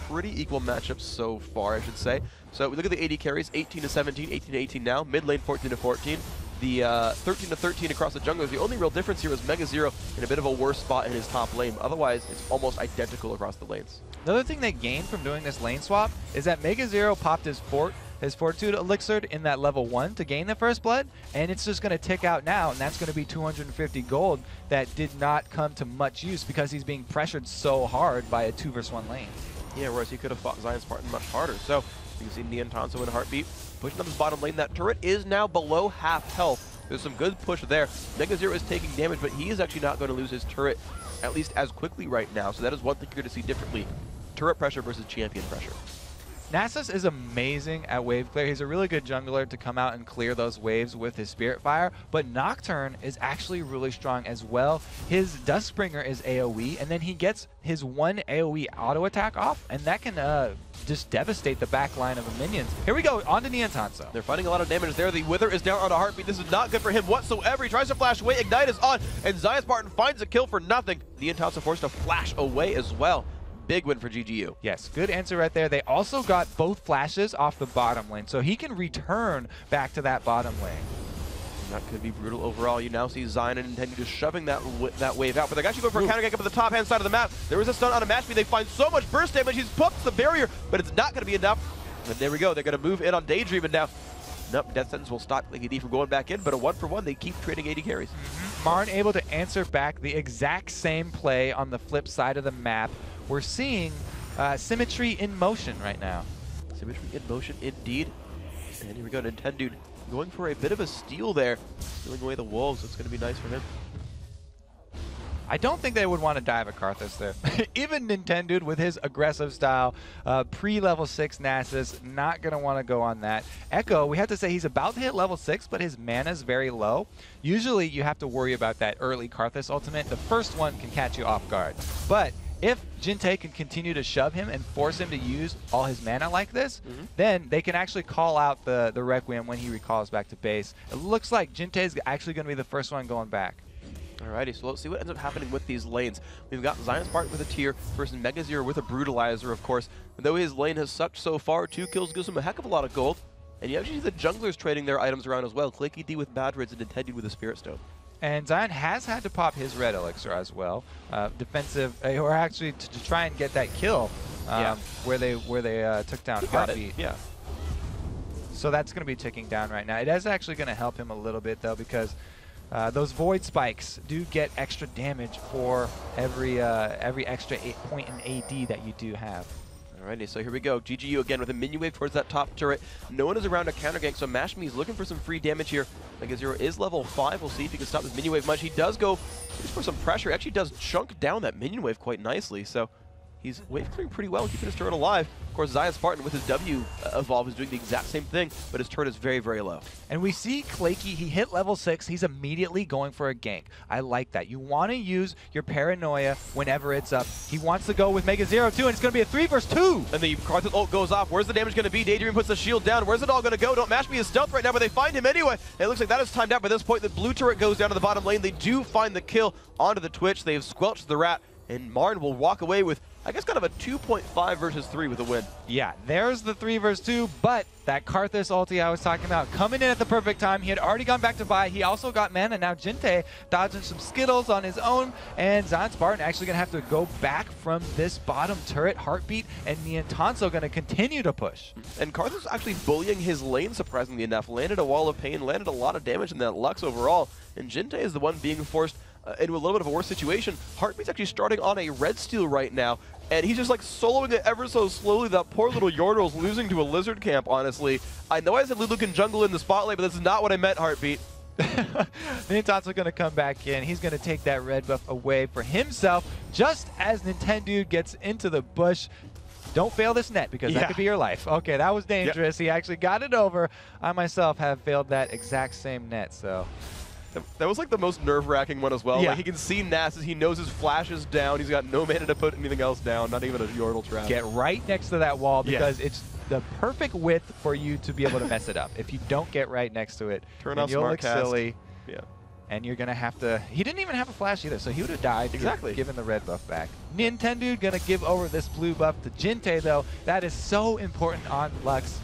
pretty equal matchups so far, I should say. So we look at the AD carries, 18 to 17, 18 to 18 now, mid lane 14 to 14. The 13 to 13 across the jungle. The only real difference here is Mega Zero in a bit of a worse spot in his top lane. Otherwise, it's almost identical across the lanes. The other thing they gained from doing this lane swap is that Mega Zero popped his Fortitude Elixir in that level 1 to gain the first blood, and it's just going to tick out now, and that's going to be 250 gold that did not come to much use because he's being pressured so hard by a 2 versus 1 lane. Yeah, whereas he could have fought Zion Spartan much harder. So you can see Neon Tonso in Heartbeat pushing up his bottom lane. That turret is now below half health. There's some good push there. Mega Zero is taking damage, but he is actually not going to lose his turret, at least as quickly right now. So that is one thing you're going to see differently. Turret pressure versus champion pressure. Nasus is amazing at wave clear. He's a really good jungler to come out and clear those waves with his Spirit Fire, but Nocturne is actually really strong as well. His Dustspringer is AoE, and then he gets his 1 AoE auto attack off, and that can just devastate the back line of the minions. Here we go, on to Neon Tonso. They're fighting a lot of damage there. The Wither is down on a Heartbeat. This is not good for him whatsoever. He tries to flash away. Ignite is on, and Zion Spartan finds a kill for nothing. Neon Tonso forced to flash away as well. Big win for GGU. Yes, good answer right there. They also got both flashes off the bottom lane, so he can return back to that bottom lane. And that could be brutal overall. You now see Zion and Nintendo just shoving that wave out, but they're actually going for a counter gank up at the top-hand side of the map. There is a stun on a match speed. They find so much burst damage. He's popped the barrier, but it's not going to be enough. And there we go. They're going to move in on Daydreamin' now. Nope, Death Sentence will stop AD from going back in, but a 1-for-1, they keep trading AD carries. Marn able to answer back the exact same play on the flip side of the map. We're seeing symmetry in motion right now. Symmetry in motion, indeed. And here we go, Nintendo going for a bit of a steal there. Stealing away the wolves, it's going to be nice for him. I don't think they would want to dive at Karthus there. Even Nintendo with his aggressive style, pre-level 6 Nasus, not going to want to go on that. Echo, we have to say he's about to hit level 6, but his mana is very low. Usually you have to worry about that early Karthus ultimate. The first one can catch you off guard. But if Jintei can continue to shove him and force him to use all his mana like this, then they can actually call out the Requiem when he recalls back to base. It looks like Jintei is actually going to be the first one going back. Alrighty, so let's see what ends up happening with these lanes. We've got Zion Spartan with a tier versus Mega Zero with a Brutalizer, of course. And though his lane has sucked so far, 2 kills gives him a heck of a lot of gold. And you actually see the junglers trading their items around as well. Clicky D with Bad Rids and Nintendo with a Spirit Stone. And Zion has had to pop his red elixir as well. Defensive, or actually to try and get that kill where they took down Heartbeat. Yeah. So that's going to be ticking down right now. It is actually going to help him a little bit though, because those void spikes do get extra damage for every extra point in AD that you do have. Alrighty, so here we go. GGU again with a minion wave towards that top turret. No one is around to counter gank, so Mashmi is looking for some free damage here. Mega0 is level 5. We'll see if he can stop this minion wave much. He does go for some pressure. Actually does chunk down that minion wave quite nicely. So he's wave clearing pretty well, keeping his turret alive. Of course, Xayah Spartan with his W evolve is doing the exact same thing, but his turret is very, very low. And we see Claky, he hit level 6, he's immediately going for a gank. I like that. You want to use your paranoia whenever it's up. He wants to go with Mega0 too, and it's going to be a 3 versus 2. And the Karthus ult goes off. Where's the damage going to be? Daydream puts the shield down. Where's it all going to go? Don't Mashmi his stealth right now, but they find him anyway. It looks like that is timed out by this point. The blue turret goes down to the bottom lane. They do find the kill onto the Twitch. They have squelched the rat, and Marn will walk away with, I guess, kind of a 2.5 versus 3 with a win. Yeah, there's the 3 versus 2, but that Karthus ulti I was talking about coming in at the perfect time. He had already gone back to buy. He also got mana. Now Jinte dodging some Skittles on his own, and Xayah Spartan actually going to have to go back from this bottom turret, Heartbeat, and Niantanso going to continue to push. And Karthus actually bullying his lane, surprisingly enough. Landed a wall of pain, landed a lot of damage in that Lux overall, and Jinte is the one being forced into a little bit of a worse situation. Heartbeat's actually starting on a red steal right now, and he's just like soloing it ever so slowly. That poor little Yordle's losing to a lizard camp, honestly. I know I said Lulu can jungle in the spotlight, but this is not what I meant, Heartbeat. Niantanso going to come back in. He's going to take that red buff away for himself just as Nintendo gets into the bush. Don't fail this net because that could be your life. Okay, that was dangerous. He actually got it over. I myself have failed that exact same net, so... That was like the most nerve-wracking one as well. Yeah. Like he can see Nasus, he knows his flash is down, he's got no mana to put anything else down, not even a Yordle trap. Get right next to that wall because it's the perfect width for you to be able to mess it up. If you don't get right next to it, turn then off you'll smart look cast. silly. Yeah. And you're going to have to... He didn't even have a flash either, so he would have died given the red buff back. Nintendo going to give over this blue buff to Jinte, though. That is so important on Lux.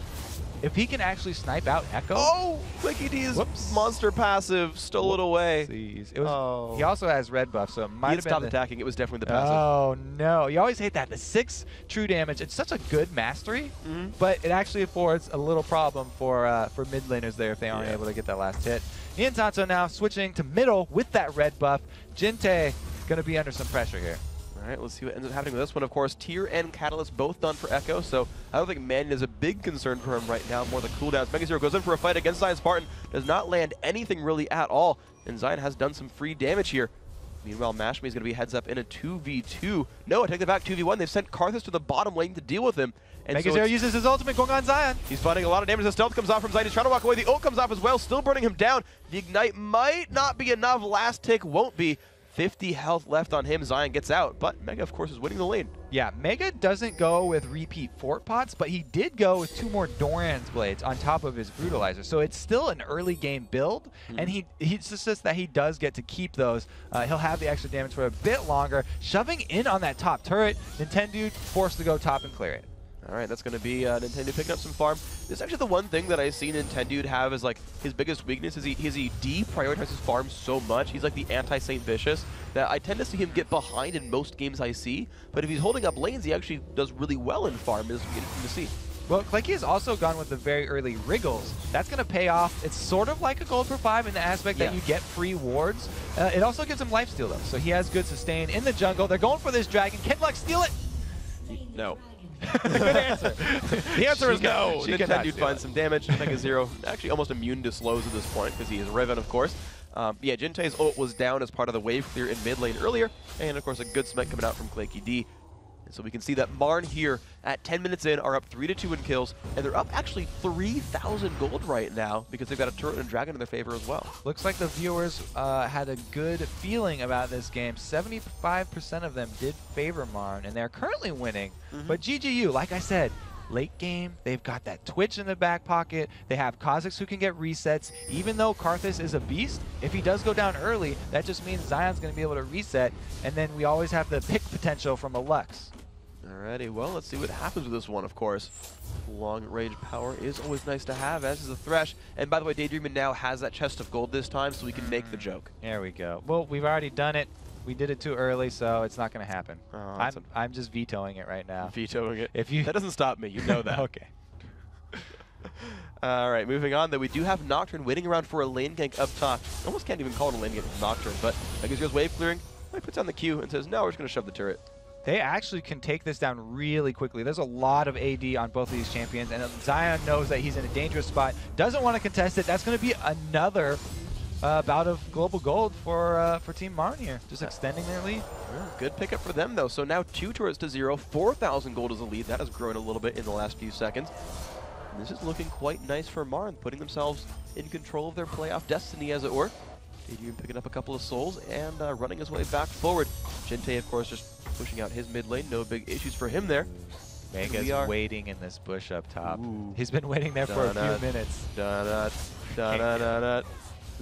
If he can actually snipe out Echo... Oh! Clicky D's monster passive stole it away. It was, He also has red buff, so it might have been... stopped attacking. It was definitely the passive. Oh, no. You always hate that. The 6 true damage. It's such a good mastery, but it actually affords a little problem for mid laners there if they aren't able to get that last hit. Niantanso now switching to middle with that red buff. Jinte going to be under some pressure here. All right, let's see what ends up happening with this one. Of course, Tier and Catalyst both done for Echo, so I don't think Mannion is a big concern for him right now. More the cooldowns. Mega0 goes in for a fight against Xayah Spartan. Does not land anything really at all, and Zion has done some free damage here. Meanwhile, Mashmi is going to be heads up in a 2v2. No, I take that back, 2v1. They've sent Karthus to the bottom lane to deal with him. And Mega0 uses his ultimate going on Zion. He's finding a lot of damage. The stealth comes off from Zion. He's trying to walk away. The ult comes off as well, still burning him down. The ignite might not be enough. Last tick won't be. 50 health left on him. Zion gets out, but Mega, of course, is winning the lane. Yeah, Mega doesn't go with repeat fort pots, but he did go with 2 more Doran's blades on top of his brutalizer. So it's still an early game build, and it's just that he does get to keep those. He'll have the extra damage for a bit longer. Shoving in on that top turret, Nintendo forced to go top and clear it. All right, that's going to be Nintendo picking up some farm. This is actually the one thing that I see Nintendo have as like his biggest weakness is he deprioritizes farm so much. He's like the anti-Saint Vicious that I tend to see him get behind in most games I see. But if he's holding up lanes, he actually does really well in farm. It's interesting to see. Well, Claky has also gone with the very early Wriggles. That's going to pay off. It's sort of like a gold for 5 in the aspect that you get free wards. It also gives him lifesteal, though, so he has good sustain in the jungle. They're going for this dragon. Can Lux steal it? No. Good answer. The answer is no. Nintendo finds some damage. Mega0 actually almost immune to slows at this point because he is Riven, of course. Yeah, Jinte's ult was down as part of the wave clear in mid lane earlier, and of course a good smite coming out from Claky D. And so we can see that Marn here at 10 minutes in are up 3-2 in kills, and they're up actually 3,000 gold right now because they've got a turret and a dragon in their favor as well. Looks like the viewers had a good feeling about this game. 75% of them did favor Marn, and they're currently winning. But GGU, like I said, late game, they've got that Twitch in the back pocket. They have Kha'Zix who can get resets. Even though Karthus is a beast, if he does go down early, that just means Zion's going to be able to reset, and then we always have the pick potential from a Lux. Alrighty, well, let's see what happens with this one, of course. Long range power is always nice to have, as is the Thresh. And by the way, Daydreamin' now has that chest of gold this time, so we can make the joke. There we go. Well, we've already done it. We did it too early, so it's not going to happen. I'm just vetoing it right now. Vetoing it? If you that doesn't stop me, you know that. Okay. All right, moving on, though, we do have Nocturne waiting around for a lane gank up top. Almost can't even call it a lane gank with Nocturne, but Megazero's wave clearing. He puts down the Q and says, no, we're just going to shove the turret. They actually can take this down really quickly. There's a lot of AD on both of these champions, and Zion knows that he's in a dangerous spot, doesn't want to contest it. That's going to be another bout of global gold for Team Marn here, just extending their lead. Yeah, good pickup for them, though. So now 2 turrets to 0, 4,000 gold as a lead. That has grown a little bit in the last few seconds. And this is looking quite nice for Marn, putting themselves in control of their playoff destiny, as it were. Adrian picking up a couple of souls and running his way back forward. Jinte, of course, just pushing out his mid lane. No big issues for him there. Mega's waiting in this bush up top. Ooh. He's been waiting there for a few minutes.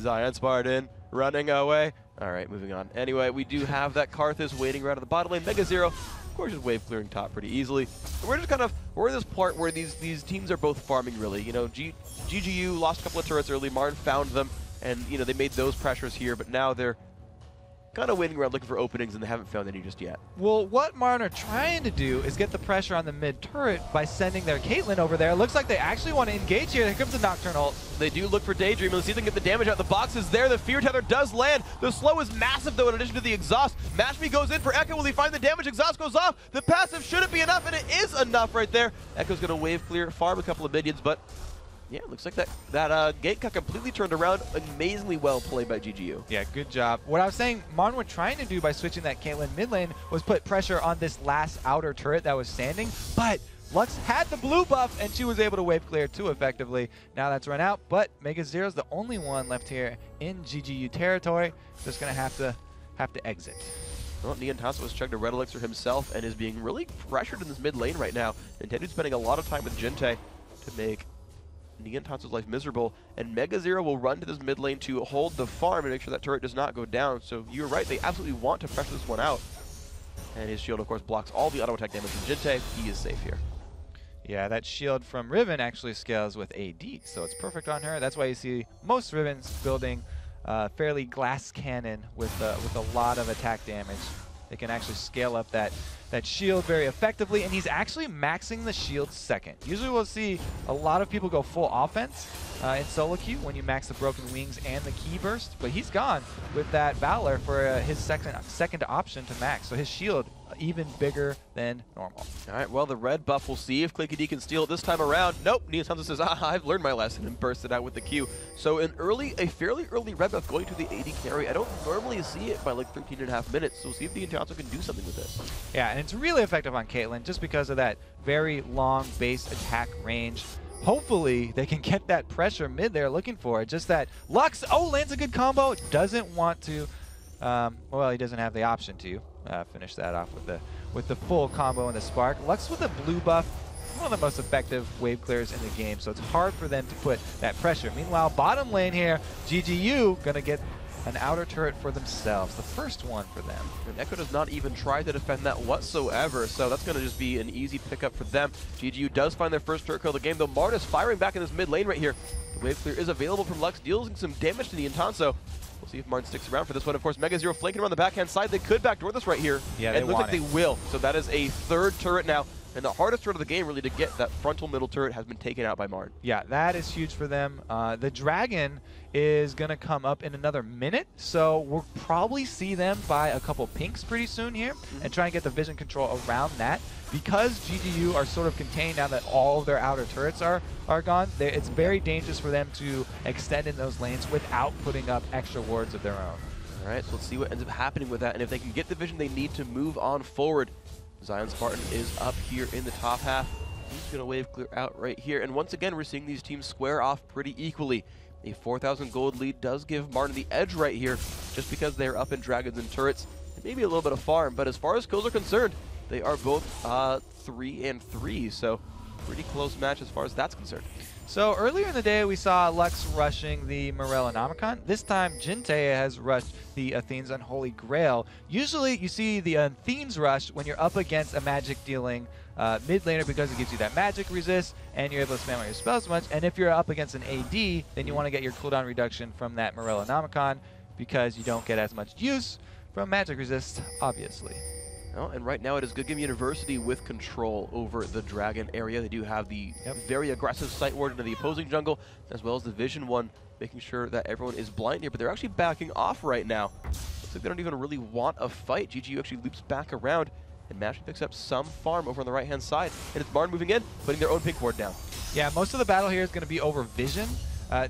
Zion Spartan running away. All right, moving on. Anyway, we do have that Karthus waiting right at the bottom lane. Megazero, of course, just wave clearing top pretty easily. We're just kind of, we're in this part where these teams are both farming, really. You know, GGU lost a couple of turrets early. Marn found them. And, you know, they made those pressures here, but now they're kind of waiting around looking for openings, and they haven't found any just yet. Well, what Marn are trying to do is get the pressure on the mid turret by sending their Caitlyn over there. It looks like they actually want to engage here. Here comes the Nocturne ult. They do look for Daydream. Let's see if they can get the damage out. The box is there. The Fear Tether does land. The slow is massive, though, in addition to the exhaust. Mashmi goes in for Echo. Will he find the damage? Exhaust goes off. The passive shouldn't be enough, and it is enough right there. Echo's going to wave clear, farm a couple of minions, but yeah, it looks like that gate got completely turned around. Amazingly well played by GGU. Yeah, good job. What I was saying Marn were trying to do by switching that Caitlyn mid lane was put pressure on this last outer turret that was standing, but Lux had the blue buff, and she was able to wave clear too effectively. Now that's run out, but Megazero's the only one left here in GGU territory. Just going to have to exit. Well, Niantasso has chugged a red elixir himself and is being really pressured in this mid lane right now. Nintendo's spending a lot of time with Jinte to make Niantasso's life miserable, and Megazero will run to this mid lane to hold the farm and make sure that turret does not go down. So you're right, they absolutely want to pressure this one out. And his shield, of course, blocks all the auto attack damage from Jinte. He is safe here. Yeah, that shield from Riven actually scales with AD, so it's perfect on her. That's why you see most Rivens building fairly glass cannon with a lot of attack damage. They can actually scale up that shield very effectively, and he's actually maxing the shield second. Usually we'll see a lot of people go full offense in solo queue when you max the broken wings and the key burst, but he's gone with that Valor for his second option to max, so his shield even bigger than normal. All right, well, the red buff, we'll see if Clicky D can steal it this time around. Nope, Niantasso says, I've learned my lesson, and bursts it out with the Q. So a fairly early red buff going to the AD carry. I don't normally see it by like 13.5 minutes, so we'll see if Niantasso can do something with this. Yeah, and it's really effective on Caitlyn just because of that very long base attack range. Hopefully, they can get that pressure mid there looking for it. Just that Lux, lands a good combo, doesn't want to, well, he doesn't have the option to finish that off with the full combo and the spark. Lux with a blue buff, one of the most effective wave clears in the game, so it's hard for them to put that pressure. Meanwhile, bottom lane here, GGU gonna get an outer turret for themselves, the first one for them. And Echo does not even try to defend that whatsoever, so that's going to just be an easy pickup for them. GGU does find their first turret kill of the game, though Marn is firing back in this mid lane right here. The wave clear is available from Lux, dealing some damage to the Niantasso. We'll see if Marn sticks around for this one. Of course, Megazero flanking around the backhand side. They could backdoor this right here. Yeah, and it looks like they will. So that is a third turret now. And the hardest turret of the game, really, to get that frontal middle turret has been taken out by Marn. Yeah, that is huge for them. The Dragon is going to come up in another minute, so we'll probably see them buy a couple pinks pretty soon here and try and get the vision control around that. Because GGU are sort of contained now that all of their outer turrets are gone, it's very dangerous for them to extend in those lanes without putting up extra wards of their own. All right, so let's see what ends up happening with that. And if they can get the vision they need to move on forward. Zion Spartan is up here in the top half. He's going to wave clear out right here. And once again, we're seeing these teams square off pretty equally. A 4,000 gold lead does give Martin the edge right here, just because they're up in dragons and turrets. And maybe a little bit of farm, but as far as kills are concerned, they are both 3 and 3. So pretty close match as far as that's concerned. So earlier in the day, we saw Lux rushing the Morellonomicon. This time, Jinte has rushed the Athene's Unholy Grail. Usually, you see the Athene's rush when you're up against a magic-dealing mid laner because it gives you that magic resist, and you're able to spam out your spells much. And if you're up against an AD, then you want to get your cooldown reduction from that Morellonomicon because you don't get as much use from magic resist, obviously. Oh, and right now it is Good Game University with control over the Dragon area. They do have the very aggressive sight ward into the opposing jungle, as well as the Vision one, making sure that everyone is blind here, but they're actually backing off right now. Looks like they don't even really want a fight. GGU actually loops back around, and Mashmi picks up some farm over on the right-hand side, and it's Marn moving in, putting their own pink ward down. Yeah, most of the battle here is going to be over Vision.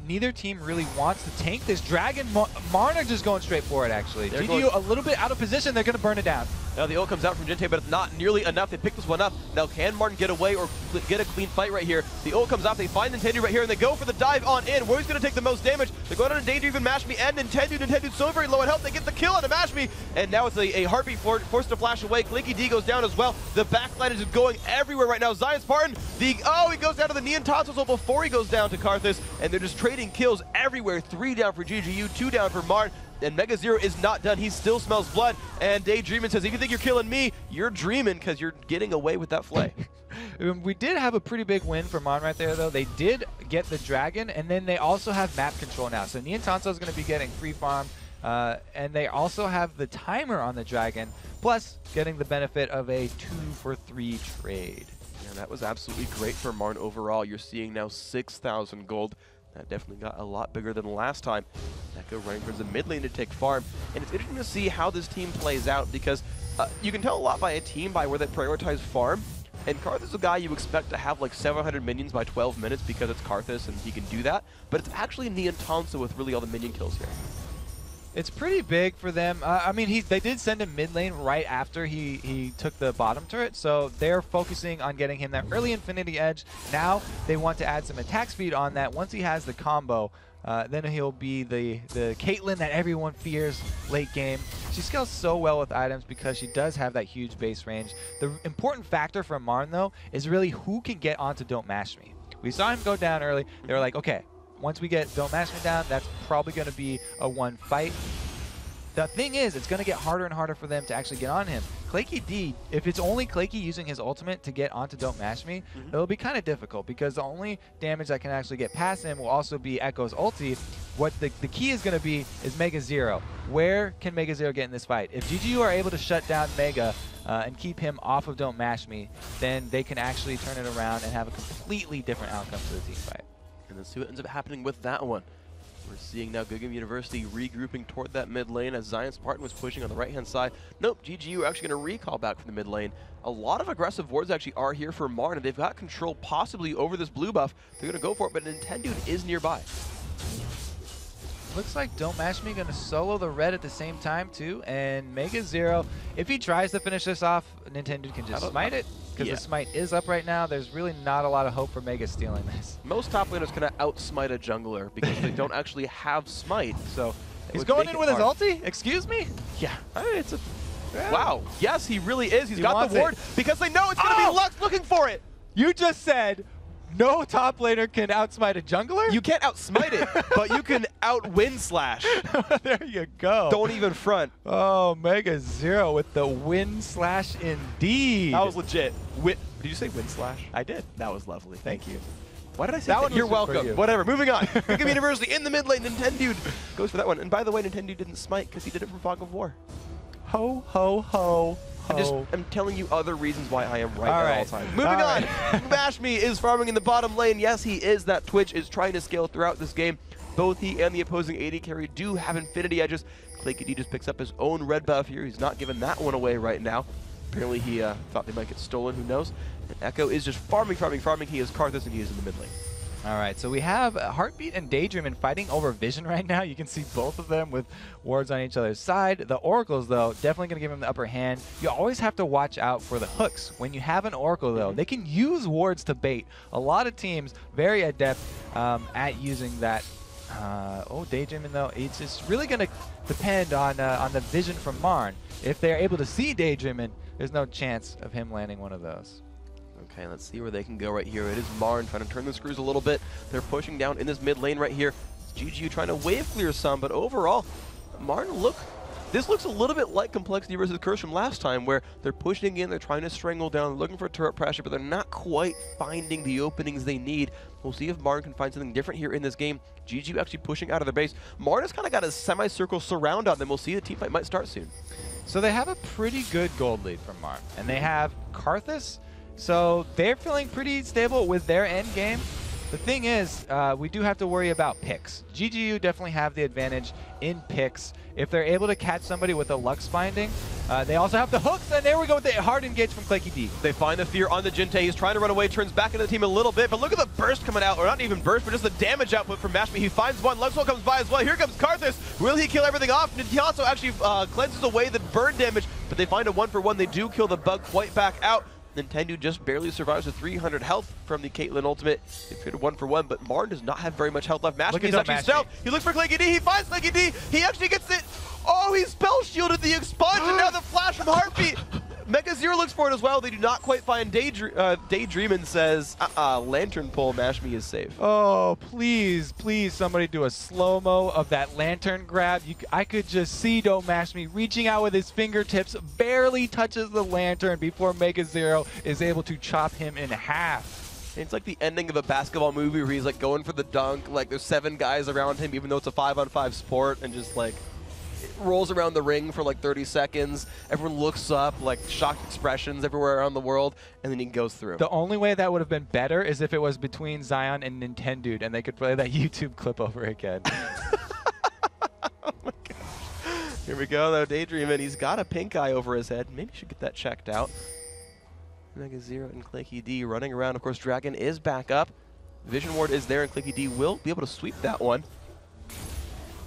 Neither team really wants to tank this Dragon. Marn are just going straight for it, actually. GGU a little bit out of position. They're going to burn it down. Now the ult comes out from Gente, but it's not nearly enough. They pick this one up. Now can Martin get away or get a clean fight right here? The ult comes out. They find Nintendo right here, and they go for the dive on in. Where's going to take the most damage? They're going on to danger even Mashmi and Nintendo. Nintendo's so very low on health. They get the kill on Mashmi, and now it's a heartbeat forced to flash away. Clinky D goes down as well. The backline is just going everywhere right now. Zion Spartan, he goes down to the Neon Tonsils before he goes down to Karthus, and they're just trading kills everywhere. 3 down for GGU, 2 down for Marn. And Mega Zero is not done. He still smells blood. And Daydreamin says, if you think you're killing me, you're dreaming because you're getting away with that flay. We did have a pretty big win for Mon right there, though. They did get the Dragon, and then they also have map control now. So Neon Tonso is going to be getting free farm, and they also have the timer on the Dragon, plus getting the benefit of a 2-for-3 trade. Yeah, that was absolutely great for Marn overall. You're seeing now 6,000 gold. That definitely got a lot bigger than last time. Echo running towards the mid lane to take farm. And it's interesting to see how this team plays out because you can tell a lot by a team by where they prioritize farm. And Karthus is a guy you expect to have like 700 minions by 12 minutes because it's Karthus and he can do that. But it's actually Neon Tonso with really all the minion kills here. It's pretty big for them. I mean, they did send him mid lane right after he took the bottom turret, so they're focusing on getting him that early Infinity Edge. Now they want to add some attack speed on that. Once he has the combo, then he'll be the Caitlyn that everyone fears late game. She scales so well with items because she does have that huge base range. The important factor for Marn, though, is really who can get onto Don't Mash Me. We saw him go down early. They were like, okay, once we get Don't Mash Me down, that's probably going to be a 1 fight. The thing is, it's going to get harder and harder for them to actually get on him. Clayky D, if it's only Clayky using his ultimate to get onto Don't Mash Me, it'll be kind of difficult because the only damage that can actually get past him will also be Echo's ulti. What the key is going to be is Mega Zero. Where can Mega Zero get in this fight? If GGU are able to shut down Mega and keep him off of Don't Mash Me, then they can actually turn it around and have a completely different outcome to the team fight. And let's see what ends up happening with that one. We're seeing now Good Game University regrouping toward that mid lane as Zion Spartan was pushing on the right-hand side. Nope, GGU are actually going to recall back from the mid lane. A lot of aggressive wards actually are here for Marn, and they've got control possibly over this blue buff. They're going to go for it, but Nintendo is nearby. Looks like Don't Mash Me going to solo the red at the same time, too. And Mega Zero, if he tries to finish this off, Nintendo can just smite it. Because the smite is up right now, there's really not a lot of hope for Mega stealing this. Most top laners can out-smite a jungler because they don't actually have smite. So he's going in with his ulti? Excuse me? Yeah. It's a... Wow. Yes, he really is. He's got the ward because they know it's going to be Lux looking for it. You just said no top laner can outsmite a jungler? You can't outsmite it, but you can out-wind slash. There you go. Don't even front. Oh, Mega Zero with the wind slash indeed. That was legit. Did you say wind slash? I did. That was lovely. Thank you. Why did I say that? You're welcome. Whatever. Moving on. Good Game University in the mid lane. Nintendo goes for that one. And by the way, Nintendo didn't smite because he did it from Fog of War. Ho, ho, ho. I'm telling you other reasons why I am right at all times. Moving on. Mash Me is farming in the bottom lane. Yes, he is. That Twitch is trying to scale throughout this game. Both he and the opposing AD carry do have Infinity Edges. Clayky D just picks up his own red buff here. He's not giving that one away right now. Apparently he thought they might get stolen. Who knows? And Echo is just farming. He is Karthus and he is in the mid lane. All right, so we have Heartbeat and Daydreamin fighting over Vision right now. You can see both of them with wards on each other's side. The Oracles, though, definitely going to give him the upper hand. You always have to watch out for the hooks. When you have an Oracle, though, they can use wards to bait. A lot of teams very adept at using that. Daydreamin, though, it's just really going to depend on the vision from Marn. If they're able to see Daydreamin, there's no chance of him landing one of those. Okay, let's see where they can go right here. It is Marn trying to turn the screws a little bit. They're pushing down in this mid lane right here. GGU trying to wave clear some, but overall, Marn this looks a little bit like Complexity versus Curse from last time, where they're pushing in, they're trying to strangle down, looking for turret pressure, but they're not quite finding the openings they need. We'll see if Marn can find something different here in this game. GGU actually pushing out of their base. Marn has kind of got a semicircle surround on them. We'll see the team fight might start soon. So they have a pretty good gold lead from Marn, and they have Karthus, so they're feeling pretty stable with their end game. The thing is, we do have to worry about picks. GGU definitely have the advantage in picks. If they're able to catch somebody with a Lux binding, they also have the hooks, and there we go with the hard engage from Claky D. They find the fear on the Jinte. He's trying to run away, turns back into the team a little bit, but look at the burst coming out, or not even burst, but just the damage output from Mashmi. He finds one, Luxwell comes by as well. Here comes Karthus. Will he kill everything off? He also actually cleanses away the burn damage, but they find a 1-for-1. They do kill the bug quite back out. Nintendo just barely survives with 300 health from the Caitlyn ultimate. They fit a 1-for-1, but Marn does not have very much health left. Mashmi is actually stealth. He looks for Claky D. He finds Claky D. He actually gets it. Oh, he spell shielded the expunge, and now the flash from Heartbeat. Mega Zero looks for it as well. They do not quite find Daydream and says, Lantern Pull, Mashmi is safe. Oh, please, please, somebody do a slow-mo of that lantern grab. I could just see Don't Mashmi reaching out with his fingertips, barely touches the lantern before Mega Zero is able to chop him in half. It's like the ending of a basketball movie where he's like going for the dunk, like there's 7 guys around him, even though it's a 5-on-5 sport, and just like rolls around the ring for like 30 seconds. Everyone looks up, like shocked expressions everywhere around the world, and then he goes through. The only way that would have been better is if it was between Zion and Nintendo, and they could play that YouTube clip over again. Oh my gosh. Here we go, though. Daydream, and he's got a pink eye over his head. Maybe should get that checked out. Mega Zero and Claky D running around. Of course, Dragon is back up. Vision Ward is there, and Claky D will be able to sweep that one.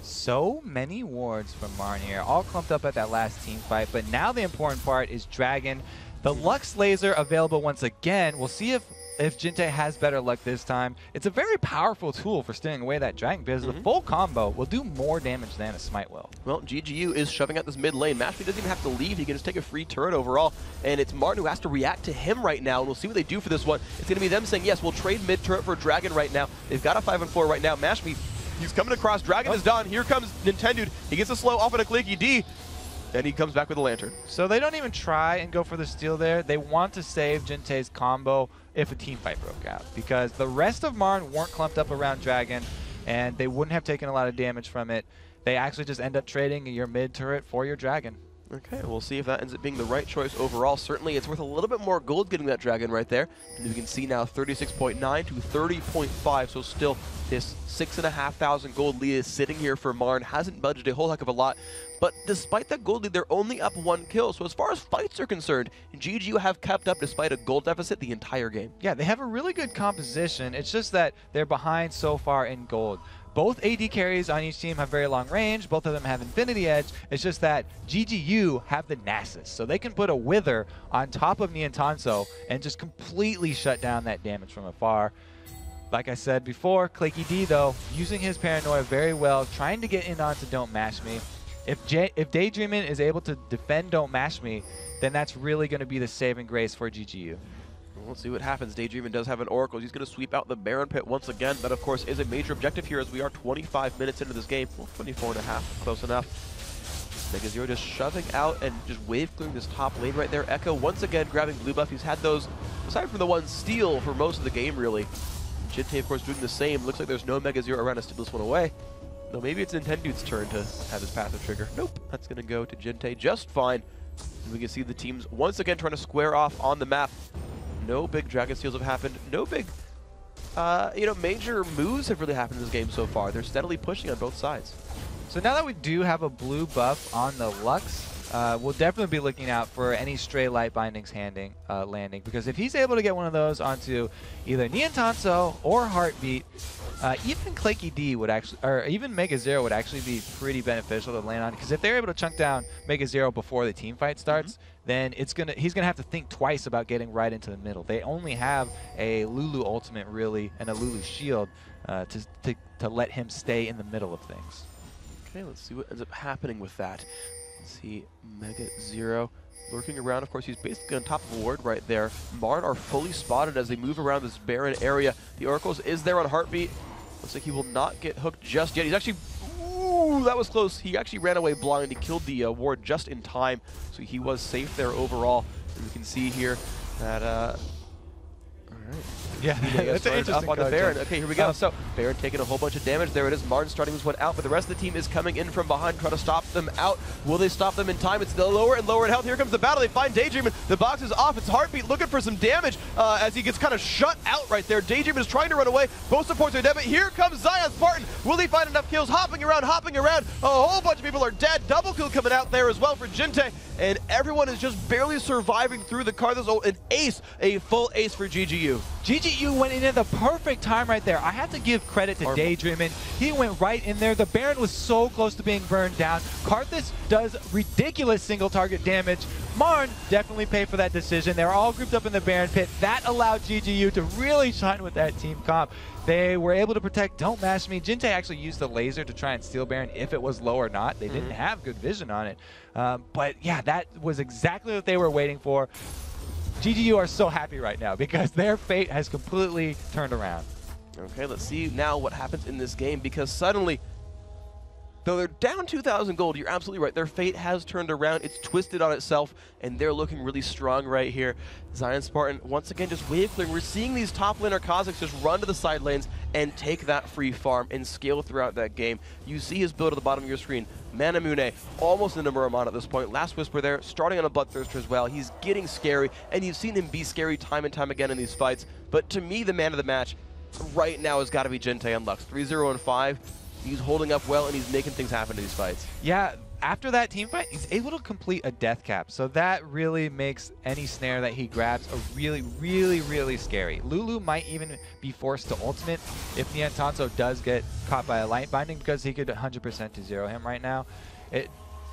So many wards from Marn here, all clumped up at that last team fight, but now the important part is Dragon. The Lux Laser available once again. We'll see if Jinte has better luck this time. It's a very powerful tool for stealing away that Dragon, because the full combo will do more damage than a Smite will. Well, GGU is shoving out this mid lane. Mashmi doesn't even have to leave. He can just take a free turret overall, and it's Martin who has to react to him right now, and we'll see what they do for this one. It's going to be them saying, yes, we'll trade mid turret for Dragon right now. They've got a 5-on-4 right now. Mashmi, he's coming across. Dragon is done. Here comes Nintendo. He gets a slow off of a Claky D, and he comes back with a lantern. So they don't even try and go for the steal there. They want to save Jinte's combo if a team fight broke out, because the rest of Marn weren't clumped up around Dragon, and they wouldn't have taken a lot of damage from it. They actually just end up trading your mid turret for your Dragon. Okay, we'll see if that ends up being the right choice overall. Certainly, it's worth a little bit more gold getting that Dragon right there. And we can see now 36.9 to 30.5, so still this 6,500 gold lead is sitting here for Marn. Hasn't budged a whole heck of a lot. But despite that gold lead, they're only up 1 kill. So as far as fights are concerned, GGU have kept up despite a gold deficit the entire game. Yeah, they have a really good composition. It's just that they're behind so far in gold. Both AD carries on each team have very long range. Both of them have Infinity Edge. It's just that GGU have the Nasus, so they can put a Wither on top of Niantanso and just completely shut down that damage from afar. Like I said before, Claky D, though, using his Paranoia very well, trying to get in onto Don't Mash Me. If Daydreamin is able to defend Don't Mash Me, then that's really going to be the saving grace for GGU. We'll see what happens. Daydreamin does have an Oracle. He's going to sweep out the Baron Pit once again. That, of course, is a major objective here as we are 25 minutes into this game. Well, 24.5, close enough. Mega Zero just shoving out and just wave clearing this top lane right there. Echo once again grabbing blue buff. He's had those, aside from the one steal, for most of the game, really. Jinte, of course, doing the same. Looks like there's no Mega Zero around to steal this one away. No, maybe it's Nintendo's turn to have his passive trigger. Nope, that's going to go to Jinte just fine. And we can see the teams once again trying to square off on the map. No big Dragon Steals have happened. No big, major moves have really happened in this game so far. They're steadily pushing on both sides. So now that we do have a blue buff on the Lux, we'll definitely be looking out for any stray light bindings landing, because if he's able to get one of those onto either Niantanso or Heartbeat, even Claky D would actually, or even Mega Zero would actually be pretty beneficial to land on, because if they're able to chunk down Mega Zero before the team fight starts, then he's gonna have to think twice about getting right into the middle. They only have a Lulu ultimate really and a Lulu shield to let him stay in the middle of things. Okay, let's see what ends up happening with that. Let's see, Mega Zero lurking around. Of course, he's basically on top of a ward right there. Marn are fully spotted as they move around this barren area. The Oracles is there on Heartbeat. Looks like he will not get hooked just yet. He's actually, ooh, that was close. He actually ran away blind. He killed the ward just in time, so he was safe there overall. And we can see here that, all right, Yeah, that's an interesting up on the card Baron. change. Okay, here we go. So Baron taking a whole bunch of damage. There it is. Martin starting this one out, but the rest of the team is coming in from behind, trying to stop them out. Will they stop them in time? It's the lower and lower in health. Here comes the battle. They find Daydream. The box is off. It's Heartbeat looking for some damage as he gets kind of shut out right there. Daydream is trying to run away. Both supports are dead, but here comes Zion Spartan. Will he find enough kills? Hopping around, hopping around. A whole bunch of people are dead. Double kill coming out there as well for Jinte, and everyone is just barely surviving through the card. There's an ace, a full ace for GGU. GGU went in at the perfect time right there. I have to give credit to Daydreamin'. He went right in there. The Baron was so close to being burned down. Karthus does ridiculous single target damage. Marn definitely paid for that decision. They were all grouped up in the Baron pit. That allowed GGU to really shine with that team comp. They were able to protect Don't Mash Me. Jinte actually used the laser to try and steal Baron if it was low or not. They didn't have good vision on it. But yeah, that was exactly what they were waiting for. GGU are so happy right now because their fate has completely turned around. Okay, let's see now what happens in this game, because suddenly, though they're down 2,000 gold, you're absolutely right. Their fate has turned around. It's twisted on itself, and they're looking really strong right here. Zion Spartan, once again, just wave clearing. We're seeing these top laner Kazakhs just run to the side lanes and take that free farm and scale throughout that game. You see his build at the bottom of your screen. Manamune, almost into Muramon at this point. Last Whisper there, starting on a Bloodthirster as well. He's getting scary, and you've seen him be scary time and time again in these fights. But to me, the man of the match right now has got to be Jinte and Lux. 3-0 and 5. He's holding up well, and he's making things happen in these fights. Yeah, after that team fight, he's able to complete a death cap. So that really makes any snare that he grabs a really, really, really scary. Lulu might even be forced to ultimate if Niantanso does get caught by a light binding, because he could 100% to zero him right now.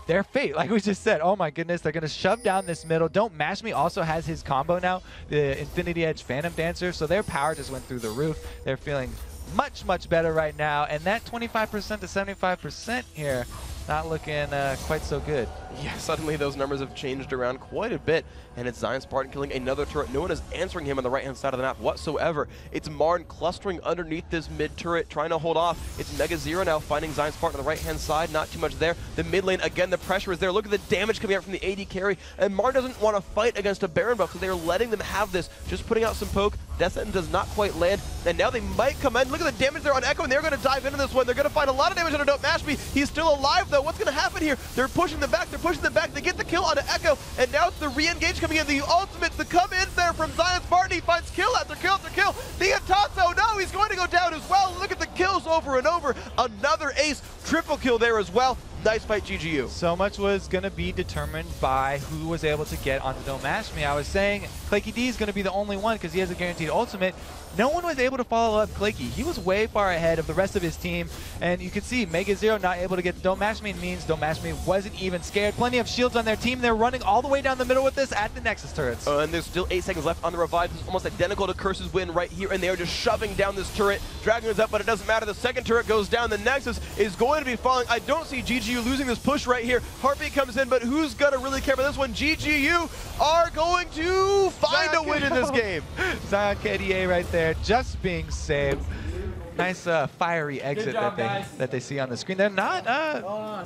Their fate, like we just said, oh my goodness, they're going to shove down this middle. Don't Mash Me also has his combo now, the Infinity Edge Phantom Dancer, so their power just went through the roof. They're feeling much, much better right now, and that 25% to 75% here, not looking quite so good. Yeah, suddenly those numbers have changed around quite a bit, and it's Zion Spartan killing another turret. No one is answering him on the right-hand side of the map whatsoever. It's Marn clustering underneath this mid-turret, trying to hold off. It's Mega Zero now finding Zion Spartan on the right-hand side. Not too much there. The mid lane, again, the pressure is there. Look at the damage coming out from the AD carry, and Marn doesn't want to fight against a Baron buff, so they're letting them have this, just putting out some poke. Death Sentence does not quite land, and now they might come in. Look at the damage there on Echo, and they're going to dive into this one. They're going to find a lot of damage on Don't Mash Me. He's still alive, though. What's going to happen here? They're pushing them back. They're pushing them back. They get the kill onto Echo, and now it's the re-engage coming in. The ultimate to come in there from Zion Spartan. He finds kill after kill after kill. Niantanso, no, he's going to go down as well. Look at the kills over and over. Another ace, triple kill there as well. Nice fight, GGU. So much was going to be determined by who was able to get onto Don't Mash Me. I was saying Claky D is going to be the only one because he has a guaranteed ultimate. No one was able to follow up Claky. He was way far ahead of the rest of his team, and you can see Mega Zero not able to get Don't Mash Me means Don't Mash Me wasn't even scared. Plenty of shields on their team. They're running all the way down the middle with this at the Nexus turrets. And there's still 8 seconds left on the revive. This is almost identical to Curse's win right here, and they are just shoving down this turret. Dragon is up, but it doesn't matter. The second turret goes down. The Nexus is going to be falling. I don't see GGU losing this push right here. Heartbeat comes in, but who's going to really care about this one? GGU are going to find a win in this game. Zion KDA right there, just being saved. Nice fiery exit that they see on the screen. They're not,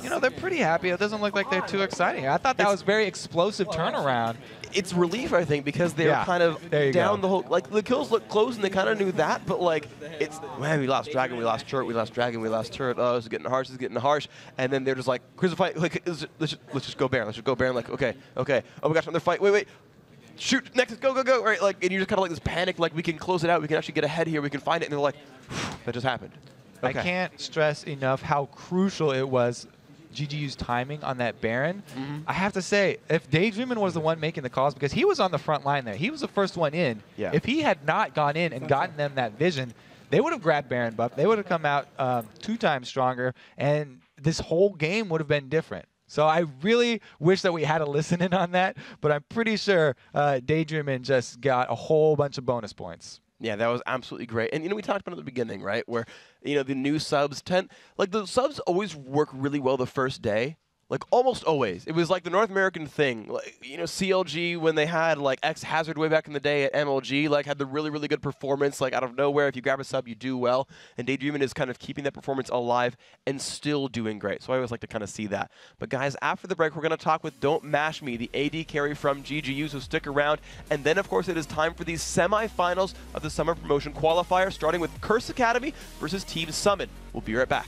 you know, they're pretty happy. It doesn't look like they're too exciting. I thought that was very explosive turnaround. It's relief, I think, because they're kind of down the whole, like, the kills look close and they kind of knew that, but like, it's, man, we lost Dragon, we lost turret, we lost Dragon, we lost turret, oh, this is getting harsh, this is getting harsh, and then they're just like, crucify, like, let's just go Baron, let's just go Baron, like, okay, oh my gosh, another fight, wait, shoot, Nexus, go, right, like, and you're just kind of like this panic, like, we can close it out, we can actually get ahead here, we can find it, and they're like, that just happened. Okay. I can't stress enough how crucial it was GGU's timing on that Baron. I have to say, if Daydreamin' was the one making the calls, because he was on the front line there, he was the first one in. Yeah. If he had not gone in and gotten them that vision, they would have grabbed Baron buff. They would have come out 2 times stronger, and this whole game would have been different. So I really wish that we had a listen in on that, but I'm pretty sure Daydreamin' just got a whole bunch of bonus points. Yeah, that was absolutely great. And, you know, we talked about it at the beginning, right, where, you know, the new subs tend, like, the subs always work really well the first day, Like almost always. It was like the North American thing. Like, you know, CLG when they had like X Hazard way back in the day at MLG, like had the really, really good performance, like out of nowhere. If you grab a sub, you do well. And Daydreamin is kind of keeping that performance alive and still doing great. So I always like to kind of see that. But guys, after the break, we're going to talk with Don't Mash Me, the AD carry from GGU, so stick around. And then, of course, it is time for these semifinals of the Summer Promotion Qualifier, starting with Curse Academy versus Team Summon. We'll be right back.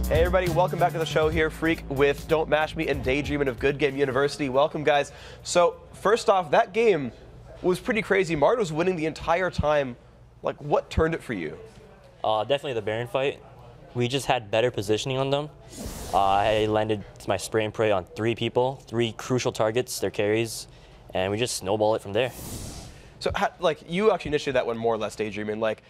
Hey everybody, welcome back to the show here, Freak, with Don't Mash Me and Daydreamin' of Good Game University. Welcome, guys. So, first off, that game was pretty crazy. Mard was winning the entire time. Like, what turned it for you? Definitely the Baron fight. We just had better positioning on them. I landed my spray and pray on 3 people, 3 crucial targets, their carries, and we just snowball it from there. So, like, you actually initiated that one more or less, Daydreamin'. Like,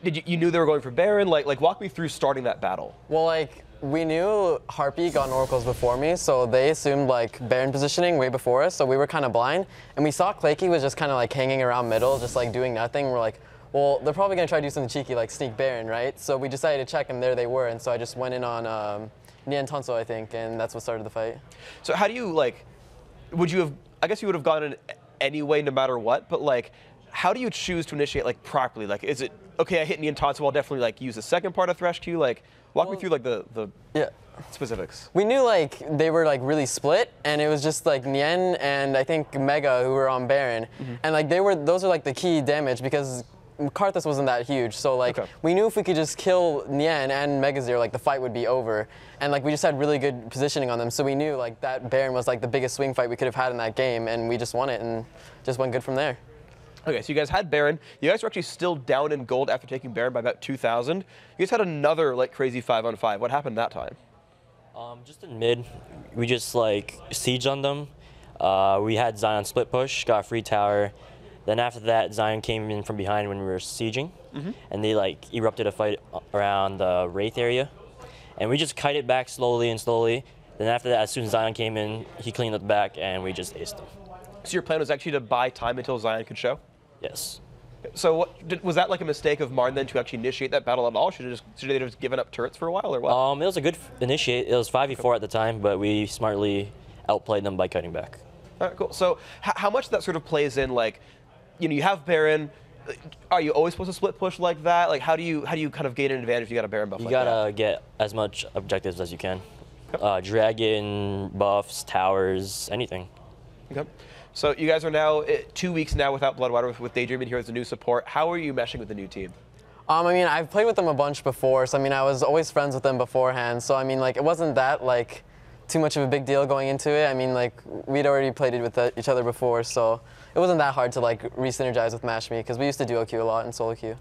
you knew they were going for Baron? Like, walk me through starting that battle. Well, like, we knew Harpy got Oracles before me, so they assumed, like, Baron positioning way before us, so we were kind of blind. And we saw Clayky was just kind of, like, hanging around middle, just, like, doing nothing. We're like, well, they're probably going to try to do something cheeky, like sneak Baron, right? So we decided to check, and there they were. And so I just went in on Nian Tonso, I think, and that's what started the fight. So how do you, like, would you have, I guess you would have gotten anyway, no matter what. But like, how do you choose to initiate like properly? Like, is it okay? I hit Nianton, so I'll definitely like use the second part of Thresh Q. Like, walk me through like the specifics. We knew like they were like really split, and it was just like Nien and I think Mega who were on Baron, and like those are like the key damage because Karthus wasn't that huge, so like we knew if we could just kill Nien and Megazir, like the fight would be over, and like we just had really good positioning on them, so we knew like that Baron was like the biggest swing fight we could have had in that game, and we just won it and just went good from there. Okay, so you guys had Baron. You guys were actually still down in gold after taking Baron by about 2,000. You guys had another like crazy 5-on-5. What happened that time? Just in mid, we just like siege on them. We had Zion split push, got a free tower. Then after that, Zion came in from behind when we were sieging, and they like erupted a fight around the Wraith area, and we just kited back slowly and slowly. Then after that, as soon as Zion came in, he cleaned up the back, and we just aced him. So your plan was actually to buy time until Zion could show? Yes. So was that like a mistake of Marn then to actually initiate that battle at all? Should they have just given up turrets for a while or what? It was a good initiate. It was 5v4 at the time, but we smartly outplayed them by cutting back. All right, cool. So how much that sort of plays in, like, you know, you have Baron. Are you always supposed to split push like that? Like, how do you kind of gain an advantage if you got a Baron buff? You like that? gotta get as much objectives as you can. Dragon buffs, towers, anything. Okay. So you guys are now 2 weeks now without Bloodwater with Daydreaming here as a new support. How are you meshing with the new team? I mean, I've played with them a bunch before, so I mean, I was always friends with them beforehand. So I mean, like, it wasn't that like too much of a big deal going into it. I mean, like, we'd already played it with each other before, so it wasn't that hard to like re-synergize with Mash Me because we used to duo queue a lot and solo queue.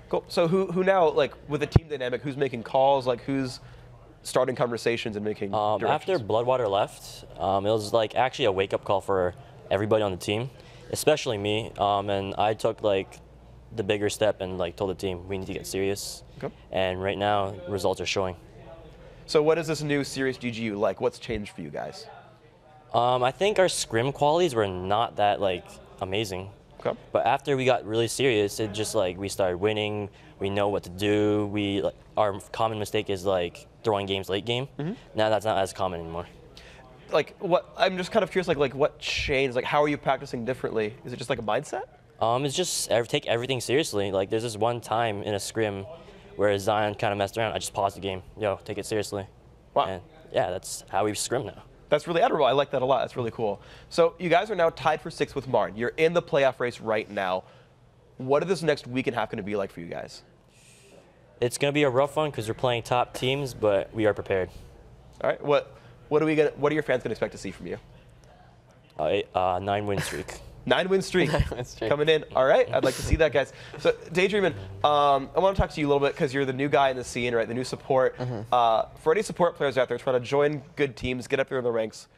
Cool. So who now, like, with the team dynamic, who's making calls? Like, who's starting conversations and making directions? After Bloodwater left, it was like actually a wake-up call for everybody on the team, especially me. And I took like the bigger step and like told the team we need to get serious. Okay. And right now, results are showing. So what is this new serious GGU like? What's changed for you guys? I think our scrim qualities were not that like amazing. Okay. But after we got really serious, it just like we started winning. We know what to do. Our common mistake is like throwing games late game. Now that's not as common anymore. Like, what? I'm just kind of curious. Like what changed? Like, how are you practicing differently? Is it just like a mindset? It's just take everything seriously. Like there's this one time in a scrim where Zion kind of messed around. I just paused the game. Yo, take it seriously. Wow. And yeah, that's how we scrim now. That's really admirable. I like that a lot. That's really cool. So you guys are now tied for 6th with Marn. You're in the playoff race right now. What are this next week and a half going to be like for you guys? It's going to be a rough one because we're playing top teams, but we are prepared. All right. What are your fans going to expect to see from you? 9-win streak. 9-win streak coming in. All right, I'd like to see that, guys. So, Daydreamin', I want to talk to you a little bit because you're the new guy in the scene, right? The new support. For any support players out there trying to join good teams, get up there in the ranks,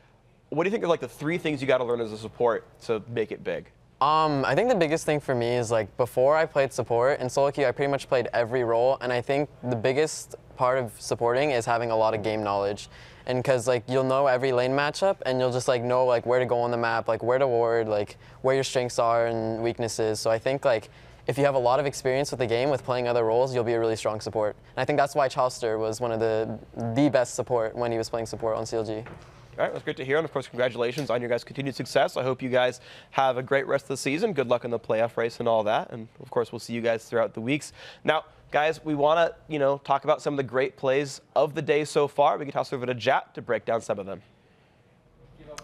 what do you think are like the 3 things you got to learn as a support to make it big? I think the biggest thing for me is like before I played support in solo queue, I pretty much played every role, and I think the biggest part of supporting is having a lot of game knowledge. And because like you'll know every lane matchup, and you'll just like know like where to go on the map, like where to ward, like where your strengths are and weaknesses. So I think like if you have a lot of experience with the game with playing other roles, you'll be a really strong support. And I think that's why Chauster was one of the best support when he was playing support on CLG. All right, that's great to hear, and of course, congratulations on your guys' continued success. I hope you guys have a great rest of the season. Good luck in the playoff race and all that, and of course, we'll see you guys throughout the weeks. Now, guys, we want to, talk about some of the great plays of the day so far. We can toss over to Jat to break down some of them.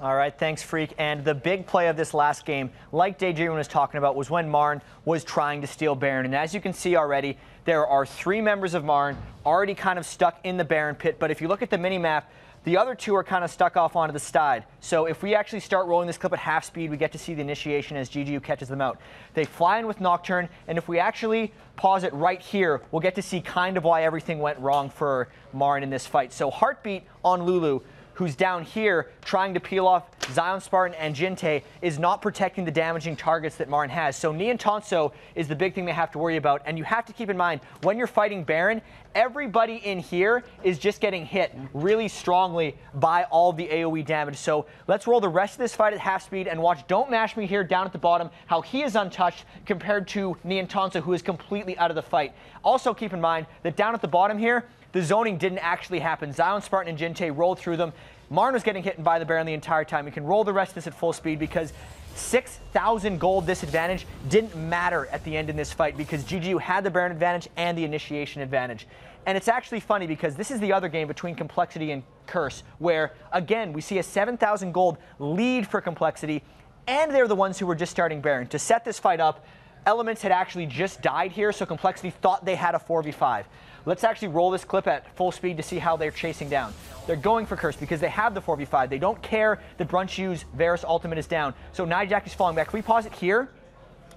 All right, thanks, Freak. And the big play of this last game, like Daydreamin' was talking about, was when Marn was trying to steal Baron. And as you can see already, there are 3 members of Marn already kind of stuck in the Baron pit. But if you look at the mini-map, the other 2 are kind of stuck off onto the side. So if we actually start rolling this clip at half speed, we get to see the initiation as GGU catches them out. They fly in with Nocturne, and if we actually pause it right here, we'll get to see kind of why everything went wrong for Marn in this fight. So Heartbeat on Lulu, who's down here trying to peel off Zion Spartan and Jinte, is not protecting the damaging targets that Marn has. So Niantonso is the big thing they have to worry about. And you have to keep in mind, when you're fighting Baron, everybody in here is just getting hit really strongly by all the AoE damage. So let's roll the rest of this fight at half speed and watch Don't Mash Me here down at the bottom, how he is untouched compared to Niantonso, who is completely out of the fight. Also keep in mind that down at the bottom here, the zoning didn't actually happen. Zion Spartan and Jinte rolled through them. Marn was getting hit by the Baron the entire time. You can roll the rest of this at full speed because 6,000 gold disadvantage didn't matter at the end in this fight because GGU had the Baron advantage and the initiation advantage. And it's actually funny because this is the other game between Complexity and Curse where, again, we see a 7,000 gold lead for Complexity, and they're the ones who were just starting Baron. To set this fight up, Elements had actually just died here, so Complexity thought they had a 4v5. Let's actually roll this clip at full speed to see how they're chasing down. They're going for Curse because they have the 4v5. They don't care that Brunshu's Varus ultimate is down. So Nijacki's falling back. If we pause it here,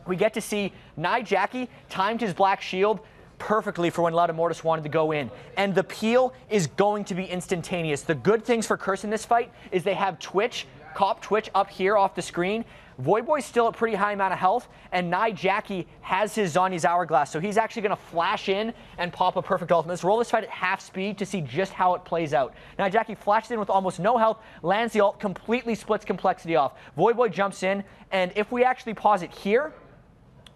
we get to see Nijacki timed his Black Shield perfectly for when Loudamortis wanted to go in. And the peel is going to be instantaneous. The good things for Curse in this fight is they have Twitch, Cop Twitch up here off the screen. Voidboy's still at pretty high amount of health, and Nijacki has his Zhonya's Hourglass, so he's actually going to flash in and pop a perfect ultimate. Let's roll this fight at half speed to see just how it plays out. Nijacki flashes in with almost no health, lands the ult, completely splits Complexity off. Voidboy jumps in, and if we actually pause it here,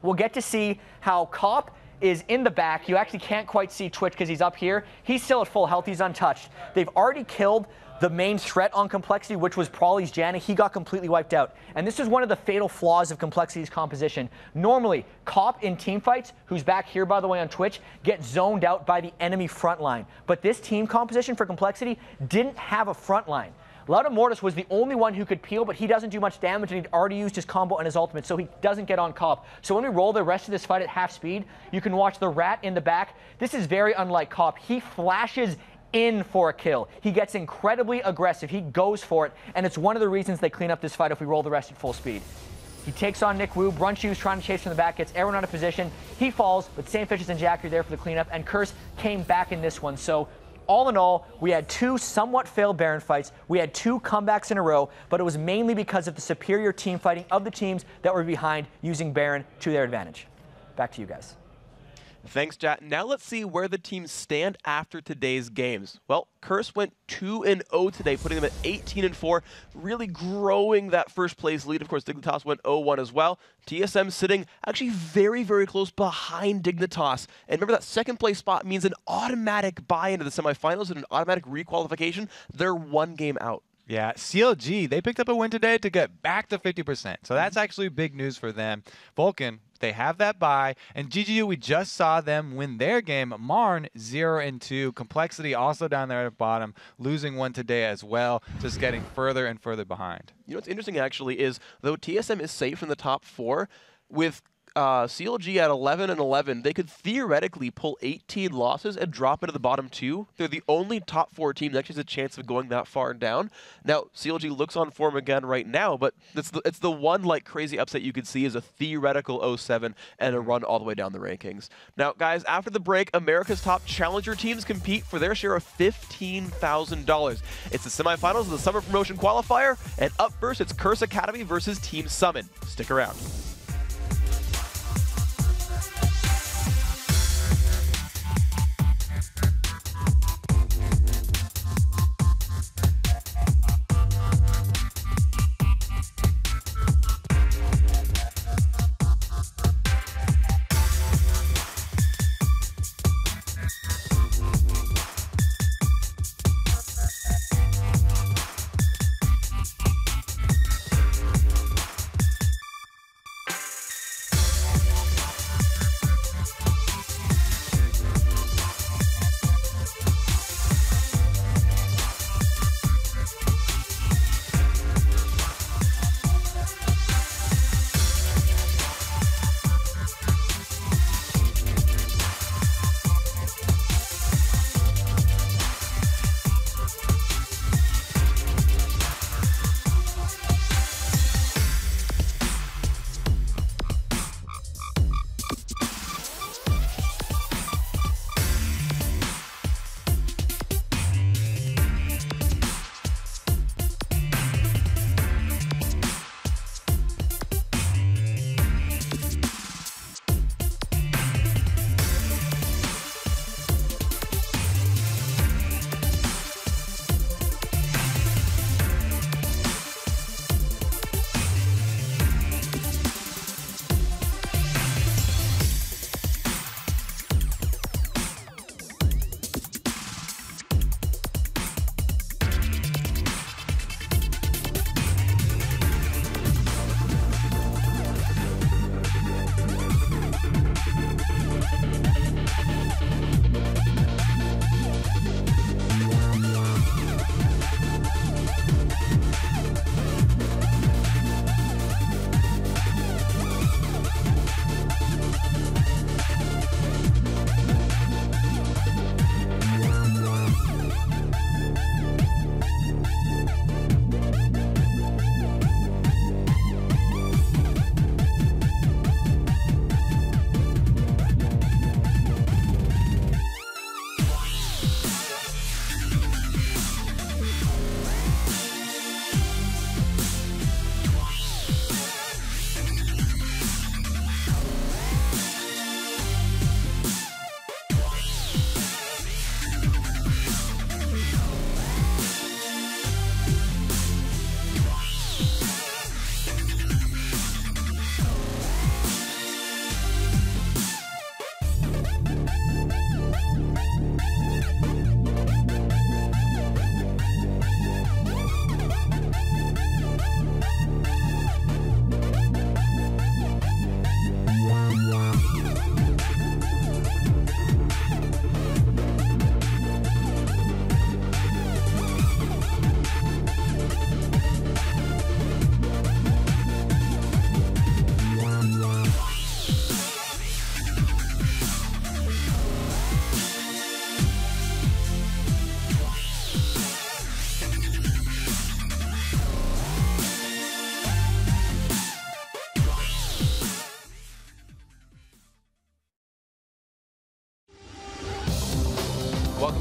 we'll get to see how Cop is in the back. You actually can't quite see Twitch because he's up here. He's still at full health. He's untouched. They've already killed the main threat on Complexity, which was Prawley's Janna. He got completely wiped out. And this is one of the fatal flaws of Complexity's composition. Normally, Cop in teamfights, who's back here, by the way, on Twitch, gets zoned out by the enemy front line. But this team composition for Complexity didn't have a front line. Loudamortis was the only one who could peel, but he doesn't do much damage, and he'd already used his combo and his ultimate, so he doesn't get on Cop. So when we roll the rest of this fight at half speed, you can watch the Rat in the back. This is very unlike Cop. He flashes in for a kill. He gets incredibly aggressive. He goes for it, and it's one of the reasons they clean up this fight if we roll the rest at full speed. He takes on Nick Wu. Brunshu's trying to chase from the back, gets everyone out of position. He falls, but Samefishes and Jack are there for the cleanup, and Curse came back in this one. So all in all, we had two somewhat failed Baron fights. We had two comebacks in a row, but it was mainly because of the superior team fighting of the teams that were behind using Baron to their advantage. Back to you guys. Thanks, Jat. Now let's see where the teams stand after today's games. Well, Curse went 2-0 today, putting them at 18-4, really growing that first place lead. Of course, Dignitas went 0-1 as well. TSM sitting actually very, very close behind Dignitas. And remember, that second place spot means an automatic buy into the semifinals and an automatic requalification. They're one game out. Yeah, CLG, they picked up a win today to get back to 50%. So that's actually big news for them. Vulcan, they have that bye. And GGU, we just saw them win their game. Marn, 0-2. Complexity also down there at the bottom, losing one today as well, just getting further and further behind. You know what's interesting, actually, is though TSM is safe in the top 4, with CLG at 11-11, they could theoretically pull 18 losses and drop into the bottom 2. They're the only top 4 team that actually has a chance of going that far down. Now, CLG looks on form again right now, but it's the one like crazy upset you could see is a theoretical 07 and a run all the way down the rankings. Now, guys, after the break, America's top challenger teams compete for their share of $15,000. It's the semifinals of the Summer Promotion Qualifier, and up first, it's Curse Academy versus Team Summon. Stick around.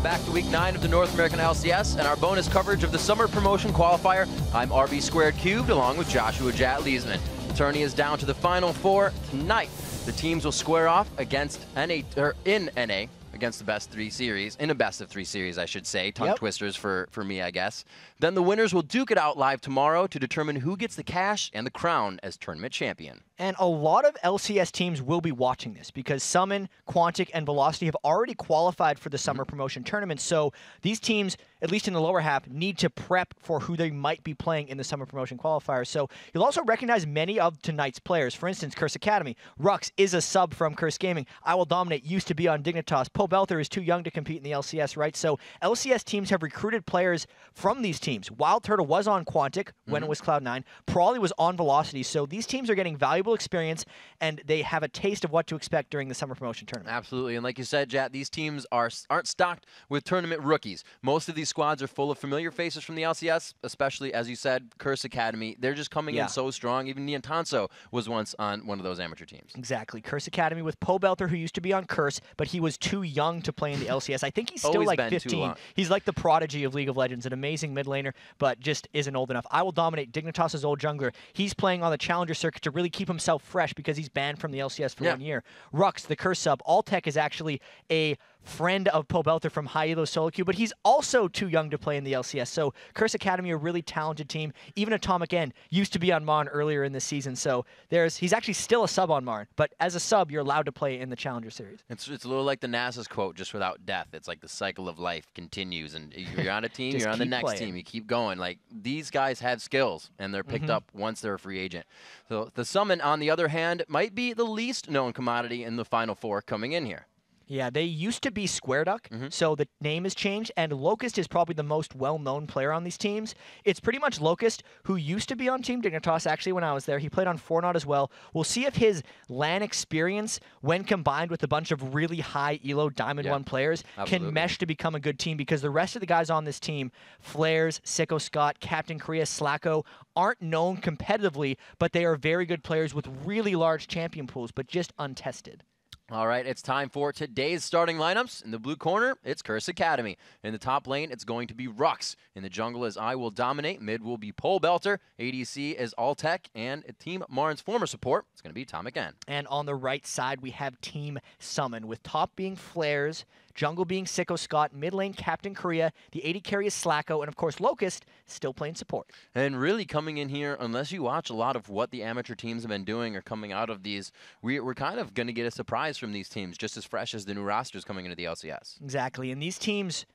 Welcome back to Week 9 of the North American LCS and our bonus coverage of the Summer Promotion Qualifier. I'm RB2 along with Joshua Jat Leesman. The tourney is down to the Final Four tonight. The teams will square off against in NA against the best 3 series, in a best of 3 series, I should say. Tongue twisters for me, I guess. Then the winners will duke it out live tomorrow to determine who gets the cash and the crown as tournament champion. And a lot of LCS teams will be watching this because Summon, Quantic, and Velocity have already qualified for the Summer Promotion Tournament. So these teams, at least in the lower half, need to prep for who they might be playing in the Summer Promotion Qualifier. So you'll also recognize many of tonight's players. For instance, Curse Academy. Rux is a sub from Curse Gaming. I Will Dominate used to be on Dignitas. Poe Belter is too young to compete in the LCS, right? So LCS teams have recruited players from these teams. Wild Turtle was on Quantic when it was Cloud9. Prawley was on Velocity. So these teams are getting valuable experience, and they have a taste of what to expect during the Summer Promotion Tournament. Absolutely, and like you said, Jat, these teams aren't stocked with tournament rookies. Most of these squads are full of familiar faces from the LCS, especially, as you said, Curse Academy. They're just coming in so strong. Even Niantanso was once on one of those amateur teams. Exactly. Curse Academy with Poe Belter, who used to be on Curse, but he was too young to play in the LCS. I think he's still like 15. He's like the prodigy of League of Legends, an amazing mid laner, but just isn't old enough. I Will Dominate, Dignitas' old jungler. He's playing on the Challenger circuit to really keep himself fresh because he's banned from the LCS for 1 year. Rux, the Curse sub. Alltech is actually a friend of Poe Belter from High Elo Solo Queue, but he's also too young to play in the LCS. So Curse Academy, a really talented team. Even Atomic N used to be on Marn earlier in the season. So he's actually still a sub on Marn, but as a sub, you're allowed to play in the Challenger Series. It's a little like the NASA's quote, just without death. It's like the cycle of life continues, and you're on a team, you're on the next team, you keep going. Like, these guys have skills, and they're picked up once they're a free agent. So the Summon, on the other hand, might be the least known commodity in the Final Four coming in here. Yeah, they used to be Square Duck, so the name has changed, and Locust is probably the most well-known player on these teams. It's pretty much Locust, who used to be on Team Dignitas, actually, when I was there. He played on Fortnite as well. We'll see if his LAN experience, when combined with a bunch of really high ELO Diamond 1 players, can mesh to become a good team, because the rest of the guys on this team, Flares, Sicko Scott, Captain Korea, Slacko, aren't known competitively, but they are very good players with really large champion pools, but just untested. All right, it's time for today's starting lineups. In the blue corner, it's Curse Academy. In the top lane, it's going to be Rux. In the jungle is I Will Dominate. Mid will be Poe Belter. ADC is Alltech. And Team Marn's former support, it's going to be Atomic N. And on the right side, we have Team Summon, with top being Flares, jungle being Sicko Scott, mid lane Captain Korea, the AD carry is Slacko, and of course Locust still playing support. And really coming in here, unless you watch a lot of what the amateur teams have been doing or coming out of these, we're kind of going to get a surprise from these teams, just as fresh as the new rosters coming into the LCS. Exactly, and these teams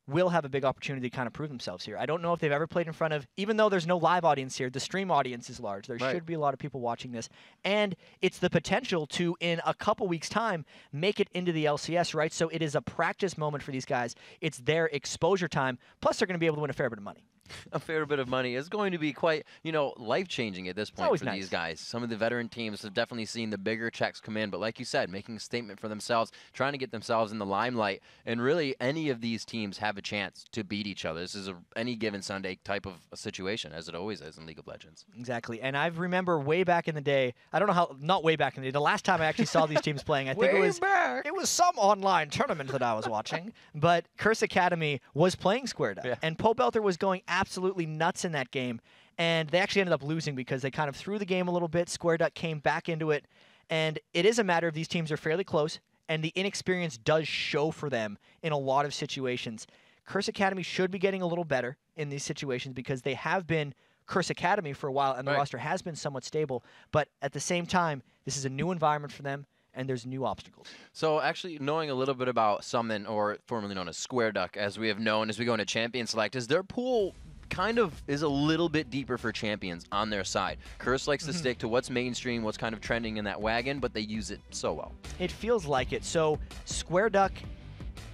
will have a big opportunity to kind of prove themselves here. I don't know if they've ever played in front of, even though there's no live audience here, the stream audience is large. There should be a lot of people watching this. And it's the potential to, in a couple weeks' time, make it into the LCS, right? So it is a practice moment for these guys. It's their exposure time. Plus, they're going to be able to win a fair bit of money. A fair bit of money is going to be quite, life-changing at this point for these guys. Some of the veteran teams have definitely seen the bigger checks come in, but like you said, making a statement for themselves, trying to get themselves in the limelight, and really any of these teams have a chance to beat each other. This is any given Sunday type of a situation, as it always is in League of Legends. Exactly, and I remember way back in the day, I don't know how, not way back in the day, the last time I actually saw these teams playing, I think it was some online tournament that I was watching, but Curse Academy was playing Square Duck, and Poe Belter was going absolutely nuts in that game, and they actually ended up losing because they kind of threw the game a little bit. Square Duck came back into it, and it is a matter of these teams are fairly close, and the inexperience does show for them in a lot of situations. Curse Academy should be getting a little better in these situations because they have been Curse Academy for a while, and the roster has been somewhat stable, but at the same time, this is a new environment for them, and there's new obstacles. So actually knowing a little bit about Summon, or formerly known as Square Duck, as we have known as we go into Champion Select, is their pool kind of is a little bit deeper for champions on their side. Curse likes to stick to what's mainstream, what's kind of trending in that wagon, but they use it so well. It feels like it. So Square Duck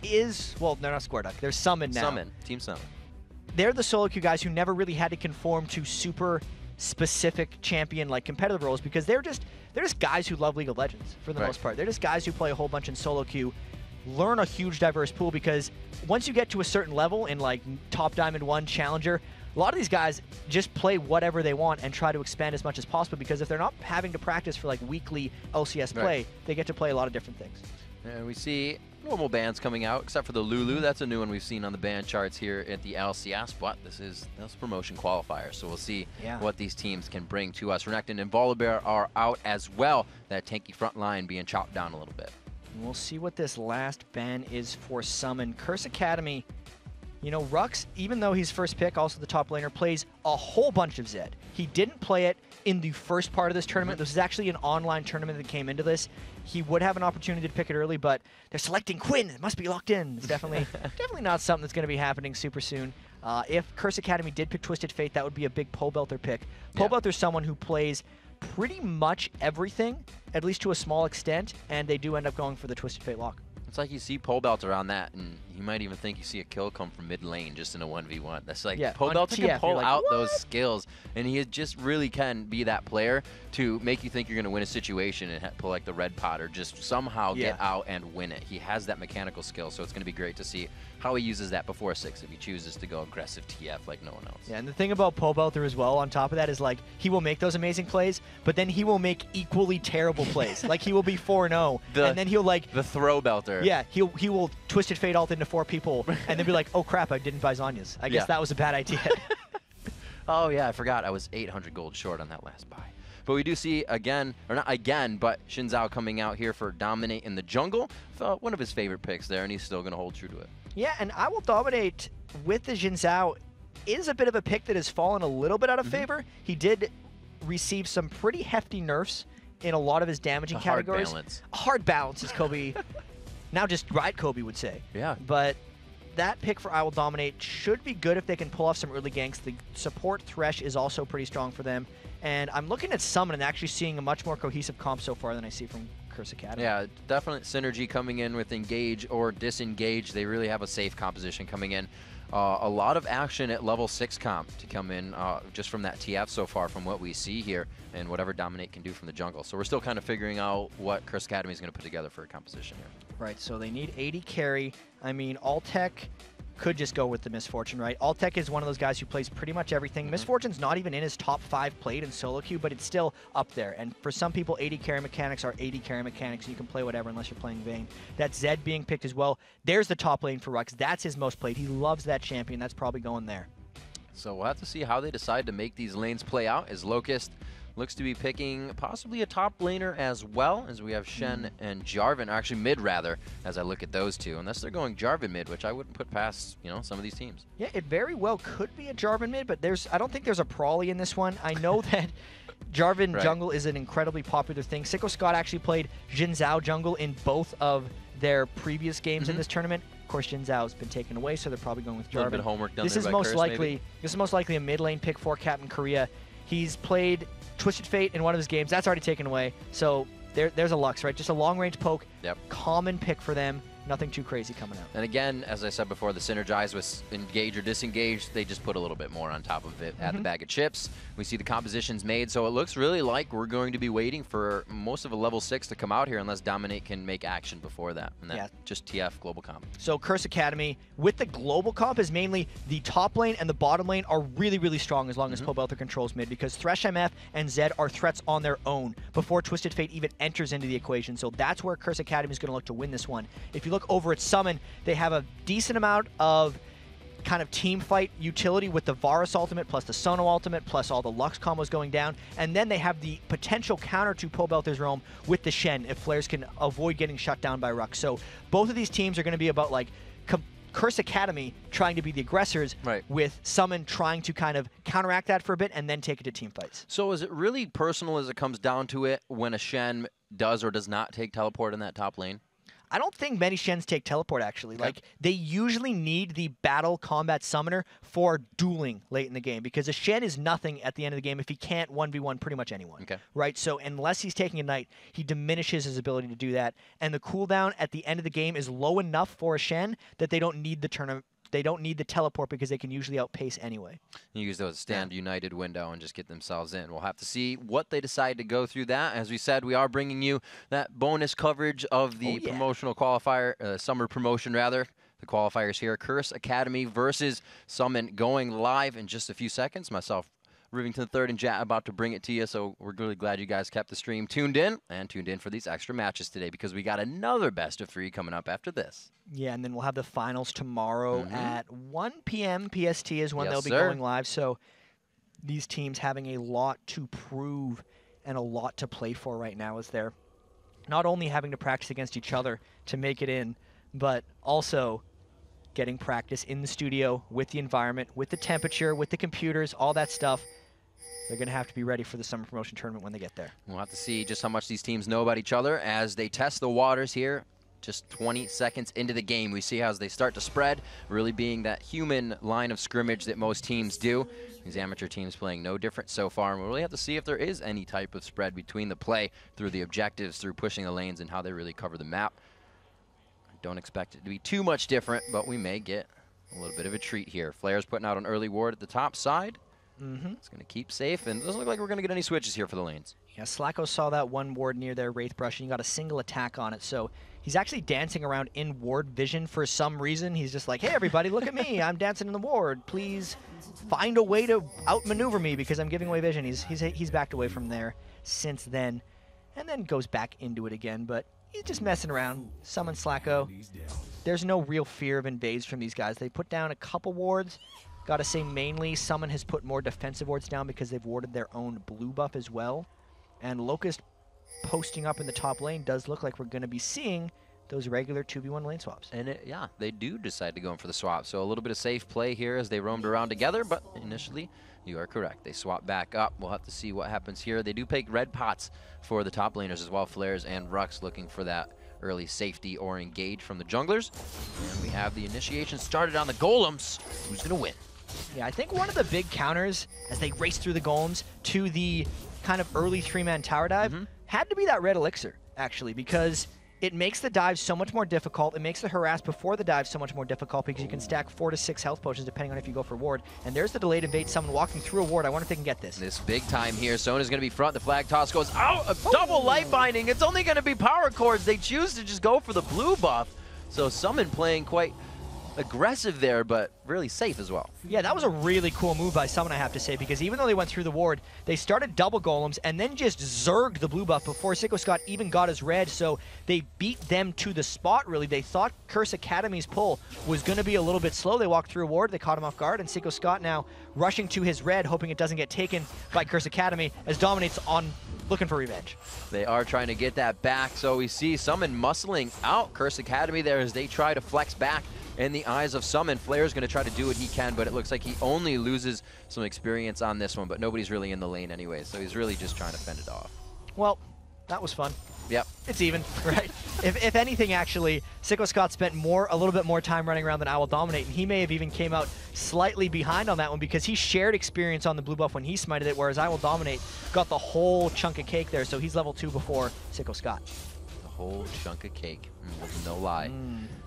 is, well, they're not Square Duck. They're Summon now. Summon. Team Summon. They're the solo queue guys who never really had to conform to super specific champion like competitive roles because they're just guys who love League of Legends for the most part. They're just guys who play a whole bunch in solo queue, learn a huge diverse pool because once you get to a certain level in like top Diamond 1 Challenger, a lot of these guys just play whatever they want and try to expand as much as possible because if they're not having to practice for like weekly LCS play, they get to play a lot of different things. And we see normal bans coming out, except for the Lulu. That's a new one we've seen on the ban charts here at the LCS, but this is promotion qualifier, so we'll see what these teams can bring to us. Renekton and Volibear are out as well. That tanky front line being chopped down a little bit. We'll see what this last ban is for Summon. Curse Academy, you know, Rux, even though he's first pick, also the top laner, plays a whole bunch of Zed. He didn't play it in the first part of this tournament. This is actually an online tournament that came into this. He would have an opportunity to pick it early, but they're selecting Quinn. It must be locked in. It's definitely not something that's going to be happening super soon. If Curse Academy did pick Twisted Fate, that would be a big Pobelter pick. Pobelter's someone who plays pretty much everything, at least to a small extent, and they do end up going for the Twisted Fate lock. It's like you see Pobelter on that, and you might even think you see a kill come from mid lane just in a 1v1. That's like, Pobelter can pull out those skills, and he just really can be that player to make you think you're going to win a situation and pull like the red pot or just somehow get out and win it. He has that mechanical skill, so it's going to be great to see how he uses that before 6 if he chooses to go aggressive TF like no one else. Yeah, and the thing about Pobelter as well, on top of that, is like he will make those amazing plays, but then he will make equally terrible plays. Like he will be 4-0, and then he'll like... The throw belter. Yeah, he will Twisted Fate ult into 4 people, and then be like, oh crap, I didn't buy Zhonya's. I guess that was a bad idea. Oh yeah, I forgot. I was 800 gold short on that last buy. But we do see again, or not again, but Xin Zhao coming out here for Dominate in the jungle. One of his favorite picks there, and he's still going to hold true to it. Yeah, and I Will Dominate with the Xin Zhao is a bit of a pick that has fallen a little bit out of favor. He did receive some pretty hefty nerfs in a lot of his damaging categories. A hard balance, as Kobe, now just Riot Kobe would say. Yeah. But that pick for I Will Dominate should be good if they can pull off some early ganks. The support Thresh is also pretty strong for them. And I'm looking at Summon and actually seeing a much more cohesive comp so far than I see from Curse Academy. Yeah, definite synergy coming in with Engage or Disengage. They really have a safe composition coming in. A lot of action at level 6 comp to come in just from that TF so far from what we see here and whatever Dominate can do from the jungle. So we're still kind of figuring out what Curse Academy is going to put together for a composition here. Right, so they need 80 carry. I mean, Altec could just go with the Misfortune, right? Altec is one of those guys who plays pretty much everything. Misfortune's not even in his top 5 played in solo queue, but it's still up there. And for some people, 80 carry mechanics are 80 carry mechanics, and you can play whatever unless you're playing Vayne. That Zed being picked as well. There's the top lane for Rux. That's his most played. He loves that champion. That's probably going there. So we'll have to see how they decide to make these lanes play out, as Locust looks to be picking possibly a top laner as well, as we have Shen and Jarvan, or actually mid rather, as I look at those two, unless they're going Jarvan mid, which I wouldn't put past, you know, some of these teams. Yeah, it very well could be a Jarvan mid, but I don't think there's a Prawley in this one. I know that Jarvan jungle is an incredibly popular thing. Sicko Scott actually played Xin Zhao jungle in both of their previous games in this tournament. Of course, Xin Zhao's been taken away, so they're probably going with Jarvan. A little bit of homework done This there is by most Curse, likely maybe? This is most likely a mid lane pick for Captain Korea. He's played Twisted Fate in one of his games. That's already taken away. So there's a Lux, right? Just a long-range poke. Yep. Common pick for them. Nothing too crazy coming out. And again, as I said before, the synergize with Engage or Disengage, they just put a little bit more on top of it at the bag of chips. We see the compositions made, so it looks really like we're going to be waiting for most of a level 6 to come out here unless Dominate can make action before that. And that's just TF global comp. So Curse Academy, with the global comp, is mainly the top lane and the bottom lane are really, really strong as long as Pobelter controls mid, because Thresh MF and Zed are threats on their own before Twisted Fate even enters into the equation. So that's where Curse Academy is going to look to win this one. If you look over at Summon, they have a decent amount of kind of team fight utility with the Varus ultimate plus the Sono ultimate plus all the Lux combos going down, and then they have the potential counter to Pobelter's Realm with the Shen if flares can avoid getting shut down by Rux. So both of these teams are going to be about like Curse Academy trying to be the aggressors, with Summon trying to kind of counteract that for a bit and then take it to team fights. So is it really personal as it comes down to it when a Shen does or does not take teleport in that top lane? I don't think many Shens take teleport, actually. Okay. Like, they usually need the battle combat summoner for dueling late in the game, because a Shen is nothing at the end of the game if he can't 1v1 pretty much anyone. Okay. Right? So unless he's taking a knight, he diminishes his ability to do that. And the cooldown at the end of the game is low enough for a Shen that they don't need the tournament. They don't need the teleport because they can usually outpace anyway. You use those stand united window and just get themselves in. We'll have to see what they decide to go through that. As we said, we are bringing you that bonus coverage of the promotional qualifier, summer promotion rather. The qualifiers here, Curse Academy versus Summon, going live in just a few seconds. Myself, Rivington III and Jat about to bring it to you, so we're really glad you guys kept the stream tuned in for these extra matches today because we got another best of 3 coming up after this. Yeah, and then we'll have the finals tomorrow at 1 p.m. PST is when they'll be sir. going live. So these teams having a lot to prove and a lot to play for right now as they're not only having to practice against each other to make it in, but also getting practice in the studio with the environment, with the temperature, with the computers, all that stuff. They're going to have to be ready for the summer promotion tournament when they get there. We'll have to see just how much these teams know about each other as they test the waters here. Just 20 seconds into the game, we see how they start to spread, really being that human line of scrimmage that most teams do. These amateur teams playing no different so far, and we'll really have to see if there is any type of spread between the play through the objectives, through pushing the lanes, and how they really cover the map. I don't expect it to be too much different, but we may get a little bit of a treat here. Flair's putting out an early ward at the top side. It's going to keep safe, and it doesn't look like we're going to get any switches here for the lanes. Yeah, Slacko saw that one ward near their Wraith Brush, and he got a single attack on it, so he's actually dancing around in ward vision for some reason. He's just like, hey, everybody, look at me. I'm dancing in the ward. Please find a way to outmaneuver me because I'm giving away vision. He's backed away from there since then, and then goes back into it again, but he's just messing around. Summon Slacko. There's no real fear of invades from these guys. They put down a couple wards. Gotta say, mainly, Summon has put more defensive wards down because they've warded their own blue buff as well. And Locust posting up in the top lane does look like we're going to be seeing those regular 2v1 lane swaps. And yeah, they do decide to go in for the swap. So a little bit of safe play here as they roamed around together, but initially, you are correct. They swap back up. We'll have to see what happens here. They do pick red pots for the top laners as well. Flares and Rux looking for that early safety or engage from the junglers. And we have the initiation started on the golems. Who's going to win? Yeah, I think one of the big counters as they race through the golems to the kind of early 3-man tower dive had to be that red elixir, actually, because it makes the dive so much more difficult. It makes the harass before the dive so much more difficult because you can stack 4 to 6 health potions depending on if you go for ward. And there's the delayed invade, someone walking through a ward. I wonder if they can get this. This big time here. Sona's going to be front. The flag toss goes out. A double light binding. It's only going to be power chords. They choose to just go for the blue buff. So Summon playing quite aggressive there, but really safe as well. Yeah, that was a really cool move by Summon, I have to say, because even though they went through the ward, they started double golems and then just zerged the blue buff before Sicko Scott even got his red, so they beat them to the spot, really. They thought Curse Academy's pull was going to be a little bit slow. They walked through a ward, they caught him off guard, and Sicko Scott now rushing to his red, hoping it doesn't get taken by Curse Academy, as Dominate's on looking for revenge. They are trying to get that back, so we see Summon muscling out Curse Academy there as they try to flex back in the eyes of Summon. Flair's going to try to do what he can, but it looks like he only loses some experience on this one, but nobody's really in the lane anyway, so he's really just trying to fend it off. Well, that was fun. Yep. It's even, right? If anything, actually, Sicko Scott spent a little bit more time running around than I Will Dominate, and he may have even came out slightly behind on that one because he shared experience on the blue buff when he smited it, whereas I Will Dominate got the whole chunk of cake there, so he's level 2 before Sicko Scott. The whole chunk of cake, no lie.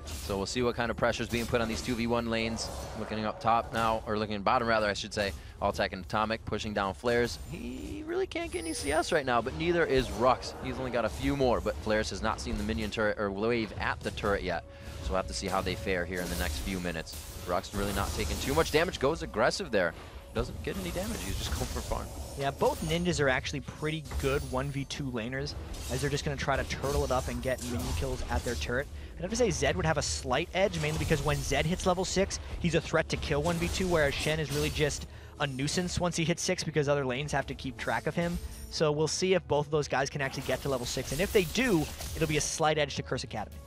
So we'll see what kind of pressure is being put on these 2v1 lanes. Looking up top now, or looking bottom rather, I should say. Alltech and Atomic pushing down Flares. He really can't get any CS right now, but neither is Rux. He's only got a few more, but Flares has not seen the minion turret or wave at the turret yet. So we'll have to see how they fare here in the next few minutes. Rux really not taking too much damage, goes aggressive there. Doesn't get any damage, he's just going for farm. Yeah, both ninjas are actually pretty good 1v2 laners, as they're just going to try to turtle it up and get minion kills at their turret. I'd have to say Zed would have a slight edge, mainly because when Zed hits level 6, he's a threat to kill 1v2, whereas Shen is really just a nuisance once he hits 6 because other lanes have to keep track of him. So we'll see if both of those guys can actually get to level 6, and if they do, it'll be a slight edge to Curse Academy.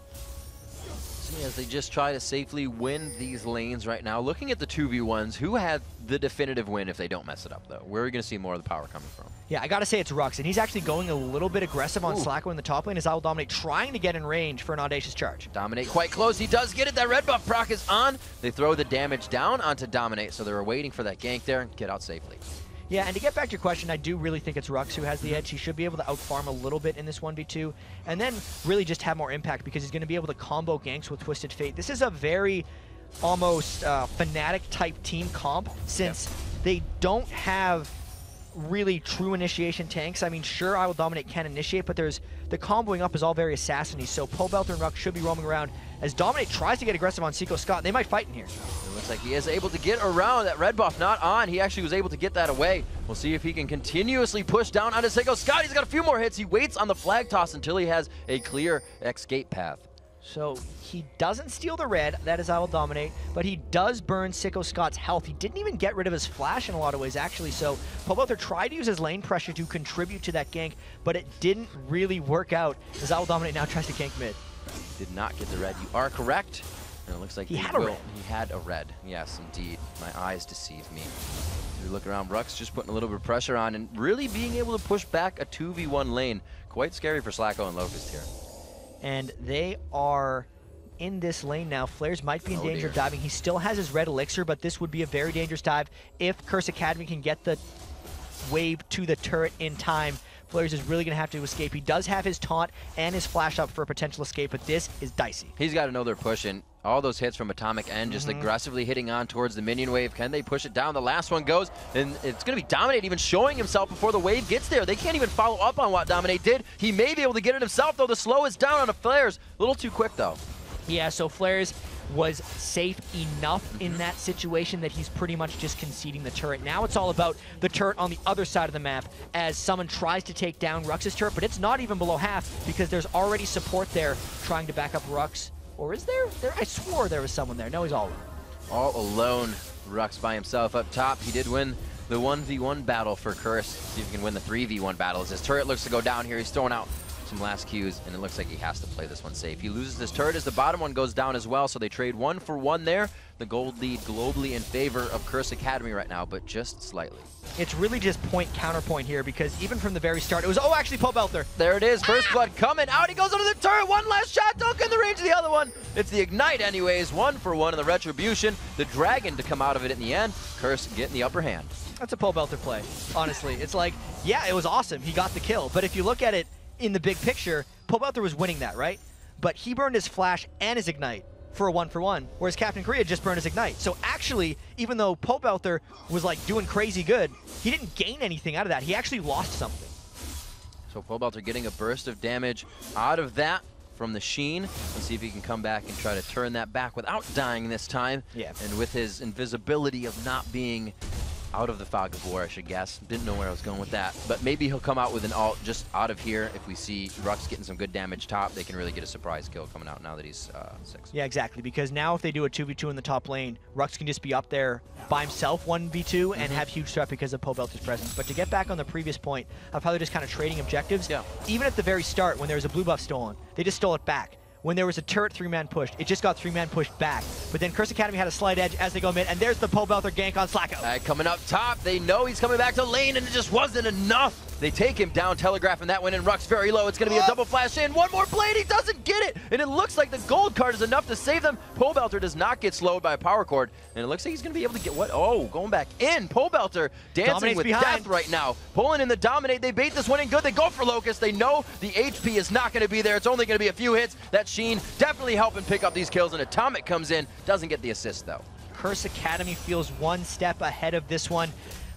As they just try to safely win these lanes right now. Looking at the 2v1s, who had the definitive win if they don't mess it up, though? Where are we going to see more of the power coming from? Yeah, I got to say it's Rux, and he's actually going a little bit aggressive on Slacko in the top lane as I Will Dominate, trying to get in range for an audacious charge. Dominate quite close. He does get it. That red buff proc is on. They throw the damage down onto Dominate, so they were waiting for that gank there and get out safely. Yeah, and to get back to your question, I do really think it's Rux who has the edge. He should be able to outfarm a little bit in this 1v2, and then really just have more impact because he's going to be able to combo ganks with Twisted Fate. This is a very almost Fnatic type team comp, since they don't have really true initiation tanks. I mean, sure, I Will Dominate can initiate, but there's the comboing up is all very assassin-y, so Pobelter and Rux should be roaming around as Dominate tries to get aggressive on Seiko Scott. They might fight in here. It looks like he is able to get around that red buff, not on. He actually was able to get that away. We'll see if he can continuously push down onto Seiko Scott. He's got a few more hits. He waits on the flag toss until he has a clear escape path. So he doesn't steal the red, that is I Will Dominate, but he does burn Seiko Scott's health. He didn't even get rid of his flash in a lot of ways, actually, so Pobelter tried to use his lane pressure to contribute to that gank, but it didn't really work out as I Will Dominate now tries to gank mid. Did not get the red. You are correct. And it looks like he had a red. He had a red. Yes, indeed. My eyes deceive me. We look around, Rux just putting a little bit of pressure on and really being able to push back a 2v1 lane. Quite scary for Slacko and Locust here. And they are in this lane now. Flares might be in danger of diving. He still has his red elixir, but this would be a very dangerous dive if Curse Academy can get the wave to the turret in time. Flares is really going to have to escape. He does have his taunt and his flash up for a potential escape, but this is dicey. He's got to know they're pushing. All those hits from Atomic End just aggressively hitting on towards the minion wave. Can they push it down? The last one goes, and it's going to be Dominate even showing himself before the wave gets there. They can't even follow up on what Dominate did. He may be able to get it himself, though. The slow is down on the Flares. A little too quick, though. Yeah, so Flares was safe enough in that situation that he's pretty much just conceding the turret. Now it's all about the turret on the other side of the map as someone tries to take down Rux's turret, but it's not even below half because there's already support there trying to back up Rux. Or is there? I swore there was someone there. No, he's all alone. All alone. Rux by himself up top. He did win the 1v1 battle for Curse. See if he can win the 3v1 battle as his turret looks to go down here. He's throwing out some last Qs, and it looks like he has to play this one safe. He loses this turret as the bottom one goes down as well, so they trade 1 for 1 there. The gold lead globally in favor of Curse Academy right now, but just slightly. It's really just point counterpoint here because even from the very start, it was, oh, actually Pobelter. There it is, First Blood coming out. He goes under the turret, one last shot, don't get in the range of the other one. It's the Ignite anyways, 1 for 1 in the Retribution. The Dragon to come out of it in the end. Curse getting the upper hand. That's a Pobelter play, honestly. It's like, yeah, it was awesome. He got the kill, but if you look at it in the big picture, Pobelter was winning that, right? But he burned his flash and his Ignite for a 1-for-1, whereas Captain Korea just burned his Ignite. So actually, even though Pobelter was like doing crazy good, he didn't gain anything out of that. He actually lost something. So Pobelter getting a burst of damage out of that from the Sheen. Let's see if he can come back and try to turn that back without dying this time. Yeah. And with his invisibility of not being out of the fog of war, I should guess. Didn't know where I was going with that. But maybe he'll come out with an ult just out of here. If we see Rux getting some good damage top, they can really get a surprise kill coming out now that he's 6. Yeah, exactly. Because now if they do a 2v2 in the top lane, Rux can just be up there by himself 1v2 and have huge threat because of Pobelter's presence. But to get back on the previous point of how they're just kind of trading objectives, even at the very start when there was a blue buff stolen, they just stole it back. When there was a turret 3-man pushed, it just got 3-man pushed back. But then Curse Academy had a slight edge as they go mid, and there's the Pobelter gank on Slacko. Coming up top, they know he's coming back to lane, and it just wasn't enough. They take him down, telegraphing that one, and Rux very low. It's going to be a double flash in. One more blade, he doesn't get it, and it looks like the gold card is enough to save them. Pobelter does not get slowed by a power cord, and it looks like he's going to be able to get what? Oh, going back in. Pobelter dancing with death right now. Pulling in the Dominate. They bait this one in good. They go for Locust. They know the HP is not going to be there. It's only going to be a few hits. That Sheen definitely helping pick up these kills, and Atomic comes in. Doesn't get the assist, though. Curse Academy feels one step ahead of this one.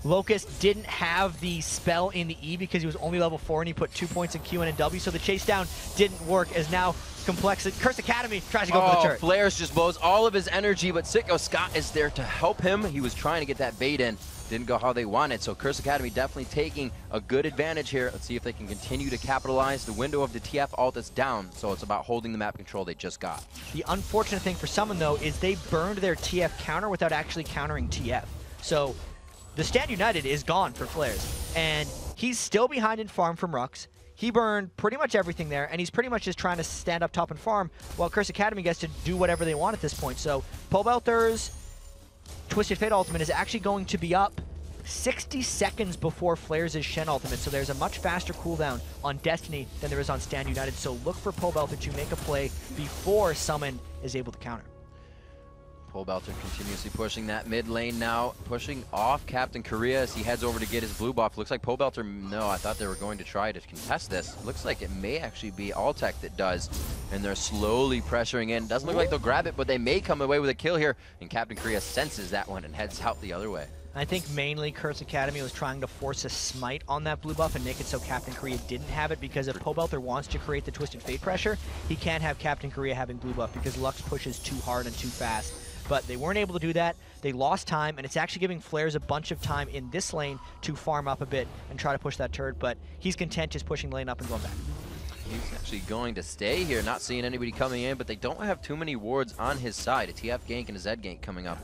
Locust didn't have the spell in the E because he was only level 4 and he put 2 points in Q and in W, so the chase down didn't work as now Curse Academy tries to go for the turret. Flares just blows all of his energy, but Seiko Scott is there to help him. He was trying to get that bait in. Didn't go how they wanted, so Curse Academy definitely taking a good advantage here. Let's see if they can continue to capitalize. The window of the TF ult is down, so it's about holding the map control they just got. The unfortunate thing for someone, though, is they burned their TF counter without actually countering TF. So the Stand United is gone for Flares, and he's still behind in farm from Rux. He burned pretty much everything there, and he's pretty much just trying to stand up top and farm, while Curse Academy gets to do whatever they want at this point. So Pobelter's Twisted Fate ultimate is actually going to be up 60 seconds before Flares' Shen ultimate, so there's a much faster cooldown on Destiny than there is on Stand United, so look for Pobelter to make a play before Summon is able to counter. Pobelter continuously pushing that mid lane now, pushing off Captain Korea as he heads over to get his blue buff. Looks like Pobelter, no, I thought they were going to try to contest this. Looks like it may actually be Altec that does, and they're slowly pressuring in. Doesn't look like they'll grab it, but they may come away with a kill here, and Captain Korea senses that one and heads out the other way. I think mainly Curse Academy was trying to force a smite on that blue buff and make it so Captain Korea didn't have it, because if Pobelter wants to create the Twisted Fate pressure, he can't have Captain Korea having blue buff because Lux pushes too hard and too fast. But they weren't able to do that. They lost time, and it's actually giving Flares a bunch of time in this lane to farm up a bit and try to push that turret, but he's content just pushing the lane up and going back. He's actually going to stay here, not seeing anybody coming in, but they don't have too many wards on his side. A TF gank and a Zed gank coming up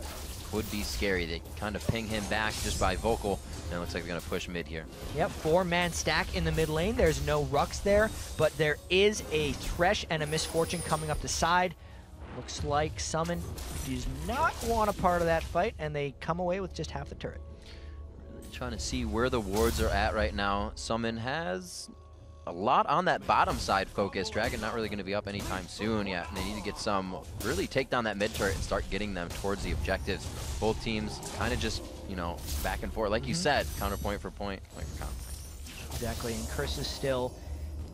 would be scary. They kind of ping him back just by Vocal, and it looks like they're going to push mid here. Yep, 4-man stack in the mid lane. There's no Rux there, but there is a Thresh and a Misfortune coming up the side. Looks like Summon does not want a part of that fight, and they come away with just half the turret. Really trying to see where the wards are at right now. Summon has a lot on that bottom side focus. Dragon not really going to be up anytime soon yet. And they need to get some, really take down that mid turret and start getting them towards the objectives. Both teams kind of just, you know, back and forth. Like you said, counterpoint for point. Like Exactly, and Curse is still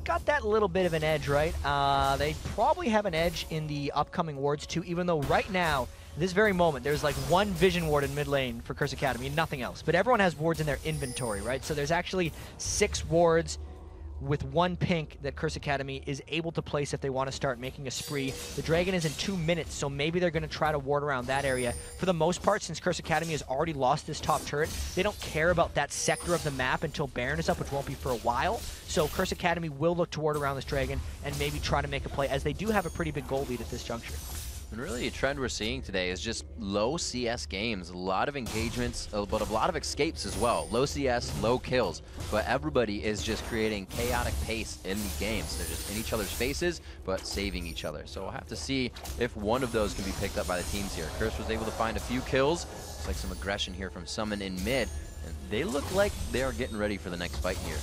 got that little bit of an edge, right? They probably have an edge in the upcoming wards too, even though right now, this very moment, there's like one vision ward in mid lane for Curse Academy and nothing else. But everyone has wards in their inventory, right? So there's actually 6 wards with 1 pink that Curse Academy is able to place if they want to start making a spree. The Dragon is in 2 minutes, so maybe they're going to try to ward around that area. For the most part, since Curse Academy has already lost this top turret, they don't care about that sector of the map until Baron is up, which won't be for a while. So Curse Academy will look to ward around this Dragon and maybe try to make a play, as they do have a pretty big goal lead at this juncture. And really a trend we're seeing today is just low CS games. A lot of engagements, but a lot of escapes as well. Low CS, low kills. But everybody is just creating chaotic pace in the games. They're just in each other's faces, but saving each other. So we'll have to see if one of those can be picked up by the teams here. Curse was able to find a few kills. Looks like some aggression here from Summon in mid. And they look like they are getting ready for the next fight here.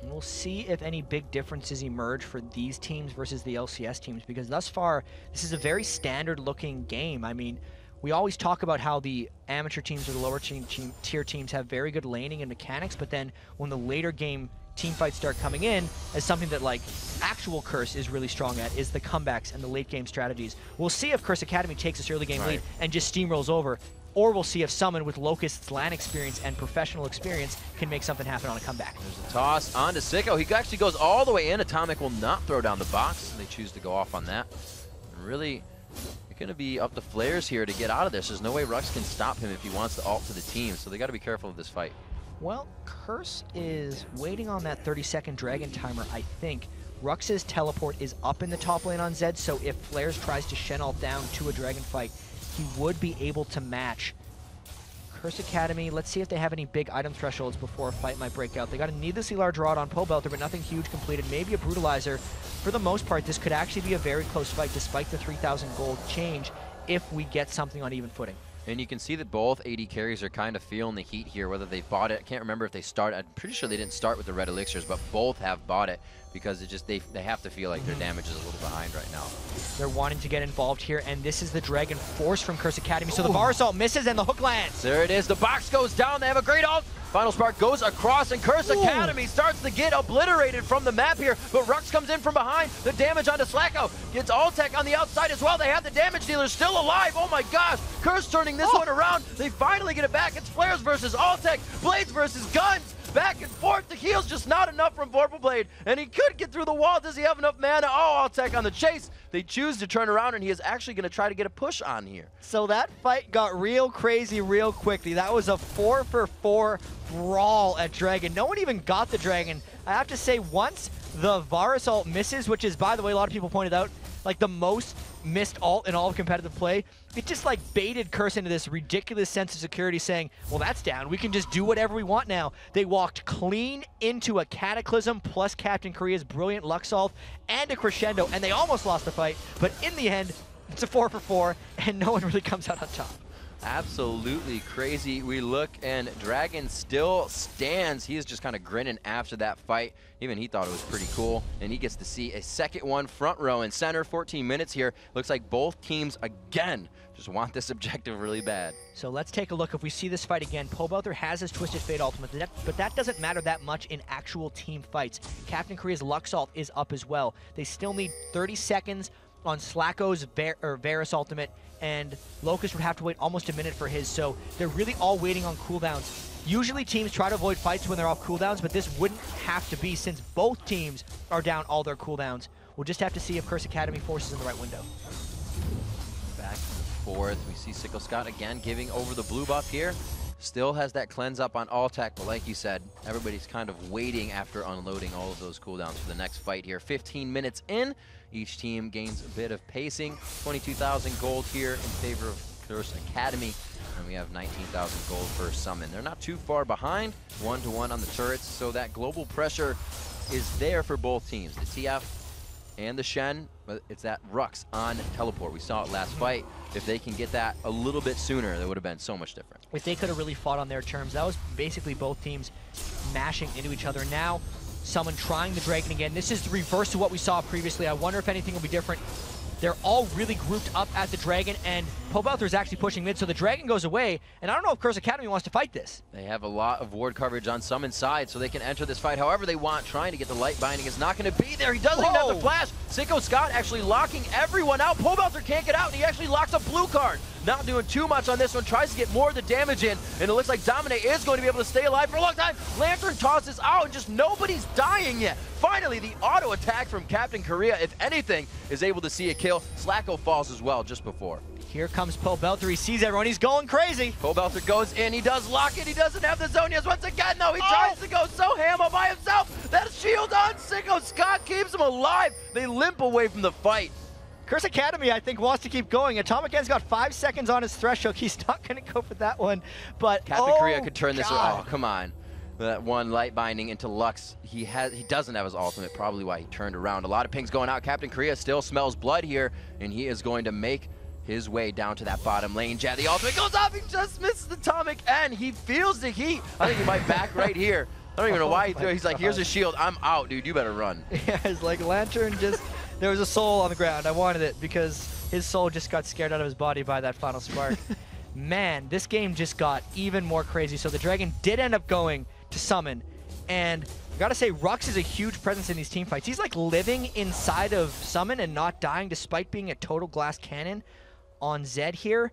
And we'll see if any big differences emerge for these teams versus the LCS teams, because thus far, this is a very standard-looking game. I mean, we always talk about how the amateur teams or the lower tier teams have very good laning and mechanics, but then when the later game team fights start coming in, as something that like actual Curse is really strong at, is the comebacks and the late game strategies. We'll see if Curse Academy takes this early game lead and just steamrolls over, or we'll see if Summon with Locust's LAN experience and professional experience can make something happen on a comeback. There's a toss onto Sicko. He actually goes all the way in. Atomic will not throw down the box. They choose to go off on that. And really, you're going to be up to Flares here to get out of this. There's no way Rux can stop him if he wants to ult to the team, so they got to be careful of this fight. Well, Curse is waiting on that 30-second Dragon timer, I think. Rux's teleport is up in the top lane on Zed, so if Flares tries to Shen ult down to a Dragon fight, he would be able to match. Curse Academy, let's see if they have any big item thresholds before a fight might break out. They got a needlessly large rod on Pobelter, but nothing huge completed. Maybe a Brutalizer. For the most part, this could actually be a very close fight despite the 3,000 gold change if we get something on even footing. And you can see that both AD carries are kind of feeling the heat here, whether they bought it. I can't remember if they started. I'm pretty sure they didn't start with the red elixirs, but both have bought it because it just they have to feel like their damage is a little behind right now. They're wanting to get involved here, and this is the Dragon Force from Curse Academy. So the Bar Assault misses and the hook lands. There it is. The box goes down. They have a great ult. Final Spark goes across, and Curse Academy starts to get obliterated from the map here, but Rux comes in from behind. The damage onto Slacko. Gets Altec on the outside as well. They have the damage dealer still alive. Oh my gosh. Curse turning this one around. They finally get it back. It's Flares versus Altec. Blades versus Guns. Back and forth. The heal's just not enough from Vorpal Blade, and he could get through the wall. Does he have enough mana? Oh, Altec on the chase. They choose to turn around, and he is actually going to try to get a push on here. So that fight got real crazy real quickly. That was a 4-for-4 brawl at Dragon. No one even got the Dragon. I have to say, once the Varus ult misses, which is, by the way, a lot of people pointed out, like the most missed ult in all of competitive play, it just like baited Curse into this ridiculous sense of security saying, well, that's down. We can just do whatever we want now. They walked clean into a Cataclysm plus Captain Korea's brilliant Lux ult and a Crescendo, and they almost lost the fight, but in the end, it's a 4-for-4, and no one really comes out on top. Absolutely crazy. We look, and Dragon still stands. He is just kind of grinning after that fight. Even he thought it was pretty cool, and he gets to see a second one front row and center. 14 minutes here. Looks like both teams again just want this objective really bad. So let's take a look. If we see this fight again, Pobelter has his Twisted Fate ultimate, but that doesn't matter that much in actual team fights. Captain Korea's Lux ult is up as well. They still need 30 seconds on Slacko's Varus ultimate, and Locust would have to wait almost a minute for his, so they're really all waiting on cooldowns. Usually teams try to avoid fights when they're off cooldowns, but this wouldn't have to be since both teams are down all their cooldowns. We'll just have to see if Curse Academy forces in the right window. Back and forth, we see Sickle Scott again giving over the blue buff here. Still has that cleanse up on all tech, but like you said, everybody's kind of waiting after unloading all of those cooldowns for the next fight here. 15 minutes in, each team gains a bit of pacing. 22,000 gold here in favor of Curse Academy, and we have 19,000 gold for Summon. They're not too far behind, 1-to-1 on the turrets, so that global pressure is there for both teams. The TF and the Shen, but it's that Rux on teleport. We saw it last fight. If they can get that a little bit sooner, that would have been so much different. If they could have really fought on their terms, that was basically both teams mashing into each other. Now, someone trying the Dragon again. This is the reverse of what we saw previously. I wonder if anything will be different. They're all really grouped up at the Dragon, and Pobelter is actually pushing mid, so the Dragon goes away, and I don't know if Curse Academy wants to fight this. They have a lot of ward coverage on Summon's side, so they can enter this fight however they want. Trying to get the light binding is not going to be there. He doesn't even have the flash. Sicko Scott actually locking everyone out. Pobelter can't get out, and he actually locks a blue card. Not doing too much on this one. Tries to get more of the damage in, and it looks like Dominate is going to be able to stay alive for a long time. Lantern tosses out, and just nobody's dying yet. Finally, the auto attack from Captain Korea, if anything, is able to see a kill. Slacko falls as well just before. Here comes Pobelter. He sees everyone. He's going crazy. Pobelter goes in. He does lock it. He doesn't have the Zonias once again, though. He tries to go so ham all by himself. That shield on Sicko Scott keeps him alive. They limp away from the fight. Curse Academy, I think, wants to keep going. Atomic End's got 5 seconds on his threshold. He's not going to go for that one. But Captain Korea could turn this around. Oh, come on. That one light binding into Lux. He doesn't have his ultimate, probably why he turned around. A lot of pings going out. Captain Korea still smells blood here, and he is going to make his way down to that bottom lane. Jad, the ultimate goes off. He just misses the Atomic End. He feels the heat. I think he might back right here. I don't even know why he threw it. He's like, here's a shield. I'm out, dude. You better run. Yeah, it's like Lantern just... There was a soul on the ground. I wanted it because his soul just got scared out of his body by that final spark. Man, this game just got even more crazy. So the Dragon did end up going to Summon. And I gotta say, Rux is a huge presence in these team fights. He's like living inside of Summon and not dying despite being a total glass cannon on Zed here.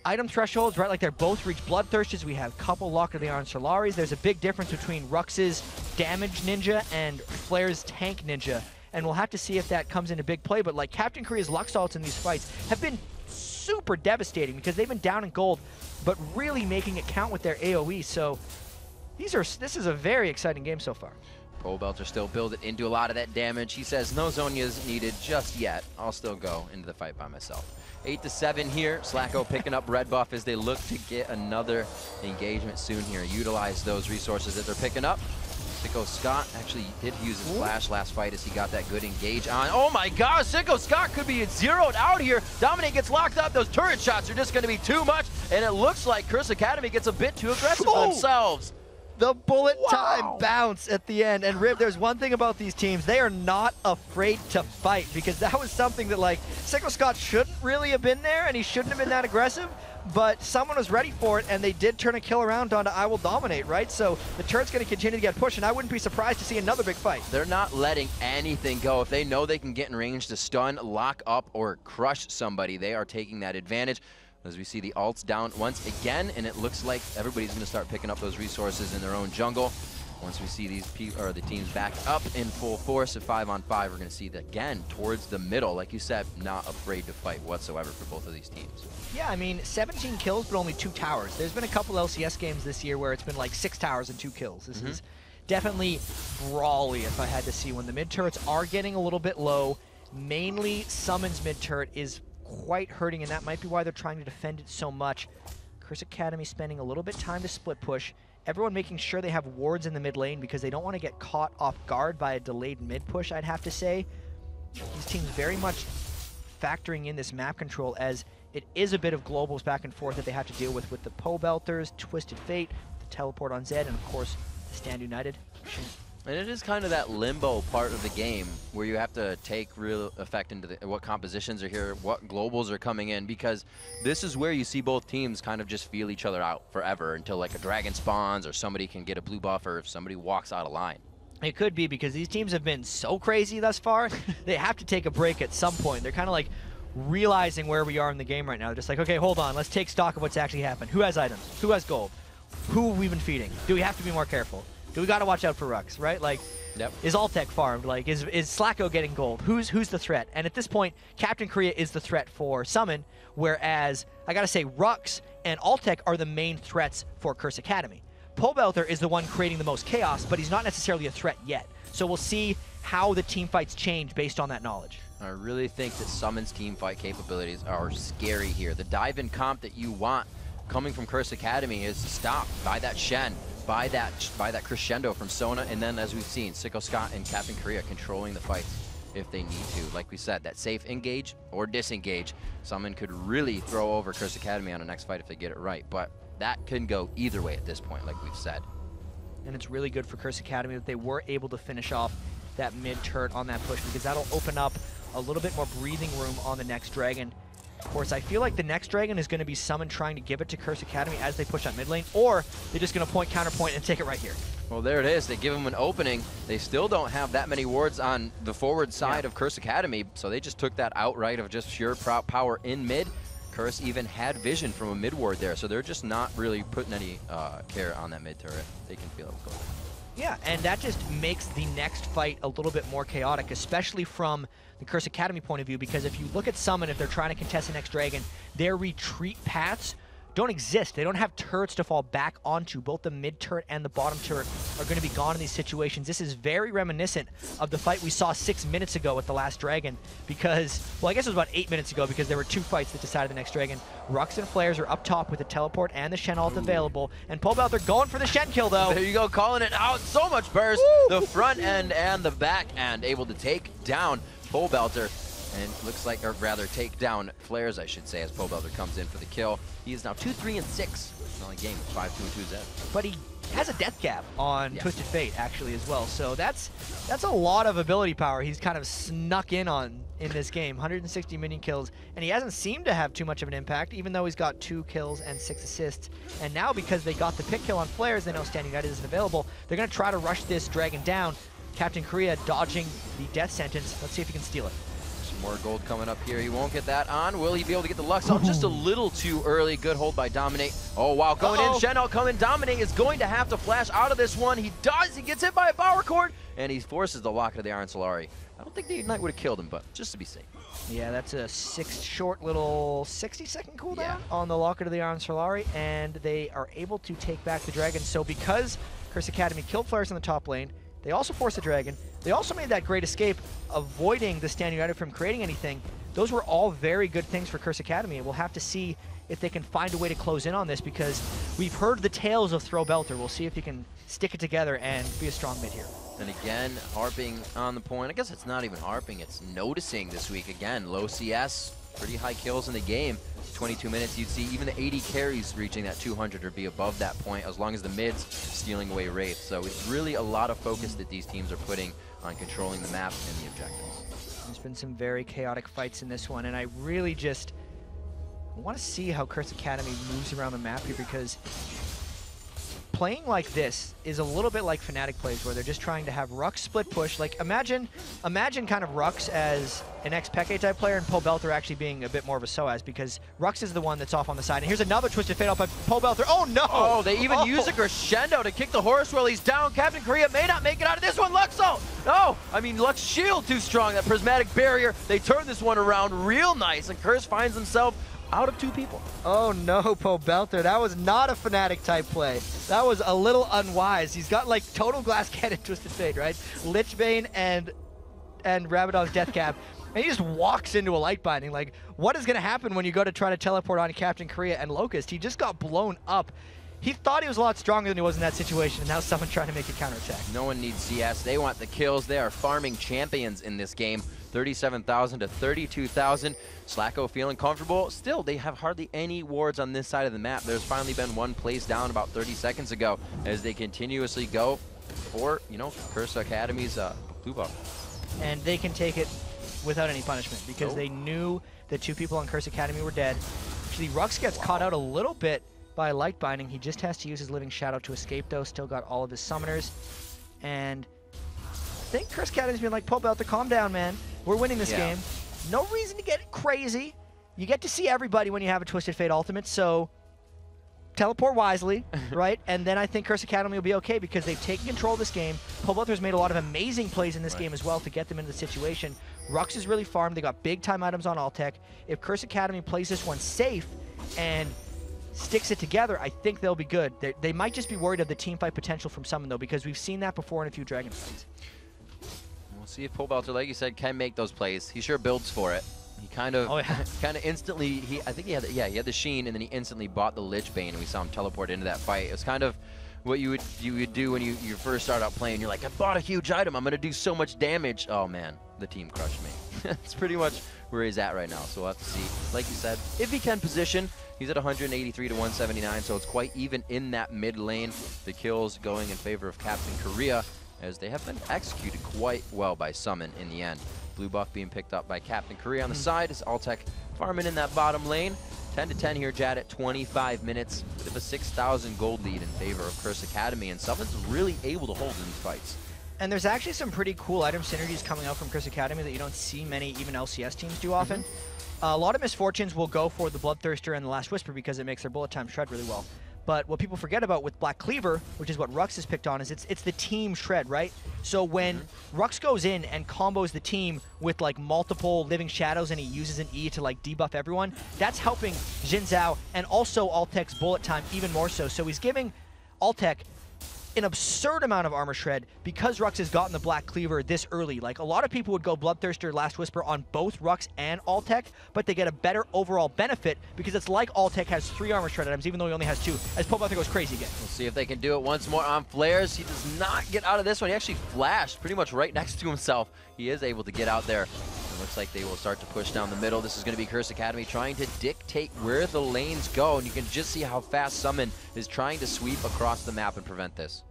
Item thresholds, right, like they're both reach Bloodthirsters. We have couple Lock of the Iron Solaris. There's a big difference between Rux's damage ninja and Flair's tank ninja. And we'll have to see if that comes into big play. But like Captain Korea's Lux ults in these fights have been super devastating because they've been down in gold, but really making it count with their AoE. So this is a very exciting game so far. Pobelter still building into a lot of that damage. He says no Zonias needed just yet. I'll still go into the fight by myself. 8-7 here. Slacko picking up red buff as they look to get another engagement soon here. Utilize those resources that they're picking up. Sicko Scott actually did use his flash last fight as he got that good engage on. Oh my gosh, Sicko Scott could be zeroed out here. Dominate gets locked up. Those turret shots are just going to be too much. And it looks like Curse Academy gets a bit too aggressive for themselves. The bullet time bounce at the end. And Rib, there's one thing about these teams. They are not afraid to fight because that was something that like Sicko Scott shouldn't really have been there and he shouldn't have been that aggressive. But someone was ready for it, and they did turn a kill around onto I Will Dominate, right? So the turret's going to continue to get pushed, and I wouldn't be surprised to see another big fight. They're not letting anything go. If they know they can get in range to stun, lock up, or crush somebody, they are taking that advantage. As we see the ults down once again, and it looks like everybody's going to start picking up those resources in their own jungle. Once we see the teams back up in full force at 5-on-5, we're going to see that again towards the middle. Like you said, not afraid to fight whatsoever for both of these teams. Yeah, I mean, 17 kills, but only 2 towers. There's been a couple LCS games this year where it's been like 6 towers and 2 kills. This is definitely brawly, if I had to see. When the mid-turrets are getting a little bit low, mainly Summon's mid-turret is quite hurting, and that might be why they're trying to defend it so much. Curse Academy spending a little bit time to split push. Everyone making sure they have wards in the mid lane because they don't want to get caught off guard by a delayed mid push, I'd have to say. These teams very much factoring in this map control as it is a bit of globals back and forth that they have to deal with the Pobelters, Twisted Fate, the teleport on Zed, and of course, the Stand United. And it is kind of that limbo part of the game where you have to take real effect into what compositions are here, what globals are coming in, because this is where you see both teams kind of just feel each other out forever until like a dragon spawns or somebody can get a blue buff or if somebody walks out of line. It could be because these teams have been so crazy thus far. They have to take a break at some point. They're kind of like realizing where we are in the game right now. They're just like, okay, hold on. Let's take stock of what's actually happened. Who has items? Who has gold? Who have we been feeding? Do we have to be more careful? Do we got to watch out for Rux, right? Like, is Altec farmed? Like, is Slacko getting gold? Who's the threat? And at this point, Captain Korea is the threat for Summon, whereas, I got to say, Rux and Altec are the main threats for Curse Academy. Pobelter is the one creating the most chaos, but he's not necessarily a threat yet. So we'll see how the team fights change based on that knowledge. I really think that Summon's team fight capabilities are scary here. The dive-in comp that you want coming from Curse Academy is stopped by that Shen, by that crescendo from Sona, and then as we've seen, Sicko Scott and Captain Korea controlling the fights if they need to. Like we said, that safe engage or disengage, Summon could really throw over Curse Academy on the next fight if they get it right, but that can go either way at this point, like we've said. And it's really good for Curse Academy that they were able to finish off that mid turret on that push, because that'll open up a little bit more breathing room on the next Dragon. Of course, I feel like the next Dragon is going to be Summon trying to give it to Curse Academy as they push on mid lane, or they're just going to point, counterpoint, and take it right here. Well, there it is. They give them an opening. They still don't have that many wards on the forward side of Curse Academy, so they just took that outright of just pure power in mid. Curse even had vision from a mid ward there, so they're just not really putting any care on that mid turret. They can feel it going. Yeah, and that just makes the next fight a little bit more chaotic, especially from the Curse Academy point of view, because if you look at Summon, if they're trying to contest the next Dragon, their retreat paths don't exist. They don't have turrets to fall back onto. Both the mid turret and the bottom turret are going to be gone in these situations. This is very reminiscent of the fight we saw 6 minutes ago with the last Dragon, because, well, I guess it was about 8 minutes ago, because there were 2 fights that decided the next Dragon. Rux and Flares are up top with the teleport and the Shen ult available, and Pobel, they're going for the Shen kill, though. There you go, calling it out. So much burst. Woo! The front end and the back end able to take down Pobelter. And looks like, or rather, take down Flares, I should say, as Pobelter comes in for the kill. He is now 2-3-6 in the game, 5-2-2 Zed. But he has a death cap on Twisted Fate, actually, as well. So that's a lot of ability power he's kind of snuck in on in this game. 160 minion kills, and he hasn't seemed to have too much of an impact, even though he's got 2 kills and 6 assists. And now, because they got the pick kill on Flares, they know Standing United isn't available. They're going to try to rush this Dragon down. Captain Korea dodging the death sentence. Let's see if he can steal it. More gold coming up here. He won't get that on. Will he be able to get the Lux out just a little too early? Good hold by Dominate. Oh, wow. Going in. Shen ult coming. Dominate is going to have to flash out of this one. He does. He gets hit by a power cord, and he forces the Locket of the Iron Solari. I don't think the Ignite would have killed him, but just to be safe. Yeah, that's a short little 60-second cooldown on the Locket of the Iron Solari, and they are able to take back the Dragon. So because Curse Academy killed Flares in the top lane, they also forced the Dragon. They also made that great escape, avoiding the Standing United from creating anything. Those were all very good things for Curse Academy, and we'll have to see if they can find a way to close in on this, because we've heard the tales of Throw Belter. We'll see if he can stick it together and be a strong mid here. And again, harping on the point. I guess it's not even harping, it's noticing this week. Again, low CS, pretty high kills in the game. 22 minutes, you'd see even the 80 carries reaching that 200 or be above that point, as long as the mids stealing away Wraith. So it's really a lot of focus that these teams are putting on controlling the map and the objectives. There's been some very chaotic fights in this one, and I really just want to see how Curse Academy moves around the map here, because playing like this is a little bit like Fnatic plays, where they're just trying to have Rux split push. Like, imagine kind of Rux as an ex-Peke type player, and Pobelter actually being a bit more of a Soaz, because Rux is the one that's off on the side. And here's another Twisted Fate off by Pobelter. Oh no! Oh, they even use a crescendo to kick the horse while he's down. Captain Korea may not make it out of this one. Lux ult! No! I mean, Lux shield too strong. That prismatic barrier. They turn this one around real nice, and Curse finds himself out of 2 people. Oh no, Pobelter. That was not a Fnatic type play. That was a little unwise. He's got like Total Glass Cannon Twisted Fate, right? Lichbane and Rabadon's Death Cap. And he just walks into a Light Binding. Like, what is going to happen when you go to try to teleport on Captain Korea and Locust? He just got blown up. He thought he was a lot stronger than he was in that situation, and now someone trying to make a counterattack. No one needs CS. They want the kills. They are farming champions in this game. 37,000 to 32,000. Slacko feeling comfortable. Still, they have hardly any wards on this side of the map. There's finally been one placed down about 30 seconds ago as they continuously go for, you know, Curse Academy's blue buff. And they can take it without any punishment, because they knew that 2 people on Curse Academy were dead. Actually, Rux gets caught out a little bit by Light Binding. He just has to use his Living Shadow to escape, though. Still got all of his summoners. And think Curse Academy's been like, Pobelter, calm down, man. We're winning this Yeah. game. No reason to get crazy. You get to see everybody when you have a Twisted Fate ultimate, so teleport wisely, right? And then I think Curse Academy will be okay because they've taken control of this game. Pobelter's made a lot of amazing plays in this game as well to get them into the situation. Rux is really farmed. They got big-time items on Altec. If Curse Academy plays this one safe and sticks it together, I think they'll be good. They might just be worried of the team fight potential from Summon, though, because we've seen that before in a few Dragon fights. We'll see if Pobelter, like you said, can make those plays. He sure builds for it. He kind of, instantly. I think he had the Sheen, and then he instantly bought the Lich Bane, and we saw him teleport into that fight. It was kind of what you would do when you first start out playing. You're like, I bought a huge item. I'm gonna do so much damage. Oh man, the team crushed me. That's pretty much where he's at right now. So we'll have to see. Like you said, if he can position, he's at 183 to 179, so it's quite even in that mid lane. The kills going in favor of Captain Korea, as they have been executed quite well by Summon in the end. Blue buff being picked up by Captain Korea on the side as Altec farming in that bottom lane. 10 to 10 here, Jad, at 25 minutes. Bit of a 6,000 gold lead in favor of Curse Academy, and Summon's really able to hold in these fights. And there's actually some pretty cool item synergies coming out from Curse Academy that you don't see many even LCS teams do often. A lot of Misfortunes will go for the Bloodthirster and the Last Whisper because it makes their bullet time shred really well. But what people forget about with Black Cleaver, which is what Rux has picked on, is it's the team shred, right? So when Rux goes in and combos the team with like multiple Living Shadows and he uses an E to like debuff everyone, that's helping Xin Zhao and also Altec's bullet time even more so. So he's giving Altec an absurd amount of armor shred because Rux has gotten the Black Cleaver this early. Like, a lot of people would go Bloodthirster, Last Whisper on both Rux and Altec, but they get a better overall benefit because it's like Altec has 3 armor shred items, even though he only has 2, as Pobelter goes crazy again. We'll see if they can do it once more on Flares. He does not get out of this one. He actually flashed pretty much right next to himself. He is able to get out there. It looks like they will start to push down the middle. This is going to be Curse Academy trying to dictate where the lanes go, and you can just see how fast Summon is trying to sweep across the map and prevent this.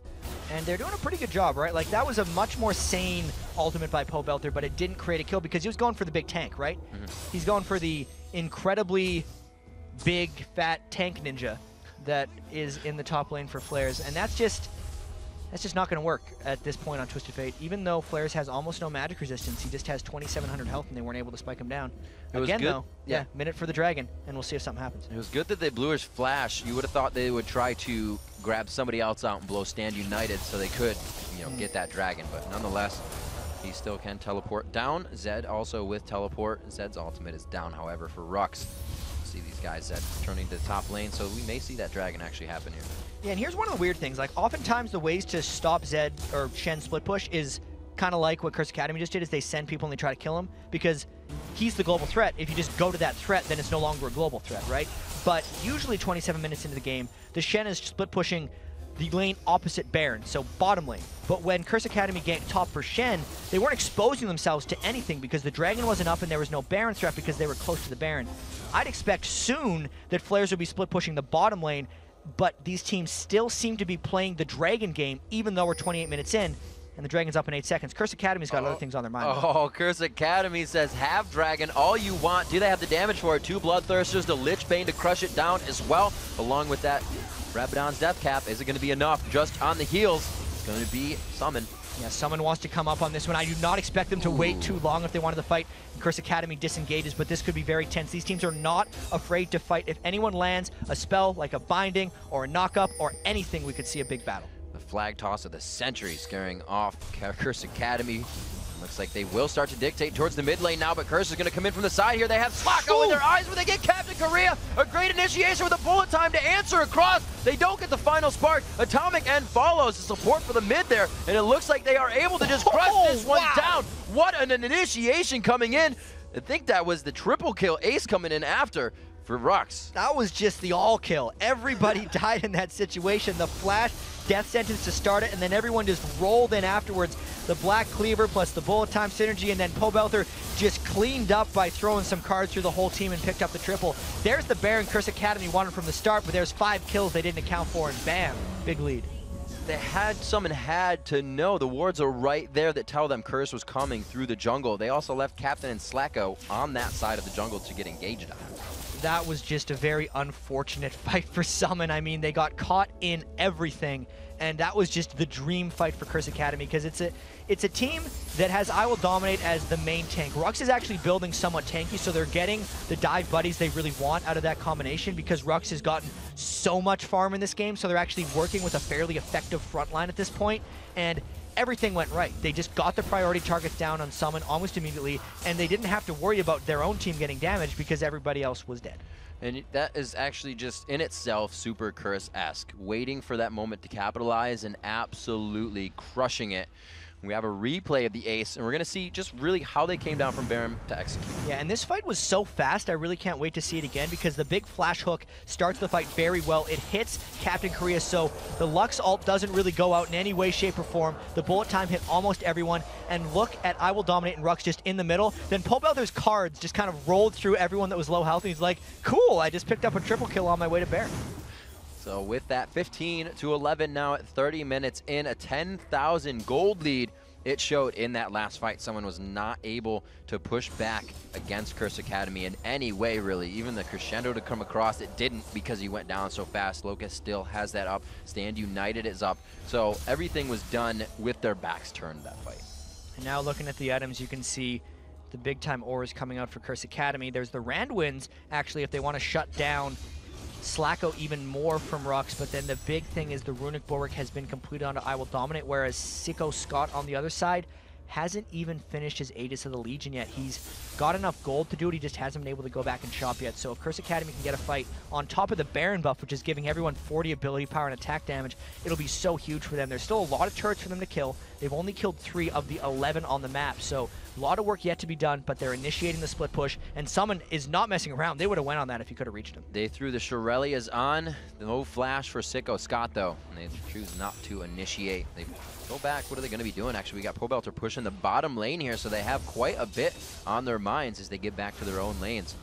And they're doing a pretty good job, right? Like, that was a much more sane ultimate by Pobelter, but it didn't create a kill because he was going for the big tank, right? He's going for the incredibly big, fat tank ninja that is in the top lane for Flares, and that's just not going to work at this point on Twisted Fate. Even though Flares has almost no magic resistance, he just has 2,700 health, and they weren't able to spike him down. It was Again, good. though, minute for the dragon, and we'll see if something happens. It was good that they blew his flash. You would have thought they would try to grab somebody else out and blow Stand United so they could, get that dragon. But nonetheless, he still can teleport down. Zed also with teleport. Zed's ultimate is down, however, for Rux. See these guys Zed turning to the top lane, so we may see that dragon actually happen here. Yeah, and here's one of the weird things. Like, oftentimes the ways to stop Zed or Shen split push is kind of like what Curse Academy just did, is they send people and they try to kill him because he's the global threat. If you just go to that threat, then it's no longer a global threat, right? But usually 27 minutes into the game, the Shen is split pushing the lane opposite Baron, so bottom lane. But when Curse Academy ganked top for Shen, they weren't exposing themselves to anything because the dragon wasn't up and there was no Baron threat because they were close to the Baron. I'd expect soon that Flares would be split pushing the bottom lane, but these teams still seem to be playing the dragon game even though we're 28 minutes in and the dragon's up in 8 seconds. Curse Academy's got other things on their mind. Oh, Curse Academy says, have dragon all you want. Do they have the damage for it? 2 Bloodthirsters, the Lich Bane to crush it down as well. Along with that, Rabadon's Death Cap. Is it going to be enough? Just on the heels, it's going to be Summon. Yeah, Summon wants to come up on this one. I do not expect them to wait too long if they wanted to fight. Curse Academy disengages, but this could be very tense. These teams are not afraid to fight. If anyone lands a spell like a Binding or a Knock-Up or anything, we could see a big battle. The flag toss of the century scaring off Curse Academy. Looks like they will start to dictate towards the mid lane now, but Curse is going to come in from the side here. They have Slacko in their eyes where they get Captain Korea. A great initiation with a bullet time to answer across. They don't get the final spark. Atomic End follows the support for the mid there, and it looks like they are able to just crush this one down. What an initiation coming in. I think that was the triple kill. Ace coming in after for Rux. That was just the all kill. Everybody died in that situation. The flash death sentence to start it, and then everyone just rolled in afterwards. The Black Cleaver plus the bullet time synergy, and then Pobelter just cleaned up by throwing some cards through the whole team and picked up the triple. There's the Baron Curse Academy wanted from the start, but there's 5 kills they didn't account for, and bam, big lead. Someone had to know. The wards are right there that tell them Curse was coming through the jungle. They also left Captain and Slacko on that side of the jungle to get engaged on. That was just a very unfortunate fight for Summon. I mean, they got caught in everything, and that was just the dream fight for Curse Academy because it's a team that has I Will Dominate as the main tank. Rux is actually building somewhat tanky, so they're getting the dive buddies they really want out of that combination because Rux has gotten so much farm in this game, so they're actually working with a fairly effective front line at this point, and everything went right. They just got the priority targets down on Summon almost immediately, and they didn't have to worry about their own team getting damaged because everybody else was dead. And that is actually just in itself super Curse-esque, waiting for that moment to capitalize and absolutely crushing it. We have a replay of the ace, and we're going to see just really how they came down from Baron to execute. Yeah, and this fight was so fast, I really can't wait to see it again because the big flash hook starts the fight very well. It hits Captain Korea, so the Lux ult doesn't really go out in any way, shape, or form. The bullet time hit almost everyone, and look at I Will Dominate and Rux just in the middle. Then Pobelter's cards just kind of rolled through everyone that was low health, and he's like, cool, I just picked up a triple kill on my way to Baron. So with that 15-11 now at 30 minutes in, a 10,000 gold lead. It showed in that last fight someone was not able to push back against Curse Academy in any way, really. Even the crescendo to come across, it didn't because he went down so fast. Locust still has that up. Stand United is up. So everything was done with their backs turned that fight. And now looking at the items, you can see the big-time ores coming out for Curse Academy. There's the Randwinds, actually, if they want to shut down Slacko even more from Rux, but then the big thing is the Runic Bulwark has been completed onto I Will Dominate, whereas Sicko Scott on the other side hasn't even finished his Aegis of the Legion yet. He's got enough gold to do it, he just hasn't been able to go back and shop yet. So if Curse Academy can get a fight on top of the Baron buff, which is giving everyone 40 ability power and attack damage, it'll be so huge for them. There's still a lot of turrets for them to kill. They've only killed 3 of the 11 on the map, so a lot of work yet to be done, but they're initiating the split push, and Summon is not messing around. They would have went on that if you could have reached him. They threw the Shirelias on. No flash for Sicko Scott, though, and they choose not to initiate. They go back. What are they going to be doing? Actually, we got Pobelter pushing the bottom lane here, so they have quite a bit on their minds as they get back to their own lanes.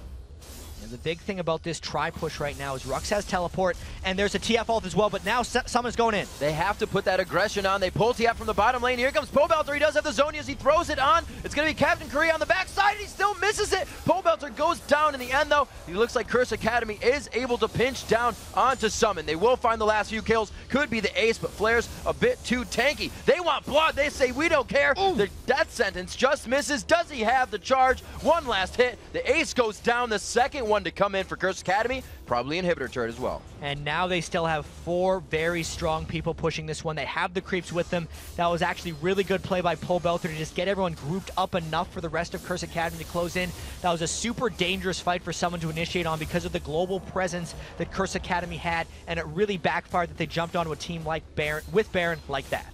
And the big thing about this tri-push right now is Rux has teleport, and there's a TF ult as well, but now Summon's going in. They have to put that aggression on. They pull TF from the bottom lane. Here comes Pobelter. He does have the Zonias. He throws it on. It's going to be Captain Korea on the backside, and he still misses it. Pobelter goes down in the end, though. He looks like Curse Academy is able to pinch down onto Summon. They will find the last few kills. Could be the ace, but Flair's a bit too tanky. They want blood. They say, we don't care. Ooh. The death sentence just misses. Does he have the charge? One last hit. The ace goes down. The second one to come in for Curse Academy, probably inhibitor turret as well. And now they still have 4 very strong people pushing this one. They have the creeps with them. That was actually really good play by Pobelter to just get everyone grouped up enough for the rest of Curse Academy to close in. That was a super dangerous fight for someone to initiate on because of the global presence that Curse Academy had, and it really backfired that they jumped onto a team like Baron, with Baron like that.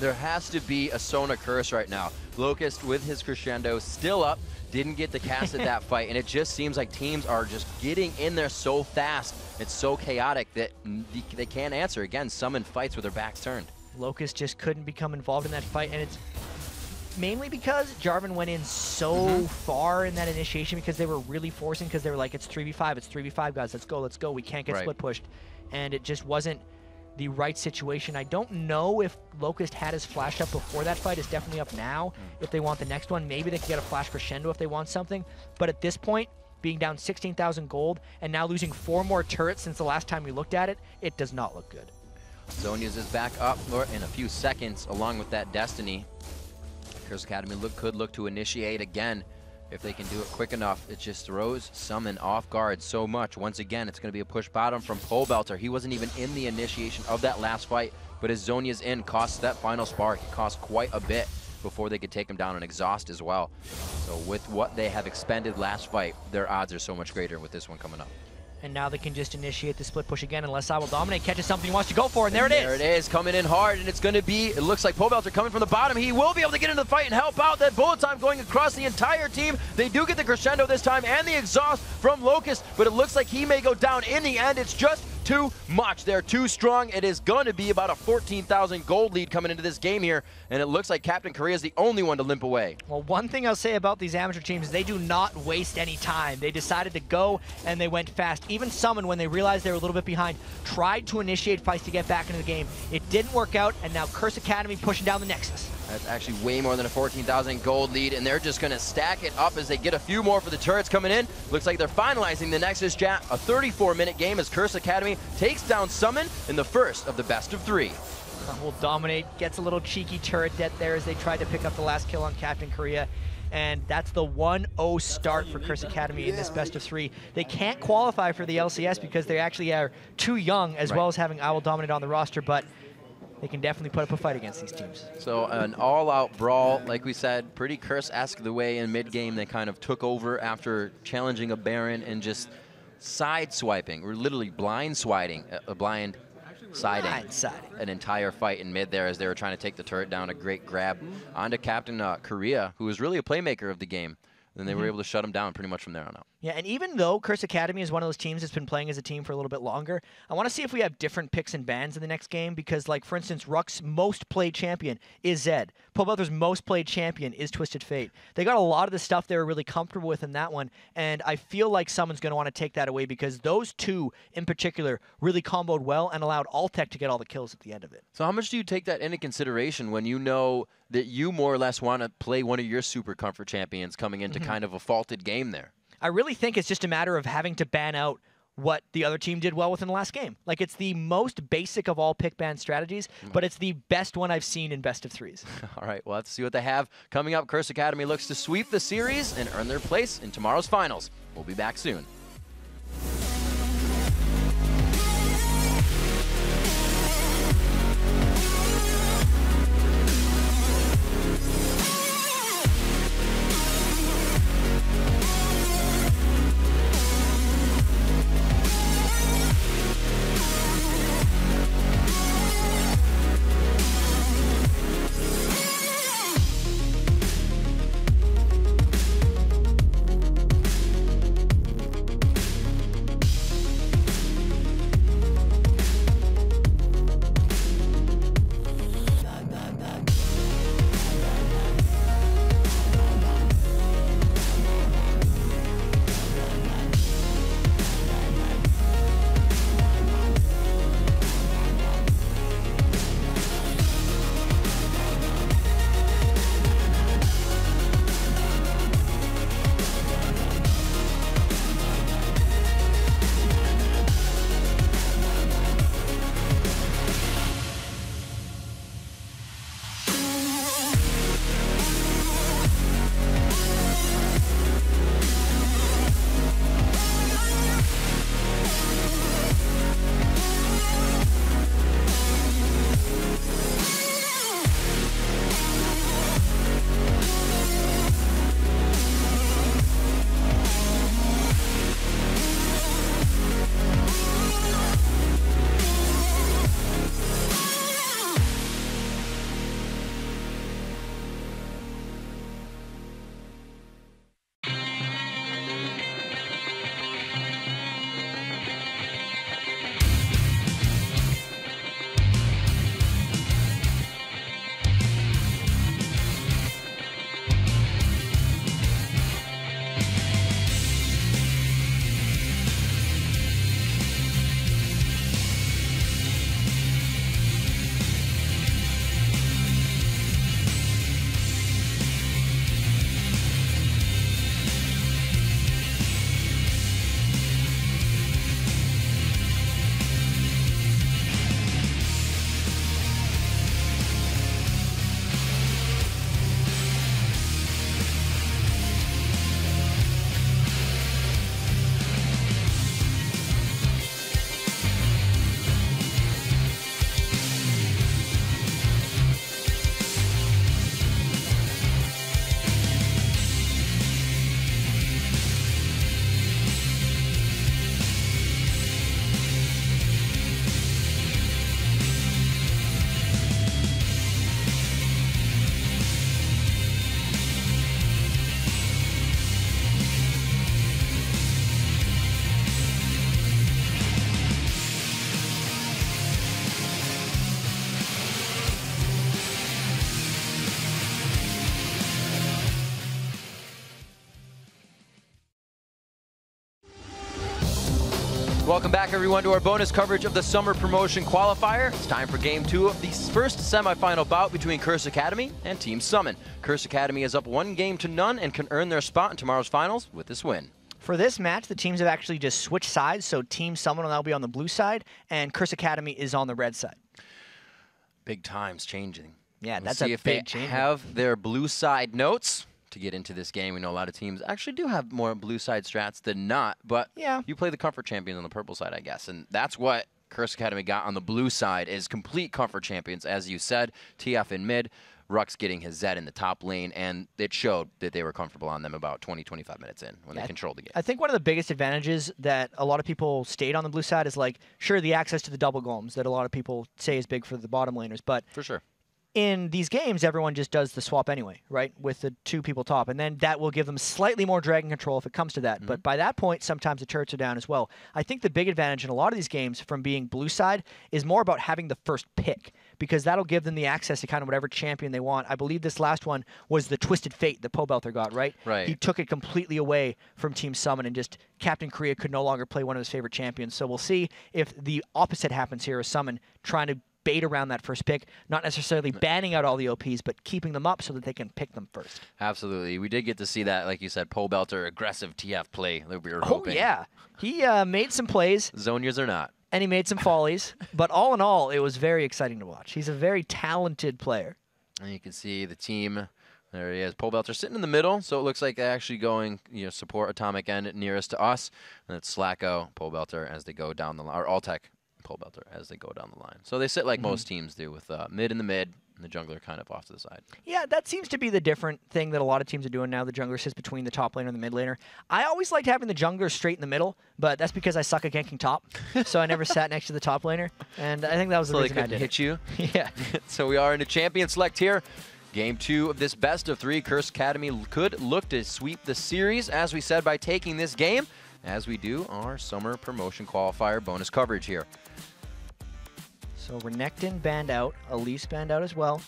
There has to be a Sona Curse right now. Locust with his crescendo still up. Didn't get the cast at that fight, and it just seems like teams are just getting in there so fast. It's so chaotic that they can't answer. Again, Summon fights with their backs turned. Locust just couldn't become involved in that fight, and it's mainly because Jarvan went in so far in that initiation because they were really forcing, because they were like, it's 3v5, it's 3v5, guys, let's go, we can't get split pushed. And it just wasn't the right situation. I don't know if Locust had his flash up before that fight. It's definitely up now. If they want the next one, maybe they can get a flash crescendo if they want something. But at this point, being down 16,000 gold and now losing 4 more turrets since the last time we looked at it, it does not look good. Zonias is back up in a few seconds along with that Destiny. Curse Academy could look to initiate again. If they can do it quick enough, it just throws Summon off guard so much. Once again, it's going to be a push bottom from Pobelter. He wasn't even in the initiation of that last fight, but his Zonia's in costs that final spark. It costs quite a bit before they could take him down and exhaust as well. So with what they have expended last fight, their odds are so much greater with this one coming up. And now they can just initiate the split push again unless I Will Dominate catches something he wants to go for, and there it is. There it is, coming in hard, and it's going to be, it looks like Pobelter coming from the bottom. He will be able to get into the fight and help out. That bullet time going across the entire team. They do get the crescendo this time and the exhaust from Locust, but it looks like he may go down in the end. It's just too much. They're too strong. It is going to be about a 14,000 gold lead coming into this game here, and it looks like Captain Korea is the only one to limp away. Well, one thing I'll say about these amateur teams is they do not waste any time. They decided to go, and they went fast. Even Summon, when they realized they were a little bit behind, tried to initiate fights to get back into the game. It didn't work out, and now Curse Academy pushing down the Nexus. That's actually way more than a 14,000 gold lead, and they're just going to stack it up as they get a few more for the turrets coming in. Looks like they're finalizing the Nexus, chat. A 34-minute game as Curse Academy Academy takes down Summon in the first of the best of 3. Will dominate, gets a little cheeky turret debt there as they tried to pick up the last kill on Captain Korea. And that's the 1-0 start for Curse Academy in this best of 3. They can't qualify for the LCS because they actually are too young, as well as having I Will Dominate on the roster, but they can definitely put up a fight against these teams. So an all-out brawl, like we said, pretty Curse-esque the way in mid-game they kind of took over after challenging a Baron and just side-swiping, or literally blind-swiding, siding an entire fight in mid there as they were trying to take the turret down. A great grab onto Captain Korea, who was really a playmaker of the game. Then they were able to shut him down pretty much from there on out. Yeah, and even though Curse Academy is one of those teams that's been playing as a team for a little bit longer, I want to see if we have different picks and bans in the next game because, like, for instance, Ruck's most played champion is Zed. Pobelther's most played champion is Twisted Fate. They got a lot of the stuff they were really comfortable with in that one, and I feel like someone's going to want to take that away because those two in particular really comboed well and allowed Altec to get all the kills at the end of it. So how much do you take that into consideration when you know that you more or less want to play one of your super comfort champions coming into kind of a faulted game there? I really think it's just a matter of having to ban out what the other team did well within the last game. Like, it's the most basic of all pick ban strategies, but it's the best one I've seen in best of 3s. All right, well, let's see what they have. Coming up, Curse Academy looks to sweep the series and earn their place in tomorrow's finals. We'll be back soon. Welcome back, everyone, to our bonus coverage of the Summer Promotion Qualifier. It's time for Game 2 of the first semifinal bout between Curse Academy and Team Summon. Curse Academy is up 1 game to none and can earn their spot in tomorrow's finals with this win. For this match, the teams have actually just switched sides, so Team Summon will now be on the blue side, and Curse Academy is on the red side. Big times changing. Yeah, Let's that's see a if big they change. have their blue side notes to get into this game. We know a lot of teams actually do have more blue side strats than not, but yeah, you play the comfort champions on the purple side, I guess, and that's what Curse Academy got on the blue side is complete comfort champions, as you said. TF in mid, Rux getting his Zed in the top lane, and it showed that they were comfortable on them about 20-25 minutes in when they controlled the game. I think one of the biggest advantages that a lot of people stayed on the blue side is, like, sure, the access to the double golems that a lot of people say is big for the bottom laners, but for sure, in these games, everyone just does the swap anyway, right, with the 2 people top, and then that will give them slightly more dragon control if it comes to that. But by that point, sometimes the turrets are down as well. I think the big advantage in a lot of these games from being blue side is more about having the first pick, because that'll give them the access to kind of whatever champion they want. I believe this last one was the Twisted Fate that Pobelter got, right? Right. He took it completely away from Team Summon, and just Captain Korea could no longer play one of his favorite champions. So we'll see if the opposite happens here, as Summon trying to bait around that first pick, not necessarily banning out all the OPs, but keeping them up so that they can pick them first. Absolutely. We did get to see that, like you said, Pobelter, aggressive TF play that we were Oh, hoping. yeah. He made some plays. Zonias or not. And he made some follies. But all in all, it was very exciting to watch. He's a very talented player. And you can see the team. There he is. Pobelter sitting in the middle, so it looks like they're actually going, support Atomic End nearest to us. And it's Slacko, Pobelter as they go down the line, or Alltech, Pobelter as they go down the line. So they sit like most teams do, with mid in the mid, and the jungler kind of off to the side. Yeah, that seems to be the different thing that a lot of teams are doing now. The jungler sits between the top laner and the mid laner. I always liked having the jungler straight in the middle, but that's because I suck at ganking top, so I never sat next to the top laner, and I think that was the So they reason I couldn't did hit it. you? Yeah. So we are in a champion select here. Game 2 of this best of 3. Curse Academy could look to sweep the series, as we said, by taking this game, as we do our summer promotion qualifier bonus coverage here. So Renekton banned out, Elise banned out as well.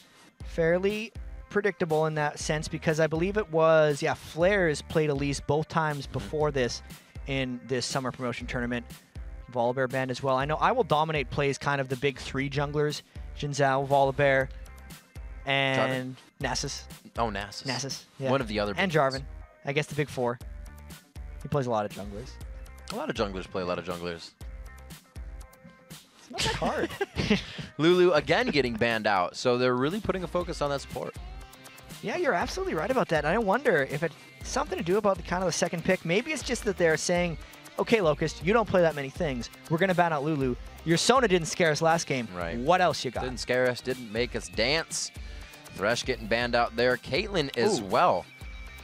Fairly predictable in that sense, because I believe it was, Flares played Elise both times before this in this summer promotion tournament. Volibear banned as well. I know I Will Dominate plays kind of the big 3 junglers, Jin Zhao, Volibear, and Nasus. Oh, Nasus. Nasus, yeah. One of the other And big Jarvan. I guess the big 4. He plays a lot of junglers. A lot of junglers play a lot of junglers. It's not that hard. Lulu again getting banned out, so they're really putting a focus on that support. Yeah, you're absolutely right about that. I wonder if it's something to do about the kind of the second pick. Maybe it's just that they're saying, okay, Locust, you don't play that many things. We're going to ban out Lulu. Your Sona didn't scare us last game. Right. What else you got? Didn't scare us, didn't make us dance. Thresh getting banned out there. Caitlyn as well.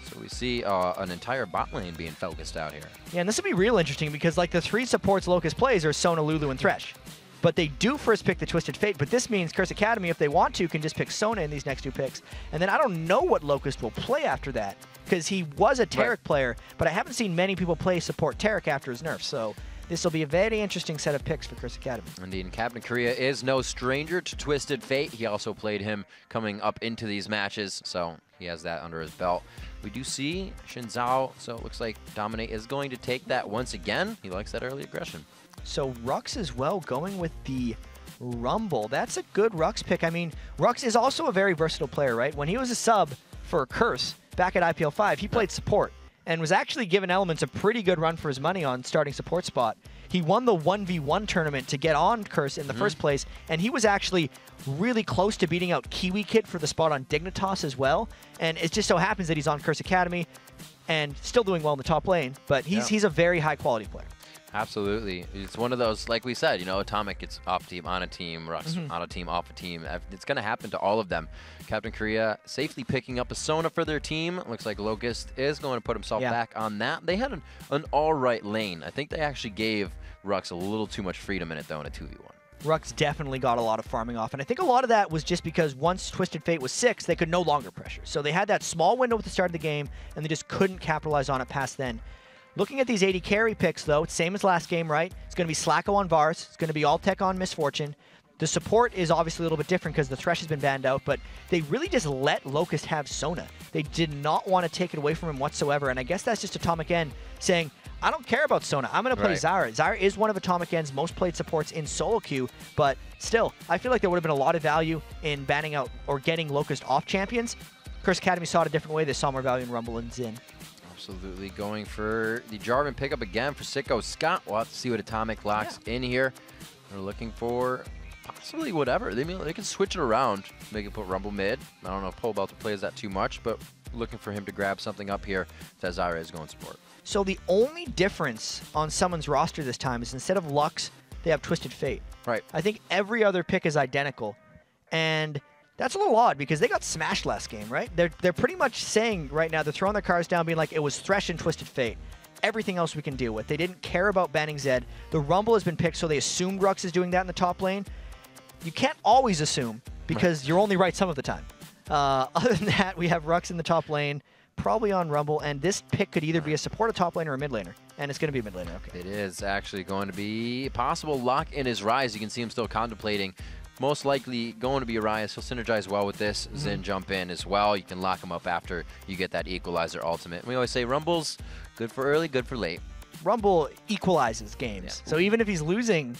So we see an entire bot lane being focused out here. Yeah, and this would be real interesting because like the 3 supports Locust plays are Sona, Lulu, and Thresh. But they do first pick the Twisted Fate, but this means Curse Academy, if they want to, can just pick Sona in these next 2 picks. And then I don't know what Locust will play after that, because he was a Taric player, but I haven't seen many people play support Taric after his nerf, so this will be a very interesting set of picks for Curse Academy. Indeed, and Captain Korea is no stranger to Twisted Fate. He also played him coming up into these matches, so he has that under his belt. We do see Xin Zhao, so it looks like Dominate is going to take that once again. He likes that early aggression. So Rux as well, going with the Rumble. That's a good Rux pick. I mean, Rux is also a very versatile player, right? When he was a sub for Curse back at IPL 5, he played support and was actually given Elements a pretty good run for his money on starting support spot. He won the 1v1 tournament to get on Curse in the first place, and he was actually really close to beating out Kiwi Kid for the spot on Dignitas as well. And it just so happens that he's on Curse Academy and still doing well in the top lane, but he's a very high-quality player. Absolutely. It's one of those, like we said, Atomic gets off team, on a team, Rux on a team, off a team. It's going to happen to all of them. Captain Korea safely picking up a Sona for their team. Looks like Locust is going to put himself back on that. They had an all-right lane. I think they actually gave Rux a little too much freedom in it, though, in a 2v1. Rux definitely got a lot of farming off, and I think a lot of that was just because once Twisted Fate was 6, they could no longer pressure. So they had that small window at the start of the game, and they just couldn't capitalize on it past then. Looking at these 80 carry picks, though, it's same as last game, right? It's going to be Slacko on Vars. It's going to be Alltech on Misfortune. The support is obviously a little bit different because the Thresh has been banned out, but they really just let Locust have Sona. They did not want to take it away from him whatsoever, and I guess that's just Atomic End saying, I don't care about Sona. I'm going to play Zyra. Zyra is one of Atomic End's most played supports in solo queue, but still, I feel like there would have been a lot of value in banning out or getting Locust off champions. Curse Academy saw it a different way. They saw more value in Rumble and Zin. Absolutely going for the Jarvan pickup again for Sicko Scott. We'll have to see what Atomic locks in here. They're looking for possibly whatever. They can switch it around. They can put Rumble mid. I don't know if Pole Belter plays that too much, but looking for him to grab something up here that Zyra is going support. So the only difference on someone's roster this time is instead of Lux, they have Twisted Fate. Right. I think every other pick is identical. And that's a little odd because they got smashed last game, right? They're pretty much saying right now, they're throwing their cards down being like, it was Thresh and Twisted Fate. Everything else we can deal with. They didn't care about banning Zed. The Rumble has been picked, so they assumed Rux is doing that in the top lane. You can't always assume because you're only right some of the time. Other than that, we have Rux in the top lane, probably on Rumble, and this pick could either be a support, a top laner, or a mid laner. And it's going to be a mid laner, okay. It is actually going to be a possible lock in his Rise. You can see him still contemplating. Most likely going to be Arias. He'll synergize well with this. Xin jump in as well. You can lock him up after you get that Equalizer ultimate. We always say Rumble's good for early, good for late. Rumble equalizes games. So even if he's losing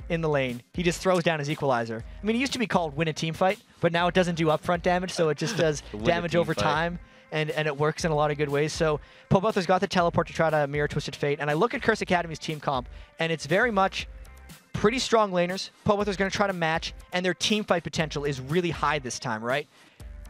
in the lane, he just throws down his Equalizer. I mean, it used to be called win a team fight, but now it doesn't do upfront damage, so it just does damage over time. And it works in a lot of good ways. So Pole Belter's got the teleport to try to mirror Twisted Fate. And I look at Curse Academy's team comp, and it's very much pretty strong laners. Pole Belter's going to try to match, and their team fight potential is really high this time, right?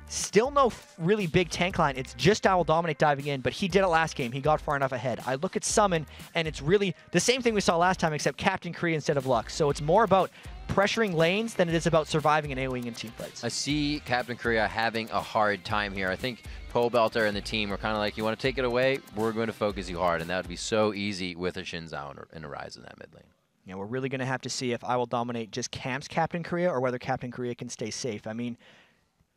Still no really big tank line. It's just Owl Dominate diving in, but he did it last game. He got far enough ahead. I look at Summon, and it's really the same thing we saw last time, except Captain Kree instead of Lux. So it's more about pressuring lanes than it is about surviving and AoEing in team fights. I see Captain Korea having a hard time here. I think Pole Belter and the team are kind of like, you want to take it away? We're going to focus you hard, and that would be so easy with a Xin Zhao and a Rise in that mid lane. Yeah, we're really going to have to see if I Will Dominate just camps Captain Korea or whether Captain Korea can stay safe. I mean,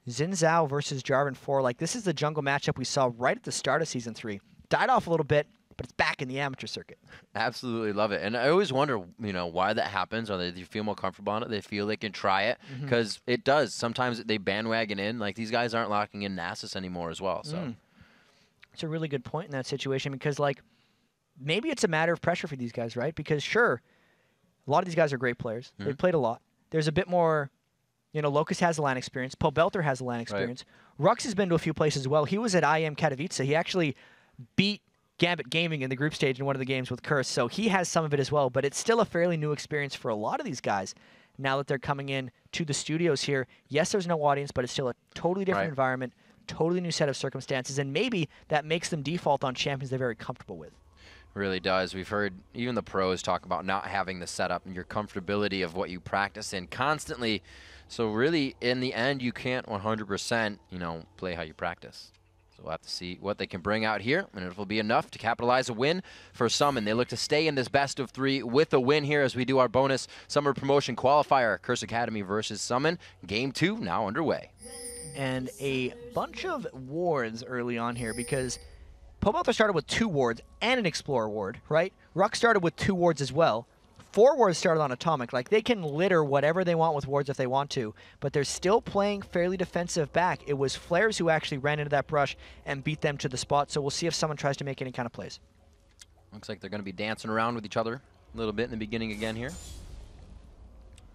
Xin Zhao versus Jarvan 4, like this is the jungle matchup we saw right at the start of Season 3. Died off a little bit, but it's back in the amateur circuit. Absolutely love it. And I always wonder, why that happens. Or they feel more comfortable on it. They feel they can try it. Because it does. Sometimes they bandwagon in. Like, these guys aren't locking in Nasus anymore as well. So it's a really good point in that situation because, like, maybe it's a matter of pressure for these guys, right? Because, sure, a lot of these guys are great players. They've played a lot. There's a bit more, Locust has the LAN experience. Pole Belter has the LAN experience. Rux has been to a few places as well. He was at IM Katowice. He actually beat Gambit Gaming in the group stage in one of the games with Curse, so he has some of it as well, but it's still a fairly new experience for a lot of these guys now that they're coming in to the studios here. Yes, there's no audience, but it's still a totally different environment, totally new set of circumstances, and maybe that makes them default on champions they're very comfortable with. Really does. We've heard even the pros talk about not having the setup and your comfortability of what you practice in constantly. So really, in the end, you can't 100%, play how you practice. So we'll have to see what they can bring out here, and it will be enough to capitalize a win for Summon. They look to stay in this best of 3 with a win here as we do our bonus Summer Promotion Qualifier. Curse Academy versus Summon. Game 2 now underway. And a bunch of wards early on here because Pole Belter started with 2 wards and an Explorer ward, right? Rux started with 2 wards as well. 4 wards started on Atomic. Like, they can litter whatever they want with wards if they want to, but they're still playing fairly defensive back. It was Flares who actually ran into that brush and beat them to the spot, so we'll see if someone tries to make any kind of plays. Looks like they're going to be dancing around with each other a little bit in the beginning again here.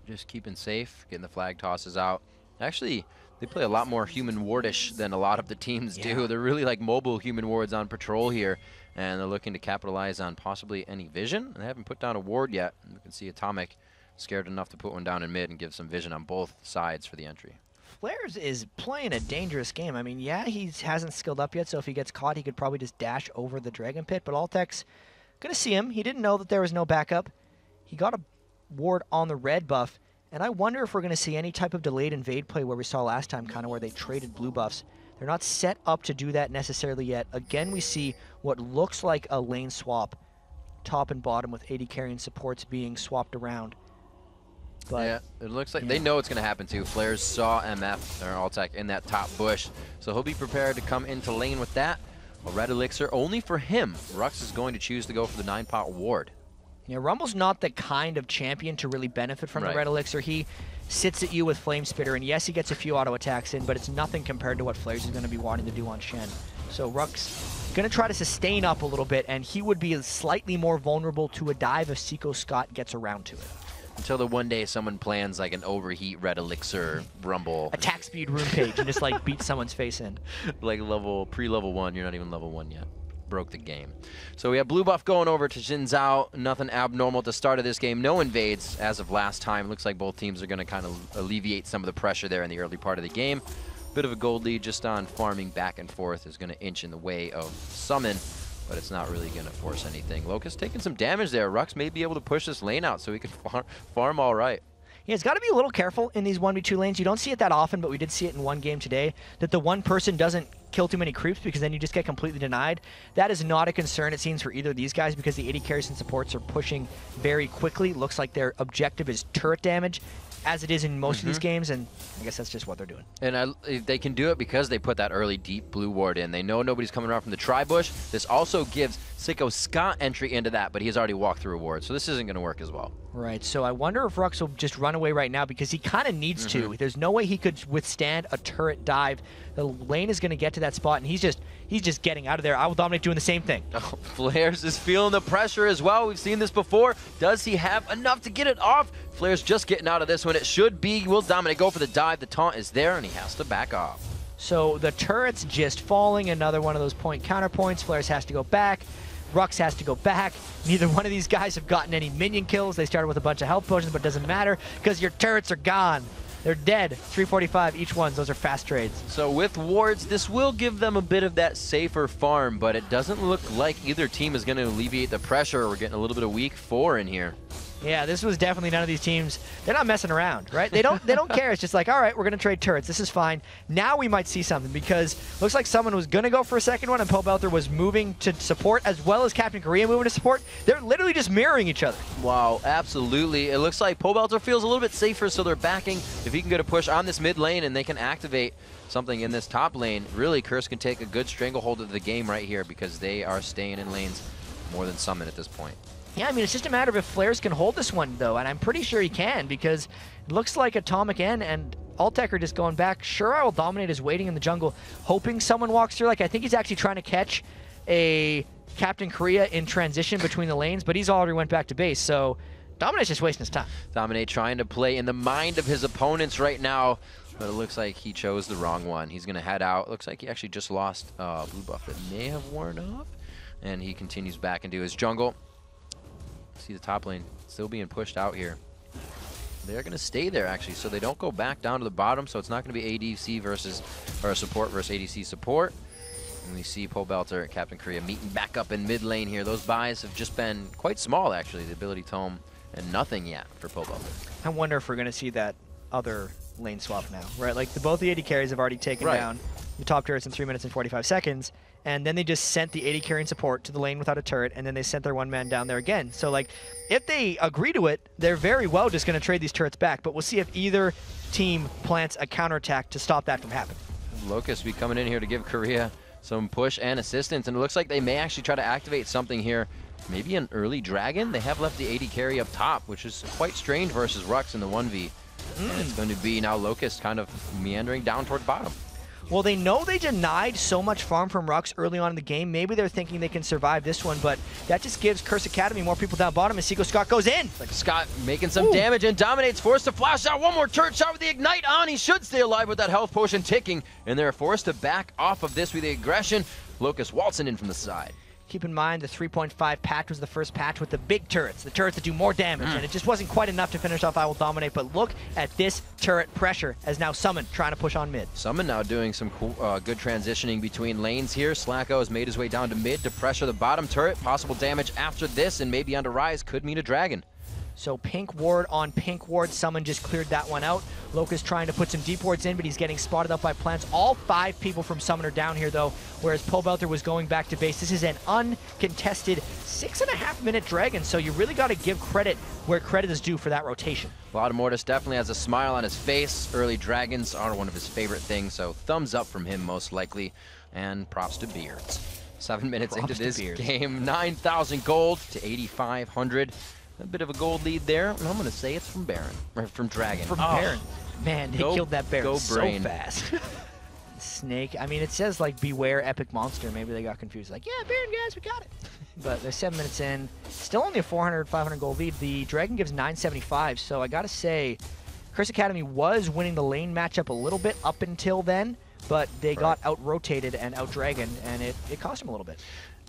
Just keeping safe, getting the flag tosses out. Actually, they play a lot more human wardish than a lot of the teams do. They're really like mobile human wards on patrol here. And they're looking to capitalize on possibly any vision. They haven't put down a ward yet. You can see Atomic scared enough to put one down in mid and give some vision on both sides for the entry. Flares is playing a dangerous game. I mean, yeah, he hasn't skilled up yet, so if he gets caught, he could probably just dash over the Dragon Pit. But Altec's going to see him. He didn't know that there was no backup. He got a ward on the red buff. And I wonder if we're going to see any type of delayed invade play where we saw last time, kind of where they traded blue buffs. They're not set up to do that necessarily yet. Again, we see what looks like a lane swap, top and bottom, with AD carry and supports being swapped around. But yeah, it looks like they know it's going to happen too. Flares saw MF, or Altec, in that top bush, so he'll be prepared to come into lane with that. A red elixir only for him. Rux is going to choose to go for the 9-pot ward. Yeah, Rumble's not the kind of champion to really benefit from the red elixir. He sits at you with Flame Spitter, and yes, he gets a few auto attacks in, but it's nothing compared to what Flares is going to be wanting to do on Shen. So Rux going to try to sustain up a little bit, and he would be slightly more vulnerable to a dive if Sicko Scott gets around to it. Until the one day someone plans like an overheat red elixir Rumble. Attack speed rune page and just like beat someone's face in. Like pre-level 1, you're not even level 1 yet. broke the game. So we have blue buff going over to Xin Zhao. Nothing abnormal at the start of this game. No invades as of last time. Looks like both teams are going to kind of alleviate some of the pressure there in the early part of the game. Bit of a gold lead just on farming back and forth is going to inch in the way of Summon, but it's not really going to force anything. Locust taking some damage there. Rux may be able to push this lane out so he can farm all right. Yeah, he's got to be a little careful in these 1v2 lanes. You don't see it that often, but we did see it in one game today, that the one person doesn't kill too many creeps because then you just get completely denied. That is not a concern, it seems, for either of these guys because the AD carries and supports are pushing very quickly. Looks like their objective is turret damage, as it is in most of these games, and I guess that's just what they're doing. And they can do it because they put that early deep blue ward in. They know nobody's coming around from the tri-bush. This also gives Sicko Scott entry into that, but he's already walked through a ward, so this isn't going to work as well. Right, so I wonder if Rux will just run away right now because he kind of needs to. There's no way he could withstand a turret dive. The lane is going to get to that spot, and he's just getting out of there. I will dominate doing the same thing. Oh, Flares is feeling the pressure as well. We've seen this before. Does he have enough to get it off? Flares just getting out of this one. It should be. Will dominate go for the dive. The taunt is there, and he has to back off. So the turret's just falling. Another one of those point counterpoints. Flares has to go back. Rux has to go back. Neither one of these guys have gotten any minion kills. They started with a bunch of health potions, but it doesn't matter because your turrets are gone. They're dead. 345 each one. Those are fast trades. So with wards, this will give them a bit of that safer farm, but it doesn't look like either team is going to alleviate the pressure. We're getting a little bit of weak 4 in here. Yeah, this was definitely none of these teams. They're not messing around, right? They don't care. It's just like, all right, we're going to trade turrets. This is fine. Now we might see something because looks like someone was going to go for a second one and Pobelter was moving to support as well as Captain Korea moving to support. They're literally just mirroring each other. Wow, absolutely. It looks like Pobelter feels a little bit safer, so they're backing. If he can get a push on this mid lane and they can activate something in this top lane, really Curse can take a good stranglehold of the game right here because they are staying in lanes more than Summon at this point. Yeah, I mean, it's just a matter of if Flares can hold this one, though, and I'm pretty sure he can because it looks like Atomic N and Altec are just going back. Sure, I will dominate is waiting in the jungle, hoping someone walks through. Like, I think he's actually trying to catch a Captain Korea in transition between the lanes, but he's already went back to base, so Dominate's just wasting his time. Dominate trying to play in the mind of his opponents right now, but it looks like he chose the wrong one. He's going to head out. Looks like he actually just lost blue buff that may have worn off, and he continues back into his jungle. See the top lane still being pushed out here. They're going to stay there, actually, so they don't go back down to the bottom, so it's not going to be ADC versus, or support versus ADC support. And we see Pobelter and Captain Korea meeting back up in mid lane here. Those buys have just been quite small, actually, the ability tome, and nothing yet for Pobelter. I wonder if we're going to see that other lane swap now, right? Like, both the AD carries have already taken down the top turrets in 3 minutes and 45 seconds, and then they just sent the AD carrying support to the lane without a turret, and then they sent their one man down there again. So, like, if they agree to it, they're very well just going to trade these turrets back, but we'll see if either team plants a counterattack to stop that from happening. Locust be coming in here to give Korea some push and assistance, and it looks like they may actually try to activate something here. Maybe an early dragon? They have left the AD carry up top, which is quite strange versus Rux in the 1v. And it's going to be now Locust kind of meandering down toward bottom. Well, they know they denied so much farm from Rux early on in the game. Maybe they're thinking they can survive this one, but that just gives Curse Academy more people down bottom as Sicko Scott goes in. Like Scott making some damage and dominates, forced to flash out. One more turret shot with the Ignite on. He should stay alive with that health potion ticking, and they're forced to back off of this with the aggression. Locust waltzing in from the side. Keep in mind the 3.5 patch was the first patch with the big turrets, the turrets that do more damage, and it just wasn't quite enough to finish off I Will Dominate, but look at this turret pressure as now Summon trying to push on mid. Summon now doing some cool, good transitioning between lanes here. Slacko has made his way down to mid to pressure the bottom turret. Possible damage after this, and maybe on the rise could mean a dragon. So pink ward on pink ward. Summon just cleared that one out. Locust trying to put some deep wards in, but he's getting spotted up by plants. All 5 people from Summon are down here, though, whereas Pobelter was going back to base. This is an uncontested 6.5-minute dragon, so you really got to give credit where credit is due for that rotation. Mortis definitely has a smile on his face. Early dragons are one of his favorite things, so thumbs up from him most likely, and props to Beards. 7 minutes into this game, 9,000 gold to 8,500. A bit of a gold lead there, and I'm going to say it's from Baron, or from Dragon. From Baron. Man, they killed that Baron so brain. fast. Snake, I mean, it says, like, beware epic monster. Maybe they got confused. Like, yeah, Baron, guys, we got it. But they're 7 minutes in. Still only a 400, 500 gold lead. The Dragon gives 975, so I got to say, Curse Academy was winning the lane matchup a little bit up until then, but they got out-rotated and out-dragoned, and it cost them a little bit.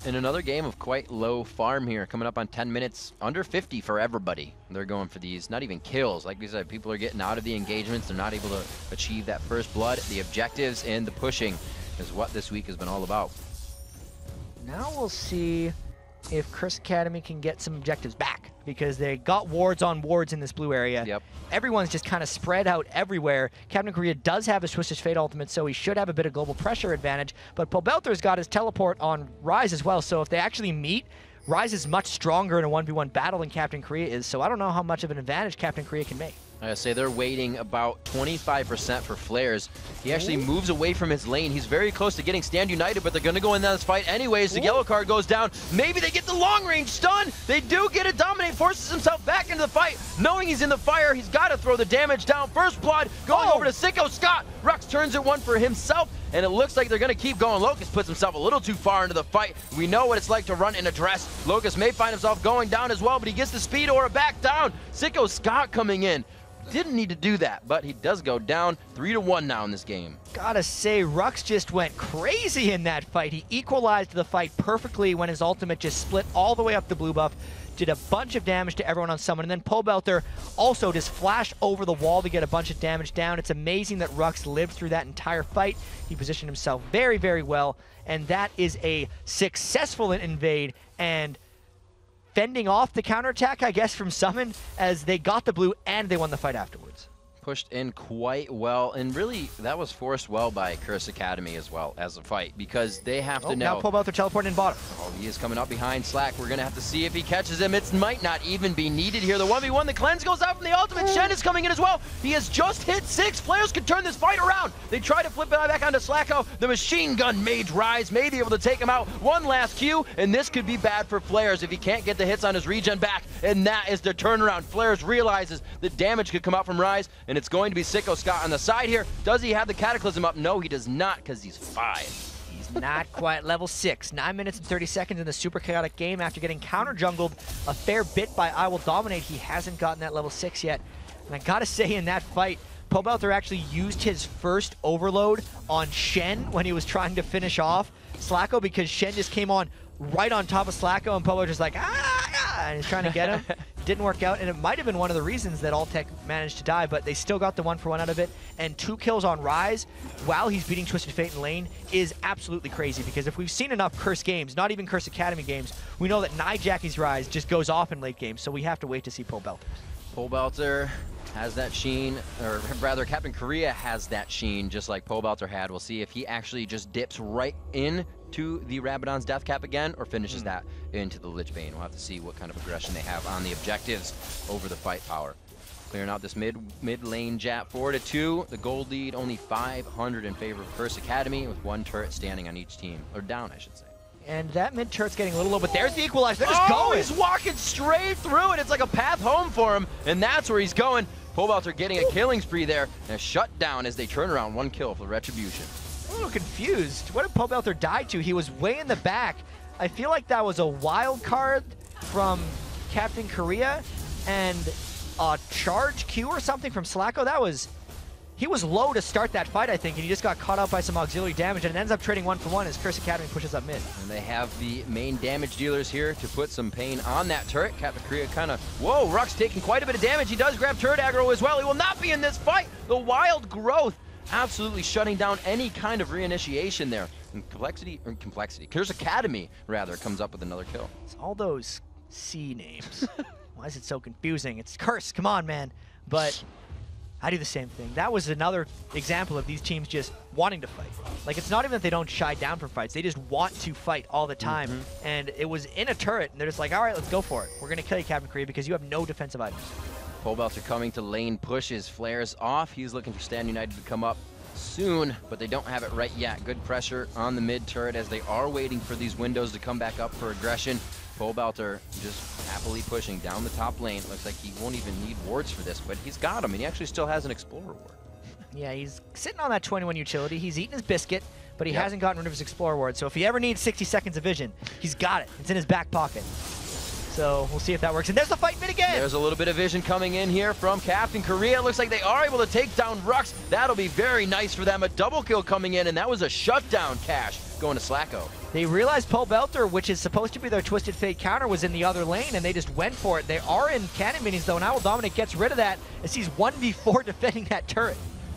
In another game of quite low farm here, coming up on 10 minutes, under 50 for everybody. They're going for these, not even kills. Like we said, people are getting out of the engagements. They're not able to achieve that first blood. The objectives and the pushing is what this week has been all about. Now we'll see if Curse Academy can get some objectives back, because they got wards on wards in this blue area. Yep. Everyone's just kind of spread out everywhere. Captain Korea does have his Twisted Fate ultimate, so he should have a bit of global pressure advantage, but Pobelter's got his teleport on Rise as well, so if they actually meet, Rise is much stronger in a 1v1 battle than Captain Korea is, so I don't know how much of an advantage Captain Korea can make. I say they're waiting about 25% for Flares. He actually moves away from his lane. He's very close to getting Stand United, but they're going to go in this fight anyways. The yellow card goes down. Maybe they get the long-range stun. They do get it. Dominate forces himself back into the fight. Knowing he's in the fire, he's got to throw the damage down. First blood going over to Sicko Scott. Rux turns it one for himself, and it looks like they're going to keep going. Locust puts himself a little too far into the fight. We know what it's like to run in a dress. Locust may find himself going down as well, but he gets the speed aura back down. Sicko Scott coming in. Didn't need to do that, but he does go down 3-1 now in this game. Gotta say, Rux just went crazy in that fight. He equalized the fight perfectly when his ultimate just split all the way up the blue buff, did a bunch of damage to everyone on Summon, and then Pobelter also just flashed over the wall to get a bunch of damage down. It's amazing that Rux lived through that entire fight. He positioned himself very, very well, and that is a successful invade, and fending off the counterattack, I guess, from Summon, as they got the blue and they won the fight afterwards. Pushed in quite well, and really that was forced well by Curse Academy as well as a fight, because they have to know. Now Pobelter teleporting in bottom. Oh, he is coming up behind Slack. We're going to have to see if he catches him. It might not even be needed here. The 1v1, the cleanse goes out from the ultimate. Shen is coming in as well. He has just hit 6. Players can turn this fight around. They try to flip it back onto Slacko. The machine gun mage Rise may be able to take him out. One last Q, and this could be bad for Flares if he can't get the hits on his regen back, and that is the turnaround. Flares realizes the damage could come out from Rise, and it's going to be Sicko Scott on the side here. Does he have the Cataclysm up? No, he does not, because he's 5. He's not quite level 6. 9 minutes and 30 seconds in the super chaotic game after getting counter-jungled a fair bit by I Will Dominate. He hasn't gotten that level 6 yet. And I gotta say, in that fight, Pobelter actually used his first overload on Shen when he was trying to finish off Slacko, because Shen just came on right on top of Slacko, and Pobelter's like, and he's trying to get him. Didn't work out, and it might have been one of the reasons that Alltech managed to die, but they still got the 1-for-1 out of it, and 2 kills on Rise while he's beating Twisted Fate in lane is absolutely crazy, because if we've seen enough Curse games, not even Curse Academy games, we know that Nyjackie's Rise just goes off in late games, so we have to wait to see Pobelter. Pobelter has that sheen, or rather Captain Korea has that sheen just like Pobelter had. We'll see if he actually just dips right in to the Rabadon's Death Cap again, or finishes that into the Lich Bane. We'll have to see what kind of aggression they have on the objectives over the fight power. Clearing out this mid lane Jap 4-2. The gold lead only 500 in favor of Curse Academy, with 1 turret standing on each team, or down I should say. And that mid turret's getting a little low, but there's the equalizer. They're just going. He's walking straight through it. It's like a path home for him, and that's where he's going. Pobelter getting a killing spree there, and a shutdown as they turn around. 1 kill for Retribution. I'm a little confused. What did Pobelter die to? He was way in the back. I feel like that was a wild card from Captain Korea and a charge Q or something from Slacko. He was low to start that fight, I think, and he just got caught out by some auxiliary damage, and it ends up trading 1-for-1 as Curse Academy pushes up mid. And they have the main damage dealers here to put some pain on that turret. Captain Korea kind of, whoa, Rux taking quite a bit of damage. He does grab turret aggro as well. He will not be in this fight. The wild growth absolutely shutting down any kind of reinitiation there. And Curse Academy, rather, comes up with another kill. It's all those C names. Why is it so confusing? It's Curse, come on, man. But I do the same thing. That was another example of these teams just wanting to fight. Like, it's not even that they don't shy down from fights. They just want to fight all the time. And it was in a turret, and they're just like, all right, let's go for it. We're going to kill you, Captain Korea, because you have no defensive items. Pobelter coming to lane, pushes Flares off. He's looking for Stand United to come up soon, but they don't have it right yet. Good pressure on the mid turret as they are waiting for these windows to come back up for aggression. Pobelter just happily pushing down the top lane. Looks like he won't even need wards for this, but he's got them, and he actually still has an Explorer ward. Yeah, he's sitting on that 21 utility. He's eating his biscuit, but he hasn't gotten rid of his Explorer ward. So if he ever needs 60 seconds of vision, he's got it. It's in his back pocket. So we'll see if that works. And there's the fight mid again. There's a little bit of vision coming in here from Captain Korea. Looks like they are able to take down Rux. That'll be very nice for them. A double kill coming in, and that was a shutdown cash going to Slacko. They realized Pobelter, which is supposed to be their Twisted Fate counter, was in the other lane, and they just went for it. They are in cannon minis, though, and Owl Dominate gets rid of that as he's 1v4 defending that turret.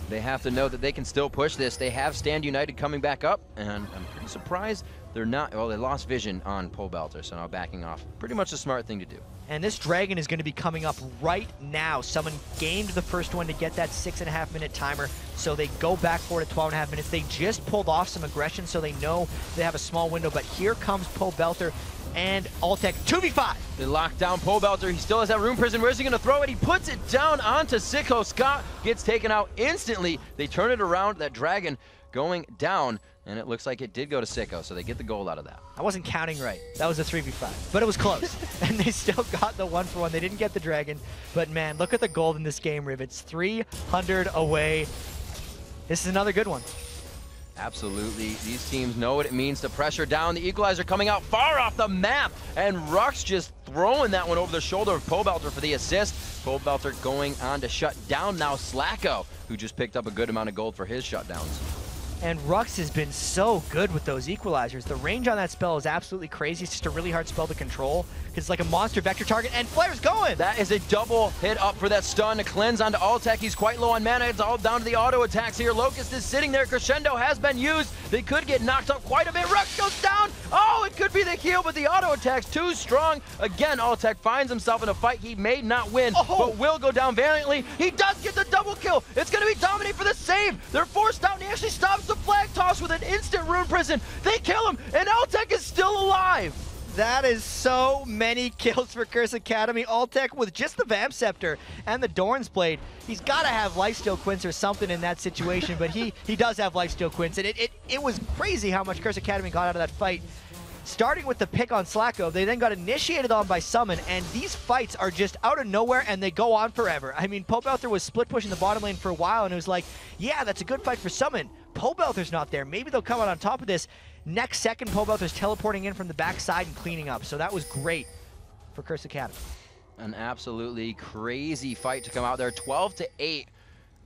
They have to know that they can still push this. They have Stand United coming back up, and I'm pretty surprised they're not. Well, they lost vision on Pobelter, so now backing off. Pretty much the smart thing to do. And this Dragon is going to be coming up right now. Someone gained the first one to get that 6.5 minute timer, so they go back for it at 12.5 minutes. They just pulled off some aggression, so they know they have a small window, but here comes Pobelter and Altec 2v5. They lock down Pobelter. He still has that Rune Prison. Where's he going to throw it? He puts it down onto Sicko. Scott gets taken out instantly. They turn it around. That Dragon going down, and it looks like it did go to Sicko, so they get the goal out of that. I wasn't counting right. That was a 3v5, but it was close. And they still got the 1-for-1. They didn't get the Dragon, but man, look at the gold in this game, Rivets. 300 away. This is another good one. Absolutely. These teams know what it means to pressure down. The Equalizer coming out far off the map, and Rux just throwing that one over the shoulder of Pobelter for the assist. Pobelter going on to shut down now Slacko, who just picked up a good amount of gold for his shutdowns. And Rux has been so good with those equalizers. The range on that spell is absolutely crazy. It's just a really hard spell to control because it's like a monster vector target, and Flare's going! That is a double hit up for that stun to cleanse onto Altec. He's quite low on mana. It's all down to the auto attacks here. Locust is sitting there. Crescendo has been used. They could get knocked up quite a bit. Rux goes down! Oh, it could be the heal, but the auto attack's too strong. Again, Altec finds himself in a fight he may not win, but will go down valiantly. He does get the double kill. It's going to be Dominate for the save. They're forced out, and he actually stops the flag toss with an instant Rune Prison. They kill him, and Altec is still alive. That is so many kills for Curse Academy. Altec with just the Vamp Scepter and the Dorn's Blade. He's got to have Lifesteal Quince or something in that situation, but he does have Lifesteal Quince. And it was crazy how much Curse Academy got out of that fight. Starting with the pick on Slacko, they then got initiated on by Summon, and these fights are just out of nowhere, and they go on forever. I mean, Pobelter was split pushing the bottom lane for a while, and it was like, yeah, that's a good fight for Summon. Pobelter's not there. Maybe they'll come out on top of this. Next second, Pobelter's teleporting in from the backside and cleaning up, so that was great for Curse Academy. An absolutely crazy fight to come out there, 12-8.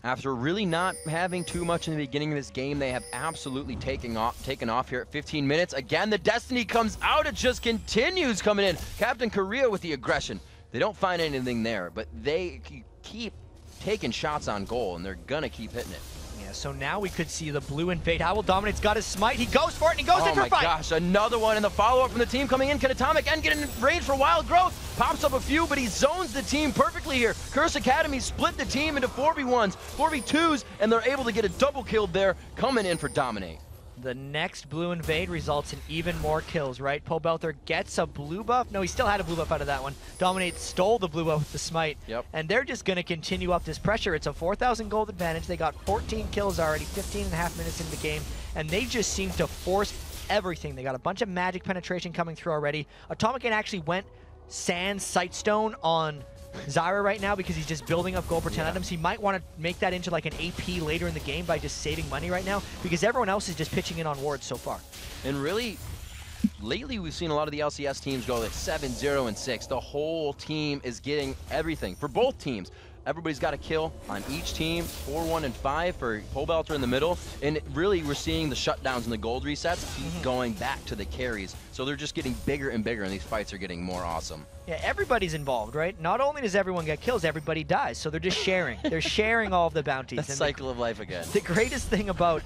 After really not having too much in the beginning of this game, they have absolutely taken off here at 15 minutes. Again, the Destiny comes out. It just continues coming in. Captain Korea with the aggression. They don't find anything there, but they keep taking shots on goal, and they're going to keep hitting it. Yeah, so now we could see the blue invade. Owl Dominate's got his smite. He goes for it, and he goes in for a fight. Oh my gosh, another one, and the follow-up from the team coming in. Can Atomic End get in range for Wild Growth? Pops up a few, but he zones the team perfectly here. Curse Academy split the team into 4v1s, 4v2s, and they're able to get a double kill there, coming in for Dominate. The next blue invade results in even more kills, right? Pobelter gets a blue buff. No, he still had a blue buff out of that one. Dominate stole the blue buff with the smite. Yep. And they're just going to continue up this pressure. It's a 4,000 gold advantage. They got 14 kills already, 15.5 minutes into the game, and they just seem to force everything. They got a bunch of magic penetration coming through already. Atomic End actually went Sand Sightstone on Zyra right now because he's just building up gold per 10 items. He might want to make that into like an AP later in the game by just saving money right now because everyone else is just pitching in on wards so far. And really, lately we've seen a lot of the LCS teams go like 7-0-6. The whole team is getting everything for both teams. Everybody's got a kill on each team, 4-1 and 5 for Pobelter in the middle. And really, we're seeing the shutdowns and the gold resets keep going back to the carries. So they're just getting bigger and bigger, and these fights are getting more awesome. Yeah, everybody's involved, right? Not only does everyone get kills, everybody dies. So they're just sharing. They're sharing all of the bounties. The cycle of life again. The greatest thing about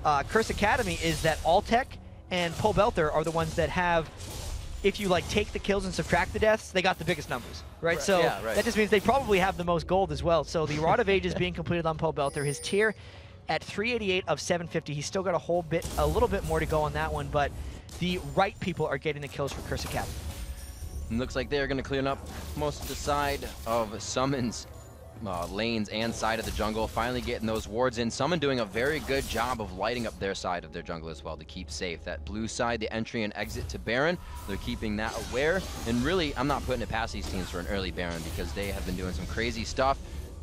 Curse Academy is that Altec and Pobelter are the ones that have, if you like take the kills and subtract the deaths, they got the biggest numbers, right? So yeah, right. That just means they probably have the most gold as well. So the Rod of Age is being completed on Pobelter. His tier at 388 of 750. He's still got a little bit more to go on that one, but the right people are getting the kills for Curse Academy. And looks like they're going to clean up most of the side of Summon's lanes and side of the jungle, finally getting those wards in. Summon doing a very good job of lighting up their side of their jungle as well to keep safe. That blue side, the entry and exit to Baron, they're keeping that aware. And really, I'm not putting it past these teams for an early Baron because they have been doing some crazy stuff.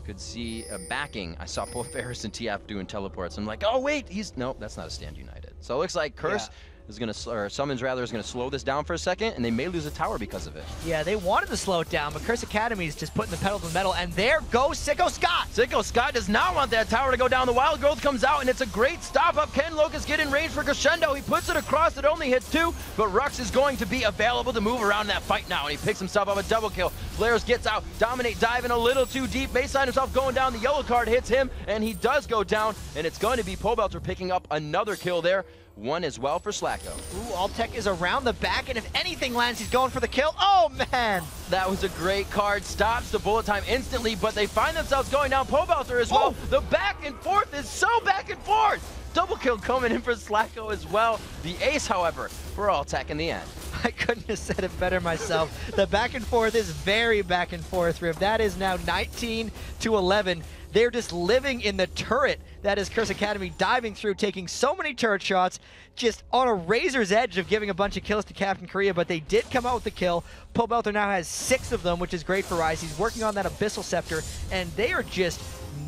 Could see a backing. I saw both Ferris and TF doing teleports. I'm like, oh wait, nope, that's not a Stand United. So it looks like Curse is going to, or Summons rather, is going to slow this down for a second, and they may lose a tower because of it. Yeah, they wanted to slow it down, but Curse Academy is just putting the pedal to the metal, and there goes Sicko Scott. Sicko Scott does not want that tower to go down. The Wild Growth comes out, and it's a great stop up. Can Locust get in range for Crescendo? He puts it across. It only hits 2, but Rux is going to be available to move around that fight now, and he picks himself up a double kill. Flares gets out. Dominate diving a little too deep. Baseline himself going down. The yellow card hits him, and he does go down, and it's going to be Pobelter picking up another kill there. 1 as well for Slacko. Ooh, Altec is around the back, and if anything lands, he's going for the kill. Oh, man! That was a great card. Stops the bullet time instantly, but they find themselves going down. Pobelter as well. The back and forth is so back and forth. Double kill coming in for Slacko as well. The ace, however, for Altec in the end. I couldn't have said it better myself. The back and forth is very back and forth, Riv. That is now 19-11. They're just living in the turret. That is Curse Academy diving through, taking so many turret shots, just on a razor's edge of giving a bunch of kills to Captain Korea, but they did come out with the kill. Pobelter now has 6 of them, which is great for Rise. He's working on that Abyssal Scepter, and they are just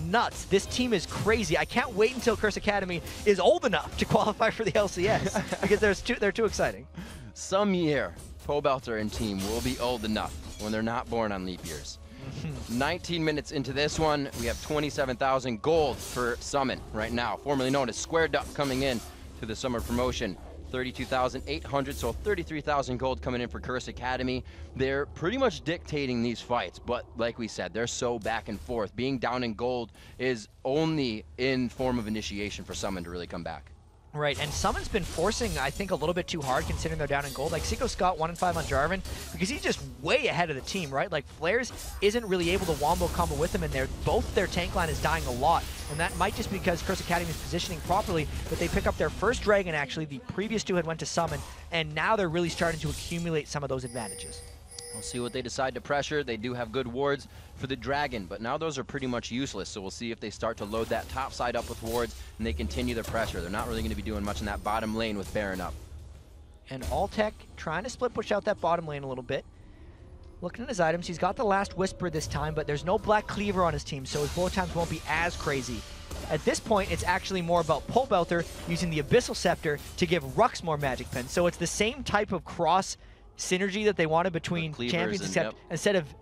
nuts. This team is crazy. I can't wait until Curse Academy is old enough to qualify for the LCS, because they're too exciting. Some year, Pobelter and team will be old enough when they're not born on leap years. 19 minutes into this one, we have 27,000 gold for Summon right now, formerly known as Square Duck, coming in to the summer promotion. 32,800, so 33,000 gold coming in for Curse Academy. They're pretty much dictating these fights, but like we said, they're so back and forth. Being down in gold is only in form of initiation for Summon to really come back. Right, and Summon's been forcing, I think, a little bit too hard considering they're down in gold. Like, Sicko Scott 1-5 on Jarvan, because he's just way ahead of the team, right? Like, Flares isn't really able to wombo combo with him, and both their tank line is dying a lot. And that might just be because Curse Academy is positioning properly, but they pick up their first Dragon, actually. The previous 2 had went to Summon, and now they're really starting to accumulate some of those advantages. We'll see what they decide to pressure. They do have good wards for the Dragon, but now those are pretty much useless, so we'll see if they start to load that top side up with wards and they continue the pressure. They're not really going to be doing much in that bottom lane with Baron up. And Altec trying to split push out that bottom lane a little bit. Looking at his items, he's got the last Whisper this time, but there's no Black Cleaver on his team, so his bullet times won't be as crazy. At this point, it's actually more about Pobelter using the Abyssal Scepter to give Rux more magic pen, so it's the same type of cross synergy that they wanted between champions, except instead of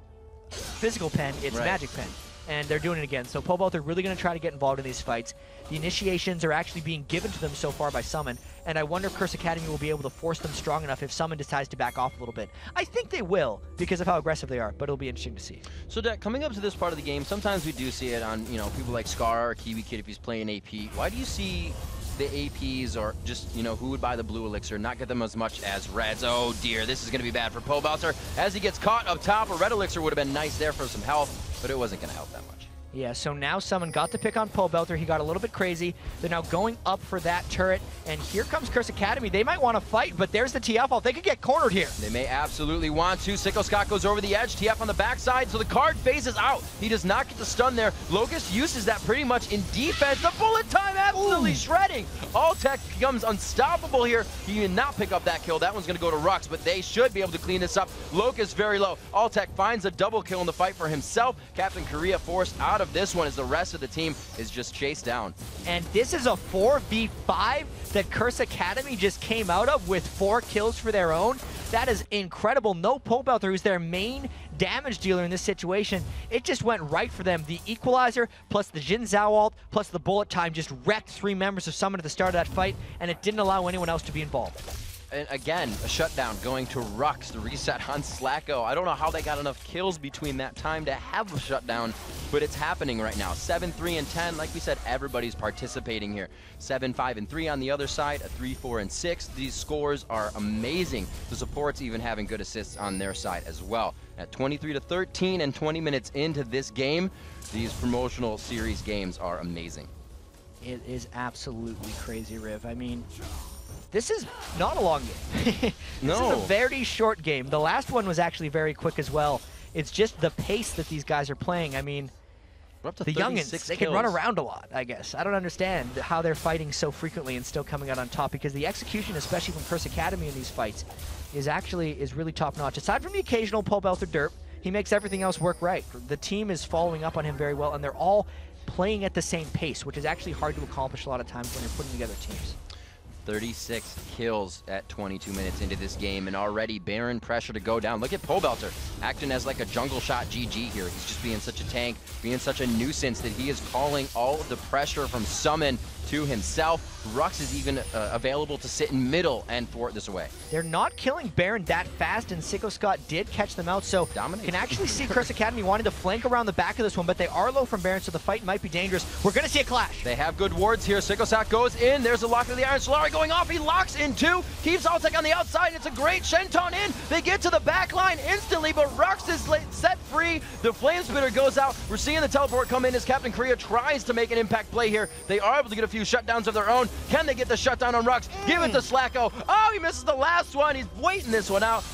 physical pen, it's magic pen. And they're doing it again. So Pobelter really going to try to get involved in these fights. The initiations are actually being given to them so far by Summon, and I wonder if Curse Academy will be able to force them strong enough if Summon decides to back off a little bit. I think they will, because of how aggressive they are, but it'll be interesting to see. So Deck, coming up to this part of the game, sometimes we do see it on, people like Scar or Kiwi Kid if he's playing AP. Why do you see the APs, or just, who would buy the blue elixir, not get them as much as reds? Oh dear, this is going to be bad for Pobelter as he gets caught up top. A red elixir would have been nice there for some health, but it wasn't going to help that much. Yeah, so now Summon got the pick on Pobelter. He got a little bit crazy. They're now going up for that turret, and here comes Curse Academy. They might want to fight, but there's the TF ult. They could get cornered here. They may absolutely want to. Sicko Scott goes over the edge. TF on the backside, so the card phases out. He does not get the stun there. Locust uses that pretty much in defense. The bullet time absolutely shredding. Altec becomes unstoppable here. He did not pick up that kill. That one's going to go to Rux, but they should be able to clean this up. Locust very low. Altec finds a double kill in the fight for himself. Captain Korea forced out of this one as the rest of the team is just chased down. And this is a 4v5 that Curse Academy just came out of with 4 kills for their own. That is incredible. No Pobelter, who's their main damage dealer in this situation. It just went right for them. The Equalizer plus the Jin Zhao ult plus the bullet time just wrecked 3 members of Summon at the start of that fight, and it didn't allow anyone else to be involved. And again, a shutdown going to Rux, the reset on Slacko. I don't know how they got enough kills between that time to have a shutdown, but it's happening right now. 7, 3, and 10. Like we said, everybody's participating here. 7, 5, and 3 on the other side, a 3, 4, and 6. These scores are amazing. The support's even having good assists on their side as well. At 23-13 and 20 minutes into this game, these promotional series games are amazing. It is absolutely crazy, Riv. I mean, this is not a long game. This is a very short game. The last one was actually very quick as well. It's just the pace that these guys are playing. I mean, we're up to the youngins, they can kills. run around a lot, I guess. I don't understand how they're fighting so frequently and still coming out on top, because the execution, especially from Curse Academy in these fights, is really top-notch. Aside from the occasional Pobelter derp, he makes everything else work right. The team is following up on him very well, and they're all playing at the same pace, which is actually hard to accomplish a lot of times when you're putting together teams. 36 kills at 22 minutes into this game, and already Baron pressure to go down. Look at Pobelter acting as like a jungle shot GG here. He's just being such a tank, being such a nuisance that he is calling all of the pressure from Summon to himself. Rux is even available to sit in middle and thwart this away. They're not killing Baron that fast, and Sicko Scott did catch them out, so can actually see Curse Academy wanting to flank around the back of this one, but they are low from Baron, so the fight might be dangerous. We're going to see a clash. They have good wards here. Sicko Scott goes in. There's a lock to the Iron Solari going off. He locks in two. Keeps Altec on the outside. It's a great Shenton in. They get to the back line instantly, but Rux is set free. The Flame Spitter goes out. We're seeing the teleport come in as Captain Korea tries to make an impact play here. They are able to get a few shutdowns of their own. Can they get the shutdown on Rux? Give it to Slacko. Oh, he misses the last one. He's waiting this one out.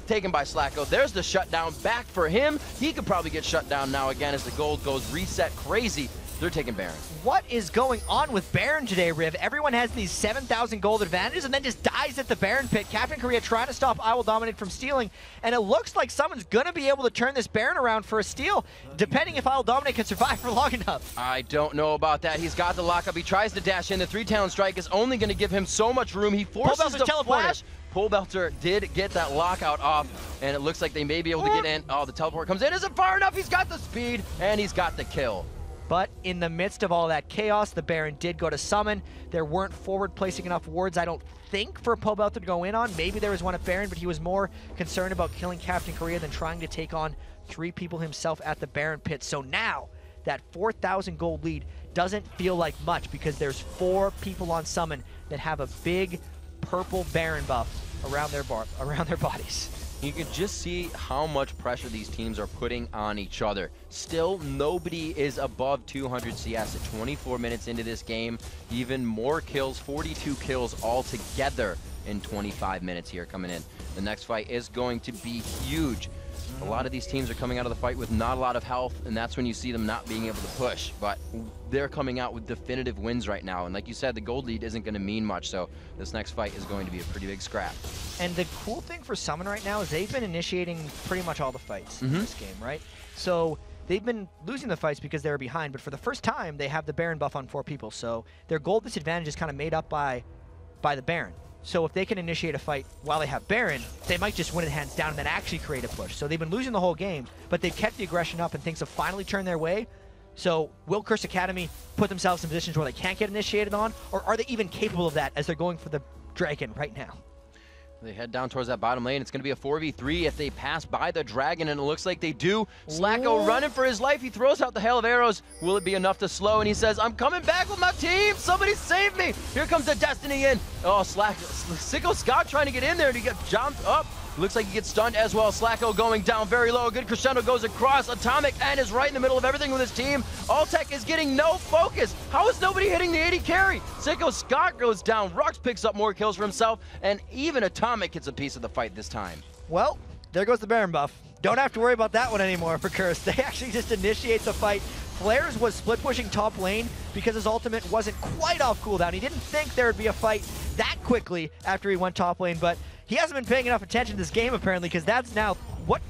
Taken by Slacko. There's the shutdown back for him. He could probably get shut down now again as the gold goes reset crazy. They're taking Baron. What is going on with Baron today, Riv? Everyone has these 7,000 gold advantages and then just dies at the Baron pit. Captain Korea trying to stop I Will Dominate from stealing, and it looks like someone's going to be able to turn this Baron around for a steal, depending if I Will Dominate can survive for long enough. I don't know about that. He's got the lockup. He tries to dash in. The 3-talon strike is only going to give him so much room. He forces the flash. Pobelter did get that lockout off, and it looks like they may be able to get in. Oh, the teleport comes in. Isn't far enough. He's got the speed, and he's got the kill. But in the midst of all that chaos, the Baron did go to summon. There weren't forward-placing enough wards, I don't think, for Pobelter to go in on. Maybe there was one at Baron, but he was more concerned about killing Captain Korea than trying to take on 3 people himself at the Baron pit. So now, that 4,000 gold lead doesn't feel like much because there's 4 people on summon that have a big purple Baron buff around their bodies. You can just see how much pressure these teams are putting on each other. Still, nobody is above 200 CS at 24 minutes into this game. Even more kills, 42 kills altogether in 25 minutes here coming in. The next fight is going to be huge. A lot of these teams are coming out of the fight with not a lot of health, and that's when you see them not being able to push. But they're coming out with definitive wins right now. And like you said, the gold lead isn't going to mean much, so this next fight is going to be a pretty big scrap. And the cool thing for Summon right now is they've been initiating pretty much all the fights in this game, right? So they've been losing the fights because they were behind, but for the first time, they have the Baron buff on 4 people. So their gold disadvantage is kind of made up by the Baron. So if they can initiate a fight while they have Baron, they might just win it hands down and then actually create a push. So they've been losing the whole game, but they've kept the aggression up and things have finally turned their way. So will Curse Academy put themselves in positions where they can't get initiated on, or are they even capable of that as they're going for the Dragon right now? They head down towards that bottom lane. It's going to be a 4v3 if they pass by the Dragon, and it looks like they do. Slacko running for his life. He throws out the hail of arrows. Will it be enough to slow? And he says, I'm coming back with my team. Somebody save me. Here comes the Destiny in. Oh, Sicko Scott trying to get in there, and he gets jumped up. Looks like he gets stunned as well. Slacko going down very low. A good crescendo goes across. Atomic and is right in the middle of everything with his team. Altec is getting no focus. How is nobody hitting the 80 carry? Sicko Scott goes down. Rux picks up more kills for himself, and even Atomic gets a piece of the fight this time. Well, there goes the Baron buff. Don't have to worry about that one anymore for Curse. They actually just initiate the fight. Flares was split pushing top lane because his ultimate wasn't quite off cooldown. He didn't think there would be a fight that quickly after he went top lane, but he hasn't been paying enough attention to this game apparently, because that's now, what,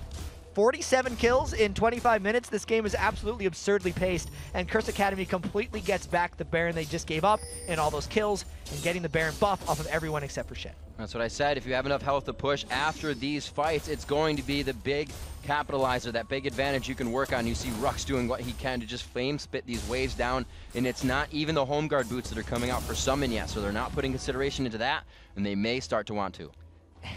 47 kills in 25 minutes? This game is absolutely absurdly paced, and Curse Academy completely gets back the Baron they just gave up in all those kills and getting the Baron buff off of everyone except for Shen. That's what I said. If you have enough health to push after these fights, it's going to be the big capitalizer, that big advantage you can work on. You see Rux doing what he can to just flame spit these waves down, and it's not even the home guard boots that are coming out for Summon yet, so they're not putting consideration into that, and they may start to want to.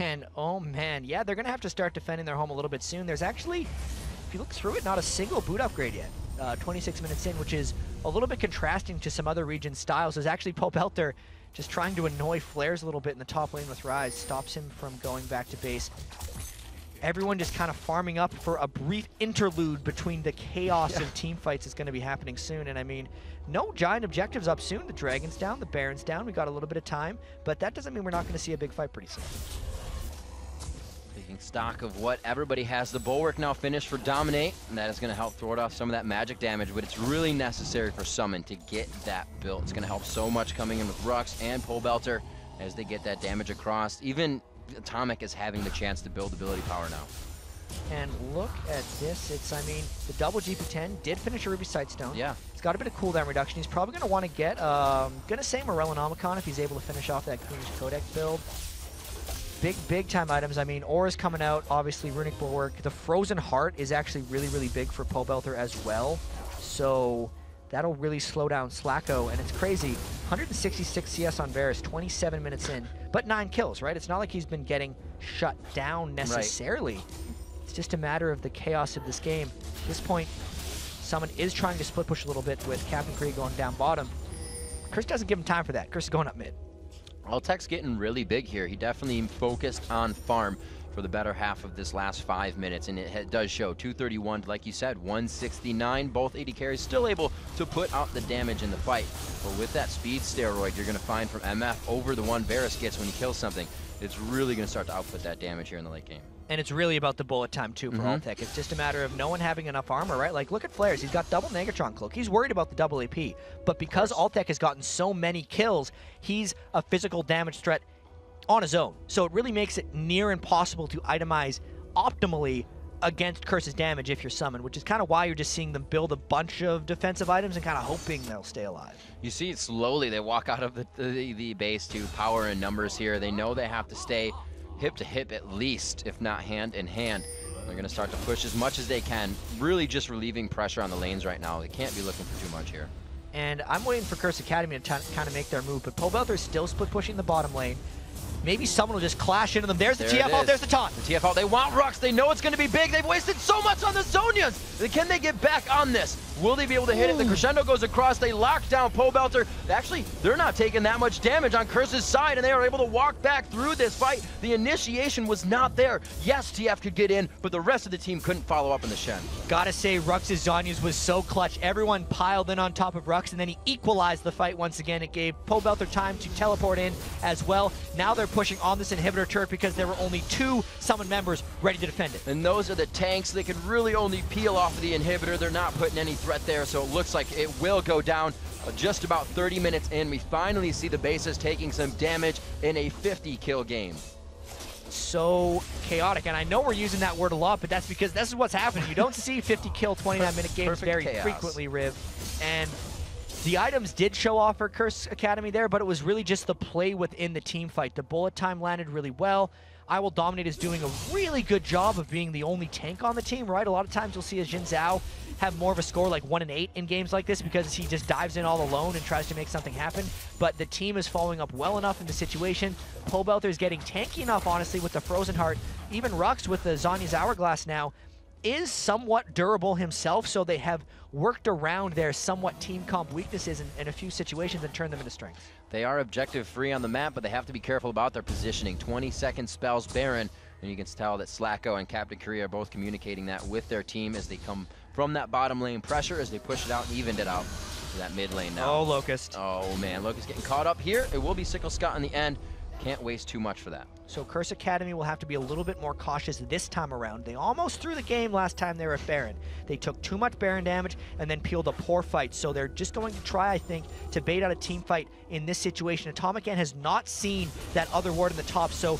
And oh man, yeah, they're gonna have to start defending their home a little bit soon. There's actually, if you look through it, not a single boot upgrade yet. 26 minutes in, which is a little bit contrasting to some other region styles. There's actually Pobelter just trying to annoy Flares a little bit in the top lane with Rise, stops him from going back to base. Everyone just kind of farming up for a brief interlude between the chaos and team fights is going to be happening soon. And I mean, no giant objectives up soon. The Dragon's down, the Baron's down. We got a little bit of time, but that doesn't mean we're not going to see a big fight pretty soon. Taking stock of what everybody has. The Bulwark now finished for Dominate, and that is going to help throw it off some of that magic damage, but it's really necessary for Summon to get that built. It's going to help so much coming in with Rux and Pobelter as they get that damage across. Even Atomic is having the chance to build ability power now. And look at this. It's, I mean, the double GP10 did finish a Ruby Sightstone. Yeah. It's got a bit of cooldown reduction. He's probably going to want to get, going to say Morellonomicon if he's able to finish off that Queen's Codex build. Big time items. I mean, Aura's coming out, obviously, Runic Bulwark. The Frozen Heart is actually really big for Pobelter as well. So that'll really slow down Slacko, and it's crazy. 166 CS on Varus, 27 minutes in, but 9 kills, right? It's not like he's been getting shut down necessarily. Right. It's just a matter of the chaos of this game. At this point, Summon is trying to split push a little bit with Captain Korea going down bottom. Curse doesn't give him time for that. Curse is going up mid. Altec's getting really big here. He definitely focused on farm for the better half of this last 5 minutes, and it does show. 231, like you said, 169. Both AD carries still able to put out the damage in the fight. But with that speed steroid you're going to find from MF over the one Varus gets when he kills something, it's really going to start to output that damage here in the late game. And it's really about the bullet time, too, for Altec. It's just a matter of no one having enough armor, right? Like, look at Flares. He's got double Negatron Cloak. He's worried about the double AP. But because Altec has gotten so many kills, he's a physical damage threat on his own. So it really makes it near impossible to itemize optimally against Curse's damage if you're summoned, which is kind of why you're just seeing them build a bunch of defensive items and kind of hoping they'll stay alive. You see it slowly. They walk out of the base to power and numbers here. They know they have to stay hip to hip at least, if not hand in hand. They're going to start to push as much as they can, really just relieving pressure on the lanes right now. They can't be looking for too much here. And I'm waiting for Curse Academy to kind of make their move, but Pobelter is still split pushing the bottom lane. Maybe someone will just clash into them. There's the TF out, there's the taunt. The TF out, they want Rux, they know it's going to be big. They've wasted so much on the Zonias. Can they get back on this? Will they be able to hit it? The crescendo goes across, they lock down Pobelter. Actually, they're not taking that much damage on Curse's side, and they are able to walk back through this fight. The initiation was not there. Yes, TF could get in, but the rest of the team couldn't follow up in the Shen. Gotta say, Rux's Zonias was so clutch. Everyone piled in on top of Rux, and then he equalized the fight once again. It gave Pobelter time to teleport in as well. Now they're pushing on this inhibitor turret because there were only 2 summon members ready to defend it. And those are the tanks. They can really only peel off of the inhibitor. They're not putting any threat there, so it looks like it will go down. Just about 30 minutes in, we finally see the bases taking some damage in a 50-kill game. So chaotic, and I know we're using that word a lot, but that's because this is what's happening. You don't see 50-kill, 29-minute games very frequently, Riv. And the items did show off for Curse Academy there, but it was really just the play within the team fight. The bullet time landed really well. I Will Dominate is doing a really good job of being the only tank on the team, right? A lot of times you'll see a Jin Zhao have more of a score like 1 and 8 in games like this because he just dives in all alone and tries to make something happen. But the team is following up well enough in the situation. Pobelter is getting tanky enough, honestly, with the Frozen Heart. Even Rux with the Zhonya's Hourglass now is somewhat durable himself, so they have worked around their somewhat team comp weaknesses in a few situations and turned them into strengths. They are objective free on the map, but they have to be careful about their positioning. 20-second spells Baron, and you can tell that Slacko and Captain Korea are both communicating that with their team as they come from that bottom lane pressure, as they push it out and evened it out to that mid lane now. Oh, Locust. Oh, man. Locust getting caught up here. It will be Sickle Scott in the end. Can't waste too much for that. So Curse Academy will have to be a little bit more cautious this time around. They almost threw the game last time they were at Baron. They took too much Baron damage and then peeled a poor fight. So they're just going to try, I think, to bait out a team fight in this situation. Atomic N has not seen that other ward in the top, so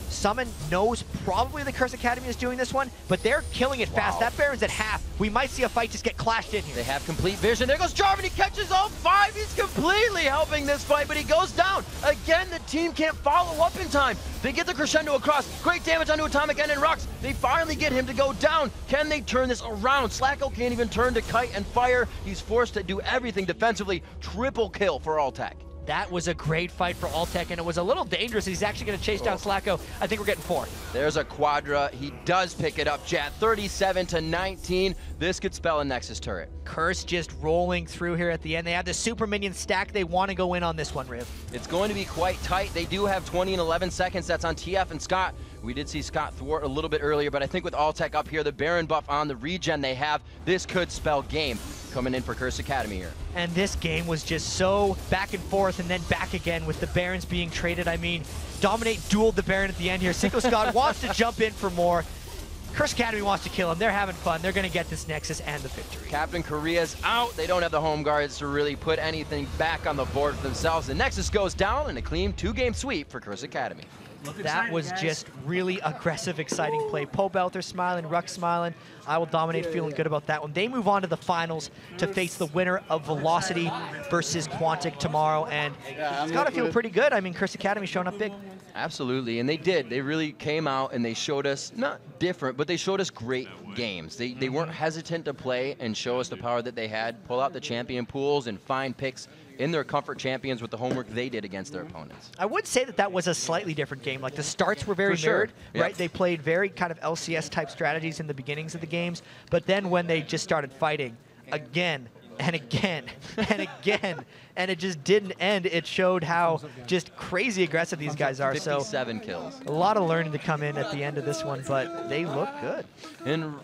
Summon knows probably the Curse Academy is doing this one, but they're killing it fast. That Baron's at half. We might see a fight just get clashed in here. They have complete vision. There goes Jarvan. He catches all 5. He's completely helping this fight, but he goes down. Again, the team can't follow up in time. They get the crescendo across. Great damage onto Atomic N and Rux. They finally get him to go down. Can they turn this around? Slacko can't even turn to kite and fire. He's forced to do everything defensively. Triple kill for Altec. That was a great fight for Altec, and it was a little dangerous. He's actually going to chase down Slacko. I think we're getting 4. There's a Quadra. He does pick it up, Jet. 37-19. This could spell a Nexus turret. Curse just rolling through here at the end. They have the super minion stack. They want to go in on this one, Riv. It's going to be quite tight. They do have 20 and 11 seconds. That's on TF and Scott. We did see Scott thwart a little bit earlier, but I think with Altec up here, the Baron buff on the regen they have, this could spell game coming in for Curse Academy here. And this game was just so back and forth and then back again with the Barons being traded. I mean, Dominate dueled the Baron at the end here. Sickle Scott wants to jump in for more. Curse Academy wants to kill him. They're having fun. They're going to get this Nexus and the victory. Captain Korea's out. They don't have the home guards to really put anything back on the board for themselves. The Nexus goes down and a clean 2-game sweep for Curse Academy. That was just really aggressive, exciting play. Pobelter smiling, Ruck smiling. I will dominate, feeling good about that one. They move on to the finals to face the winner of Velocity versus Quantic tomorrow, and it's got to feel pretty good. I mean, Curse Academy showing up big. Absolutely, and they did. They really came out and they showed us, not different, but they showed us great games. They weren't hesitant to play and show us the power that they had, pull out the champion pools and find picks in their comfort champions with the homework they did against their opponents. I would say that that was a slightly different game. Like, the starts were very mirrored, right? They played very kind of LCS-type strategies in the beginnings of the games, but then when they just started fighting again and again and again, and it just didn't end, it showed how just crazy aggressive these guys are. 57 kills. A lot of learning to come in at the end of this one, but they look good. And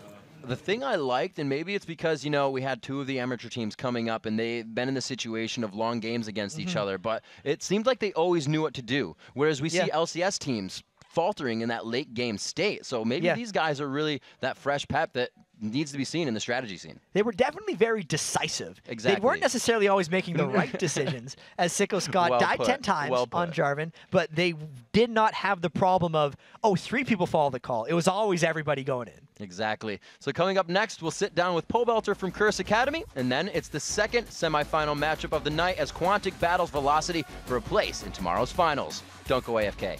the thing I liked, and maybe it's because, you know, we had two of the amateur teams coming up and they've been in the situation of long games against each other, but it seemed like they always knew what to do, whereas we see LCS teams faltering in that late game state. So maybe these guys are really that fresh pep that needs to be seen in the strategy scene. They were definitely very decisive. Exactly. They weren't necessarily always making the right decisions, as Sicko Scott died 10 times on Jarvan, but they did not have the problem of, oh, 3 people follow the call. It was always everybody going in. Exactly. So coming up next, we'll sit down with Pobelter from Curse Academy, and then it's the second semifinal matchup of the night as Quantic battles Velocity for a place in tomorrow's finals. Don't go AFK.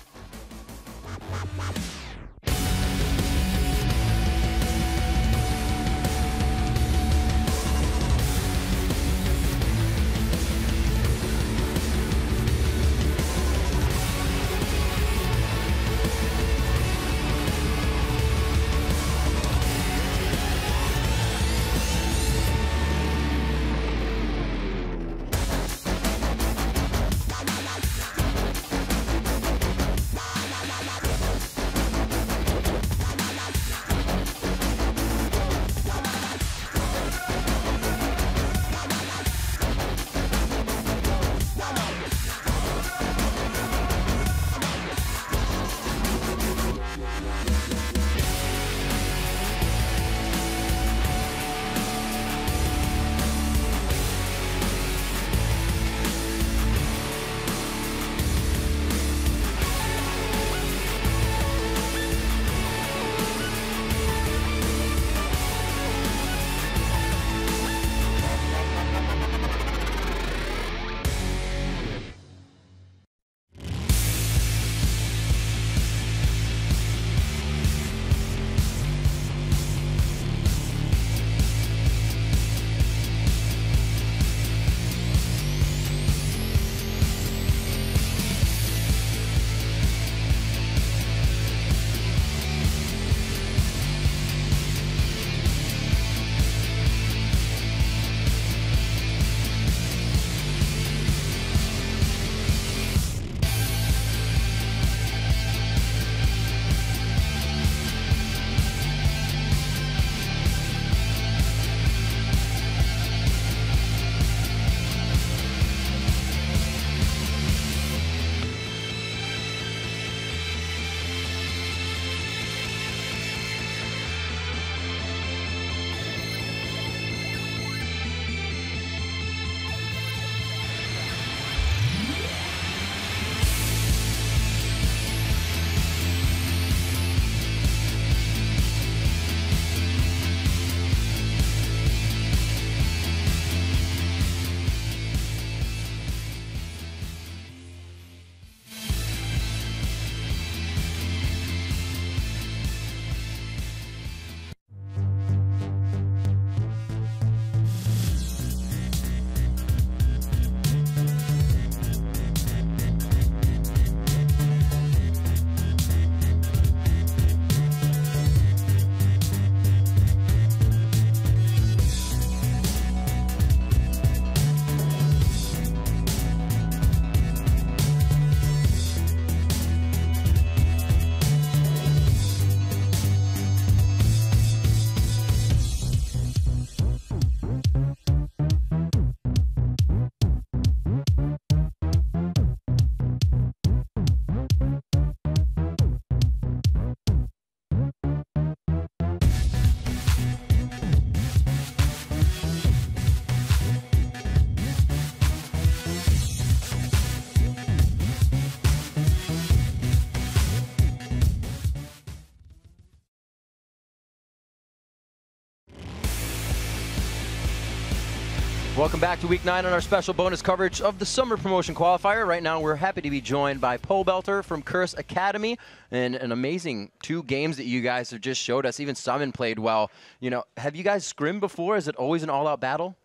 Welcome back to Week 9 on our special bonus coverage of the Summer Promotion Qualifier. Right now, we're happy to be joined by Pole Belter from Curse Academy, and an amazing 2 games that you guys have just showed us. Even Summon played well. You know, have you guys scrimmed before? Is it always an all-out battle?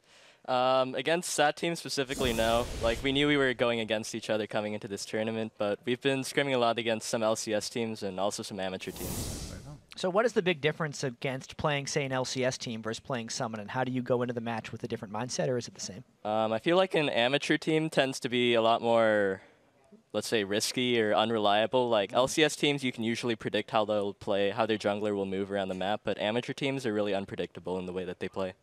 Against that team specifically, no. Like, we knew we were going against each other coming into this tournament, but we've been scrimming a lot against some LCS teams and also some amateur teams. So what is the big difference against playing, say, an LCS team versus playing Summon, and how do you go into the match with a different mindset, or is it the same? I feel like an amateur team tends to be a lot more, let's say, risky or unreliable. Like, LCS teams, you can usually predict how they'll play, how their jungler will move around the map, but amateur teams are really unpredictable in the way that they play.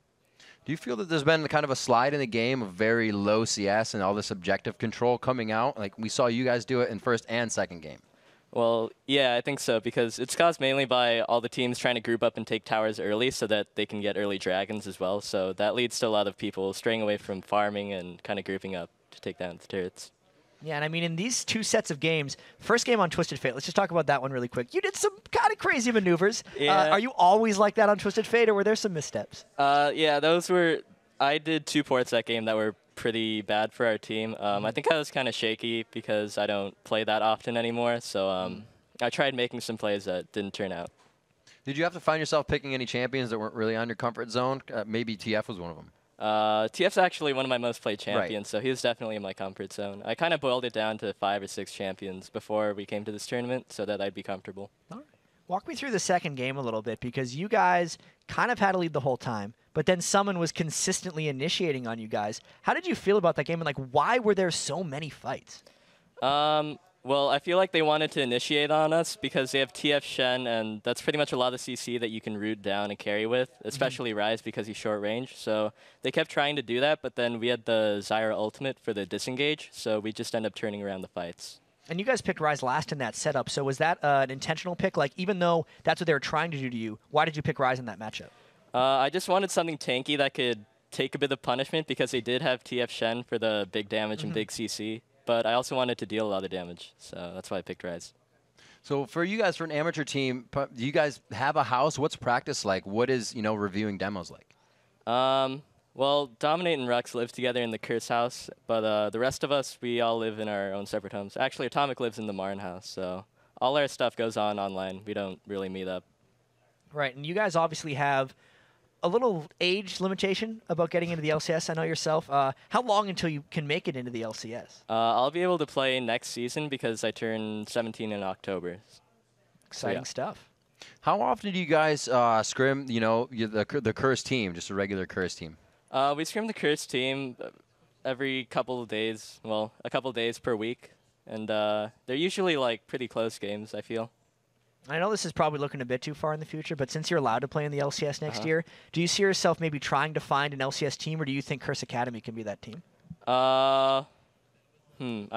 Do you feel that there's been kind of a slide in the game of very low CS and all this objective control coming out? Like, we saw you guys do it in first and second game. Well, yeah, I think so, because it's caused mainly by all the teams trying to group up and take towers early so that they can get early dragons as well. So that leads to a lot of people straying away from farming and kind of grouping up to take down the turrets. Yeah, and I mean, in these 2 sets of games, first game on Twisted Fate, let's just talk about that one really quick. You did some kind of crazy maneuvers. Yeah. Are you always like that on Twisted Fate, or were there some missteps? Yeah, those were... I did 2 ports that game that were pretty bad for our team. I think I was kind of shaky because I don't play that often anymore, so I tried making some plays that didn't turn out. Did you have to find yourself picking any champions that weren't really on your comfort zone? Maybe TF was one of them. TF's actually one of my most played champions, so he was definitely in my comfort zone. I kind of boiled it down to 5 or 6 champions before we came to this tournament so that I'd be comfortable. All right. Walk me through the second game a little bit, because you guys kind of had a lead the whole time, but then Summon was consistently initiating on you guys. How did you feel about that game, and like, why were there so many fights? Well, I feel like they wanted to initiate on us because they have TF Shen, and that's pretty much a lot of CC that you can root down and carry with, especially Ryze because he's short range. So they kept trying to do that, but then we had the Zyra ultimate for the disengage, so we just end up turning around the fights. And you guys picked Ryze last in that setup, so was that an intentional pick? Like, even though that's what they were trying to do to you, why did you pick Ryze in that matchup? I just wanted something tanky that could take a bit of punishment because they did have TF Shen for the big damage and big CC, but I also wanted to deal a lot of damage, so that's why I picked Ryze. So for you guys, for an amateur team, do you guys have a house? What's practice like? What is, you know, reviewing demos like? Well, Dominate and Rux live together in the Curse house, but the rest of us, we all live in our own separate homes. Actually, Atomic lives in the Marn house, so all our stuff goes on online. We don't really meet up. Right, and you guys obviously have a little age limitation about getting into the LCS. I know yourself. How long until you can make it into the LCS? I'll be able to play next season because I turn 17 in October. Exciting stuff. How often do you guys scrim, you know, the Curse team, just a regular Curse team? We scrim the Curse team every couple of days, well, a couple of days per week, and they're usually like pretty close games, I feel. I know this is probably looking a bit too far in the future, but since you're allowed to play in the LCS next year, do you see yourself maybe trying to find an LCS team, or do you think Curse Academy can be that team? I'm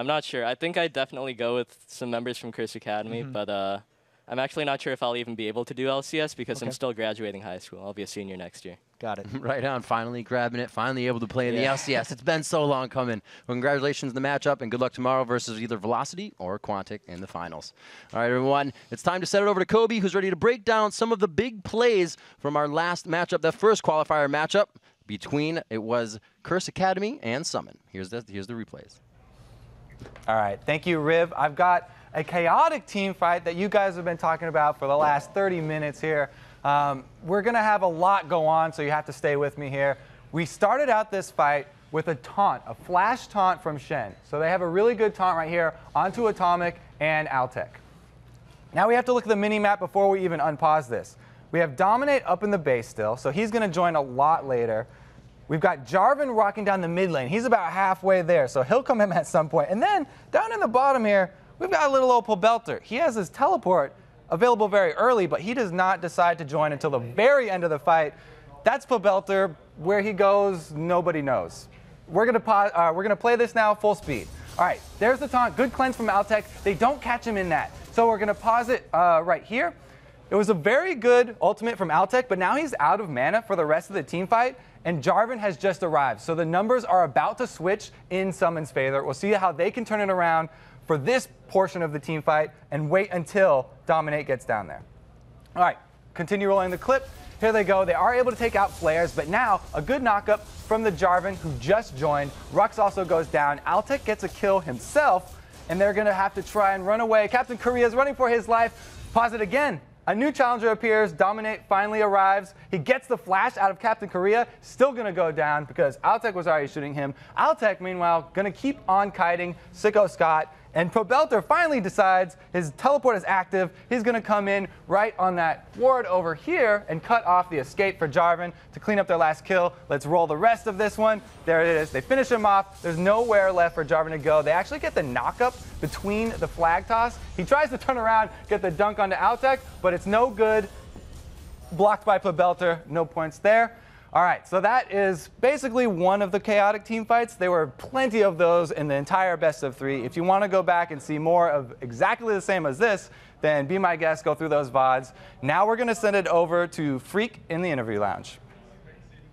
not sure. I think I'd definitely go with some members from Curse Academy, but I'm actually not sure if I'll even be able to do LCS because I'm still graduating high school. I'll be a senior next year. Got it. Right on, finally grabbing it, finally able to play in the LCS. It's been so long coming. Well, congratulations on the matchup, and good luck tomorrow versus either Velocity or Quantic in the finals. All right, everyone, it's time to set it over to Kobe, who's ready to break down some of the big plays from our last matchup, that first qualifier matchup between, it was Curse Academy and Summon. Here's the replays. All right, thank you, Riv. I've got a chaotic team fight that you guys have been talking about for the last 30 minutes here. We're going to have a lot go on, so you have to stay with me here. We started out this fight with a taunt, a flash taunt from Shen. So they have a really good taunt right here onto Atomic and Altec. Now we have to look at the mini-map before we even unpause this. We have Dominate up in the base still, so he's going to join a lot later. We've got Jarvan rocking down the mid lane. He's about halfway there, so he'll come in at some point. And then down in the bottom here, we've got a little old Pobelter. He has his teleport available very early, but he does not decide to join until the very end of the fight. That's Pobelter. Where he goes, nobody knows. We're gonna play this now full speed. All right, there's the taunt. Good cleanse from Altec. They don't catch him in that. So we're gonna pause it right here. It was a very good ultimate from Altec, but now he's out of mana for the rest of the team fight, and Jarvan has just arrived. So the numbers are about to switch in Summon's favor. We'll see how they can turn it around for this portion of the team fight and wait until Dominate gets down there. All right, continue rolling the clip. Here they go. They are able to take out flares, but now a good knockup from the Jarvan who just joined. Rux also goes down. Altec gets a kill himself, and they're going to have to try and run away. Captain Korea is running for his life. Pause it again. A new challenger appears. Dominate finally arrives. He gets the flash out of Captain Korea. Still going to go down because Altec was already shooting him. Altec, meanwhile, going to keep on kiting Sicko Scott. And Probelter finally decides his teleport is active. He's going to come in right on that ward over here and cut off the escape for Jarvan to clean up their last kill. Let's roll the rest of this one. There it is. They finish him off. There's nowhere left for Jarvan to go. They actually get the knock-up between the flag toss. He tries to turn around, get the dunk onto Altec, but it's no good. Blocked by Probelter. No points there. All right, so that is basically one of the chaotic team fights. There were plenty of those in the entire best of 3. If you want to go back and see more of exactly the same as this, then be my guest, go through those VODs. Now we're going to send it over to Freak in the interview lounge.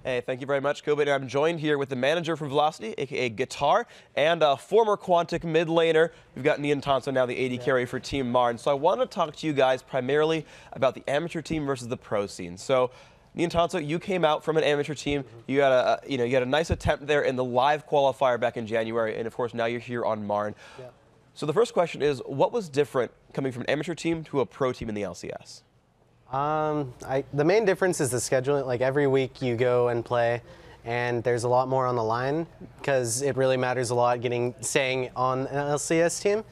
Hey, thank you very much, Kobe. And I'm joined here with the manager for Velocity, a.k.a. Guitar, and a former Quantic mid laner. We've got Nian Tanso, now the AD carry for Team Marn. So I want to talk to you guys primarily about the amateur team versus the pro scene. So Nian Tanso, you came out from an amateur team. You had a nice attempt there in the live qualifier back in January, and of course now you're here on Marn. Yeah. So the first question is, what was different coming from an amateur team to a pro team in the LCS? The main difference is the scheduling. Like every week you go and play, and there's a lot more on the line because it really matters a lot staying on an LCS team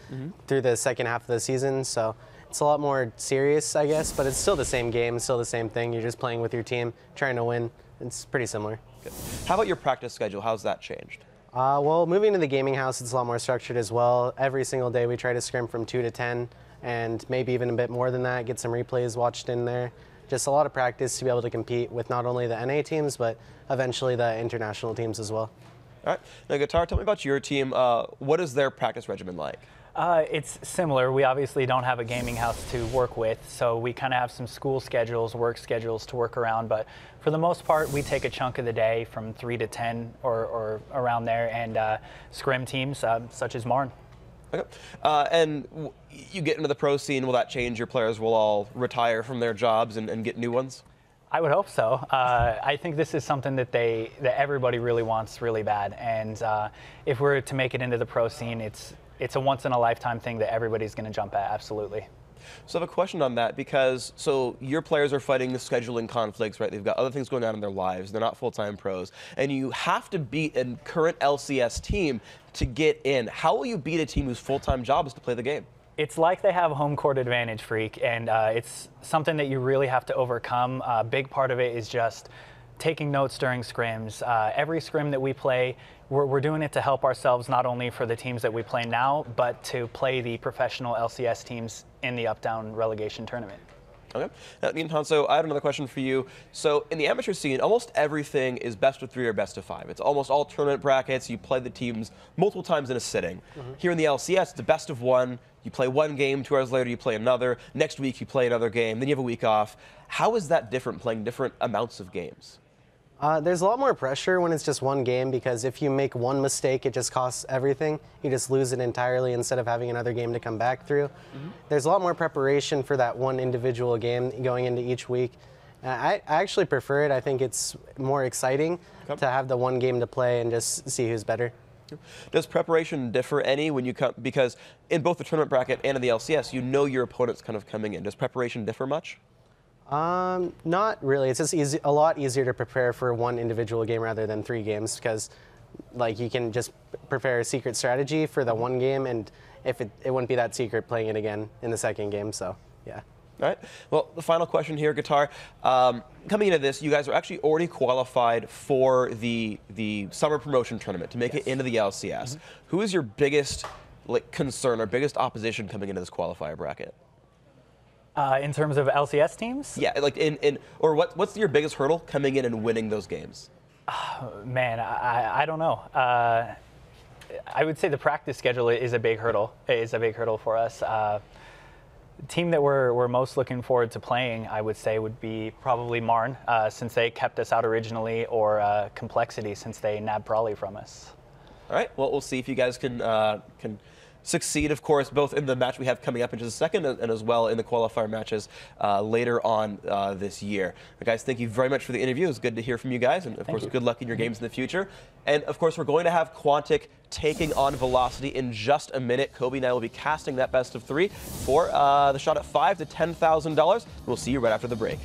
through the second half of the season. So it's a lot more serious, I guess, but it's still the same game, still the same thing. You're just playing with your team, trying to win. It's pretty similar. Good. How about your practice schedule? How's that changed? Well, moving to the gaming house, it's a lot more structured as well. Every single day we try to scrim from 2 to 10, and maybe even a bit more than that, get some replays watched in there. Just a lot of practice to be able to compete with not only the NA teams, but eventually the international teams as well. All right. Now, Guitar, tell me about your team. What is their practice regimen like? It's similar. We obviously don't have a gaming house to work with, so we kind of have some school schedules, work schedules to work around. But for the most part, we take a chunk of the day from 3 to 10 or around there and scrim teams such as Marn. Okay. And you get into the pro scene, will that change? Your players will all retire from their jobs and get new ones? I would hope so. I think this is something that everybody really wants really bad. And if we're to make it into the pro scene, it's a once-in-a-lifetime thing that everybody's going to jump at, absolutely. So I have a question on that because, your players are fighting the scheduling conflicts, right? They've got other things going on in their lives. They're not full-time pros. And you have to beat a current LCS team to get in. How will you beat a team whose full-time job is to play the game? It's like they have home court advantage, Freak, and it's something that you really have to overcome. A big part of it is just taking notes during scrims. Every scrim that we play, we're doing it to help ourselves, not only for the teams that we play now, but to play the professional LCS teams in the up-down relegation tournament. Okay. Now, Nian Tanso, I have another question for you. So in the amateur scene, almost everything is best of 3 or best of 5. It's almost all tournament brackets. You play the teams multiple times in a sitting. Here in the LCS, it's a best of 1. You play one game, 2 hours later you play another. Next week you play another game. Then you have a week off. How is that different, playing different amounts of games? There's a lot more pressure when it's just one game because if you make one mistake, it just costs everything. You just lose it entirely instead of having another game to come back through. There's a lot more preparation for that one individual game going into each week. I actually prefer it. I think it's more exciting to have the one game to play and just see who's better. Does preparation differ any when you come, because in both the tournament bracket and in the LCS, you know your opponent's kind of coming in. Does preparation differ much? Not really. It's just a lot easier to prepare for one individual game rather than 3 games because, like, you can just prepare a secret strategy for the one game, and if it wouldn't be that secret playing it again in the second game. So, yeah. All right. Well, the final question here, Guitar. Coming into this, you guys are actually already qualified for the summer promotion tournament to make it into the LCS. Who is your biggest concern or biggest opposition coming into this qualifier bracket? In terms of LCS teams? Yeah, like or what's your biggest hurdle coming in and winning those games? Man, I don't know. I would say the practice schedule is a big hurdle. It is a big hurdle for us. The team that we're most looking forward to playing, I would say, would be probably Marn, since they kept us out originally, or Complexity, since they nabbed Brawley from us. All right. Well, we'll see if you guys can succeed, of course, both in the match we have coming up in just a second and as well in the qualifier matches later on this year. Guys, thank you very much for the interview. It was good to hear from you guys, and of course, good luck in your games in the future. And of course, we're going to have Quantic taking on Velocity in just a minute. Kobe and I will be casting that best of 3 for the shot at $5,000 to $10,000. We'll see you right after the break.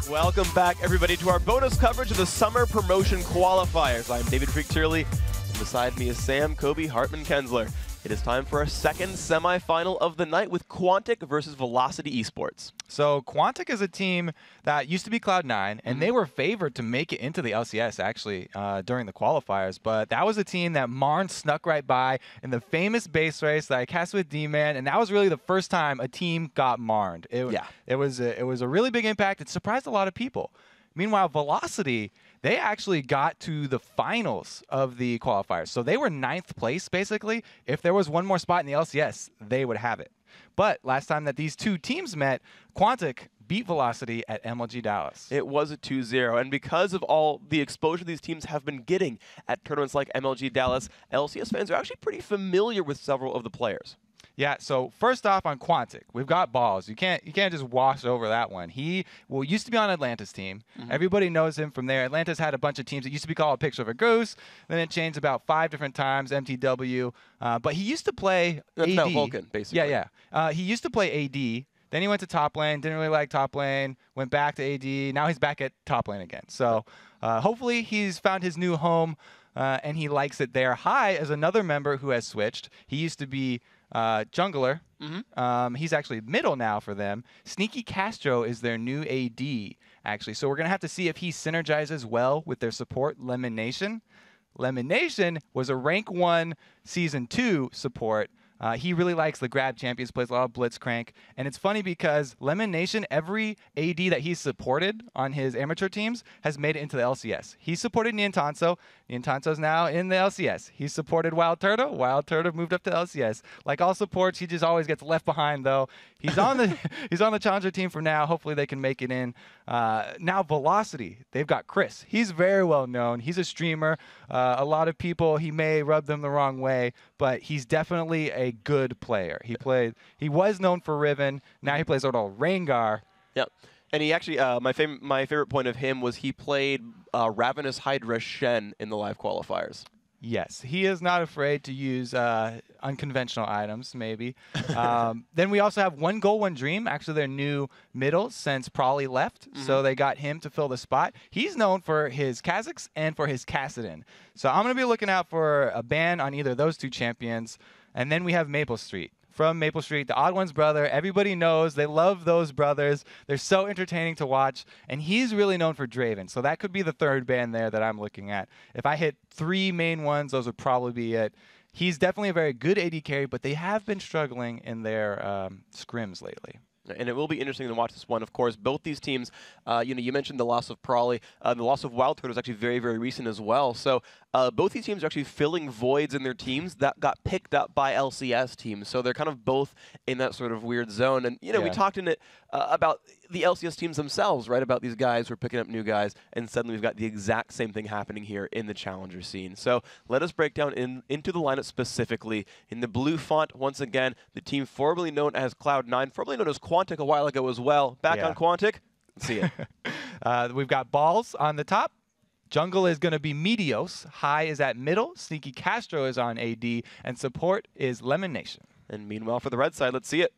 Welcome back, everybody, to our bonus coverage of the Summer Promotion Qualifiers. I'm David Freak Turley, and beside me is Sam, Kobe, Hartman, Kensler. It is time for our second semifinal of the night with Quantic versus Velocity Esports. So Quantic is a team that used to be Cloud9, and they were favored to make it into the LCS, actually, during the qualifiers. But that was a team that Marn snuck right by in the famous base race that I cast with D-Man, and that was really the first time a team got Marned. It was a really big impact. It surprised a lot of people. Meanwhile, Velocity, they actually got to the finals of the qualifiers. So they were 9th place, basically. If there was one more spot in the LCS, they would have it. But last time that these two teams met, Quantic beat Velocity at MLG Dallas. It was a 2-0, and because of all the exposure these teams have been getting at tournaments like MLG Dallas, LCS fans are actually pretty familiar with several of the players. Yeah, so first off on Quantic, we've got balls. You can't just wash over that one. He used to be on Atlanta's team. Everybody knows him from there. Atlanta's had a bunch of teams. It used to be called A Picture of a Goose. Then it changed about 5 different times, MTW. But he used to play That's AD. now Vulcan, basically. Yeah. He used to play AD. Then he went to top lane, didn't really like top lane, went back to AD. Now he's back at top lane again. So hopefully he's found his new home and he likes it there. Hai is another member who has switched. He used to be jungler. He's actually middle now for them. Sneaky Castro is their new AD, actually. So we're going to have to see if he synergizes well with their support, Lemon Nation. Lemon Nation was a rank 1 season 2 support. He really likes the grab champions, plays a lot of Blitzcrank. And it's funny because Lemon Nation, every AD that he's supported on his amateur teams has made it into the LCS. He supported Niantanso. Niantanso's now in the LCS. He supported Wild Turtle. Wild Turtle moved up to LCS. Like all supports, he just always gets left behind, though. He's on the challenger team for now. Hopefully they can make it in. Now Velocity, they've got Chris. He's very well known. He's a streamer. A lot of people, he may rub them the wrong way, but he's definitely a good player. He was known for Riven. Now he plays Odal Rengar. Yep. And he actually, my favorite point of him was he played Ravenous Hydra Shen in the live qualifiers. Yes, he is not afraid to use unconventional items, maybe. Then we also have One Goal, One Dream, actually their new middle since Prawley left. So they got him to fill the spot. He's known for his Kha'Zix and for his Kassadin. So I'm going to be looking out for a ban on either of those 2 champions. And then we have Maple Street. From Maple Street, the Odd One's brother. Everybody knows. They love those brothers. They're so entertaining to watch. And he's really known for Draven. So that could be the 3rd ban there that I'm looking at. If I hit 3 main ones, those would probably be it. He's definitely a very good AD carry, but they have been struggling in their scrims lately. And it will be interesting to watch this one. Of course, both these teams, you mentioned the loss of Prawley. The loss of Wild Turtle is actually very, very recent as well. So both these teams are actually filling voids in their teams that got picked up by LCS teams. So they're kind of both in that sort of weird zone. And, we talked in it about the LCS teams themselves, right? About these guys who are picking up new guys. And suddenly we've got the exact same thing happening here in the challenger scene. So let us break down into the lineup specifically. In the blue font, once again, the team formerly known as Cloud9, formerly known as Quantic a while ago as well. Back on Quantic. Let's see it. We've got Balls on the top. Jungle is going to be Meteos. Hai is at middle. Sneaky Castro is on AD. And support is Lemon Nation. And meanwhile, for the red side, let's see it.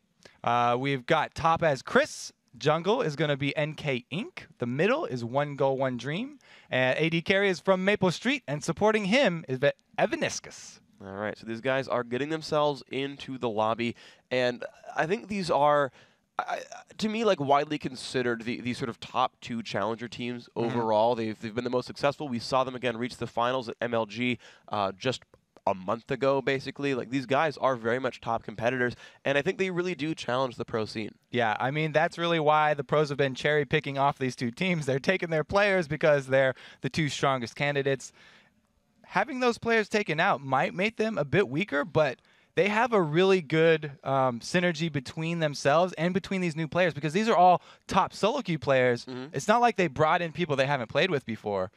We've got top as Chris. Jungle is going to be NK Inc. The middle is One Goal, One Dream. And AD carry is from Maple Street. And supporting him is Evaniscus. All right, so these guys are getting themselves into the lobby. And I think these are, to me, like widely considered the sort of top 2 challenger teams overall. They've been the most successful. We saw them again reach the finals at MLG just a month ago, basically. Like, these guys are very much top competitors, and I think they really do challenge the pro scene. Yeah, I mean, that's really why the pros have been cherry-picking off these 2 teams. They're taking their players because they're the 2 strongest candidates. Having those players taken out might make them a bit weaker, but they have a really good synergy between themselves and between these new players because these are all top solo queue players. It's not like they brought in people they haven't played with before.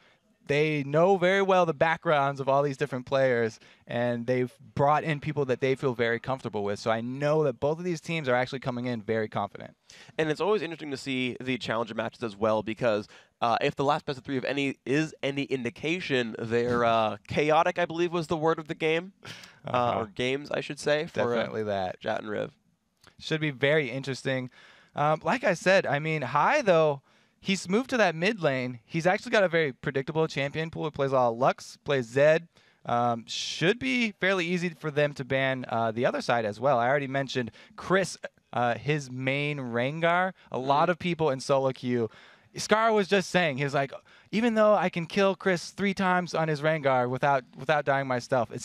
They know very well the backgrounds of all these different players, and they've brought in people that they feel very comfortable with. So I know that both of these teams are actually coming in very confident. And it's always interesting to see the challenger matches as well because if the last best of 3 of any is any indication, they're chaotic, I believe was the word of the game. Or games, I should say. Definitely for, that. Jat and Riv. Should be very interesting. Like I said, I mean, Hai, though, he's moved to that mid lane. He's actually got a very predictable champion pool. He plays a lot of Lux, plays Zed. Should be fairly easy for them to ban the other side as well. I already mentioned Chris, his main Rengar. A lot of people in solo queue. Scar was just saying, he was like, even though I can kill Chris 3 times on his Rengar without dying myself, he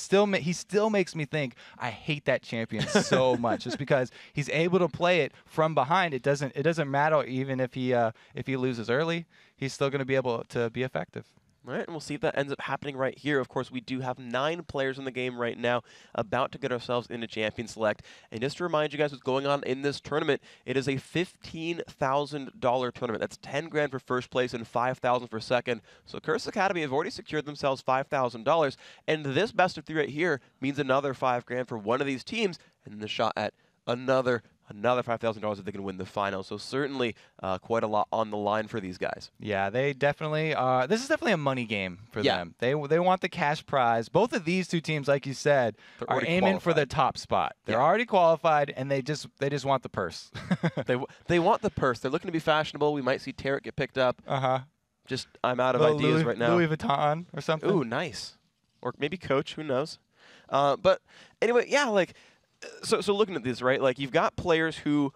still makes me think I hate that champion so much, just because he's able to play it from behind. It doesn't matter even if he loses early, he's still going to be able to be effective. All right, and we'll see if that ends up happening right here. Of course, we do have 9 players in the game right now, about to get ourselves into Champion Select. And just to remind you guys what's going on in this tournament, it is a $15,000 tournament. That's 10 grand for first place and 5,000 for second. So Curse Academy have already secured themselves $5,000, and this best of 3 right here means another 5 grand for one of these teams, and the shot at another $5,000 if they can win the final. So certainly quite a lot on the line for these guys. Yeah, they definitely are. This is definitely a money game for them. They want the cash prize. Both of these two teams, like you said, are aiming for the top spot. They're already qualified, and they just want the purse. they want the purse. They're looking to be fashionable. We might see Tarek get picked up. Just I'm out of ideas right now. Louis Vuitton or something. Ooh, nice. Or maybe Coach. Who knows? But anyway, yeah, like. So looking at this, right, like you've got players who,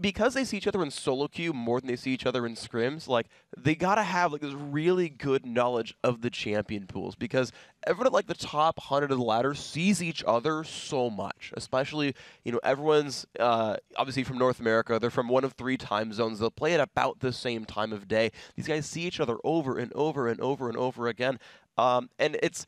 because they see each other in solo queue more than they see each other in scrims, like they gotta have like this really good knowledge of the champion pools, because everyone at like the top 100 of the ladder sees each other so much. Especially, you know, everyone's obviously from North America. They're from one of 3 time zones. They'll play at about the same time of day. These guys see each other over and over and over and over again, and it's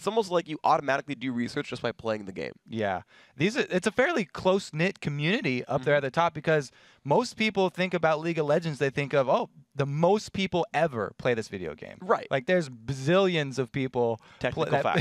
almost like you automatically do research just by playing the game. Yeah. It's a fairly close-knit community up there at the top, because most people think about League of Legends, they think of, oh, the most people ever play this video game. Right. Like there's bazillions of people. Technical fact.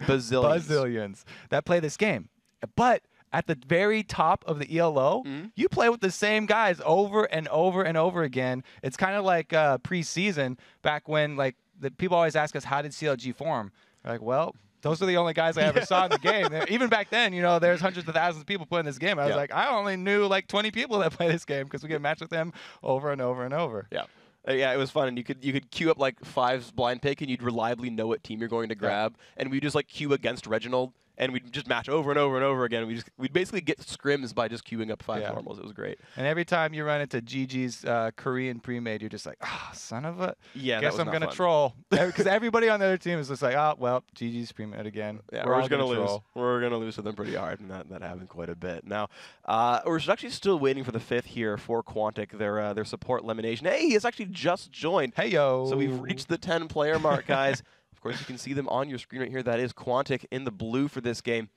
Bazillions that play this game. But at the very top of the ELO, you play with the same guys over and over and over again. It's kind of like preseason back when like the people always ask us, how did CLG form? Like, well, those are the only guys I ever saw in the game. Even back then, you know, there's hundreds of thousands of people playing this game. I was like, I only knew like 20 people that play this game, because we get matched with them over and over and over. Yeah. Yeah, it was fun, and you could queue up like 5's blind pick, and you'd reliably know what team you're going to grab, and we just like queue against Reginald, and we'd just match over and over and over again. We'd basically get scrims by just queuing up 5 normals. It was great. And every time you run into GG's Korean pre-made, you're just like, son of a. Yeah, guess I'm gonna troll, because everybody on the other team is just like, oh well, GG's pre-made again. Yeah, we're just gonna lose. troll. We're gonna lose to them pretty hard, and that happened quite a bit. Now, we're actually still waiting for the 5th here for Quantic, their support elimination. Hey, he has actually just joined. Hey yo. So we've reached the 10-player mark, guys. Of course, you can see them on your screen right here. That is Quantic in the blue for this game.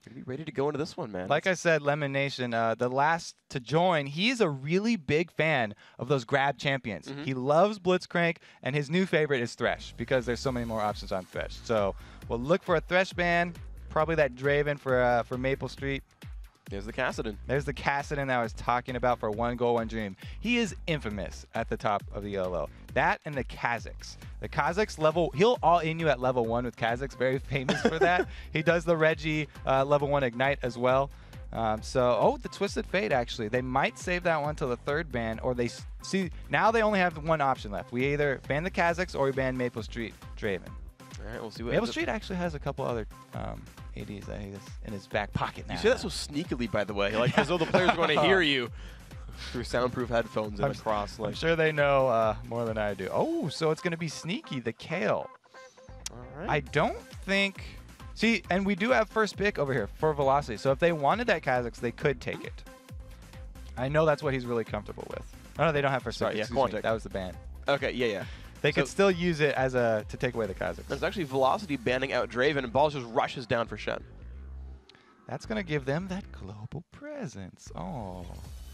Gonna be ready to go into this one, man. Like I said, Lemon Nation, the last to join, he's a really big fan of those grab champions. He loves Blitzcrank, and his new favorite is Thresh, because there's so many more options on Thresh. So we'll look for a Thresh ban, probably that Draven for Maple Street. There's the Kassadin. There's the Kassadin that I was talking about for One Goal, One Dream. He is infamous at the top of the ELO. That and the Kazakhs. The Kazakhs level, he'll all-in you at level 1 with Kazakhs. Very famous for that. He does the Reggie level 1 Ignite as well. The Twisted Fate, actually. They might save that one till the 3rd ban, or they see, now they only have one option left. We either ban the Kazakhs or we ban Maple Street Draven. All right, we'll see what Maple Street actually has a couple other ADs that he has in his back pocket now. You say that so sneakily, by the way, like as though the players are going to hear you through soundproof headphones and across. Like, I'm sure they know more than I do. Oh, so it's going to be sneaky, the Kale. All right. I don't think. See, and we do have first pick over here for Velocity. So if they wanted that Kazakhs, they could take it. I know that's what he's really comfortable with. Oh, no, they don't have first pick. Yeah, Excuse me. Quantic. That was the ban. Okay, yeah. They could still use it as to take away the Kazakhs. There's actually Velocity banning out Draven, and Balls just rushes down for Shen. That's going to give them that global presence. Oh.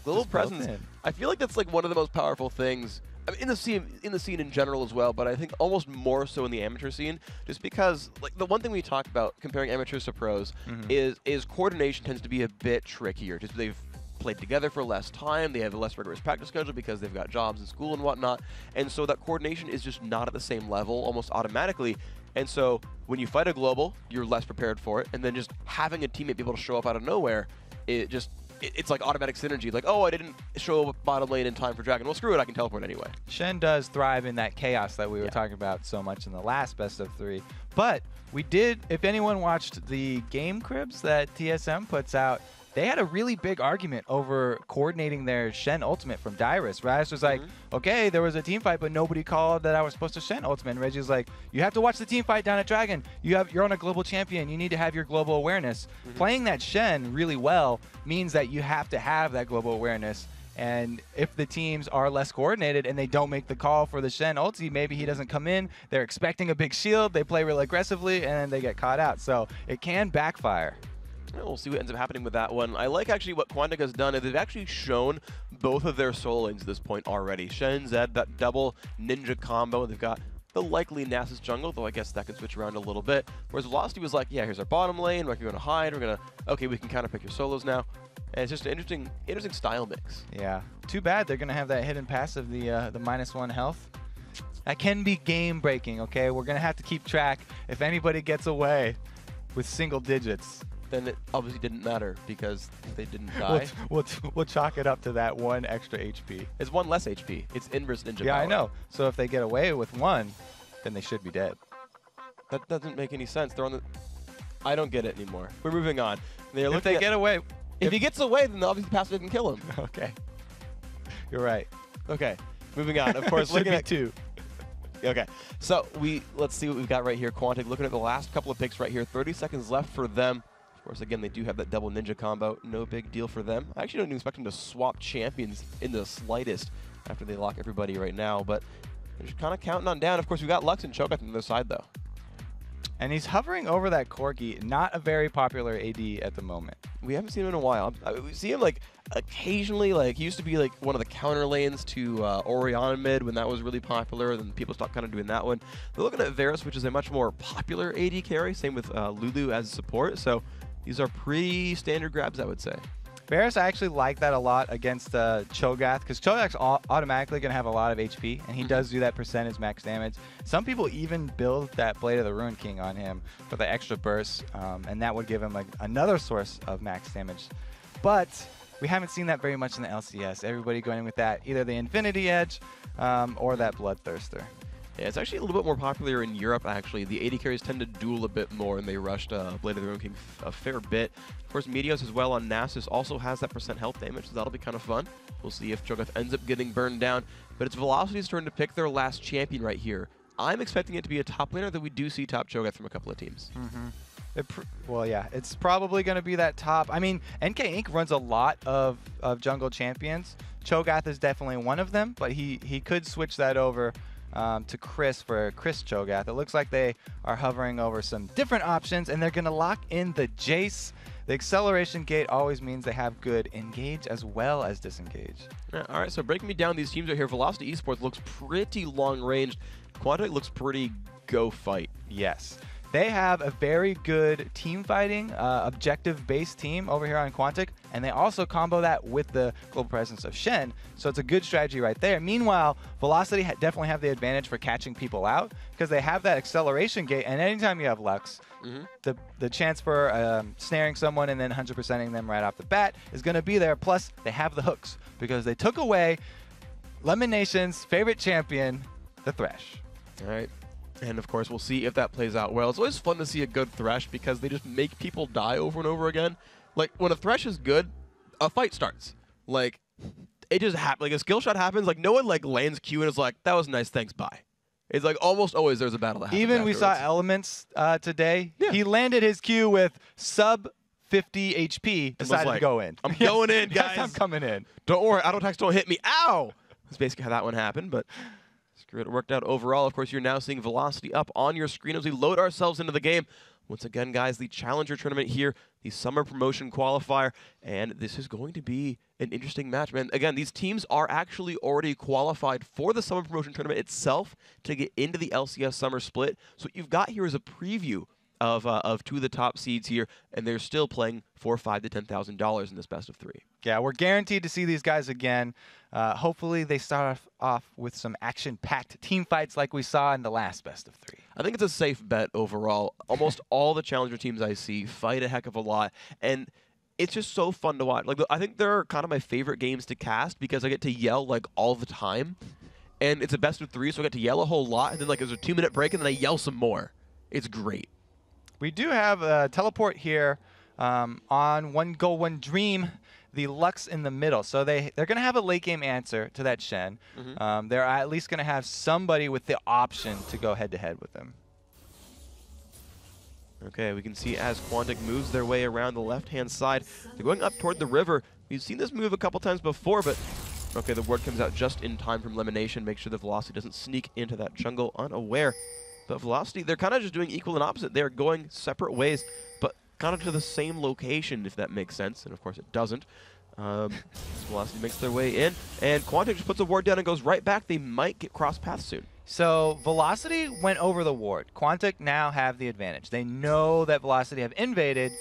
Global presence. I feel like that's like one of the most powerful things. I mean, in the scene in general as well, but I think almost more so in the amateur scene, just because like the one thing we talk about comparing amateurs to pros is coordination tends to be a bit trickier. Just they've played together for less time, they have a less rigorous practice schedule because they've got jobs and school and whatnot, and so that coordination is just not at the same level almost automatically. And so when you fight a global, you're less prepared for it, and then just having a teammate be able to show up out of nowhere, it's like automatic synergy. Like, oh, I didn't show up bottom lane in time for Dragon. Well, screw it, I can teleport anyway. Shen does thrive in that chaos that we were talking about so much in the last best of 3. But we did, if anyone watched the game cribs that TSM puts out, they had a really big argument over coordinating their Shen ultimate from Dyrus. Dyrus was like, okay, there was a team fight, but nobody called that I was supposed to Shen ultimate. And Reggie was like, you have to watch the team fight down at Dragon. You're on a global champion. You need to have your global awareness. Playing that Shen really well means that you have to have that global awareness. And if the teams are less coordinated and they don't make the call for the Shen ulti, maybe he doesn't come in. They're expecting a big shield. They play really aggressively, and then they get caught out. So it can backfire. We'll see what ends up happening with that one. I like actually what Quantic has done. They've actually shown both of their solo lanes at this point already. Shen, Zed, that double ninja combo. They've got the likely Nasus jungle, though I guess that can switch around a little bit. Whereas Velocity was like, yeah, here's our bottom lane. We're going to hide. We're going to, okay, we can kind of pick your solos now. And it's just an interesting style mix. Yeah. Too bad they're going to have that hidden passive, the -1 health. That can be game breaking, okay? We're going to have to keep track if anybody gets away with single digits. Then it obviously didn't matter because they didn't die. We'll chalk it up to that 1 extra HP. It's 1 less HP. It's inverse ninja Yeah, power. I know. So if they get away with 1, then they should be dead. That doesn't make any sense. They're on the... I don't get it anymore. We're moving on. If they get away... If he gets away, then obviously the passive didn't kill him. Okay. You're right. Okay. Moving on. Of course, looking at 2. Okay, so let's see what we've got right here. Quantic looking at the last couple of picks right here. 30 seconds left for them. Of course, again, they do have that double ninja combo. No big deal for them. I actually don't even expect them to swap champions in the slightest after they lock everybody right now, but they're just kind of counting on down. Of course, we've got Lux and Cho'Gath on the other side, though. And he's hovering over that Corgi. Not a very popular AD at the moment. We haven't seen him in a while. We see him like occasionally. Like he used to be like one of the counter lanes to Orianna mid when that was really popular. Then people stopped kind of doing that one. They're looking at Varus, which is a much more popular AD carry. Same with Lulu as support. So these are pretty standard grabs, I would say. Varus, I actually like that a lot against Cho'Gath, because Cho'Gath's automatically going to have a lot of HP, and he does do that percentage max damage. Some people even build that Blade of the Ruined King on him for the extra burst, and that would give him like another source of max damage. But we haven't seen that very much in the LCS. Everybody going in with that, either the Infinity Edge or that Bloodthirster. Yeah, it's actually a little bit more popular in Europe, actually. The AD carries tend to duel a bit more, and they rushed Blade of the Ruined King a fair bit. Of course, Meteos as well on Nasus also has that % health damage, so that'll be kind of fun. We'll see if Cho'Gath ends up getting burned down. But it's Velocity's turn to pick their last champion right here. I'm expecting it to be a top laner, that we do see top Cho'Gath from a couple of teams. Well, yeah, it's probably going to be that top. I mean, NK Inc. runs a lot of jungle champions. Cho'Gath is definitely one of them, but he could switch that over to Chris for Chris Cho'Gath. It looks like they are hovering over some different options, and they're going to lock in the Jace. The acceleration gate always means they have good engage as well as disengage. Yeah, all right, so breaking me down these teams right here. Velocity Esports looks pretty long-ranged. Quantic looks pretty go fight. Yes. They have a very good team fighting, objective-based team over here on Quantic, and they also combo that with the global presence of Shen, so it's a good strategy right there. Meanwhile, Velocity definitely have the advantage for catching people out, because they have that acceleration gate, and anytime you have Lux, the chance for snaring someone and then 100%ing them right off the bat is going to be there, plus they have the hooks, because they took away Lemon Nation's favorite champion, the Thresh. All right. And of course, we'll see if that plays out well. It's always fun to see a good Thresh because they just make people die over and over again. Like, when a Thresh is good, a fight starts. Like, it just happens. Like, a skill shot happens. Like, no one, like, lands Q and is like, that was nice, thanks, bye. It's like almost always there's a battle that happens. Even we saw Elements today. Yeah. He landed his Q with sub 50 HP, decided like, to go in. I'm going in, guys. Yes, I'm coming in. Don't worry, auto attacks don't hit me. Ow! That's basically how that one happened, but it worked out overall. Of course, you're now seeing Velocity up on your screen as we load ourselves into the game. Once again, guys, the Challenger Tournament here, the Summer Promotion Qualifier, and this is going to be an interesting match, man. Again, these teams are actually already qualified for the Summer Promotion Tournament itself to get into the LCS Summer Split. So what you've got here is a preview of two of the top seeds here, and they're still playing for $5,000 to $10,000 in this best of 3. Yeah, we're guaranteed to see these guys again. Hopefully they start off with some action-packed team fights like we saw in the last best of 3. I think it's a safe bet overall. Almost all the Challenger teams I see fight a heck of a lot, and it's just so fun to watch. Like, I think they're kind of my favorite games to cast because I get to yell like all the time, and it's a best of 3, so I get to yell a whole lot, and then like there's a 2-minute break, and then I yell some more. It's great. We do have a teleport here on One Goal, One Dream, the Lux in the middle. So they're going to have a late game answer to that Shen. They're at least going to have somebody with the option to go head-to-head with them. Okay, we can see as Quantic moves their way around the left-hand side, they're going up toward the river. We've seen this move a couple times before, but Okay, the ward comes out just in time from Elimination. Make sure the Velocity doesn't sneak into that jungle unaware. But Velocity, they're kind of just doing equal and opposite. They're going separate ways, but kind of to the same location, if that makes sense. And of course it doesn't. Velocity makes their way in, and Quantic just puts a ward down and goes right back. They might get cross paths soon. So Velocity went over the ward. Quantic now have the advantage. They know that Velocity have invaded,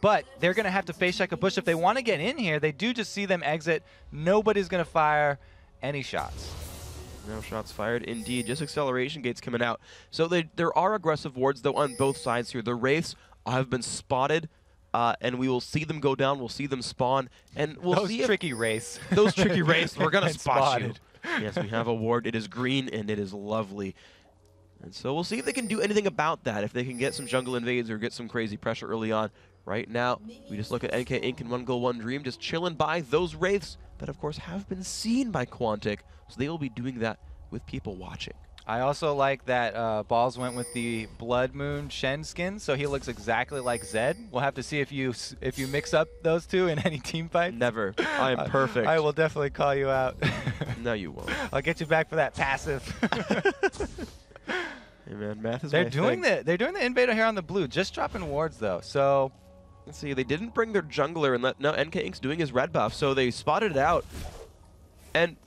but they're going to have to face check a bush. If they want to get in here, they do just see them exit. Nobody's going to fire any shots. No shots fired, indeed. Just acceleration gates coming out. So there are aggressive wards, though, on both sides here. The Wraiths have been spotted, and we will see them go down. We'll see them spawn, and we'll see tricky Wraiths. Those tricky Wraiths, we're going to spot spotted. you. Yes, we have a ward. It is green, and it is lovely. And so we'll see if they can do anything about that, if they can get some jungle invades or get some crazy pressure early on. Right now, we just look at NK Inc. and One Goal, One Dream just chilling by those Wraiths that, of course, have been seen by Quantic. So they will be doing that with people watching. I also like that Balls went with the Blood Moon Shen skin, so he looks exactly like Zed. We'll have to see if you mix up those two in any team fight. Never. I am perfect. I will definitely call you out. No, you won't. I'll get you back for that passive. Hey man, math is They're my doing thing. the invader here on the blue, just dropping wards though. So let's see, they didn't bring their jungler, and no, NK Inc.'s doing his red buff, so they spotted it out. And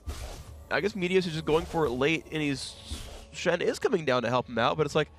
I guess Meteos is just going for it late, and Shen is coming down to help him out, but it's like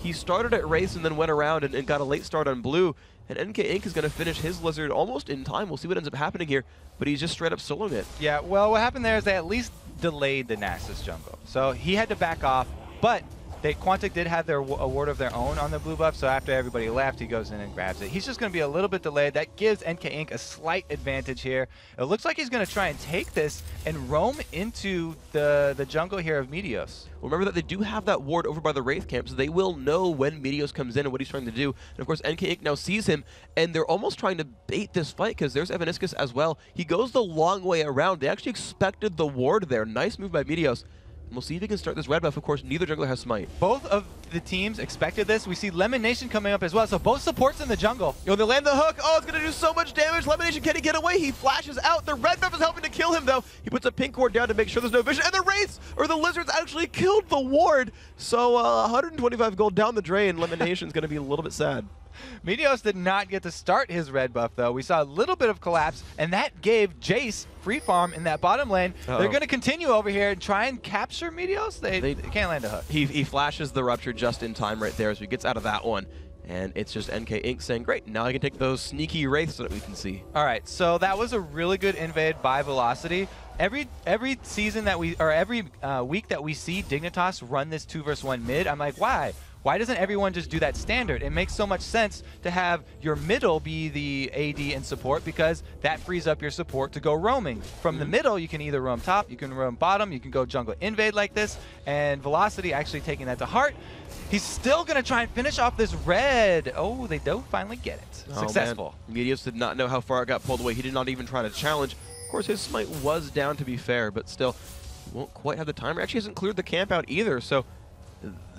he started at race and then went around and got a late start on blue, and NK Inc. is going to finish his Lizard almost in time. We'll see what ends up happening here, but he's just straight up soloing it. yeah, well, what happened there is they at least delayed the Naxxus jungle, so he had to back off. But Quantic did have a ward of their own on the blue buff, so after everybody left, he goes in and grabs it. He's just going to be a little bit delayed. That gives NK Inc. a slight advantage here. It looks like he's going to try and take this and roam into the jungle here of Meteos. Well, remember that they do have that ward over by the Wraith camp, so they will know when Meteos comes in and what he's trying to do. And of course, NK Inc. now sees him, and they're almost trying to bait this fight because there's Evaniscus as well. He goes the long way around. They actually expected the ward there. Nice move by Meteos. We'll see if he can start this red buff. Of course, neither jungler has smite. Both of the teams expected this. We see Lemonation coming up as well, so both supports in the jungle. Yo, they land the hook. Oh, it's going to do so much damage. Lemonation, can he get away? He flashes out. The red buff is helping to kill him, though. He puts a pink ward down to make sure there's no vision. And the Wraiths, or the Lizards, actually killed the ward. So 125 gold down the drain. Lemonation's going to be a little bit sad. Meteos did not get to start his red buff, though. We saw a little bit of collapse, and that gave Jace free farm in that bottom lane. They're going to continue over here and try and capture Meteos. They can't land a hook. He flashes the Rupture just in time right there as he gets out of that one. And it's just NK Inc. saying, great, now I can take those sneaky Wraiths that we can see. All right, so that was a really good invade by Velocity. Every season that every week that we see Dignitas run this 2v1 mid, I'm like, why? Why doesn't everyone just do that standard? It makes so much sense to have your middle be the AD and support because that frees up your support to go roaming. From the middle, you can either roam top, you can roam bottom, you can go jungle invade like this, and Velocity actually taking that to heart. He's still going to try and finish off this red. Oh, they do finally get it. Oh, successful. Man. Meteos did not know how far it got pulled away. He did not even try to challenge. Of course, his smite was down, to be fair, but still, he won't quite have the timer. Actually hasn't cleared the camp out either, so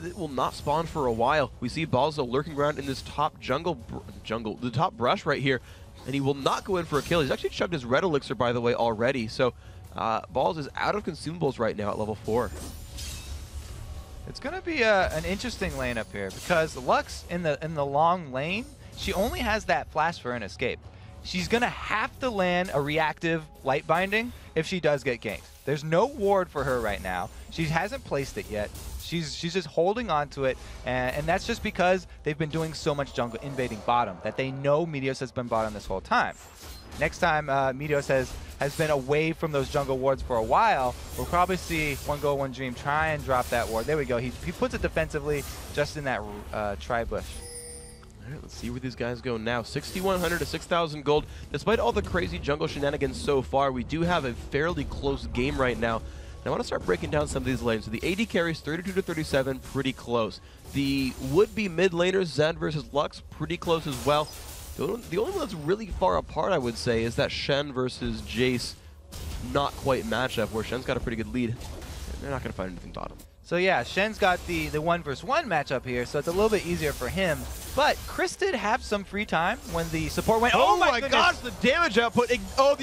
it will not spawn for a while. We see Balzo lurking around in this top the top brush right here, and he will not go in for a kill. He's actually chugged his red elixir, by the way, already. So Balls is out of consumables right now at level 4. It's going to be an interesting lane up here because Lux in the long lane, she only has that flash for an escape. She's going to have to land a reactive light binding if she does get ganked. There's no ward for her right now. She hasn't placed it yet. She's just holding on to it, and that's just because they've been doing so much jungle invading bottom that they know Meteos has been bottom this whole time. Next time Meteos has been away from those jungle wards for a while, we'll probably see One Goal, One Dream try and drop that ward. There we go. He puts it defensively just in that tri-bush. All right, let's see where these guys go now. 6,100 to 6,000 gold. Despite all the crazy jungle shenanigans so far, we do have a fairly close game right now. Now, I want to start breaking down some of these lanes. So the AD carries 32 to 37, pretty close. The would-be mid laners, Zed versus Lux, pretty close as well. The only one that's really far apart, I would say, is that Shen versus Jace not quite matchup, where Shen's got a pretty good lead. And they're not going to find anything bottom. So yeah, Shen's got the 1v1 matchup here, so it's a little bit easier for him. But Chris did have some free time when the support went. Oh my gosh, the damage output! Oh,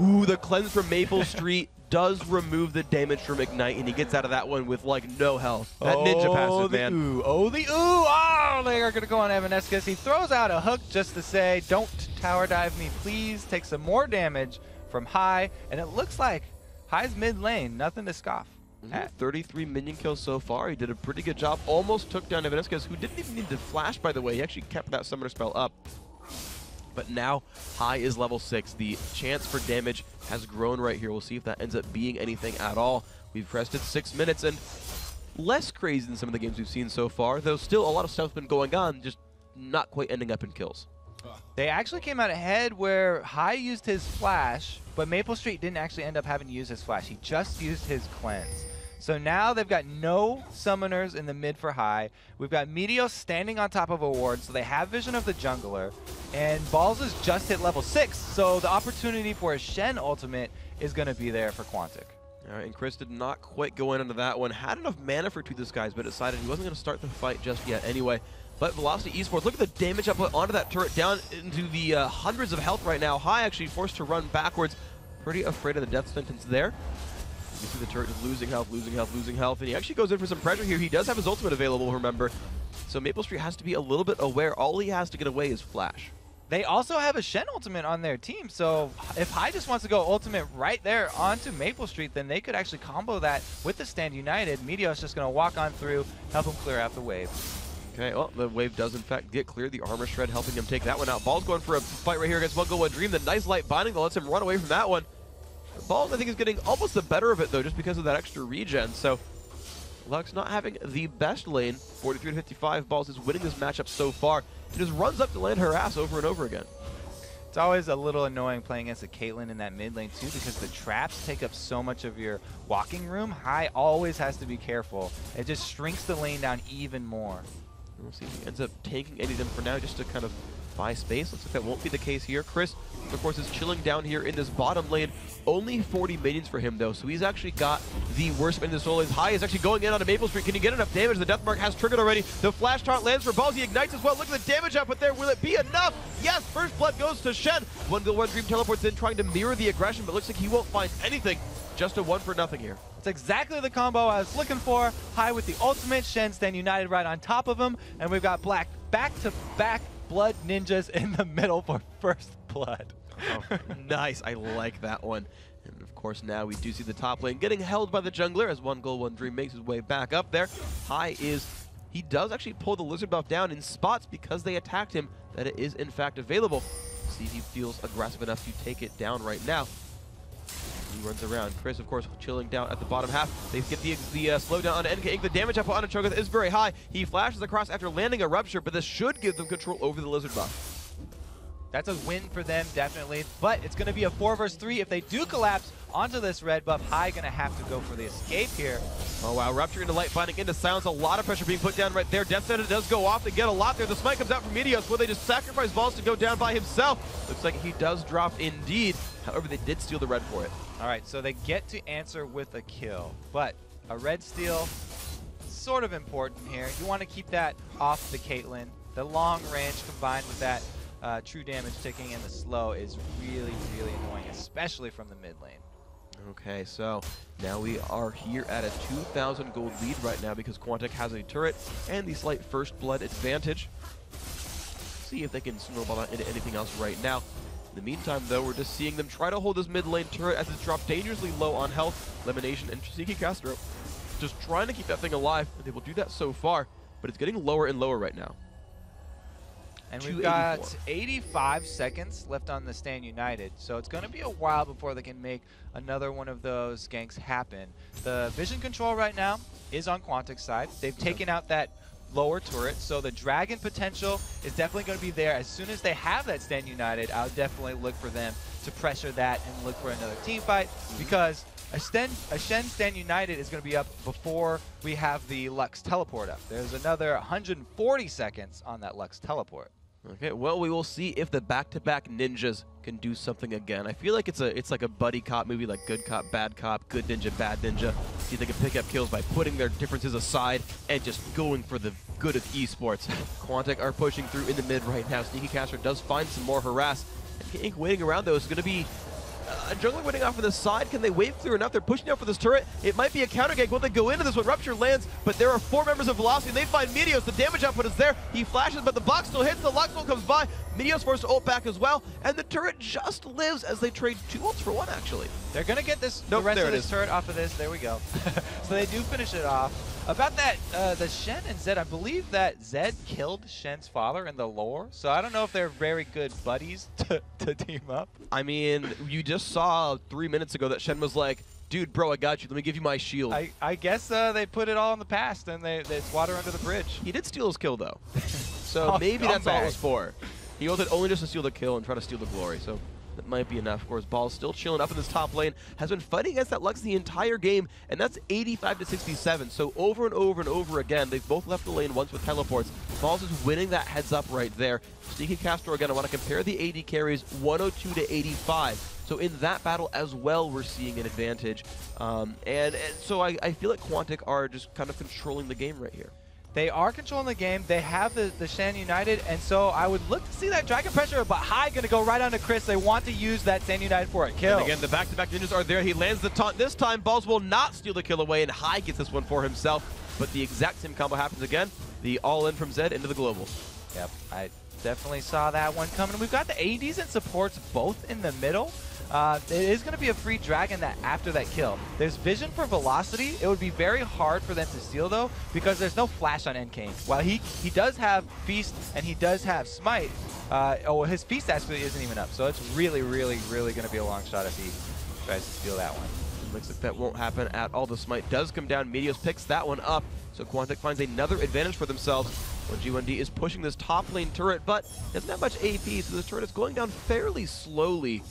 Ooh, the cleanse from Maple Street does remove the damage from Ignite, and he gets out of that one with like no health. That ninja passive, man. Ooh, oh, the ooh. Oh, they are going to go on Evanescus. He throws out a hook just to say, don't tower dive me, please. Take some more damage from High, and it looks like High's mid lane. Nothing to scoff at. 33 minion kills so far. He did a pretty good job. Almost took down Evanescus, who didn't even need to flash, by the way. He actually kept that summoner spell up. But now High is level 6. The chance for damage has grown right here. We'll see if that ends up being anything at all. We've rested 6 minutes, and less crazy than some of the games we've seen so far, though still a lot of stuff's been going on, just not quite ending up in kills. They actually came out ahead where High used his flash, but Maple Street didn't actually end up having to use his flash. He just used his cleanse. So now they've got no summoners in the mid for High. We've got Meteos standing on top of a ward, so they have vision of the jungler. And Balls has just hit level 6, so the opportunity for a Shen ultimate is going to be there for Quantic. All right, and Chris did not quite go in into that one. Had enough mana for 2 this guys, but decided he wasn't going to start the fight just yet anyway. But Velocity Esports, look at the damage output onto that turret, down into the hundreds of health right now. High actually forced to run backwards. Pretty afraid of the death sentence there. You see the turret is losing health, losing health, losing health, and he actually goes in for some pressure here. He does have his ultimate available, remember. So Maple Street has to be a little bit aware. All he has to get away is flash. They also have a Shen ultimate on their team, so if High just wants to go ultimate right there onto Maple Street, then they could actually combo that with the Stand United. Meteos just going to walk on through, help him clear out the wave. Okay, well, the wave does in fact get cleared. The armor shred helping him take that one out. Ball's going for a fight right here against One Dream. The nice light binding that lets him run away from that one. Balls, I think, is getting almost the better of it, though, just because of that extra regen. So, Lux not having the best lane. 43 to 55. Balls is winning this matchup so far. He just runs up to land her ass over and over again. It's always a little annoying playing against a Caitlyn in that mid lane, too, because the traps take up so much of your walking room. High always has to be careful. It just shrinks the lane down even more. We'll see if he ends up taking any of them for now, just to kind of buy space. Looks like that won't be the case here. Chris, of course, is chilling down here in this bottom lane. Only 40 minions for him, though, so he's actually got the worst in the soul. His High is actually going in on a Maple Street. Can he get enough damage? The Death Mark has triggered already. The Flash Taunt lands for Balls. He ignites as well. Look at the damage output there. Will it be enough? Yes, first blood goes to Shen. One Dream teleports in, trying to mirror the aggression, but looks like he won't find anything. Just a 1 for nothing here. It's exactly the combo I was looking for. High with the ultimate, Shen Stand United right on top of him, and we've got Black back-to-back Blood Ninjas in the middle for first blood. Oh, nice. I like that one. And of course, now we do see the top lane getting held by the jungler as One Dream makes his way back up there. High is, he does actually pull the Lizard buff down in spots because they attacked him, that it is in fact available. See if he feels aggressive enough to take it down right now. He runs around. Chris, of course, chilling down at the bottom half. They get the slowdown on NK Inc. The damage up on Cho'Gath is very high. He flashes across after landing a Rupture, but this should give them control over the Lizard buff. That's a win for them, definitely. But it's going to be a 4 versus 3. If they do collapse onto this red buff, High going to have to go for the escape here. Oh, wow. Rupture into light, finding into silence. A lot of pressure being put down right there. Death Sentence does go off. They get a lot there. The smite comes out from Meteos. Will they just sacrifice Balls to go down by himself? Looks like he does drop indeed. However, they did steal the red for it. All right, so they get to answer with a kill. But a red steal, sort of important here. You want to keep that off the Caitlyn. The long range combined with that true damage ticking in the slow is really, really annoying, especially from the mid lane. Okay, so now we are here at a 2,000 gold lead right now because Quantic has a turret and the slight first blood advantage. See if they can snowball that into anything else right now. In the meantime, though, we're just seeing them try to hold this mid lane turret as it's dropped dangerously low on health. Elimination and Cheeky Castro just trying to keep that thing alive. They will do that so far, but it's getting lower and lower right now. And we've got 85 seconds left on the Stand United, so it's going to be a while before they can make another one of those ganks happen. The vision control right now is on Quantic's side. They've taken out that lower turret, so the dragon potential is definitely going to be there. As soon as they have that Stand United, I'll definitely look for them to pressure that and look for another team fight, because a Shen Stand United is going to be up before we have the Lux teleport up. There's another 140 seconds on that Lux teleport. Okay, well, we will see if the back-to-back ninjas can do something again. I feel like it's like a buddy cop movie, like good cop, good ninja, bad ninja. See if they can pick up kills by putting their differences aside and just going for the good of esports. Quantic are pushing through in the mid right now. Sneaky Caster does find some more harass. Inc waiting around, though, is going to be a jungler waiting off on the side. Can they wave clear enough? They're pushing out for this turret. It might be a counter gank. Will they go into this one? Rupture lands, but there are 4 members of Velocity, and they find Meteos. The damage output is there. He flashes, but the box still hits. The Lux ult comes by. Meteos forced to ult back as well, and the turret just lives as they trade 2 ults for 1, actually. They're going to get this the rest of this turret off of this. There we go. So they do finish it off. About that, the Shen and Zed, I believe that Zed killed Shen's father in the lore, so I don't know if they're very good buddies to team up. I mean, you just saw 3 minutes ago that Shen was like, dude, bro, I got you. Let me give you my shield. I guess they put it all in the past, and it's water under the bridge. He did steal his kill, though. So maybe that's all it was for. He ulted only just to steal the kill and try to steal the glory, so that might be enough. Of course, Ball's still chilling up in this top lane, has been fighting against that Lux the entire game, and that's 85 to 67. So over and over and over again, they've both left the lane once with teleports. Ball's is winning that heads up right there. Sneaky Castro, again, I want to compare the AD carries 102 to 85. So in that battle as well, we're seeing an advantage. And so I feel like Quantic are just kind of controlling the game right here. They are controlling the game. They have the Shen United, and so I would look to see that Dragon Pressure, but High going to go right onto Chris. They want to use that Shen United for a kill. And again, the back-to-back ninjas are there. He lands the taunt. This time, Balls will not steal the kill away, and High gets this one for himself. But the exact same combo happens again. The all-in from Zed into the global. Yep, I definitely saw that one coming. We've got the ADs and supports both in the middle. It is going to be a free dragon that after that kill. There's vision for velocity. It would be very hard for them to steal, though, because there's no flash on NK. While he does have Feast and he does have Smite, his Feast actually isn't even up. So it's really, really, really going to be a long shot if he tries to steal that one. Looks like that won't happen at all. The Smite does come down. Meteos picks that one up. So Quantic finds another advantage for themselves. G1D is pushing this top lane turret, but doesn't have much AP, so this turret is going down fairly slowly.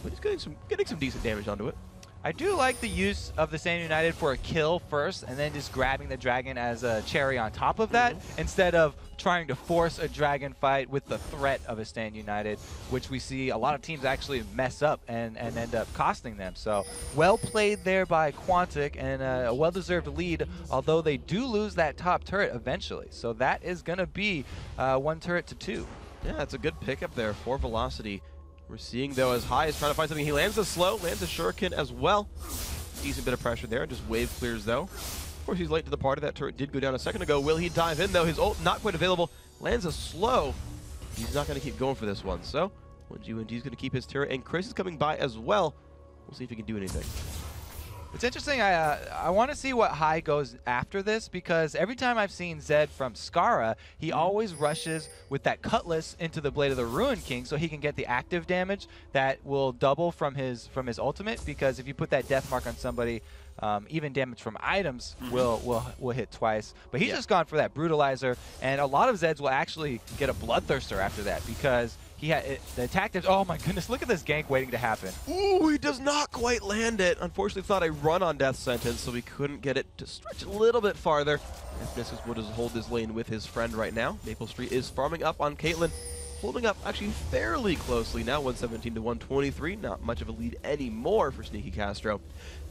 But he's getting some decent damage onto it. I do like the use of the Sand United for a kill first, and then just grabbing the dragon as a cherry on top of that, instead of trying to force a dragon fight with the threat of a Stand United, which we see a lot of teams actually mess up and end up costing them. So well played there by Quantic, and a well-deserved lead, although they do lose that top turret eventually. So that is going to be 1 turret to 2. Yeah, that's a good pickup there for velocity. We're seeing, though, as High is trying to find something. He lands a slow, lands a shuriken as well. Decent bit of pressure there, just wave clears, though. Of course, he's late to the party. That turret did go down a second ago. Will he dive in, though? His ult not quite available. Lands a slow. He's not going to keep going for this one. So, G1D is going to keep his turret, and Chris is coming by as well. We'll see if he can do anything. It's interesting. I want to see what High goes after this, because every time I've seen Zed from Skara, he always rushes with that Cutlass into the Blade of the Ruin King, so he can get the active damage that will double from his ultimate. Because if you put that death mark on somebody, even damage from items will hit twice. But he's just gone for that Brutalizer, and a lot of Zeds will actually get a Bloodthirster after that, because he had the attack damage. Oh my goodness, look at this gank waiting to happen. Ooh, he does not quite land it. Unfortunately, it's not a run on Death Sentence, so we couldn't get it to stretch a little bit farther. If Nissus would hold his lane with his friend right now. Maple Street is farming up on Caitlyn, holding up actually fairly closely now, 117 to 123. Not much of a lead anymore for Sneaky Castro.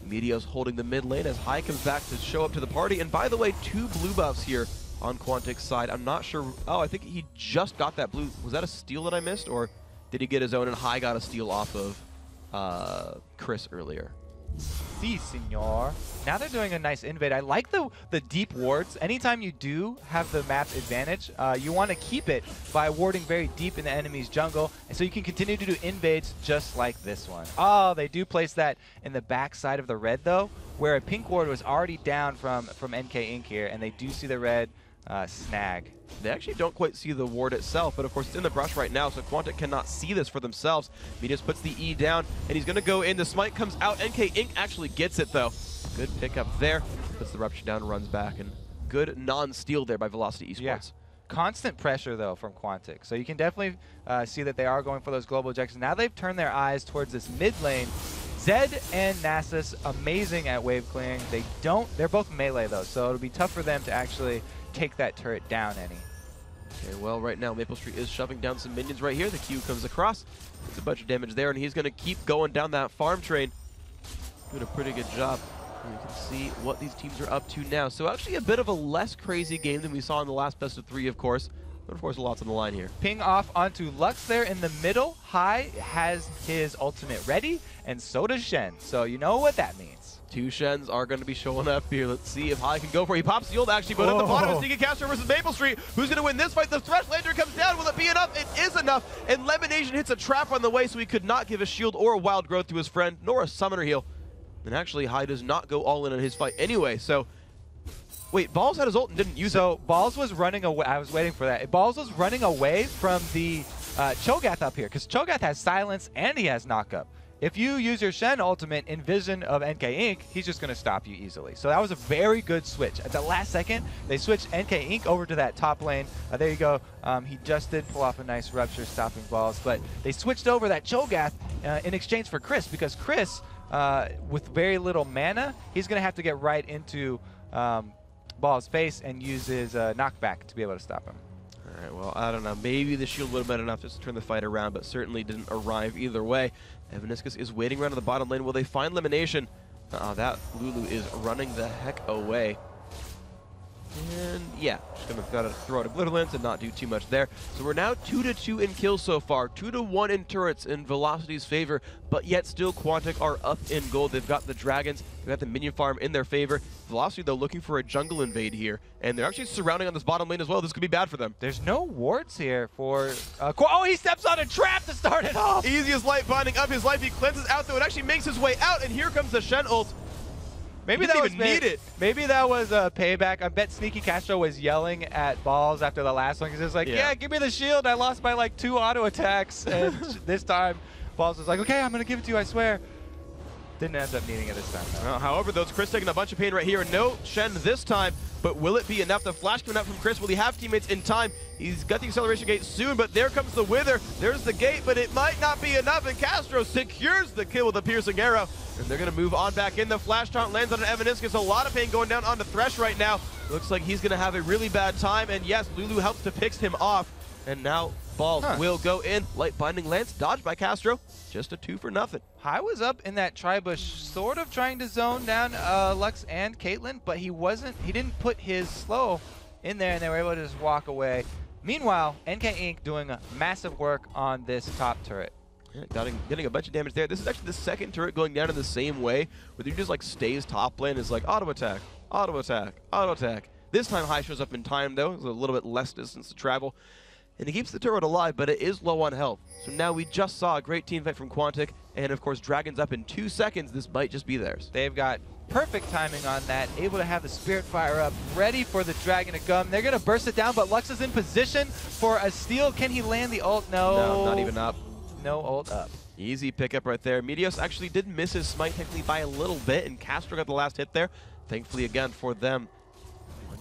Meteos holding the mid lane as High comes back to show up to the party. And by the way, 2 blue buffs here on Quantic's side. I'm not sure. Oh, I think he just got that blue. Was that a steal that I missed, or did he get his own and High got a steal off of Chris earlier? Si, senor. Now they're doing a nice invade. I like the deep wards. Anytime you do have the map advantage, you want to keep it by warding very deep in the enemy's jungle, and so you can continue to do invades just like this one. Oh, they do place that in the back side of the red, though, where a pink ward was already down from NK Inc. here, and they do see the red snag. They actually don't quite see the ward itself, but of course it's in the brush right now, so Quantic cannot see this for themselves. Meteos puts the E down, and he's going to go in. The Smite comes out. NK Inc. actually gets it, though. Good pickup there. Puts the Rupture down, runs back, and good non-steal there by Velocity Esports. Yeah. Constant pressure, though, from Quantic. So you can definitely see that they are going for those global objectives. Now they've turned their eyes towards this mid lane. Zed and Nasus, amazing at wave clearing. They're both melee, though, so it'll be tough for them to actually take that turret down any. Okay, well, right now Maple Street is shoving down some minions right here. The Q comes across. It's a bunch of damage there, and he's going to keep going down that farm train. Doing a pretty good job. And you can see what these teams are up to now. So actually a bit of a less crazy game than we saw in the last best of 3, of course. But of course, lots on the line here. Ping off onto Lux there in the middle. Hai has his ultimate ready, and so does Shen. So you know what that means. 2 Shens are going to be showing up here. Let's see if Hai can go for it. He pops the ult, actually, but at the bottom is Dignitas versus Maple Street. Who's going to win this fight? The Thresh Lantern comes down. Will it be enough? It is enough. And Lemonation hits a trap on the way, so he could not give a shield or a wild growth to his friend, nor a summoner heal. And actually, Hai does not go all in on his fight anyway, so... Wait, Balls had his ult and didn't use it. So Balls was running away. I was waiting for that. Balls was running away from the Cho'Gath up here, because Cho'Gath has silence and he has knockup. If you use your Shen ultimate in Vision of NK Inc., he's just going to stop you easily. So that was a very good switch. At the last second, they switched NK Inc. over to that top lane. There you go. He just did pull off a nice rupture, stopping Balls. But they switched over that Cho'Gath in exchange for Chris, because Chris, with very little mana, he's going to have to get right into Balls' face and use his knockback to be able to stop him. All right, well, I don't know. Maybe the shield would have been enough just to turn the fight around, but certainly didn't arrive either way. Evaniscus is waiting around on the bottom lane. Will they find Elimination? That Lulu is running the heck away. And yeah, just gonna gotta throw out a Glitterlance and not do too much there. So we're now 2-2 in kills so far, 2-1 in turrets in Velocity's favor, but yet still Quantic are up in gold. They've got the dragons, they've got the minion farm in their favor. Velocity though looking for a jungle invade here, and they're actually surrounding on this bottom lane as well. This could be bad for them. There's no wards here for oh, he steps on a trap to start it off. Easiest light binding of his life. He cleanses out though. It actually makes his way out, and here comes the Shen ult. Maybe that was Maybe that was a payback. I bet Sneaky Castro was yelling at Balls after the last one because it's like, yeah, give me the shield. I lost by like 2 auto attacks, and this time Balls was like, okay, I'm gonna give it to you, I swear. Didn't end up needing it this time. Well, however, though, it's Chris taking a bunch of pain right here. No Shen this time, but will it be enough? The flash coming out from Chris. Will he have teammates in time? He's got the acceleration gate soon, but there comes the Wither. There's the gate, but it might not be enough, and Castro secures the kill with a piercing arrow. And they're going to move on back in. The flash taunt lands on an Evaniscus. A lot of pain going down onto Thresh right now. Looks like he's going to have a really bad time, and yes, Lulu helps to pick him off. And now Balls will go in. Light binding lance, dodged by Castro. Just a 2 for nothing. Hai was up in that tri-bush, sort of trying to zone down Lux and Caitlyn, but he didn't put his slow in there, and they were able to just walk away. Meanwhile, NK Inc. doing massive work on this top turret. Yeah, getting a bunch of damage there. This is actually the second turret going down in the same way, where he just like stays top lane, is like auto attack, auto attack, auto attack. This time Hai shows up in time though, it's a little bit less distance to travel. And he keeps the turret alive, but it is low on health. So now we just saw a great team fight from Quantic, and of course Dragon's up in 2 seconds. This might just be theirs. They've got perfect timing on that, able to have the Spirit Fire up, ready for the Dragon to come. They're gonna burst it down, but Lux is in position for a steal. Can he land the ult? No, not even up. No ult up. Easy pickup right there. Meteos actually did miss his smite technically by a little bit, and Castro got the last hit there. Thankfully again for them.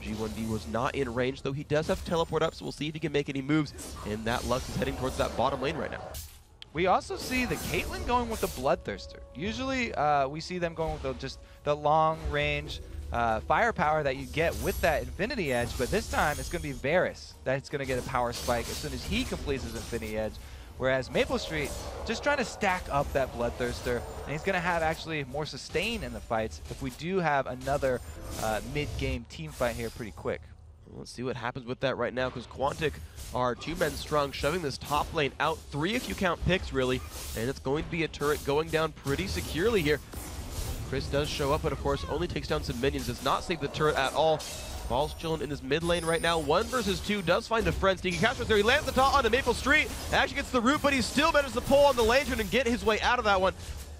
G1D was not in range, though he does have teleport up, so we'll see if he can make any moves. And that Lux is heading towards that bottom lane right now. We also see the Caitlyn going with the Bloodthirster. Usually we see them going with just the long range firepower that you get with that Infinity Edge, but this time it's going to be Varus that's going to get a power spike as soon as he completes his Infinity Edge. Whereas Maple Street just trying to stack up that Bloodthirster, and he's going to have actually more sustain in the fights if we do have another mid-game team fight here pretty quick. Let's see what happens with that right now, because Quantic are 2 men strong, shoving this top lane out, 3 if you count picks really, and it's going to be a turret going down pretty securely here. Chris does show up, but of course only takes down some minions, does not save the turret at all. Ball's chilling in his mid lane right now. 1 versus 2, does find a friend. Sneaky Castro's there. He lands the taunt onto Maple Street. Actually gets the root, but he still manages to pull on the lantern and get his way out of that one.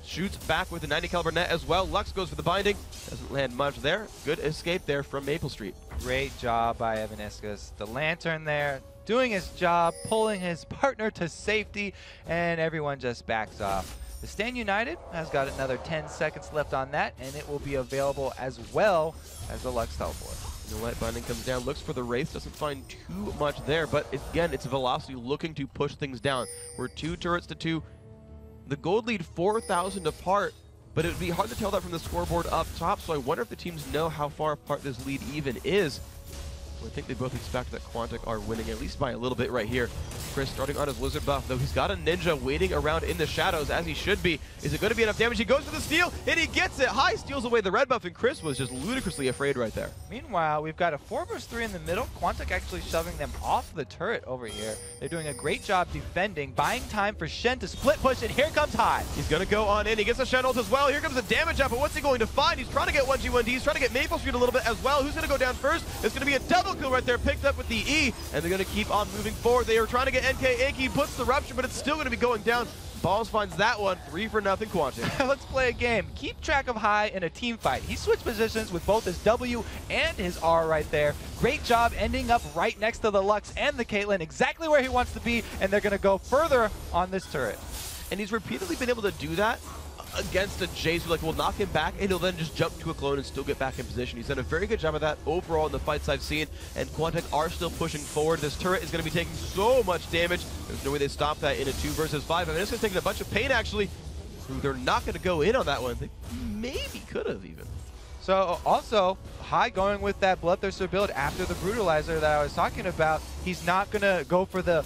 Shoots back with the 90 caliber net as well. Lux goes for the binding. Doesn't land much there. Good escape there from Maple Street. Great job by Evaniscus. The lantern there, doing his job, pulling his partner to safety, and everyone just backs off. The Stand United has got another 10 seconds left on that, and it will be available as well as the Lux teleport. The light binding comes down, looks for the Wraith, doesn't find too much there, but again, it's Velocity looking to push things down. We're 2 turrets to 2. The gold lead 4,000 apart, but it would be hard to tell that from the scoreboard up top, so I wonder if the teams know how far apart this lead even is. I think they both expect that Quantic are winning, at least by a little bit right here. Chris starting on his Lizard buff, though he's got a Ninja waiting around in the shadows, as he should be. Is it going to be enough damage? He goes for the steal, and he gets it. High steals away the red buff, and Chris was just ludicrously afraid right there. Meanwhile, we've got a 4 vs 3 in the middle. Quantic actually shoving them off the turret over here. They're doing a great job defending, buying time for Shen to split push, and here comes High. He's going to go on in. He gets a Shen ult as well. Here comes the damage up, but what's he going to find? He's trying to get 1G1D. He's trying to get Maple Street a little bit as well. Who's going to go down first? It's going to be a double kill right there, picked up with the E, and they're going to keep on moving forward. They are trying to get NK Inc. He puts the Rupture, but it's still going to be going down. Balls finds that one, 3-0 Quantic. Let's play a game. Keep track of High in a team fight. He switched positions with both his W and his R right there. Great job ending up right next to the Lux and the Caitlyn, exactly where he wants to be, and they're going to go further on this turret. And he's repeatedly been able to do that against a Jace who will knock him back, and he'll then just jump to a clone and still get back in position. He's done a very good job of that overall in the fights I've seen, and Quantic are still pushing forward. This turret is going to be taking so much damage. There's no way they stop that in a 2 vs 5. I mean, it's going to take a bunch of pain, actually. They're not going to go in on that one. They maybe could have even. So also, High going with that Bloodthirster build after the Brutalizer that I was talking about. He's not going to go for the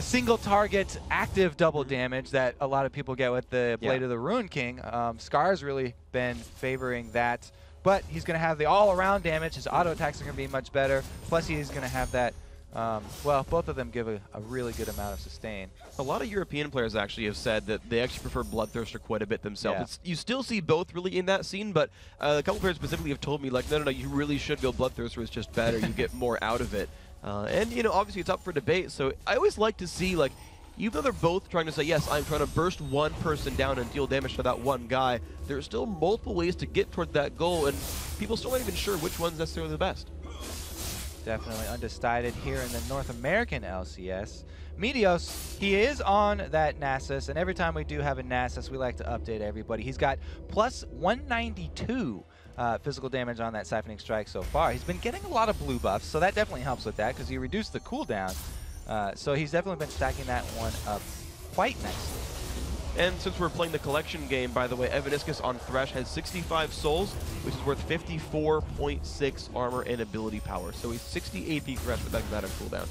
single target active double damage that a lot of people get with the Blade of the Ruin King. Scar's really been favoring that, but he's going to have the all-around damage. His auto attacks are going to be much better. Plus, he's going to have that. Well, both of them give a really good amount of sustain. A lot of European players actually have said that they actually prefer Bloodthirster quite a bit themselves. You still see both really in that scene, but a couple players specifically have told me, like, no, you really should go Bloodthirster. It's just better. You get more out of it. And, you know, obviously it's up for debate, so I always like to see, like, even though they're both trying to say, yes, I'm trying to burst one person down and deal damage to that one guy, there's still multiple ways to get toward that goal, and people still aren't even sure which one's necessarily the best. Definitely undecided here in the North American LCS. Meteos, he is on that Nasus, and every time we do have a Nasus, we like to update everybody. He's got plus 192 physical damage on that Siphoning Strike so far. He's been getting a lot of blue buffs, so that definitely helps with that because he reduced the cooldown. So he's definitely been stacking that one up quite nicely. And since we're playing the collection game, by the way, Evaniscus on Thresh has 65 souls, which is worth 54.6 armor and ability power. So he's 60 AP Thresh with that cooldown.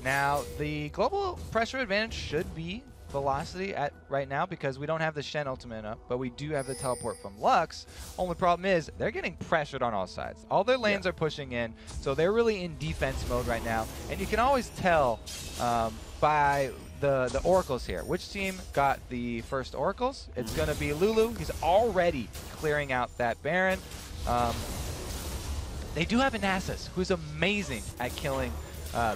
Now, the global pressure advantage should be velocity at right now because we don't have the Shen ultimate up, but we do have the teleport from Lux. Only problem is they're getting pressured on all sides. All their lanes are pushing in, so they're really in defense mode right now. And you can always tell by the oracles here. Which team got the first oracles? It's going to be Lulu. He's already clearing out that Baron. They do have a Nasus, who's amazing at killing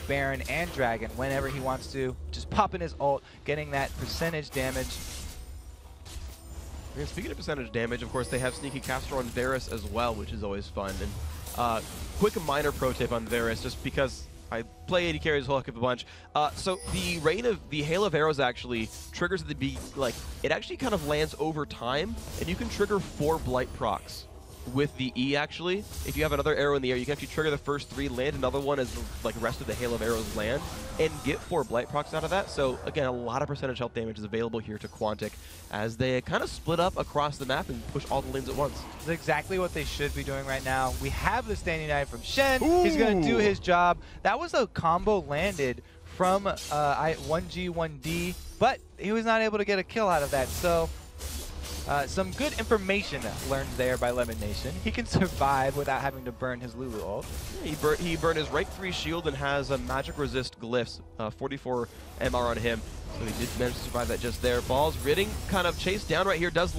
Baron and Dragon whenever he wants to. Just popping his ult, getting that percentage damage. Yeah, speaking of percentage damage, of course, they have Sneaky Caster on Varus as well, which is always fun. And quick minor pro tip on Varus, just because I play AD carries Hulk up a bunch. So the Hail of Arrows actually triggers at the beat, like, it actually kind of lands over time, and you can trigger 4 Blight procs with the E, actually. If you have another arrow in the air, you can actually trigger the first 3, land another one as the rest of the Hail of Arrows land, and get 4 Blight procs out of that. So, again, a lot of percentage health damage is available here to Quantic as they kind of split up across the map and push all the lanes at once. That's exactly what they should be doing right now. We have the Standing Knife from Shen. Ooh. He's going to do his job. That was a combo landed from 1G1D, but he was not able to get a kill out of that. So, some good information learned there by Lemon Nation. He can survive without having to burn his Lulu ult. Yeah, he burned his rank 3 shield and has a magic resist glyphs, 44 MR on him. So he did manage to survive that just there. Balls Ridding kind of chased down right here, does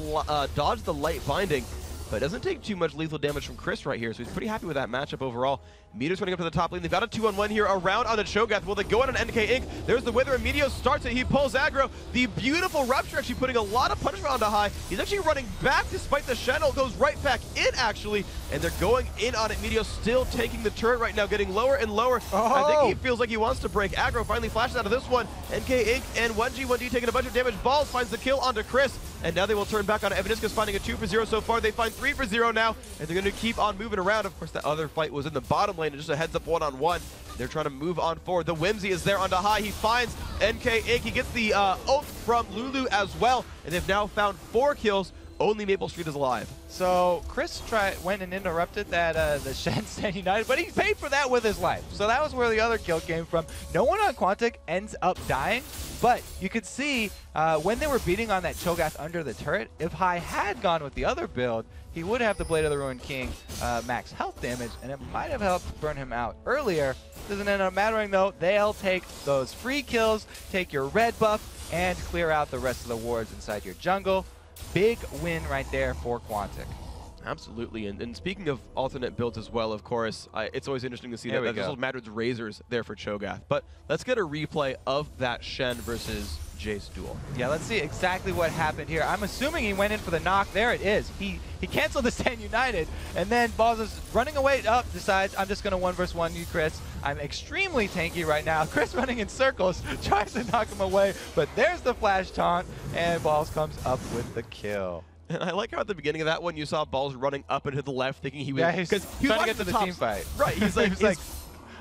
dodge the light binding, but doesn't take too much lethal damage from Chris right here, so he's pretty happy with that matchup overall. Meteos running up to the top lane. They've got a 2-on-1 here around on the Cho'Gath. Will they go on an NK Inc? There's the Wither, and Meteos starts it. He pulls aggro. The beautiful Rupture actually putting a lot of punishment onto High. He's actually running back despite the Shen ult. Goes right back in, actually, and they're going in on it. Meteos still taking the turret right now, getting lower and lower. Oh. I think he feels like he wants to break aggro. Finally flashes out of this one. NK Inc and 1G1D taking a bunch of damage. Balls finds the kill onto Chris, and now they will turn back on Evaniscus, finding a 2 for 0 so far. They find 3 for 0 now, and they're going to keep on moving around. Of course, that other fight was in the bottom lane, and just a heads-up one-on-one. They're trying to move on forward. The Whimsy is there onto High. He finds NK Inc. He gets the ult from Lulu as well, and they've now found 4 kills Only Maple Street is alive. So Chris went and interrupted that the Shen Stand United, but he paid for that with his life. So that was where the other kill came from. No one on Quantic ends up dying, but you could see when they were beating on that Cho'Gath under the turret, if Hai had gone with the other build, he would have the Blade of the Ruined King max health damage, and it might have helped burn him out earlier. Doesn't end up mattering though. They'll take those free kills, take your red buff, and clear out the rest of the wards inside your jungle. Big win right there for Quantic. Absolutely, and speaking of alternate builds as well, of course, it's always interesting to see that there's Madrid's Razors there for Cho'Gath. But let's get a replay of that Shen versus Jace duel. Yeah, let's see exactly what happened here. I'm assuming he went in for the knock. There it is. He canceled the Stand United, and then Balls is running away up, decides, I'm just going to 1v1 you, Chris. I'm extremely tanky right now. Chris running in circles, tries to knock him away, but there's the flash taunt, and Balls comes up with the kill. And I like how at the beginning of that one, you saw Balls running up and to the left, thinking he was... Yeah, he's trying to get to the team fight. Right, he's like...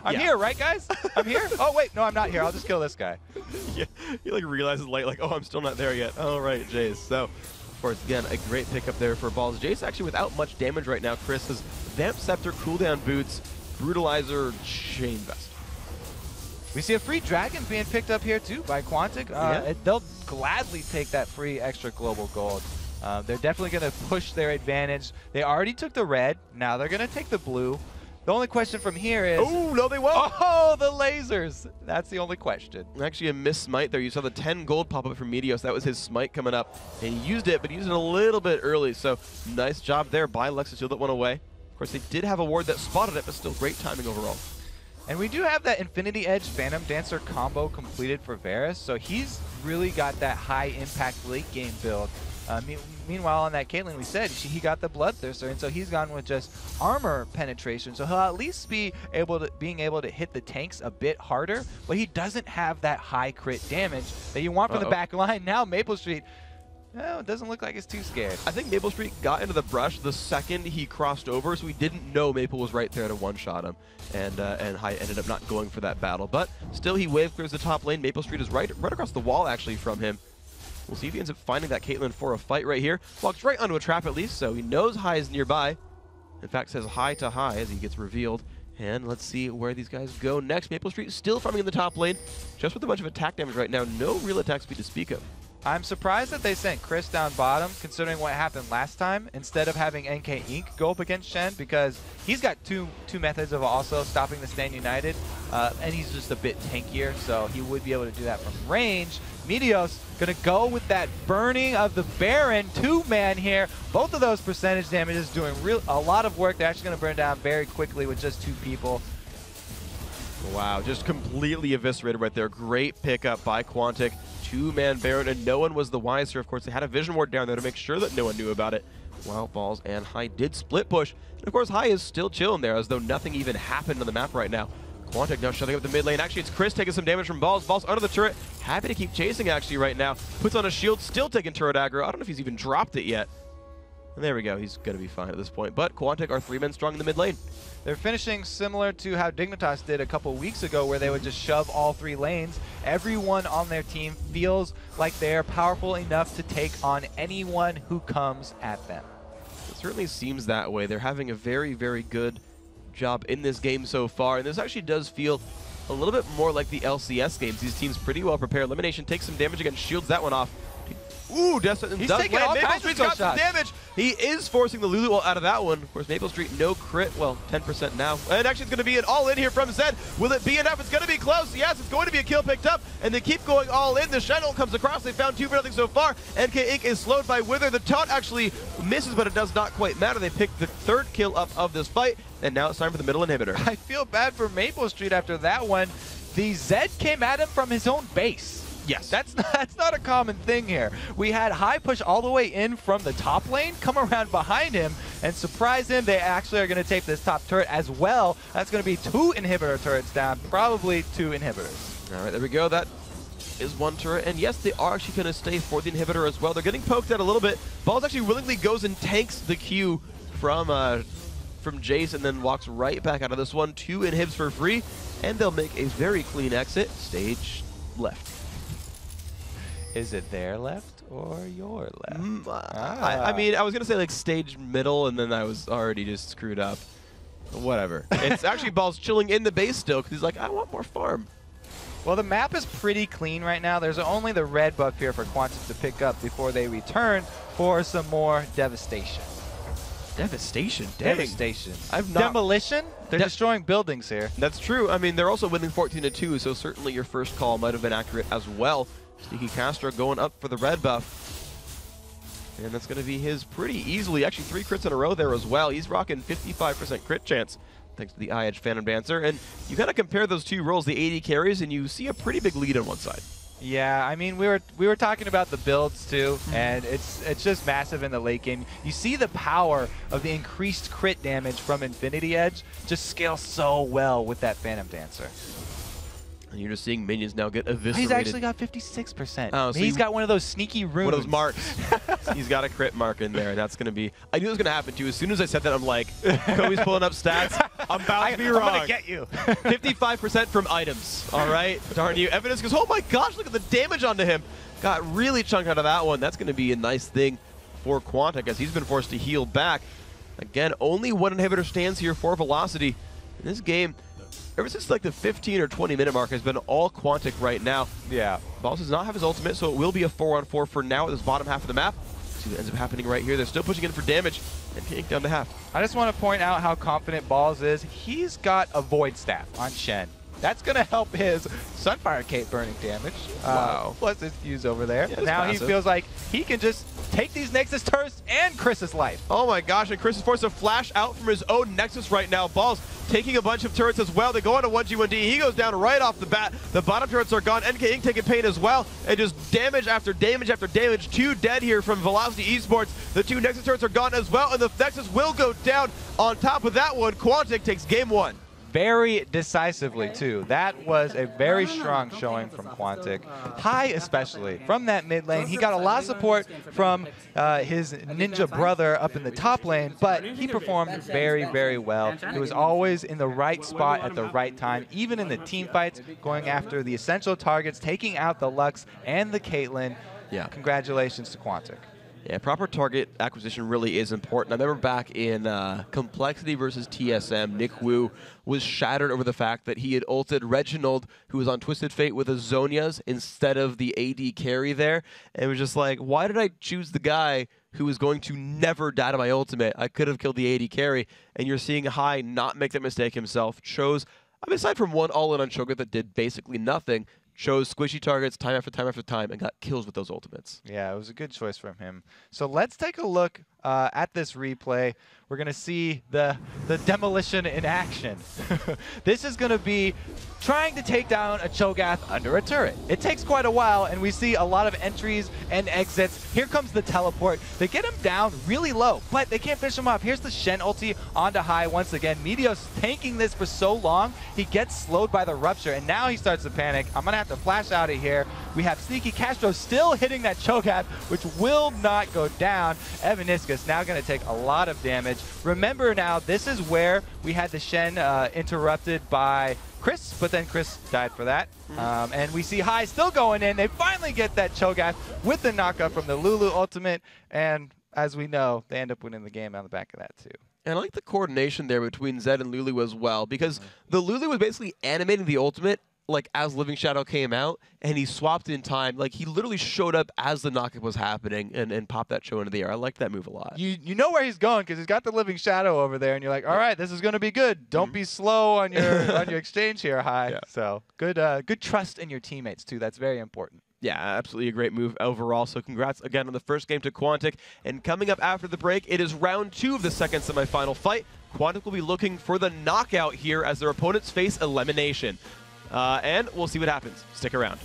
I'm here, right, guys? I'm here? Oh, wait, no, I'm not here. I'll just kill this guy. Yeah, he like realizes late, like, oh, I'm still not there yet. Oh, right, Jace. So, of course, again, a great pickup there for Balls. Jace actually without much damage right now. Chris has Vamp Scepter, cooldown boots, Brutalizer, Chain Vest. We see a free dragon being picked up here, too, by Quantic. They'll gladly take that free extra global gold. They're definitely going to push their advantage. They already took the red. Now they're going to take the blue. The only question from here is... Oh, no, they won't. Oh, the lasers. That's the only question. Actually, a missed smite there. You saw the 10 gold pop up from Meteos. That was his smite coming up. And he used it, but he used it a little bit early. So nice job there by Lex to steal that one away. Of course, they did have a ward that spotted it, but still great timing overall. And we do have that Infinity Edge Phantom Dancer combo completed for Varus. So he's really got that high impact late game build. Meanwhile, on that Caitlyn, we said he got the Bloodthirster, and so he's gone with just armor penetration. So he'll at least be able to hit the tanks a bit harder, but he doesn't have that high crit damage that you want from the back line. Now Maple Street, well, it doesn't look like it's too scared. I think Maple Street got into the brush the second he crossed over, so we didn't know Maple was right there to one-shot him, and Hai ended up not going for that battle. But still, he wave clears the top lane. Maple Street is right across the wall, actually, from him. We'll see if he ends up finding that Caitlyn for a fight right here. Walks right onto a trap at least, so he knows Hai is nearby. In fact, says hi to Hai as he gets revealed. And let's see where these guys go next. Maple Street still farming in the top lane, just with a bunch of attack damage right now. No real attack speed to speak of. I'm surprised that they sent Chris down bottom, considering what happened last time, instead of having NK Inc. go up against Shen, because he's got two methods of also stopping the Stand United, and he's just a bit tankier, so he would be able to do that from range. Meteos gonna go with that burning of the Baron, 2-man here. Both of those percentage damages doing a lot of work. They're actually gonna burn down very quickly with just 2 people. Wow, just completely eviscerated right there. Great pickup by Quantic. 2-man Baron, and no one was the wiser. Of course, they had a vision ward down there to make sure that no one knew about it. While Balls and Hai did split push. And of course, Hai is still chilling there as though nothing even happened on the map right now. Quantic now shutting up the mid lane. Actually, it's Chris taking some damage from Balls. Balls under the turret. Happy to keep chasing, actually, right now. Puts on a shield, still taking turret aggro. I don't know if he's even dropped it yet. And there we go. He's going to be fine at this point. But Quantic are 3 men strong in the mid lane. They're finishing similar to how Dignitas did a couple weeks ago, where they would just shove all 3 lanes. Everyone on their team feels like they're powerful enough to take on anyone who comes at them. It certainly seems that way. They're having a very, very good job in this game so far, and this actually does feel a little bit more like the LCS games. These teams pretty well prepared. Elimination takes some damage against shields that one off. Ooh, Death Sentence does taking land. all Maple kinds Street's of got some shots. damage. He is forcing the Lulu ult out of that one. Of course, Maple Street, no crit. Well, 10% now. And actually, it's going to be an all-in here from Zed. Will it be enough? It's going to be close. Yes, it's going to be a kill picked up. And they keep going all in. The Shadow comes across. They found 2 for nothing so far. NK Inc. is slowed by Wither. The taunt actually misses, but it does not quite matter. They picked the 3rd kill up of this fight. And now it's time for the middle inhibitor. I feel bad for Maple Street after that one. The Zed came at him from his own base. Yes. That's not a common thing here. We had Hai push all the way in from the top lane, come around behind him, and surprise him. They actually are going to take this top turret as well. That's going to be 2 inhibitor turrets down, probably 2 inhibitors. All right, there we go. That is 1 turret. And yes, they are actually going to stay for the inhibitor as well. They're getting poked at a little bit. Balls actually willingly goes and tanks the Q from Jace and then walks right back out of this one. 2 inhibs for free, and they'll make a very clean exit. Stage left. Is it their left or your left? I mean, I was going to say like stage middle, and then I was already just screwed up. Whatever. It's actually Ball's chilling in the base still because he's like, I want more farm. Well, the map is pretty clean right now. There's only the red buff here for Quantic to pick up before they return for some more devastation. Devastation? Dang. Devastation. I've not... Demolition? They're destroying buildings here. That's true. I mean, they're also winning 14-2, so certainly your first call might have been accurate as well. Sneaky Castro going up for the red buff. And that's going to be his pretty easily. Actually, 3 crits in a row there as well. He's rocking 55% crit chance thanks to the eye-edge Phantom Dancer. And you kind of compare those two roles, the AD carries, and you see a pretty big lead on one side. Yeah, I mean, we were talking about the builds too, and it's just massive in the late game. You see the power of the increased crit damage from Infinity Edge just scale so well with that Phantom Dancer. And you're just seeing minions now get eviscerated. He's actually got 56%. Oh, so he's got one of those sneaky runes. One of those marks. He's got a crit mark in there, and that's going to be... I knew it was going to happen, too. As soon as I said that, I'm like, Kobe's pulling up stats. I'm about to be wrong. I'm going to get you. 55% from items, all right? Darn you. Evidence goes, oh my gosh, look at the damage onto him. Got really chunked out of that one. That's going to be a nice thing for Quantic as he's been forced to heal back. Again, only one inhibitor stands here for Velocity. In this game... Ever since like the 15 or 20 minute mark has been all Quantic right now. Yeah. Balls does not have his ultimate, so it will be a 4-on-4 for now at this bottom half of the map. See what ends up happening right here. They're still pushing in for damage and getting down to half. I just want to point out how confident Balls is. He's got a Void Staff on Shen. That's going to help his Sunfire Cape burning damage. Wow. Plus his fuse over there. Yeah, now massive. He feels like he can just take these Nexus turrets and Chris's life. Oh my gosh, and Chris is forced to flash out from his own Nexus right now. Balls taking a bunch of turrets as well. They go on to 1G1D. He goes down right off the bat. The bottom turrets are gone. NK Inc. taking pain as well. And just damage after damage after damage. 2 dead here from Velocity Esports. The 2 Nexus turrets are gone as well, and the Nexus will go down. On top of that one, Quantic takes game 1. Very decisively, too. That was a very strong showing from Quantic. High, especially, from that mid lane. He got a lot of support from his ninja brother up in the top lane, but he performed very, very well. He was always in the right spot at the right time, even in the team fights, going after the essential targets, taking out the Lux and the Caitlyn. Yeah. Congratulations to Quantic. Yeah, proper target acquisition really is important. I remember back in Complexity versus TSM, Nick Wu was shattered over the fact that he had ulted Reginald, who was on Twisted Fate with a Zhonya's instead of the AD carry there. And it was just like, why did I choose the guy who was going to never die to my ultimate? I could have killed the AD carry. And you're seeing Hai not make that mistake himself. Chose, I mean, aside from one all-in on Cho'Gath that did basically nothing, chose squishy targets time after time after time and got kills with those ultimates. Yeah, it was a good choice from him. So let's take a look at this replay. We're going to see the demolition in action. This is going to be trying to take down a Cho'Gath under a turret. It takes quite a while, and we see a lot of entries and exits. Here comes the teleport. They get him down really low, but they can't finish him off. Here's the Shen ulti onto Hai once again. Meteos tanking this for so long, he gets slowed by the Rupture, and now he starts to panic. I'm going to have to flash out of here. We have Sneaky Castro still hitting that Cho'Gath, which will not go down. Evaniscus now going to take a lot of damage. Remember now, this is where we had the Shen interrupted by Chris, but then Chris died for that. And we see Hai still going in. They finally get that Cho'Gath with the knockup from the Lulu ultimate. And as we know, they end up winning the game on the back of that too. And I like the coordination there between Zed and Lulu as well, because the Lulu was basically animating the ultimate like as Living Shadow came out, and he swapped in time. Like he literally showed up as the knockup was happening and popped that show into the air. I like that move a lot. You know where he's going because he's got the Living Shadow over there, and you're like, all right, this is going to be good. Don't be slow on your on your exchange here, Hai. Yeah. So good trust in your teammates too. That's very important. Yeah, absolutely a great move overall. So congrats again on the first game to Quantic. And coming up after the break, it is round 2 of the second semifinal fight. Quantic will be looking for the knockout here as their opponents face elimination. And we'll see what happens. Stick around.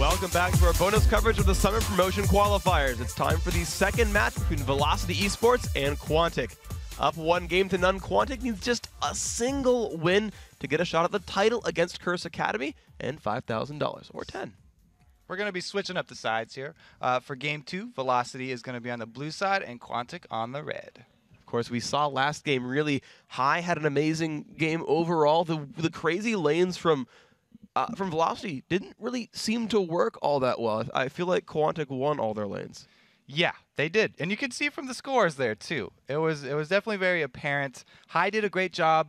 Welcome back to our bonus coverage of the Summer Promotion Qualifiers. It's time for the second match between Velocity Esports and Quantic. Up 1-0 Quantic needs just a single win to get a shot at the title against Curse Academy and $5,000 or 10. We're going to be switching up the sides here. For Game 2, Velocity is going to be on the blue side and Quantic on the red. Of course, we saw last game really High had an amazing game overall. The crazy lanes from Velocity didn't really seem to work all that well. I feel like Quantic won all their lanes. Yeah, they did. And you can see from the scores there, too. It was definitely very apparent. High did a great job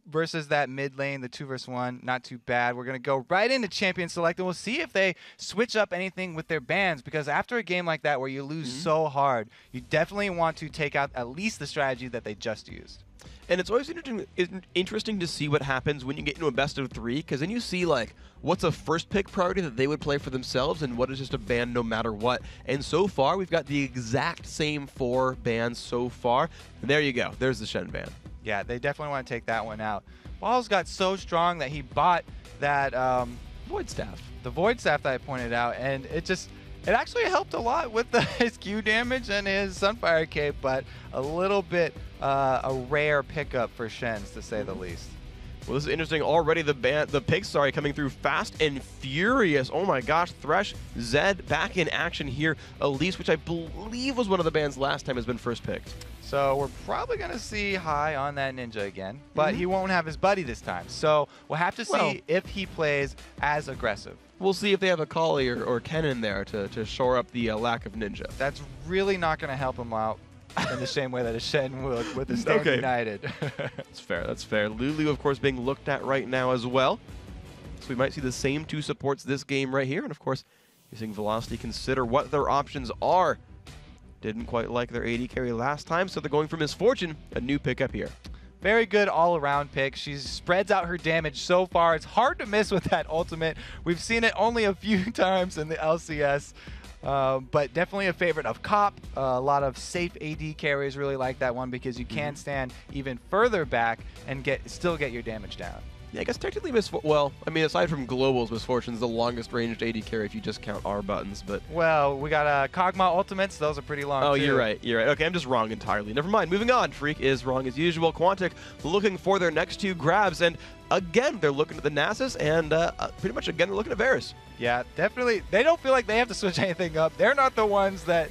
versus that mid lane, the 2 versus 1. Not too bad. We're going to go right into Champion Select, and we'll see if they switch up anything with their bans, because after a game like that where you lose so hard, you definitely want to take out at least the strategy that they just used. And it's always interesting to see what happens when you get into a best of 3, because then you see, like, what's a first pick priority that they would play for themselves and what is just a ban no matter what. And so far, we've got the exact same 4 bans so far. And there you go. There's the Shen ban. Yeah, they definitely want to take that one out. Ball's got so strong that he bought that Void Staff. The Void Staff that I pointed out, and it actually helped a lot with his Q damage and his Sunfire Cape, but a little bit a rare pickup for Shens, to say the least. Well, this is interesting. Already the pigs, coming through fast and furious. Oh my gosh, Thresh, Zed back in action here. Elise, which I believe was one of the bans last time, has been first picked. So we're probably going to see High on that Ninja again, but he won't have his buddy this time. So we'll have to see if he plays as aggressive. We'll see if they have a Kali or Ken in there to shore up the lack of Ninja. That's really not going to help him out in the same way that a Shen would with the Stand United. That's fair. That's fair. Lulu, of course, being looked at right now as well. So we might see the same 2 supports this game right here. And, of course, using Velocity, consider what their options are. Didn't quite like their AD carry last time, so they're going for Misfortune, a new pickup here. Very good all-around pick. She spreads out her damage so far. It's hard to miss with that ultimate. We've seen it only a few times in the LCS, but definitely a favorite of Cop. A lot of safe AD carriers really like that one because you can stand even further back and still get your damage down. Yeah, I guess technically well, I mean, aside from globals, Misfortune's the longest ranged AD carry if you just count R buttons, but... Well, we got Kog'Maw ultimates. Those are pretty long, Oh, too. you're right. You're right. Okay, I'm just wrong entirely. Never mind. Moving on. Freak is wrong as usual. Quantic looking for their next 2 grabs, and again, they're looking at the Nasus, and pretty much again, they're looking at Varus. Yeah, definitely. They don't feel like they have to switch anything up. They're not the ones that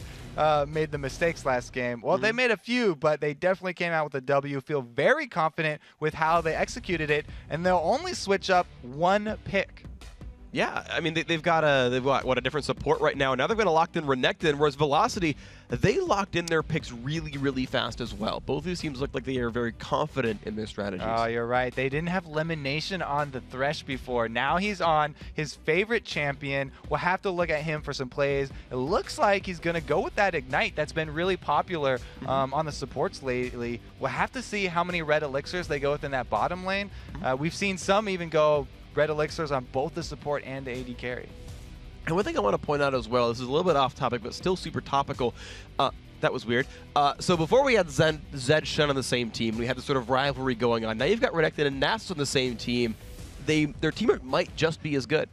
made the mistakes last game. Well, they made a few, but they definitely came out with a W. Feel very confident with how they executed it, and they'll only switch up 1 pick. Yeah, I mean, they've got a different support right now. Now they've got a locked-in Renekton, whereas Velocity, they locked in their picks really, really fast as well. Both of these teams look like they are very confident in their strategies. Oh, you're right. They didn't have Lemonation on the Thresh before. Now he's on his favorite champion. We'll have to look at him for some plays. It looks like he's going to go with that Ignite that's been really popular on the supports lately. We'll have to see how many red elixirs they go with in that bottom lane. We've seen some even go red elixirs on both the support and the AD carry. And one thing I want to point out as well, this is a little bit off topic, but still super topical. That was weird. So before we had Zed Shen on the same team, we had this sort of rivalry going on. Now you've got Renekton and Nasus on the same team. Their teamwork might just be as good.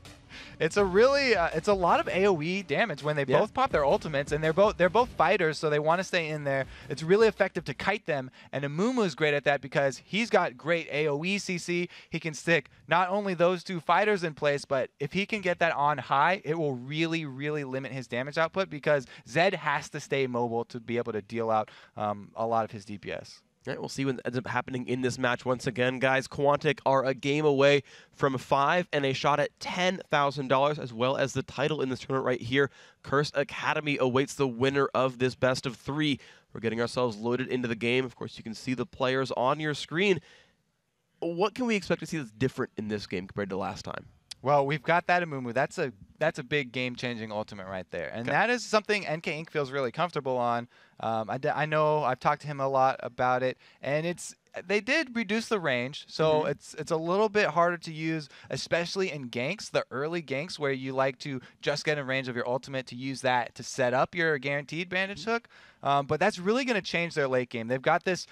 It's a really it's a lot of AoE damage when they both pop their ultimates, and they're both fighters, so they want to stay in there. It's really effective to kite them, and Amumu is great at that because he's got great AoE CC. He can stick not only those 2 fighters in place, but if he can get that on High, it will really, really limit his damage output because Zed has to stay mobile to be able to deal out a lot of his DPS. All right, we'll see what ends up happening in this match once again, guys. Quantic are a game away from 5 and a shot at $10,000, as well as the title in this tournament right here. Curse Academy awaits the winner of this best of 3. We're getting ourselves loaded into the game. Of course, you can see the players on your screen. What can we expect to see that's different in this game compared to last time? Well, we've got that Amumu. That's a big game-changing ultimate right there. And that is something NK Inc. feels really comfortable on. I know I've talked to him a lot about it, and it's they did reduce the range, so it's a little bit harder to use, especially in ganks, the early ganks where you like to just get in range of your ultimate to use that to set up your guaranteed bandage hook. But that's really going to change their late game. They've got this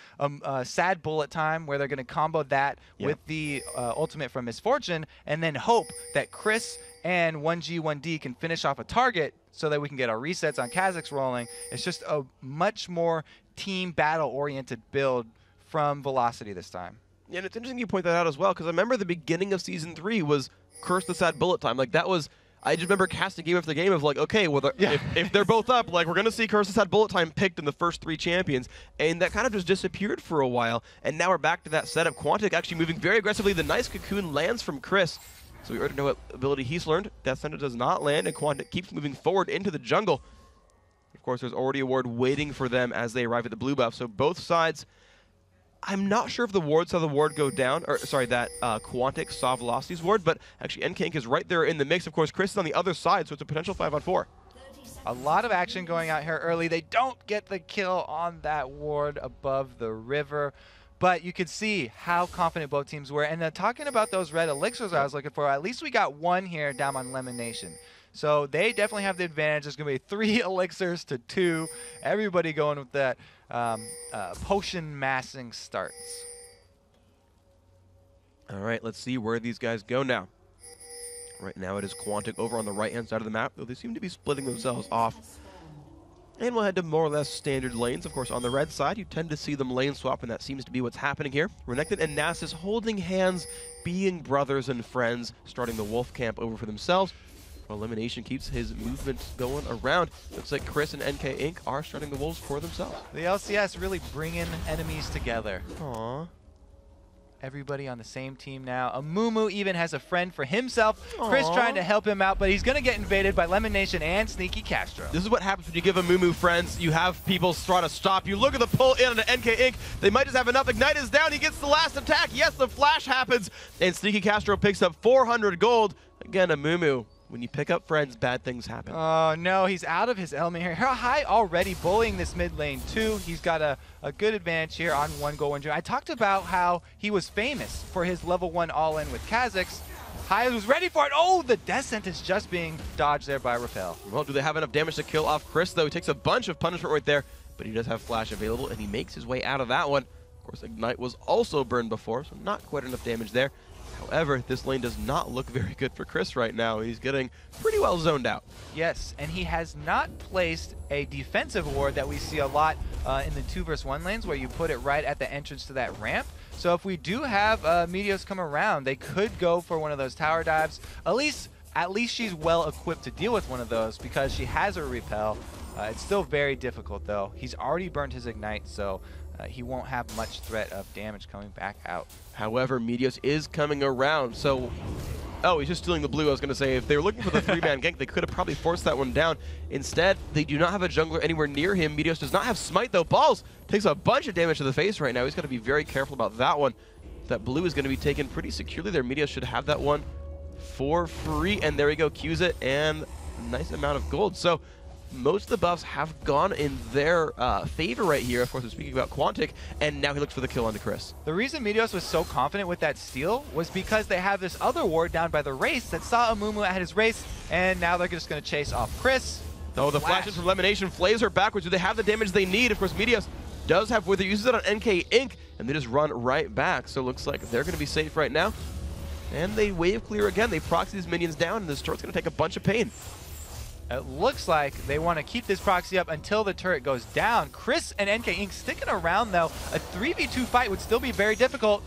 sad bullet time where they're going to combo that with the ultimate from Misfortune and then hope that Chris and 1G1D can finish off a target so that we can get our resets on Kha'Zix rolling. It's just a much more team battle-oriented build from Velocity this time. Yeah, and it's interesting you point that out as well, because I remember the beginning of Season 3 was Curse the Sad Bullet time. Like, that was... I just remember casting game after game of like, okay, well, if they're both up, like, we're going to see Curse the Sad Bullet time picked in the first 3 champions, and that kind of just disappeared for a while, and now we're back to that setup. Quantic actually moving very aggressively. The nice cocoon lands from Chris, so we already know what ability he's learned. Death Sentence does not land, and Quantic keeps moving forward into the jungle. Of course, there's already a ward waiting for them as they arrive at the blue buff, so both sides... I'm not sure if the ward saw the ward go down, or sorry, that Quantic saw Velocity's ward, but actually NK is right there in the mix. Of course, Chris is on the other side, so it's a potential 5-on-4. A lot of action going out here early. They don't get the kill on that ward above the river, but you could see how confident both teams were. And talking about those red elixirs I was looking for, at least we got one here down on Lemon Nation. So they definitely have the advantage. There's going to be 3 elixirs to 2. Everybody going with that potion massing starts. All right, let's see where these guys go now. Right now it is Quantic over on the right-hand side of the map, though they seem to be splitting themselves off. And we'll head to more or less standard lanes. Of course, on the red side, you tend to see them lane swap, and that seems to be what's happening here. Renekton and Nasus holding hands, being brothers and friends, starting the wolf camp over for themselves. Elimination keeps his movement going around. Looks like Chris and NK Inc. are starting the wolves for themselves. The LCS really bringing enemies together. Aww. Everybody on the same team now. Amumu even has a friend for himself. Aww. Chris trying to help him out, but he's going to get invaded by Lemon Nation and Sneaky Castro. This is what happens when you give Amumu friends. You have people trying to stop you. Look at the pull in on the NK Inc. They might just have enough. Ignite is down. He gets the last attack. Yes, the flash happens. And Sneaky Castro picks up 400 gold. Again, Amumu. When you pick up friends, bad things happen. Oh, no, he's out of his element here. High already bullying this mid lane, too. He's got a good advantage here on 1 goal 1 drain. I talked about how he was famous for his level 1 all-in with Kha'Zix. High was ready for it. Oh, the death sentence just being dodged there by Repel. Well, do they have enough damage to kill off Chris, though? He takes a bunch of punishment right there, but he does have Flash available, and he makes his way out of that one. Of course, Ignite was also burned before, so not quite enough damage there. However, this lane does not look very good for Chris right now. He's getting pretty well zoned out. Yes, and he has not placed a defensive ward that we see a lot in the 2-versus-1 lanes where you put it right at the entrance to that ramp. So if we do have Meteos come around, they could go for one of those tower dives. At least she's well equipped to deal with one of those because she has her repel. It's still very difficult though. He's already burned his Ignite, so he won't have much threat of damage coming back out. However, Meteos is coming around, so... Oh, he's just stealing the blue. I was going to say, if they were looking for the 3-man gank, they could have probably forced that one down. Instead, they do not have a jungler anywhere near him. Meteos does not have smite, though. Balls takes a bunch of damage to the face right now. He's got to be very careful about that one. That blue is going to be taken pretty securely there. Meteos should have that one for free, and there we go. Qs it, and a nice amount of gold. So... most of the buffs have gone in their favor right here. Of course, we're speaking about Quantic, and now he looks for the kill onto Chris. The reason Meteos was so confident with that steal was because they have this other ward down by the race that saw Amumu at his race, and now they're just going to chase off Chris. Oh, the flashes from Elimination flays her backwards. Do they have the damage they need? Of course, Meteos does have whether he uses it on NK Inc., and they just run right back. So it looks like they're going to be safe right now. And they wave clear again. They proxy these minions down, and this turret's going to take a bunch of pain. It looks like they want to keep this proxy up until the turret goes down. Chris and NK Inc. sticking around, though. A 3v2 fight would still be very difficult.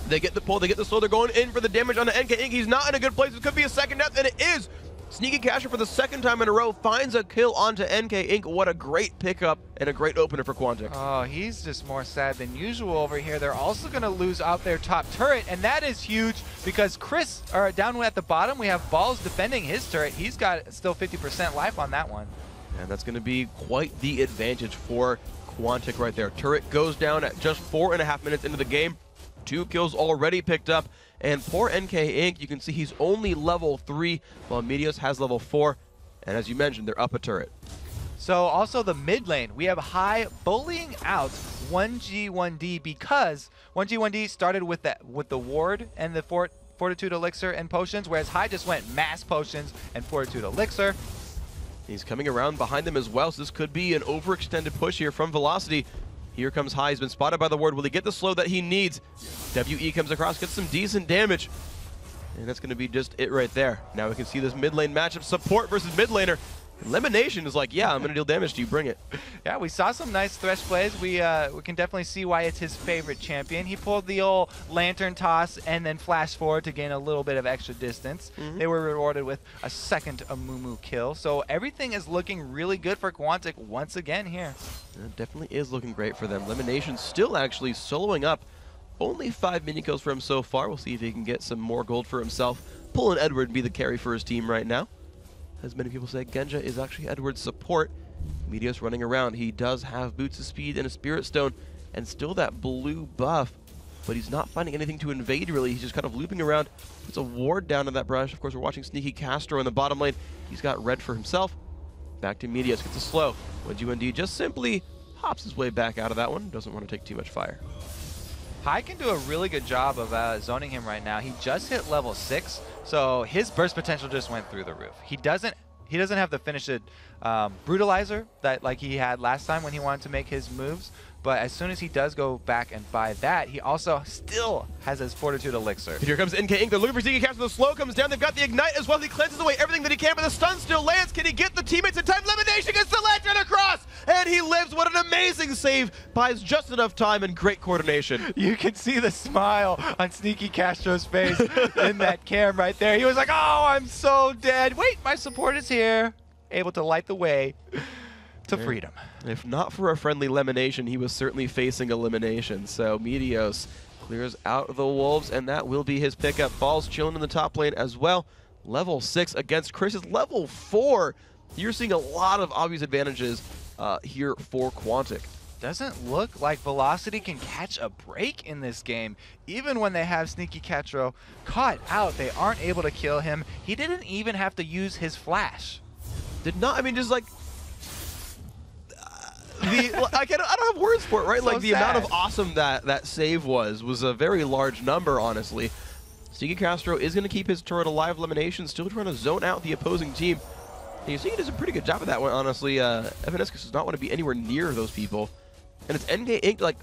They get the pull, they get the slow, they're going in for the damage on the NK Inc. He's not in a good place. It could be a second death, and it is. Sneaky Casher for the second time in a row finds a kill onto NK Inc. What a great pickup and a great opener for Quantic. Oh, he's just more sad than usual over here. They're also going to lose out their top turret, and that is huge because Chris, down at the bottom, we have Balls defending his turret. He's got still 50% life on that one. And that's going to be quite the advantage for Quantic right there. Turret goes down at just 4.5 minutes into the game. 2 kills already picked up. And poor NK Inc., you can see he's only level 3, while Meteos has level 4. And as you mentioned, they're up a turret. So also the mid lane, we have High bullying out 1G1D because 1G1D started with the ward and the Fortitude Elixir and potions, whereas High just went mass potions and Fortitude Elixir. He's coming around behind them as well, so this could be an overextended push here from Velocity. Here comes High, he's been spotted by the ward. Will he get the slow that he needs? WE comes across, gets some decent damage. And that's going to be just it right there. Now we can see this mid lane matchup, support versus mid laner. Elimination is like, yeah, I'm going to deal damage to you, bring it. Yeah, we saw some nice Thresh plays. We can definitely see why it's his favorite champion. He pulled the old lantern toss and then flash forward to gain a little bit of extra distance. They were rewarded with a second Amumu kill. So everything is looking really good for Quantic once again here. It definitely is looking great for them. Elimination still actually soloing up. Only 5 mini kills for him so far. We'll see if he can get some more gold for himself. Pulling Edward and be the carry for his team right now. As many people say, Genja is actually Edward's support. Meteos running around. He does have Boots of Speed and a Spirit Stone, and still that blue buff, but he's not finding anything to invade, really. He's just kind of looping around. Puts a ward down to that brush. Of course, we're watching Sneaky Castro in the bottom lane. He's got red for himself. Back to Meteos, gets a slow. 1G1D just simply hops his way back out of that one. Doesn't want to take too much fire. High can do a really good job of zoning him right now. He just hit level 6, so his burst potential just went through the roof. He doesn't have the finished brutalizer that like he had last time when he wanted to make his moves, but as soon as he does go back and buy that, he also still has his Fortitude Elixir. Here comes NK Inc. They're looking for Sneaky Castro. The slow comes down. They've got the Ignite as well. He cleanses away everything that he can, but the stun still lands. Can he get the teammates in time? Elimination gets the lantern across, and he lives. What an amazing save. Buys just enough time and great coordination. You can see the smile on Sneaky Castro's face in that cam right there. He was like, oh, I'm so dead. Wait, my support is here. Able to light the way to freedom. If not for a friendly Elimination, he was certainly facing elimination. So Meteos clears out the Wolves, and that will be his pickup. Balls chilling in the top lane as well. Level 6 against Chris's level 4. You're seeing a lot of obvious advantages here for Quantic. Doesn't look like Velocity can catch a break in this game. Even when they have Sneaky Castro caught out, they aren't able to kill him. He didn't even have to use his flash. Did not, I mean, just like, I don't have words for it, right? So like the sad. amount of awesome that save was a very large number, honestly. Sneaky Castro is going to keep his turret alive. Elimination still trying to zone out the opposing team. And you see he does a pretty good job of that one, honestly. Evanescus does not want to be anywhere near those people. And it's NK Inc. Like,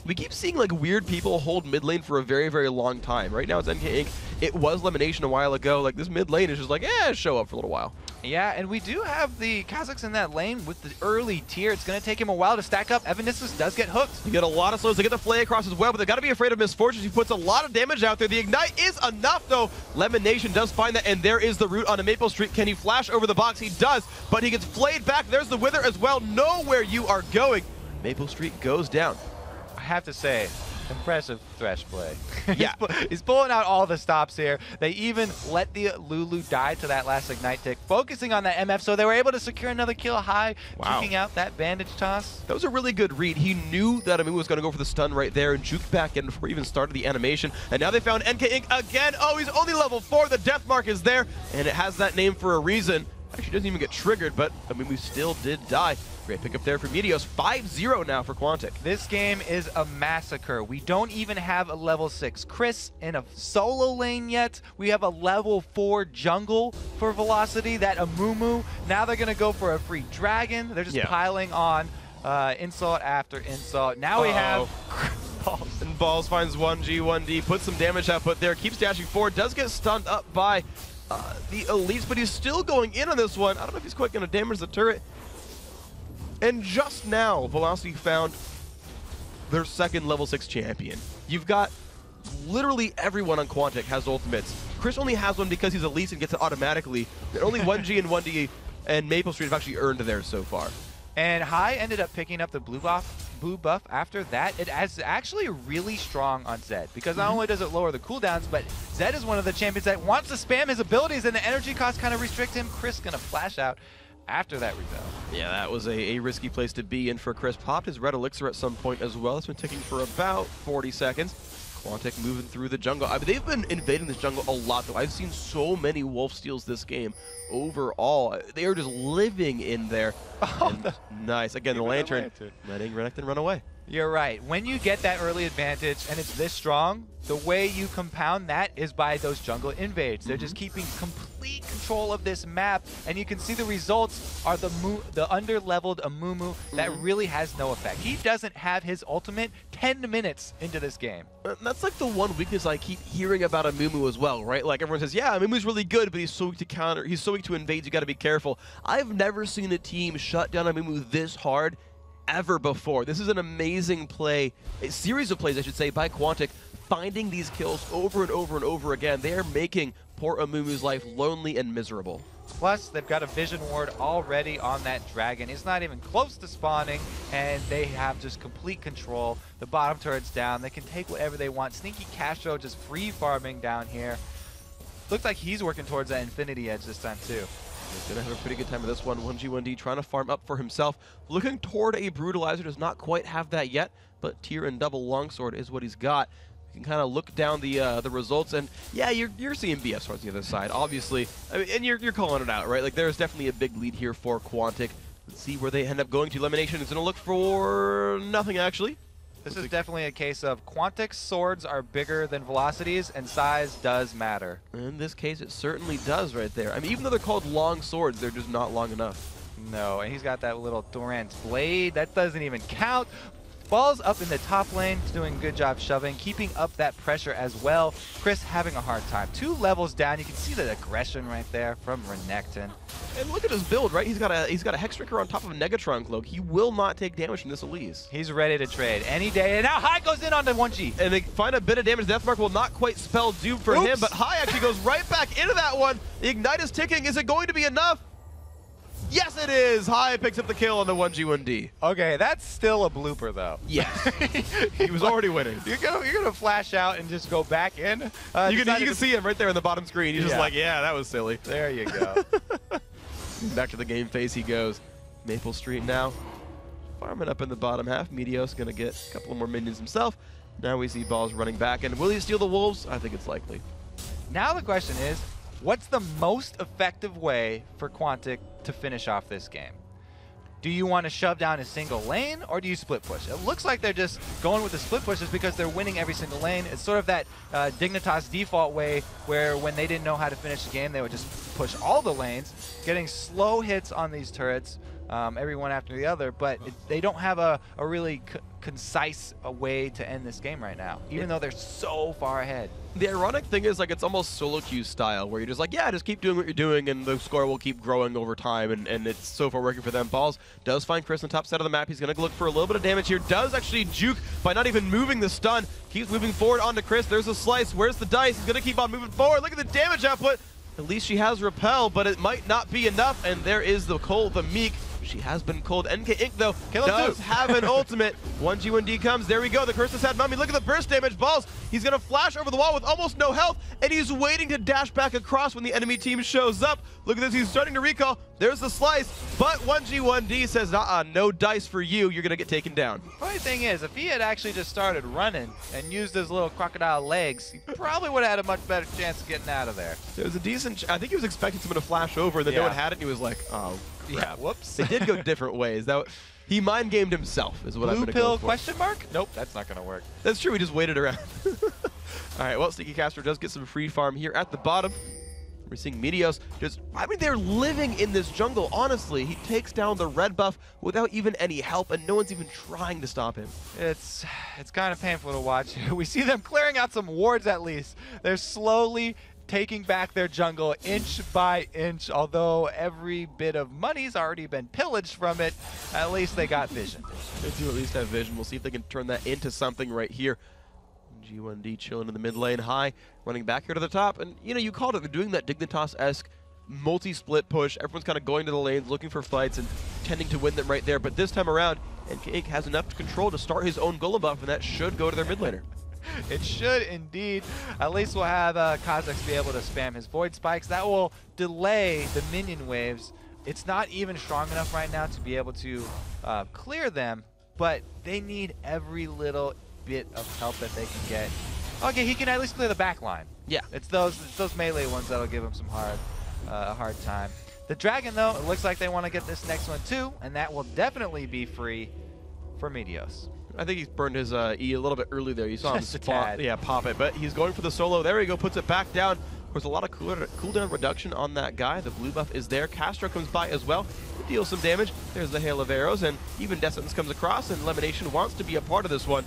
we keep seeing like weird people hold mid lane for a very, very long time. Right now it's NK Inc. It was Elimination a while ago. Like, this mid lane is just like, show up for a little while. Yeah, and we do have the Kazakhs in that lane with the early tier. It's going to take him a while to stack up. Evanescus does get hooked. You get a lot of slows. They get the flay across as well, but they got to be afraid of Misfortunes. He puts a lot of damage out there. The Ignite is enough, though. Elimination does find that, and there is the root on a Maple Street. Can he flash over the box? He does, but he gets flayed back. There's the Wither as well. Know where you are going. Maple Street goes down. I have to say, impressive Thresh play. Yeah. He's pulling out all the stops here. They even let the Lulu die to that last Ignite tick, focusing on that MF, so they were able to secure another kill High, juking out that bandage toss. That was a really good read. He knew that Amu was going to go for the stun right there and juked back in before he even started the animation. And now they found NK Inc. again. Oh, he's only level 4. The death mark is there, and it has that name for a reason. Actually, doesn't even get triggered, but I mean, we still did die. Great pickup there for Meteos. 5-0 now for Quantic. This game is a massacre. We don't even have a level 6 Chris in a solo lane yet. We have a level 4 jungle for Velocity, that Amumu. Now they're going to go for a free dragon. They're just piling on insult after insult. Now we have Balls. And Balls finds 1G1D, puts some damage output there, keeps dashing forward, does get stunned up by the elites, but he's still going in on this one. I don't know if he's quite going to damage the turret. And just now, Velocity found their second level 6 champion. You've got literally everyone on Quantic has ultimates. Chris only has one because he's elite and gets it automatically. And only 1G and 1D and Maple Street have actually earned theirs so far. And High ended up picking up the blue buff after that. It is actually really strong on Zed, because not only does it lower the cooldowns, but Zed is one of the champions that wants to spam his abilities, and the energy costs kind of restrict him. Chris gonna flash out after that rebel. Yeah, that was a risky place to be in for Chris. Popped his red elixir at some point as well. It's been ticking for about 40 seconds. Quantic moving through the jungle. I mean, they've been invading this jungle a lot, though. I've seen so many wolf steals this game. Overall, they are just living in there. Nice. Again, the lantern letting Renekton run away. You're right. When you get that early advantage and it's this strong, the way you compound that is by those jungle invades. They're just keeping complete control of this map, and you can see the results are the under-leveled Amumu that really has no effect. He doesn't have his ultimate 10 minutes into this game. That's like the one weakness I keep hearing about Amumu as well, right? Like everyone says, yeah, Amumu's really good, but he's so weak to counter. He's so weak to invades, you got to be careful. I've never seen a team shut down Amumu this hard ever before. This is an amazing play, a series of plays, I should say, by Quantic, finding these kills over and over and over again. They are making poor Amumu's life lonely and miserable. Plus, they've got a vision ward already on that dragon. He's not even close to spawning, and they have just complete control. The bottom turret's down. They can take whatever they want. Sneaky Castro just free farming down here. Looks like he's working towards that Infinity Edge this time, too. He's going to have a pretty good time with this one. 1G1D trying to farm up for himself. Looking toward a Brutalizer. Does not quite have that yet, but tier and double longsword is what he's got. You can kind of look down the results, and yeah, you're seeing BS towards the other side, obviously. I mean, and you're calling it out, right? Like, there's definitely a big lead here for Quantic. Let's see where they end up going to. Elimination is going to look for nothing, actually. This is definitely a case of Quantic's swords are bigger than Velocity's, and size does matter. In this case, it certainly does right there. I mean, even though they're called long swords, they're just not long enough. No, and he's got that little Durant's blade. That doesn't even count. Ball's up in the top lane, he's doing a good job shoving, keeping up that pressure as well. Chris having a hard time. 2 levels down, you can see the aggression right there from Renekton. And look at his build, right? He's got a Hexdrinker on top of a Negatron Cloak. He will not take damage from this Elise. He's ready to trade any day, and now High goes in onto 1G. And they find a bit of damage. Deathmark will not quite spell doom for him, but High actually goes right back into that one. The Ignite is ticking. Is it going to be enough? Yes, it is! High picks up the kill on the 1G1D. Okay, that's still a blooper, though. Yes. He was already winning. You're gonna flash out and just go back in? You can see him right there in the bottom screen. He's just like, yeah, that was silly. There you go. Back to the game phase he goes. Maple Street now. Farming up in the bottom half. Meteos going to get a couple more minions himself. Now we see Balls running back. And will he steal the Wolves? I think it's likely. Now the question is, what's the most effective way for Quantic to finish off this game? Do you want to shove down a single lane, or do you split push? It looks like they're just going with the split push just because they're winning every single lane. It's sort of that Dignitas default way where when they didn't know how to finish the game, they would just push all the lanes, getting slow hits on these turrets, every one after the other, but they don't have a really concise way to end this game right now, even though they're so far ahead. The ironic thing is, like, it's almost solo queue style, where you're just like, yeah, just keep doing what you're doing, and the score will keep growing over time, and it's so far working for them. Balls does find Chris on the top side of the map. He's going to look for a little bit of damage here. Does actually juke by not even moving the stun. Keeps moving forward onto Chris. There's a slice. Where's the dice? He's going to keep on moving forward. Look at the damage output. At least she has repel, but it might not be enough, and there is the Cole, the Meek. She has been cold. NK Inc, though, does have an ultimate. 1G1D comes. There we go. The curse has had Mummy. Look at the burst damage. Balls. He's going to flash over the wall with almost no health, and he's waiting to dash back across when the enemy team shows up. Look at this. He's starting to recall. There's the slice, but 1G1D says, no dice for you. You're going to get taken down. Funny thing is, if he had actually just started running and used his little crocodile legs, he probably would have had a much better chance of getting out of there. There was a decent... I think he was expecting someone to flash over, and then no one had it, and he was like, oh, crap. Yeah, whoops. They did go different ways. He mind gamed himself, is what I'm going to go Blue for. pill question mark? Nope, that's not going to work. That's true. We just waited around. All right, well, Sneaky Caster does get some free farm here at the bottom. We're seeing Meteos just, I mean, they're living in this jungle, honestly. He takes down the red buff without even any help, and no one's even trying to stop him. It's kind of painful to watch. We see them clearing out some wards at least. They're slowly taking back their jungle inch by inch, although every bit of money's already been pillaged from it. At least they got vision. They do at least have vision. We'll see if they can turn that into something right here. G1D chilling in the mid lane, High running back here to the top, and you called it. They're doing that Dignitas-esque multi-split push. Everyone's kind of going to the lanes, looking for fights, and tending to win them right there. But this time around, NK Inc has enough control to start his own Golem buff, and that should go to their mid laner. It should indeed. At least we'll have Kha'Zix be able to spam his Void Spikes. That will delay the minion waves. It's not even strong enough right now to be able to clear them, but they need every little bit of help that they can get. Okay, he can at least clear the back line. Yeah. It's those melee ones that'll give him some hard time. The Dragon, though, it looks like they want to get this next one too, and that will definitely be free for Meteos. I think he's burned his E a little bit early there. You saw him Just a tad. pop it, but he's going for the solo. There we go, puts it back down. Of course, a lot of cooldown reduction on that guy. The blue buff is there. Castro comes by as well. Deals some damage. There's the hail of arrows, and even Descendants comes across, and Elimination wants to be a part of this one.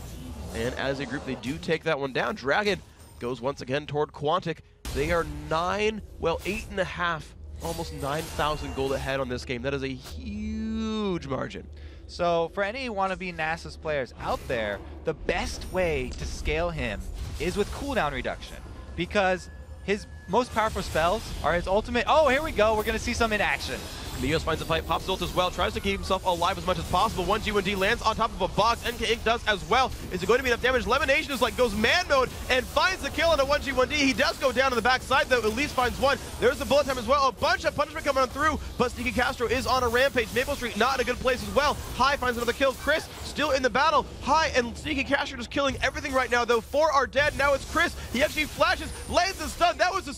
And as a group, they do take that one down. Dragon goes once again toward Quantic. They are 8.5, almost 9,000 gold ahead on this game. That is a huge margin. So for any wannabe Nasus players out there, the best way to scale him is with cooldown reduction, because his most powerful spells are his ultimate. Oh, here we go. We're going to see some in action. Meteos finds a fight, pops ult as well, tries to keep himself alive as much as possible. 1G1D lands on top of a box. NK Inc does as well. Is it going to be enough damage? Lemonation is like goes man mode and finds the kill on a 1G1D. He does go down to the backside though, at least finds one. There's the bullet time as well. A bunch of punishment coming on through, but Sneaky Castro is on a rampage. Maple Street not in a good place as well. High finds another kill. Chris still in the battle. High and Sneaky Castro just killing everything right now though. 4 are dead. Now it's Chris. He actually flashes, lands the stun. That was a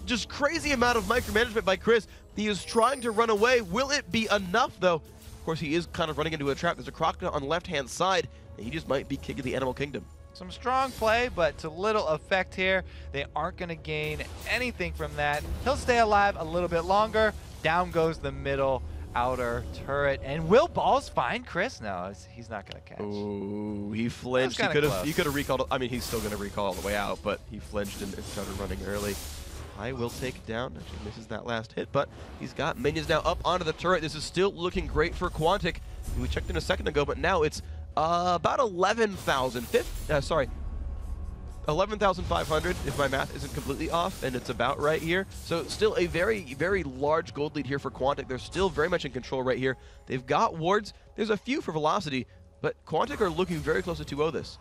just crazy amount of micromanagement by Chris. He is trying to run away. Will it be enough, though? Of course, he is kind of running into a trap. There's a crocodile on the left-hand side, and he just might be king of the animal kingdom. Some strong play, but to little effect here. They aren't going to gain anything from that. He'll stay alive a little bit longer. Down goes the middle outer turret. And will Balls find Chris? No, he's not going to catch. Ooh, he flinched. He could have recalled. I mean, he's still going to recall all the way out, but he flinched and started running early. I will take down. Actually misses that last hit, but he's got minions now up onto the turret. This is still looking great for Quantic. We checked in a second ago, but now it's about 11,500 if my math isn't completely off, and it's about right here. So still a very, very large gold lead here for Quantic. They're still very much in control right here. They've got wards. There's a few for Velocity, but Quantic are looking very close to 2-0 this.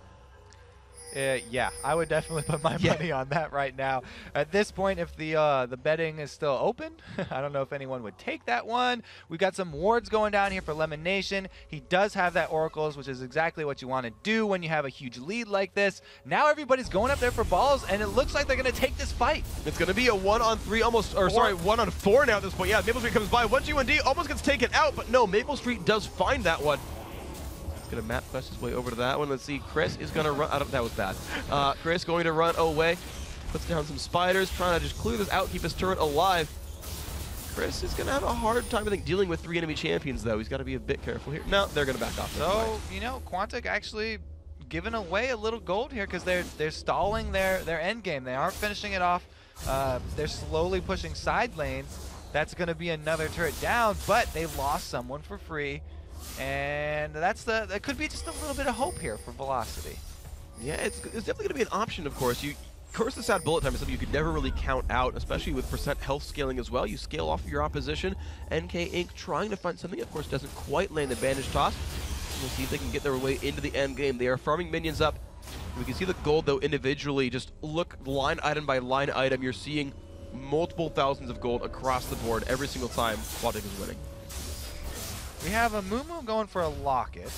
Yeah, I would definitely put my money on that right now. At this point, if the betting is still open, I don't know if anyone would take that one. We've got some wards going down here for Lemonation. He does have that Oracles, which is exactly what you want to do when you have a huge lead like this. Now everybody's going up there for balls, and it looks like they're going to take this fight. It's going to be a 1-on-3 almost, or sorry, 1-on-4 now at this point. Yeah, Maple Street comes by. 1G1D almost gets taken out, but no, Maple Street does find that one. Gonna map quest his way over to that one. Let's see. Chris is gonna run. That was bad. Chris going to run away. Puts down some spiders, trying to just clear this out, keep his turret alive. Chris is gonna have a hard time, I think, dealing with 3 enemy champions though. He's got to be a bit careful here. No, they're gonna back off. So you know, Quantic actually giving away a little gold here because they're stalling their end game. They aren't finishing it off. They're slowly pushing side lanes. That's gonna be another turret down, but they lost someone for free. And that could be just a little bit of hope here for Velocity. Yeah, it's definitely going to be an option, of course. Curse the sad bullet time is something you could never really count out, especially with percent health scaling as well. You scale off of your opposition. NK Inc. trying to find something, of course, doesn't quite land the bandage toss. We'll see if they can get their way into the end game. They are farming minions up. We can see the gold, though, individually. Just look line item by line item. You're seeing multiple thousands of gold across the board every single time Quantic is winning. We have a Mumu going for a Locket,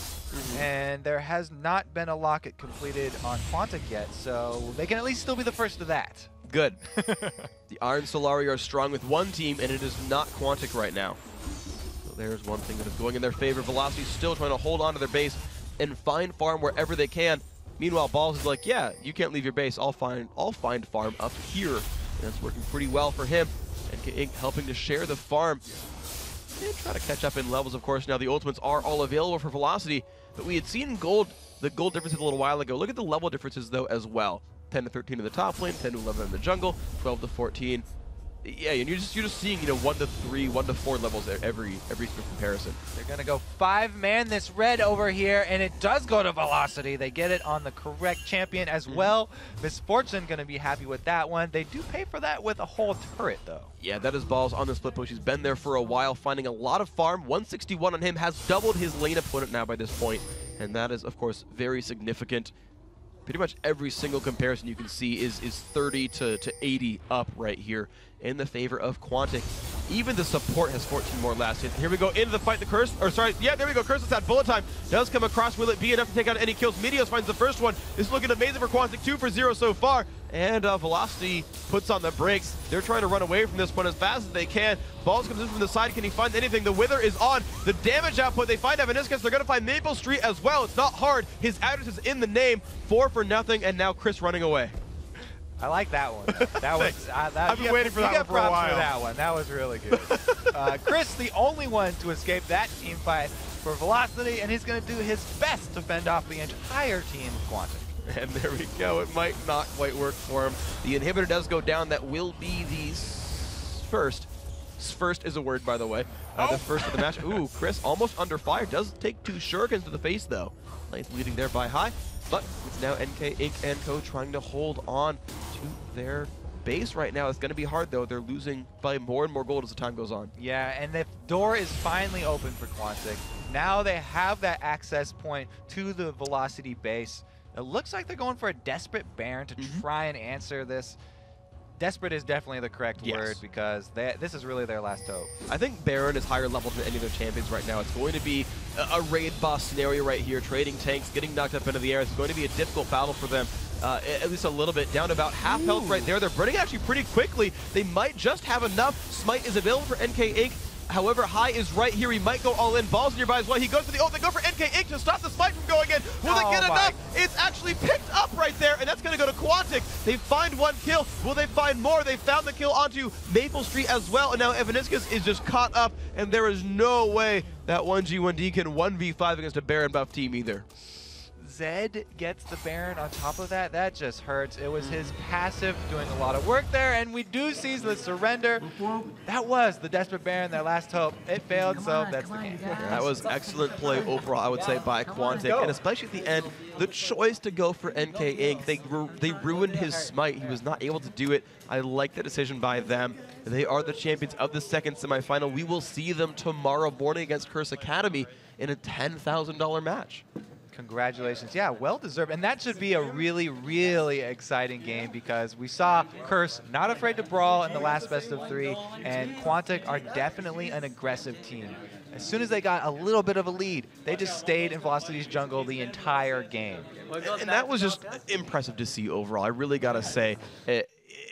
and there has not been a Locket completed on Quantic yet, so they can at least still be the first to that. Good. The Iron Solari are strong with one team, and it is not Quantic right now. So there's one thing that is going in their favor. Velocity still trying to hold on to their base and find farm wherever they can. Meanwhile, Balls is like, yeah, you can't leave your base. I'll find farm up here. And that's working pretty well for him. And Inc. helping to share the farm. And try to catch up in levels, of course. Now the ultimates are all available for Velocity, but we had seen the gold differences a little while ago. Look at the level differences, though, as well. 10 to 13 in the top lane, 10 to 11 in the jungle, 12 to 14. Yeah, and you're just seeing 1 to 3, 1 to 4 levels every comparison. They're gonna go 5-man this red over here, and it does go to Velocity. They get it on the correct champion as well. Misfortune gonna be happy with that one. They do pay for that with a whole turret though. Yeah, that is Balls on the split push. He's been there for a while, finding a lot of farm. 161 on him, has doubled his lane opponent now by this point, and that is of course very significant. pretty much every single comparison you can see is 30 to 80 up right here in the favor of Quantic. Even the support has 14 more last hit. Here we go into the fight. The Curse, or sorry, yeah, there we go. Curse has had bullet time. Does come across. Will it be enough to take out any kills? Meteos finds the first one. This is looking amazing for Quantic. 2 for 0 so far. And Velocity puts on the brakes. They're trying to run away from this one as fast as they can. Balls comes in from the side. Can he find anything? The Wither is on. The damage output, they find Evaniscus. They're going to find Maple Street as well. It's not hard. His address is in the name. 4 for nothing, and now Chris running away. I like that one. That was. I've been waiting for that one for a while. For that one. That was really good. Chris, the only one to escape that team fight for Velocity, and he's going to do his best to fend off the entire team of Quantic. And there we go. It might not quite work for him. The inhibitor does go down. That will be the first. First is a word, by the way. The first of the match. Ooh, Chris almost under fire. Does take 2 shurikens to the face, though. Lane's leading there by high. But it's now NK Inc. and Co. trying to hold on to their base right now. It's going to be hard, though. They're losing by more and more gold as the time goes on. Yeah, and the door is finally open for Quantic. Now they have that access point to the Velocity base. It looks like they're going for a desperate Baron to try and answer this. Desperate is definitely the correct word because this is really their last hope. I think Baron is higher level than any of their champions right now. It's going to be a raid boss scenario right here, trading tanks, getting knocked up into the air. It's going to be a difficult battle for them, at least a little bit. Down to about half health right there. They're burning actually pretty quickly. They might just have enough. Smite is available for NK Inc. However, High is right here. He might go all in. Balls nearby as well. He goes for the ult. They go for NK Inc. to stop the Smite from going in. Will they get enough? It's actually picked up right there, and that's going to go to Quantic. They find 1 kill. Will they find more? They found the kill onto Maple Street as well, and now Evaniscus is just caught up, and there is no way that 1G1D can 1v5 against a Baron buff team either. Zed gets the Baron on top of that. That just hurts. It was his passive doing a lot of work there, and we do see the surrender. That was the desperate Baron, their last hope. It failed, so that's the game. That was excellent play overall, I would say, by Quantic, and especially at the end, the choice to go for NK Inc. They ruined his Smite. He was not able to do it. I like the decision by them. They are the champions of the second semifinal. We will see them tomorrow morning against Curse Academy in a $10,000 match. Congratulations. Yeah, well-deserved. And that should be a really, really exciting game because we saw Curse not afraid to brawl in the last best of 3, and Quantic are definitely an aggressive team. As soon as they got a little bit of a lead, they just stayed in Velocity's jungle the entire game. And that was just impressive to see overall. I really got to say,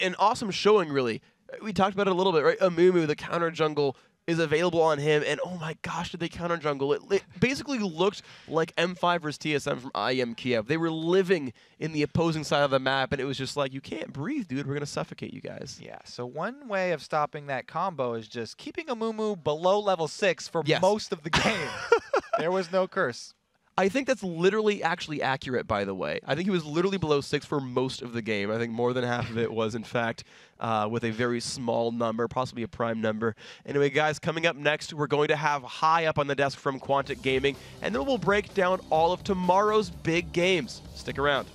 an awesome showing, really. We talked about it a little bit, right? Amumu, the counter jungle, is available on him, and oh my gosh, did they counter jungle? It basically looked like M5 versus TSM from IEM Kiev. They were living in the opposing side of the map, and it was just like, you can't breathe, dude. We're going to suffocate you guys. Yeah, so one way of stopping that combo is just keeping Amumu below level 6 for most of the game. There was no Curse. I think that's literally actually accurate, by the way. I think he was literally below 6 for most of the game. I think more than half of it was, in fact, with a very small number, possibly a prime number. Anyway, guys, coming up next, we're going to have High up on the desk from Quantic Gaming, and then we'll break down all of tomorrow's big games. Stick around.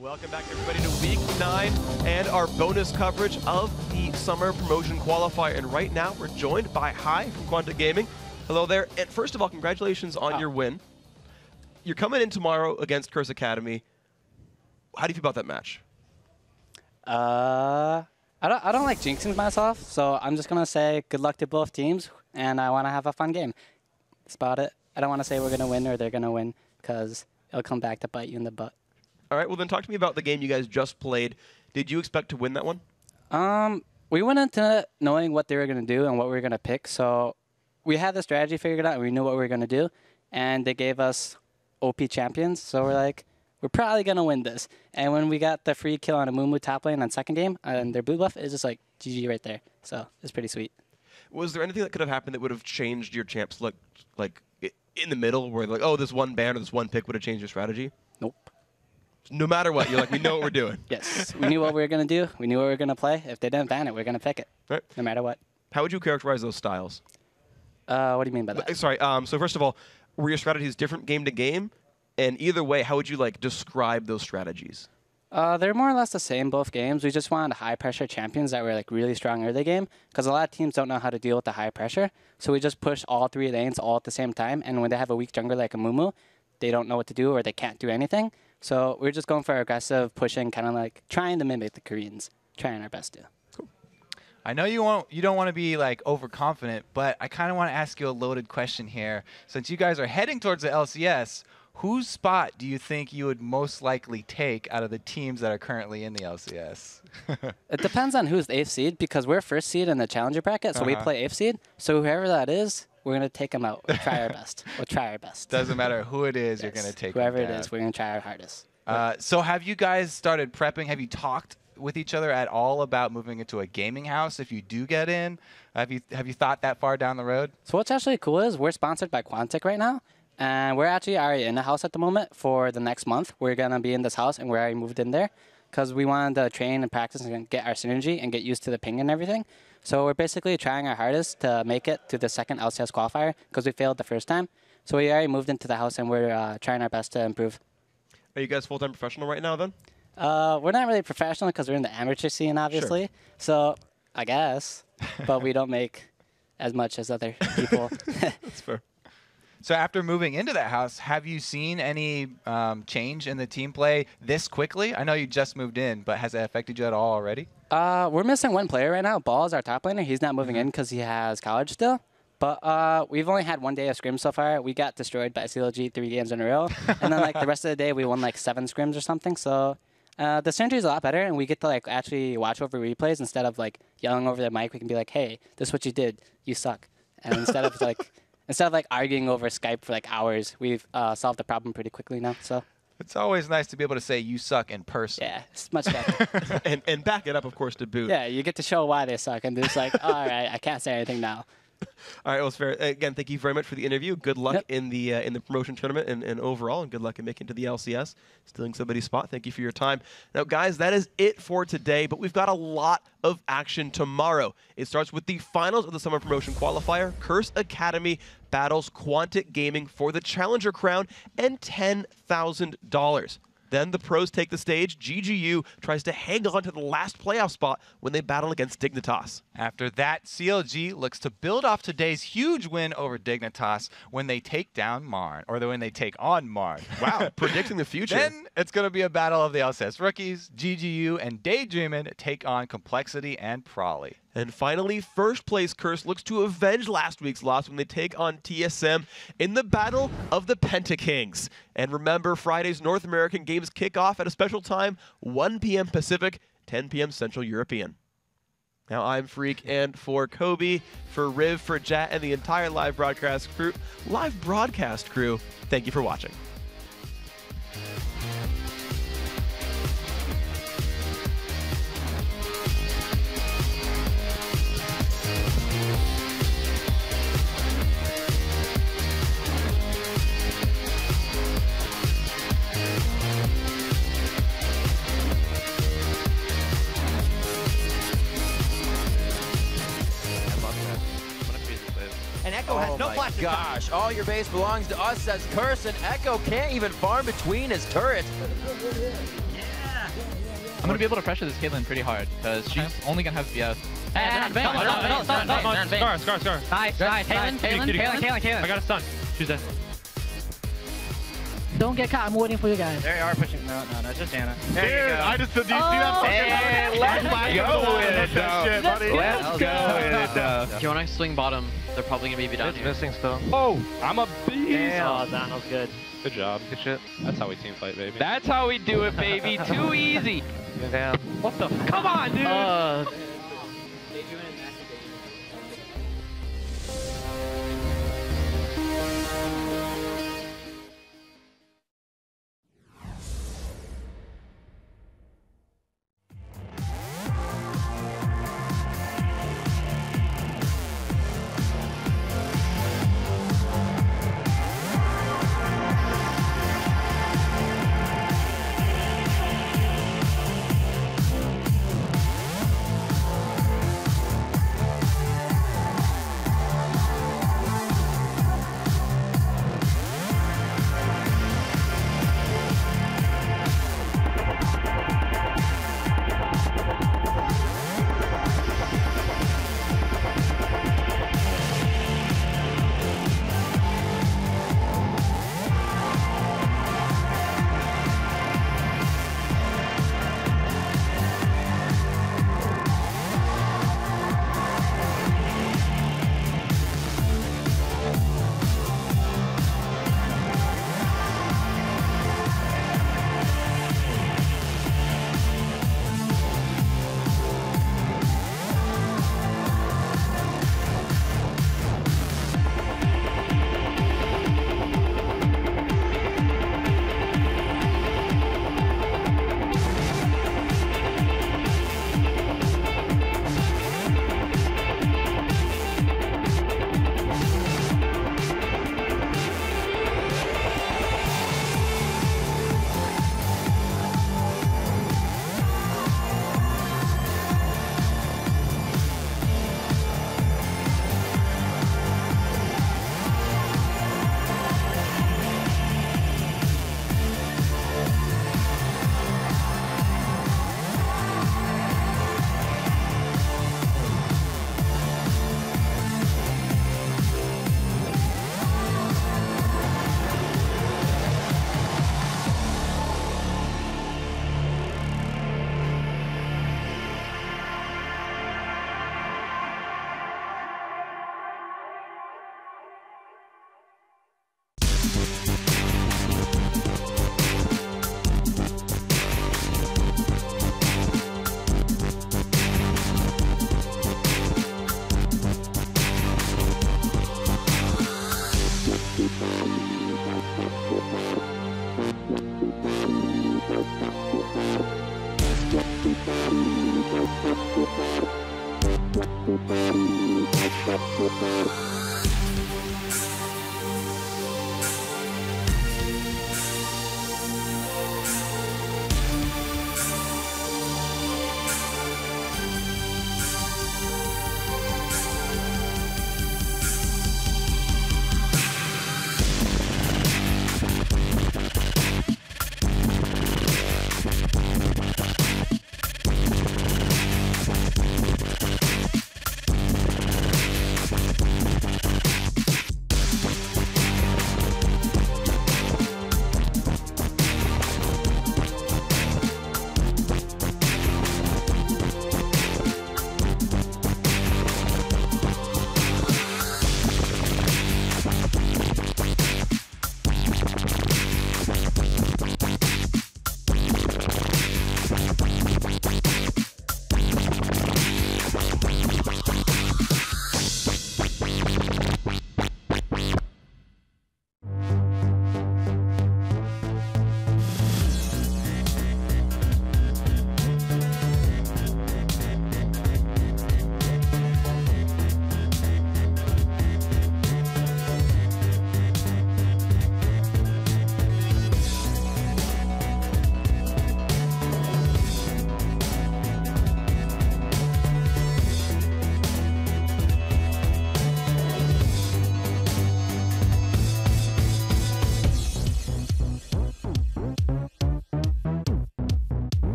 Welcome back, everybody, to Week 9 and our bonus coverage of the Summer Promotion Qualifier. And right now, we're joined by Hai from Quantic Gaming. Hello there. And first of all, congratulations on your win. You're coming in tomorrow against Curse Academy. How do you feel about that match? I don't like jinxing myself, so I'm just gonna say good luck to both teams, and I want to have a fun game. That's about it. I don't want to say we're gonna win or they're gonna win, because it'll come back to bite you in the butt. All right, well then talk to me about the game you guys just played. Did you expect to win that one? We went into it knowing what they were gonna do and what we were gonna pick, so we had the strategy figured out and we knew what we were gonna do, and they gave us OP champions, so we're like, we're probably gonna win this. And when we got the free kill on a Mumu top lane on second game and their blue buff, it's just like GG right there. So it's pretty sweet. Was there anything that could have happened that would have changed your champs, like in the middle, where like, oh, this one ban or this one pick would have changed your strategy? Nope. No matter what, you're like, we know what we're doing. Yes, we knew what we were gonna do. We knew what we were gonna play. If they didn't ban it, we're gonna pick it, right. No matter what. How would you characterize those styles? What do you mean by that? Sorry. So first of all, were your strategies different game to game? And either way, how would you like describe those strategies? They're more or less the same both games. We just wanted high pressure champions that were like really strong early game, because a lot of teams don't know how to deal with the high pressure. So we just push all three lanes all at the same time, and when they have a weak jungler like a Mumu, they don't know what to do or they can't do anything. So we're just going for aggressive pushing, kind of like trying to mimic the Koreans, trying our best to. I know you don't want to be like overconfident, but I kind of want to ask you a loaded question here. Since you guys are heading towards the LCS, whose spot do you think you would most likely take out of the teams that are currently in the LCS? It depends on who's the 8th seed, because we're 1st seed in the challenger bracket, so we play 8th seed. So whoever that is, we're going to take them out. We'll try our best. We'll try our best. Doesn't matter who it is, you're going to take whoever them it down. is, we're going to try our hardest. So have you guys started prepping? Have you talked with each other at all about moving into a gaming house if you do get in? Have you thought that far down the road? So what's actually cool is we're sponsored by Quantic right now, and we're actually already in the house at the moment for the next month. We're going to be in this house, and we're already moved in there because we wanted to train and practice and get our synergy and get used to the ping and everything. So we're basically trying our hardest to make it to the second LCS qualifier because we failed the first time. So we already moved into the house, and we're trying our best to improve. Are you guys full-time professional right now then? We're not really professional because we're in the amateur scene, obviously. Sure. So I guess, but we don't make as much as other people. That's fair. So after moving into that house, have you seen any change in the team play this quickly? I know you just moved in, but has it affected you at all already? We're missing one player right now. Ball is our top laner. He's not moving in because he has college still. But we've only had one day of scrims so far. We got destroyed by CLG 3 games in a row. And then like the rest of the day, we won like 7 scrims or something. So the synergy is a lot better, and we get to like actually watch over replays instead of like yelling over the mic. We can be like, "Hey, this is what you did. You suck." And instead of like arguing over Skype for like hours, we've solved the problem pretty quickly now. So it's always nice to be able to say you suck in person. Yeah, it's much better. and back it up, of course, to boot. Yeah, you get to show why they suck, and it's like, all right, I can't say anything now. All right, well, it's fair. Again, thank you very much for the interview. Good luck in the promotion tournament and overall, and good luck in making it to the LCS, stealing somebody's spot. Thank you for your time. Now, guys, that is it for today, but we've got a lot of action tomorrow. It starts with the finals of the Summer Promotion Qualifier. Curse Academy battles Quantic Gaming for the Challenger Crown and $10,000. Then the pros take the stage. GGU tries to hang on to the last playoff spot when they battle against Dignitas. After that, CLG looks to build off today's huge win over Dignitas when they take down Marn, or when they take on Marn. Wow, predicting the future. Then it's going to be a battle of the LCS rookies. GGU and Daydreamin' take on Complexity and Prolly. And finally, first place Curse looks to avenge last week's loss when they take on TSM in the Battle of the Pentakings. And remember, Friday's North American games kick off at a special time, 1 p.m. Pacific, 10 p.m. Central European. Now, I'm Freak, and for Kobe, for Riv, for Jat, and the entire live broadcast crew, thank you for watching. And Echo has no plastic. Gosh, all your base belongs to us, says Curse, and Echo can't even farm between his turrets. Yeah. I'm going to be able to pressure this Caitlyn pretty hard because she's only going to have VF. Scar. Nice. Caitlyn. I got a stun. She's dead. Don't get caught. I'm waiting for you guys. There you are pushing. No, it's just Anna. There you go. I just did you see that? Hey, let's go with it, though. Let's go with it, though. If you want to swing bottom, they're probably going to be down here. Missing still. Oh, I'm a beast. Oh, that was good. Good job. Good shit. That's how we team fight, baby. That's how we do it, baby. Too easy. Damn. What the? Come on, dude. Thank you.